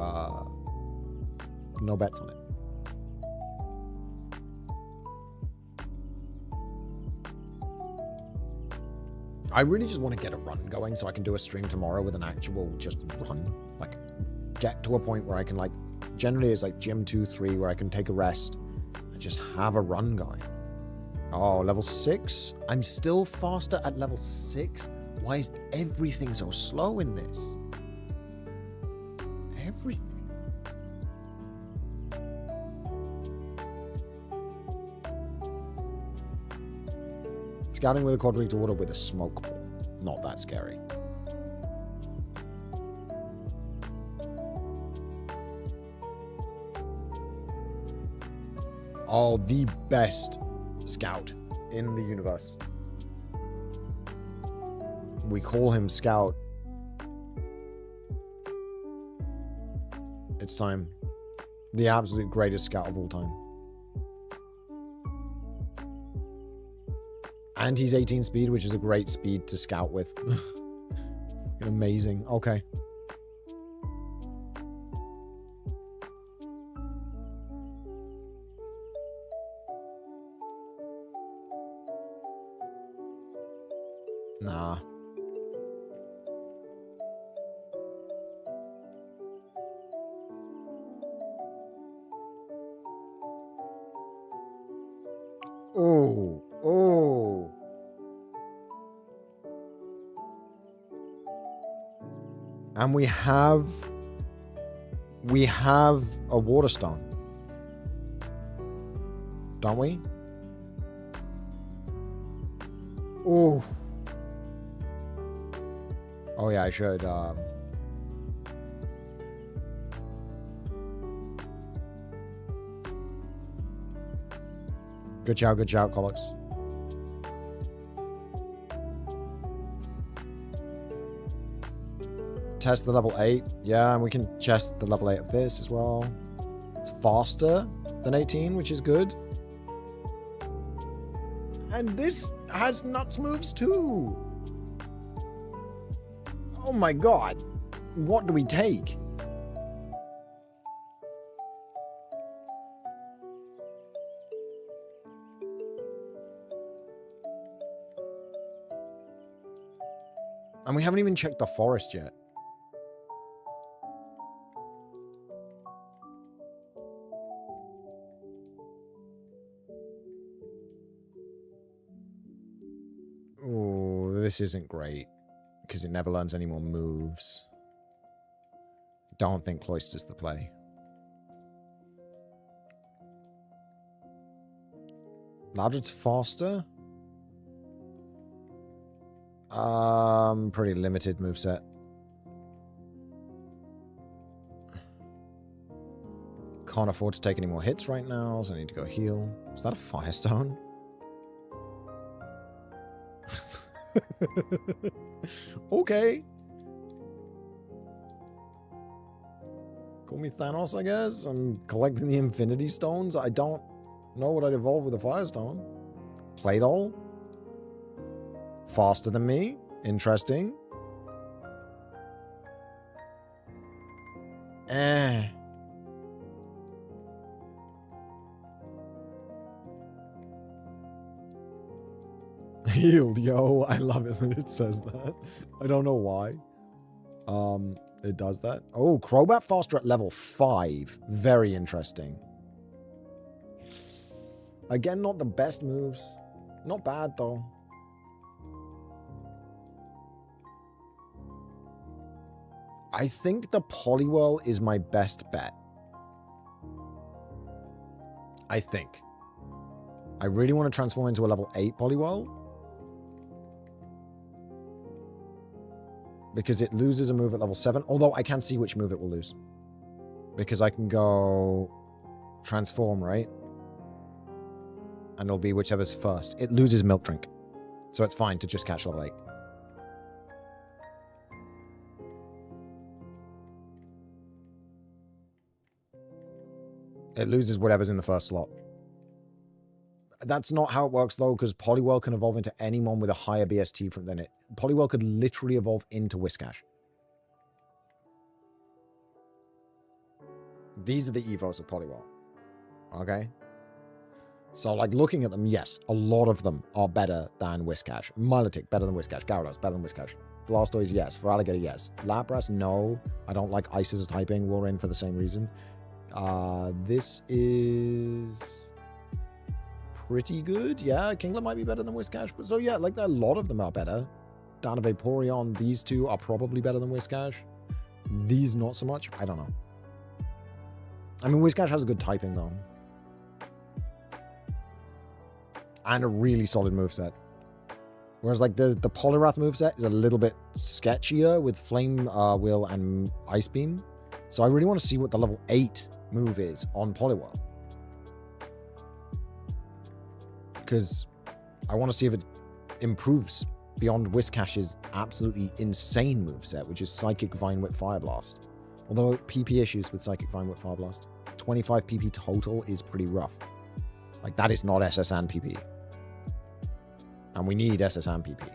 [SPEAKER 1] bets on it. I really just want to get a run going so I can do a stream tomorrow with an actual just run. Like, get to a point where I can, like, generally it's like gym 2, 3, where I can take a rest and just have a run going. Oh, level 6? I'm still faster at level 6? Why is everything so slow in this? Everything. Scouting with a quadric order with a smoke ball. Not that scary. Oh, the best scout in the universe. We call him Scout. It's time. The absolute greatest scout of all time. And he's 18 speed, which is a great speed to scout with. Amazing. Okay. Nah. Oh, oh. And we have a Waterstone. Don't we? Oh. Oh yeah, I should Good shout, Collux. Test the level 8. Yeah, and we can test the level 8 of this as well. It's faster than 18, which is good. And this has nuts moves too. Oh my god. What do we take? And we haven't even checked the forest yet. Oh, this isn't great. Because it never learns any more moves. Don't think Cloister's the play. Ladred's faster? Pretty limited moveset. Can't afford to take any more hits right now, so I need to go heal. Is that a Firestone? Okay. Call me Thanos, I guess. I'm collecting the Infinity Stones. I don't know what I'd evolve with a Firestone. Claydol? Faster than me. Interesting. Healed, yo. I love it that it says that. I don't know why. It does that. Oh, Crobat faster at level 5. Very interesting. Again, not the best moves. Not bad, though. I think the Poliwhirl is my best bet. I think. I really want to transform into a level 8 Poliwhirl. Because it loses a move at level 7. Although I can see which move it will lose. Because I can go transform, right? And it'll be whichever's first. It loses Milk Drink. So it's fine to just catch level 8. It loses whatever's in the first slot. That's not how it works, though, because Poliwhirl can evolve into any mon with a higher BST than it. Poliwhirl could literally evolve into Whiscash. These are the evos of Poliwhirl. Okay? So, like, looking at them, yes, a lot of them are better than Whiscash. Milotic, better than Whiscash. Gyarados, better than Whiscash. Blastoise, yes. Feraligatr, yes. Lapras, no. I don't like Ice as a typing. Walrein for the same reason. This is pretty good. Yeah, Kingler might be better than Whiscash. But so, yeah, like, a lot of them are better. Down to Vaporeon, these two are probably better than Whiscash. These, not so much. I don't know. I mean, Whiscash has a good typing, though. And a really solid moveset. Whereas like the Poliwrath moveset is a little bit sketchier with Flame Wheel and Ice Beam. So I really want to see what the level 8 move is on Poliwhirl. Because I want to see if it improves beyond Whiscash's absolutely insane moveset, which is Psychic Vine Whip Fire Blast. Although PP issues with Psychic Vine Whip Fire Blast. 25 PP total is pretty rough. Like, that is not SS and PP. And we need SS and PP.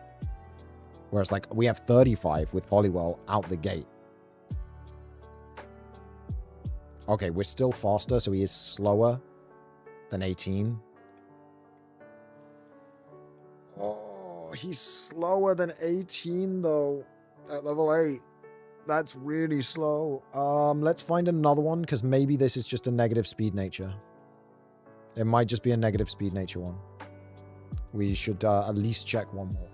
[SPEAKER 1] Whereas, like, we have 35 with Poliwhirl out the gate. Okay, we're still faster, so he is slower than 18. Oh, he's slower than 18, though, at level 8. That's really slow. Let's find another one, because maybe this is just a negative speed nature. It might just be a negative speed nature one. We should at least check one more.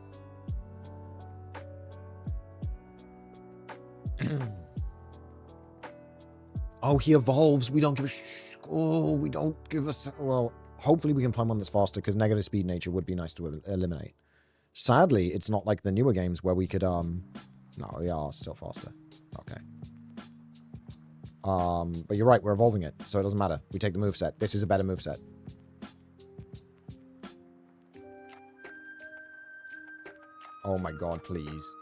[SPEAKER 1] Oh, he evolves. We don't give a oh, we don't give a... Well, hopefully we can find one that's faster, because negative speed nature would be nice to eliminate. Sadly, it's not like the newer games where we could... No, we are still faster. Okay. But you're right, we're evolving it, so it doesn't matter. We take the moveset. This is a better moveset. Oh my god, please.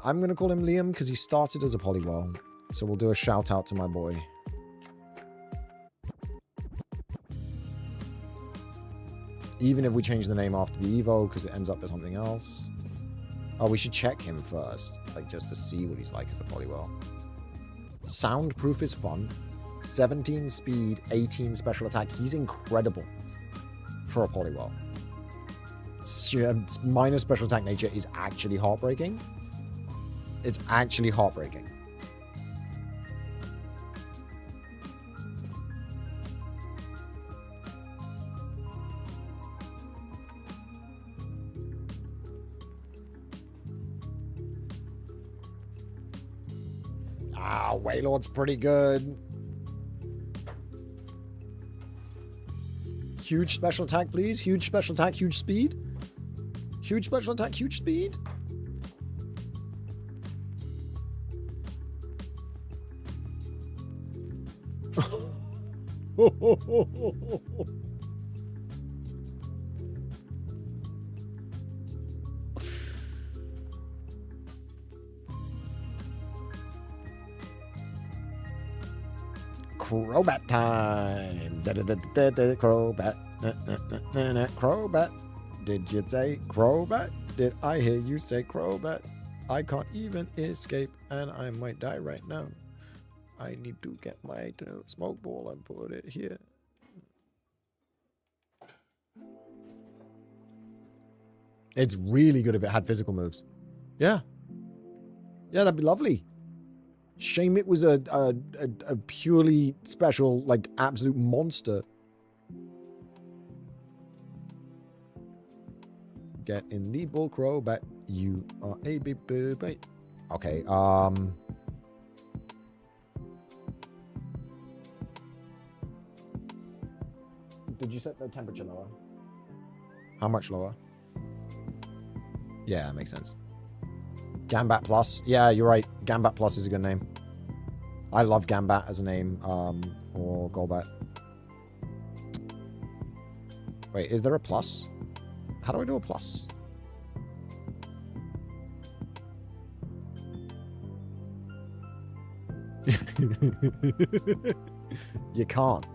[SPEAKER 1] I'm going to call him Liam because he started as a Poliwhirl. So we'll do a shout out to my boy. Even if we change the name after the Evo because it ends up as something else. Oh, we should check him first. Like, just to see what he's like as a Poliwhirl. Soundproof is fun. 17 speed, 18 special attack. He's incredible for a Poliwhirl. Minus special attack nature is actually heartbreaking. It's actually heartbreaking. Ah, Wailord's pretty good. Huge special attack, please. Huge special attack, huge speed. Huge special attack, huge speed. Crobat time. Crobat. Crobat. Did you say Crobat? Did I hear you say Crobat? I can't even escape and I might die right now. I need to get my smoke ball and put it here. It's really good if it had physical moves. Yeah. Yeah, that'd be lovely. Shame it was a purely special, like, absolute monster. Get in the bull Crobat. You are a baby. Okay, Did you set the temperature lower? How much lower? Yeah, that makes sense. Gambat Plus. Yeah, you're right. Gambat Plus is a good name. I love Gambat as a name for Golbat. Wait, is there a plus? How do I do a plus? You can't.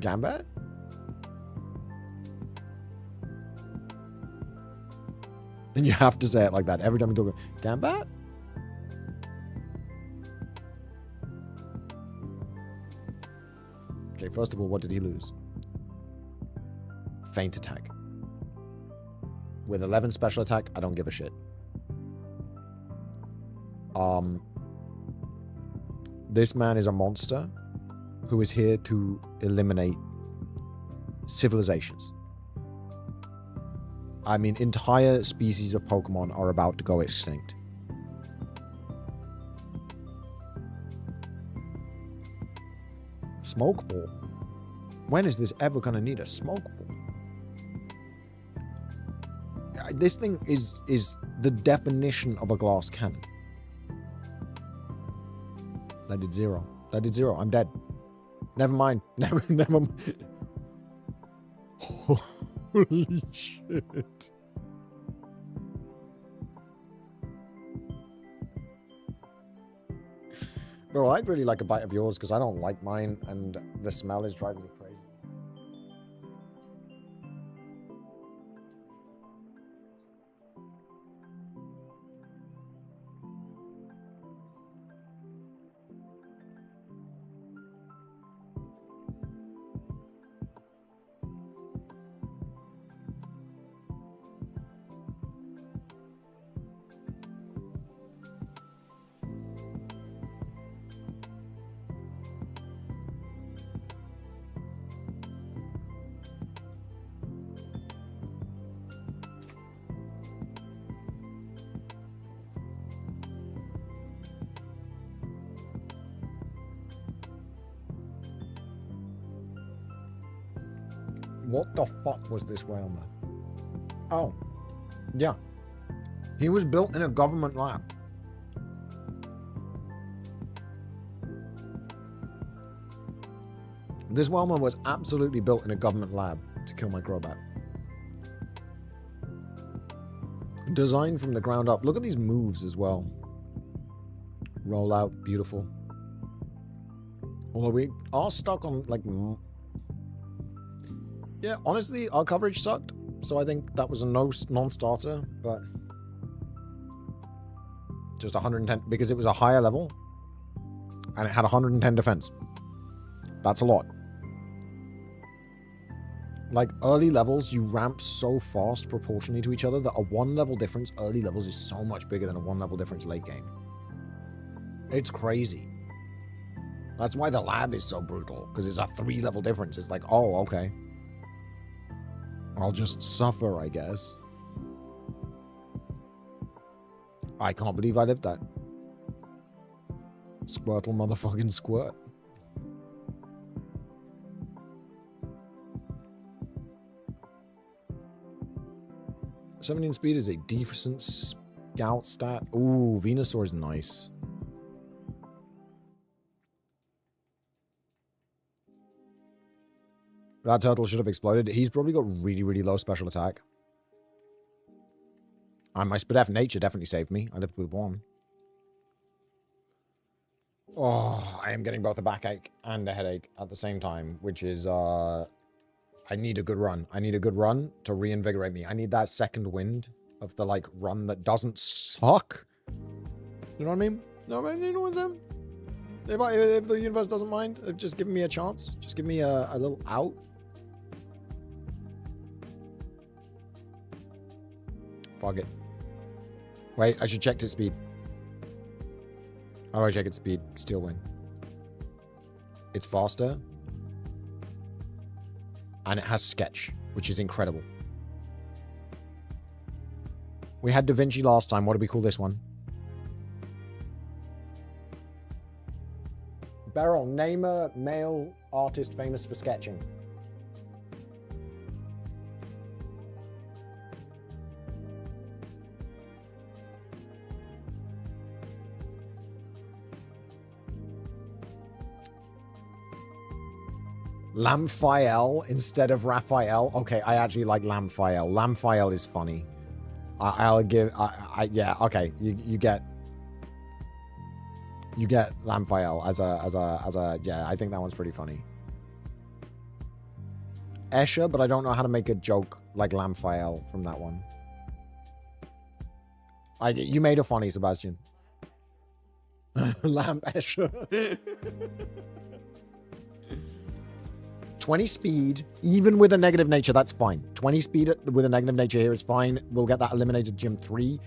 [SPEAKER 1] Gambat? And you have to say it like that every time you talk. Gambat? Okay, first of all, what did he lose? Feint attack. With 11 special attack, I don't give a shit. This man is a monster who is here to eliminate civilizations. I mean, entire species of Pokemon are about to go extinct. Smoke ball? When is this ever going to need a smoke ball? This thing is the definition of a glass cannon. That did 0. That did 0. I'm dead. Never mind. Never mind. Holy shit. Bro, I'd really like a bite of yours because I don't like mine and the smell is driving me crazy. What the fuck was this whale? Oh, yeah. He was built in a government lab. This Wellman was absolutely built in a government lab to kill my Crobat. Designed from the ground up. Look at these moves as well. Roll out, beautiful. Although we are stuck on, like... Yeah, honestly, our coverage sucked. So I think that was a non-starter, but... Just 110, because it was a higher level. And it had 110 defense. That's a lot. Like, early levels, you ramp so fast proportionally to each other that a 1 level difference early levels is so much bigger than a 1 level difference late game. It's crazy. That's why the lab is so brutal, because it's a 3 level difference. It's like, oh, okay. I'll just suffer, I guess. I can't believe I lived that. Squirtle motherfucking squirt. '17 speed is a decent scout stat. Ooh, Venusaur is nice. That turtle should have exploded. He's probably got really, really low special attack. And my Spadef nature definitely saved me. I lived with 1. Oh, I am getting both a backache and a headache at the same time, which is, I need a good run. I need a good run to reinvigorate me. I need that second wind of the, like, run that doesn't suck. You know what I mean? No, you know what I'm saying? If the universe doesn't mind, just give me a chance. Just give me a little out. Fuck it. Wait, I should check its speed. How do I check its speed? Steel Wing. It's faster. And it has Sketch, which is incredible. We had Da Vinci last time. What do we call this one? Beryl, name a male artist famous for sketching. Lamphael instead of Raphael. Okay, I actually like Lamphael. Lamphael is funny. I'll give... yeah, okay. You get Lamphael as a... Yeah, I think that one's pretty funny. Escher, but I don't know how to make a joke like Lamphael from that one. You made a funny, Sebastian. Lamp Escher. 20 speed, even with a negative nature, that's fine. 20 speed with a negative nature here is fine. We'll get that eliminated Gym 3.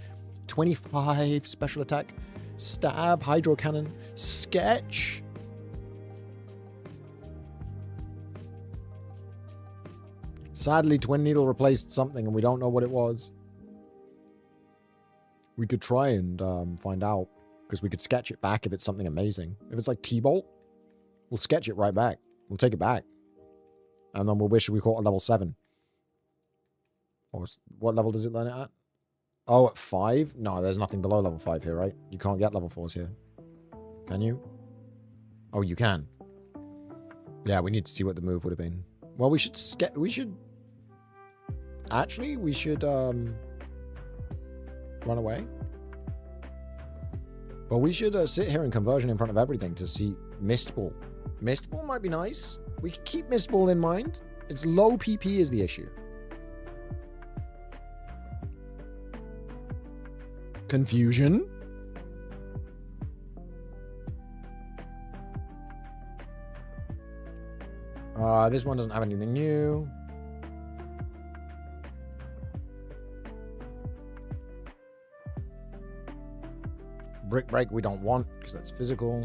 [SPEAKER 1] 25 special attack. Stab, Hydro Cannon, Sketch. Sadly, Twin Needle replaced something and we don't know what it was. We could try and find out. Because we could sketch it back if it's something amazing. If it's like T-Bolt, we'll sketch it right back. We'll take it back. And then we'll wish we caught a level 7. Or what level does it learn it at? Oh, at 5? No, there's nothing below level 5 here, right? You can't get level 4s here. Can you? Oh, you can. Yeah, we need to see what the move would have been. Well, we should Actually, we should run away. Well, we should sit here and conversion in front of everything to see Mist Ball. Mist Ball might be nice. We can keep Mist Ball in mind. It's low PP is the issue. Confusion. This one doesn't have anything new. Brick Break we don't want, because that's physical.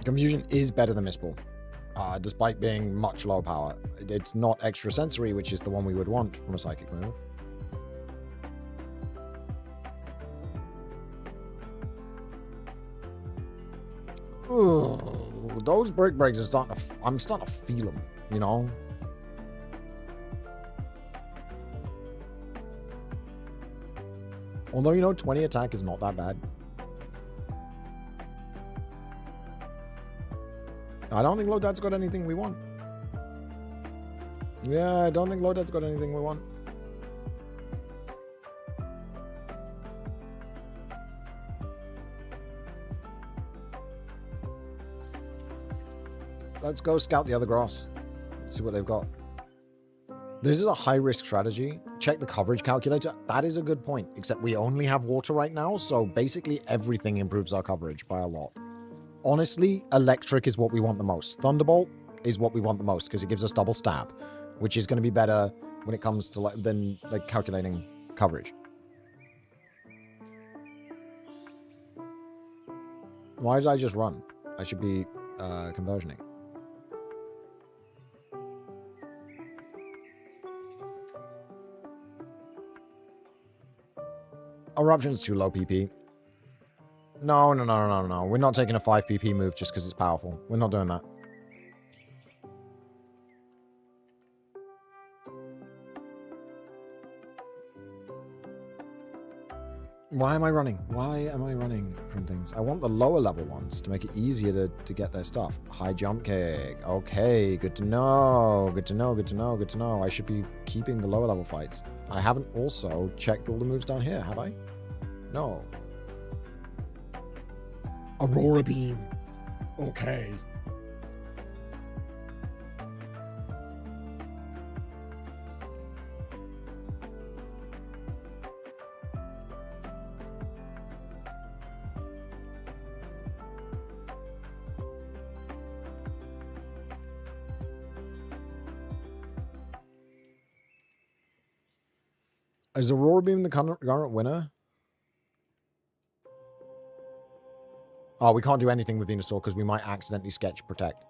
[SPEAKER 1] Confusion is better than Mist Ball, despite being much low power. It's not extra sensory, which is the one we would want from a psychic move. Ugh, those Brick Breaks are starting to... I'm starting to feel them, you know? Although, you know, 20 attack is not that bad. I don't think Lodad's got anything we want. Yeah, I don't think Lodad's got anything we want. Let's go scout the other grass. See what they've got. This is a high-risk strategy. Check the coverage calculator. That is a good point, except we only have water right now, so basically everything improves our coverage by a lot. Honestly, electric is what we want the most. Thunderbolt is what we want the most, because it gives us double stab, which is going to be better when it comes to than calculating coverage. Why did I just run? I should be conversioning. Eruption's too low PP. No. We're not taking a 5 PP move just because it's powerful. We're not doing that. Why am I running? Why am I running from things? I want the lower level ones to make it easier to get their stuff. High jump kick. Okay, good to know. Good to know, good to know, good to know. I should be keeping the lower level fights. I haven't also checked all the moves down here, have I? No. Aurora Beam. Okay. Is Aurora Beam the current winner? Oh, we can't do anything with Venusaur because we might accidentally sketch Protect.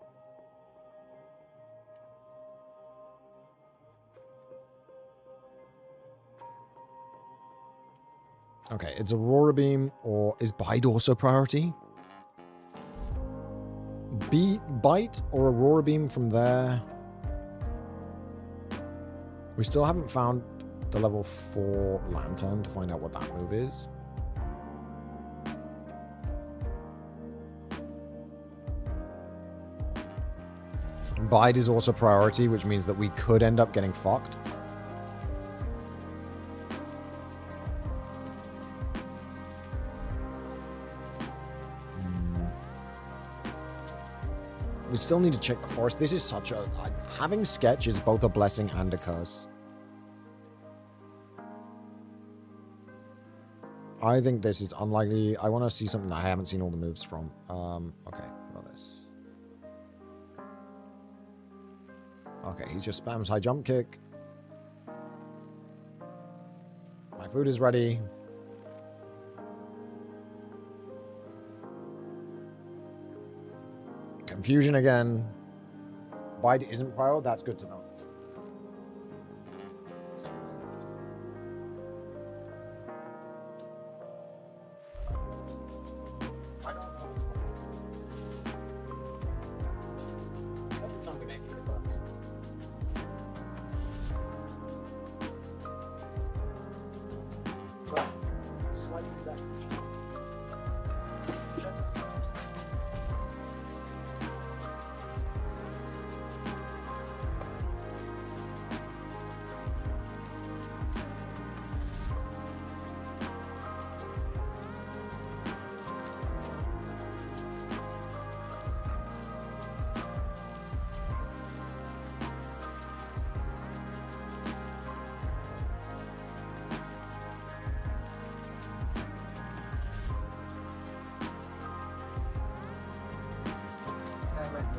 [SPEAKER 1] Okay, it's Aurora Beam, or is Bite also priority? Bite or Aurora Beam from there. We still haven't found the level 4 Lantern to find out what that move is. Bite is also priority, which means that we could end up getting fucked. We still need to check the forest. This is such a... having sketch is both a blessing and a curse. I think this is unlikely. I want to see something that I haven't seen all the moves from. Okay, what about this? Okay, he just spams high jump kick. My food is ready. Confusion again. Bide isn't prio, that's good to know.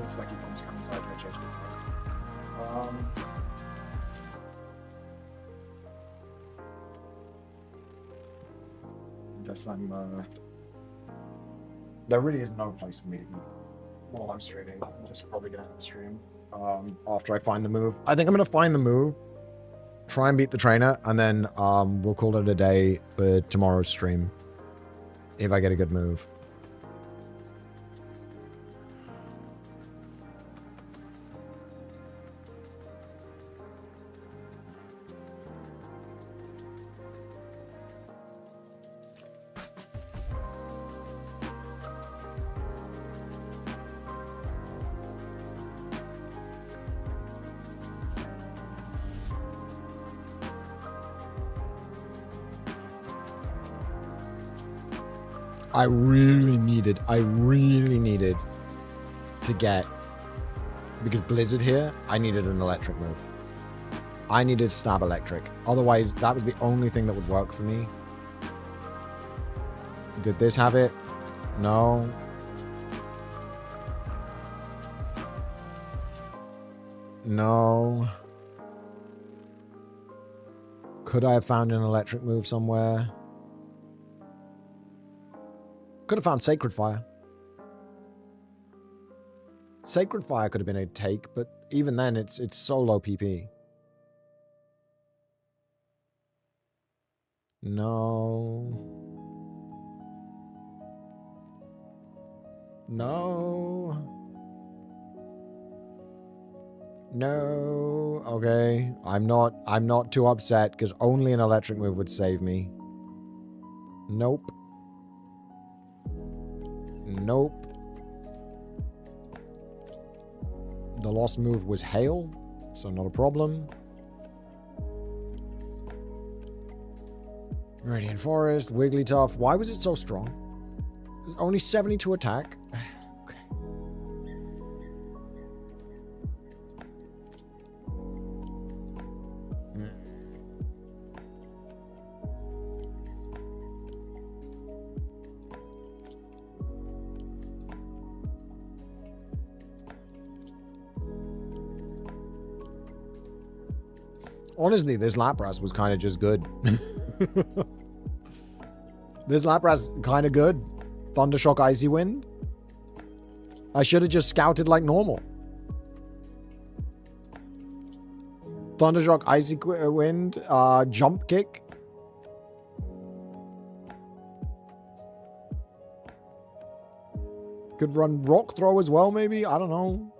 [SPEAKER 1] Looks like he wants to come inside and change it. Guess I'm. There really is no place for me to eat while I'm streaming. I'm just probably gonna have to stream after I find the move. I think I'm gonna find the move, try and beat the trainer, and then we'll call it a day for tomorrow's stream if I get a good move. I really needed to get, because Blizzard here, I needed an electric move. I needed stab electric. Otherwise, that was the only thing that would work for me. Did this have it? No. No. Could I have found an electric move somewhere? Could have found Sacred Fire. Sacred Fire could have been a take, but even then, it's so low PP. No. No. No. Okay. I'm not too upset because only an electric move would save me. Nope. Nope. The lost move was Hail, so not a problem. Radiant Forest, Wigglytuff. Why was it so strong? It was only 72 attack. Okay. Honestly, this Lapras was kind of just good. This Lapras kind of good. Thundershock, Icy Wind. I should have just scouted like normal. Thundershock, Icy Wind, Jump Kick. Could run Rock Throw as well, maybe? I don't know.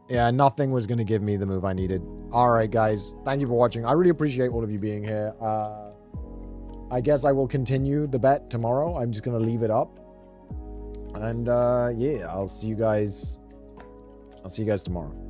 [SPEAKER 1] Yeah, nothing was going to give me the move I needed. All right, guys. Thank you for watching. I really appreciate all of you being here. I guess I will continue the bet tomorrow. I'm just going to leave it up. And yeah, I'll see you guys tomorrow.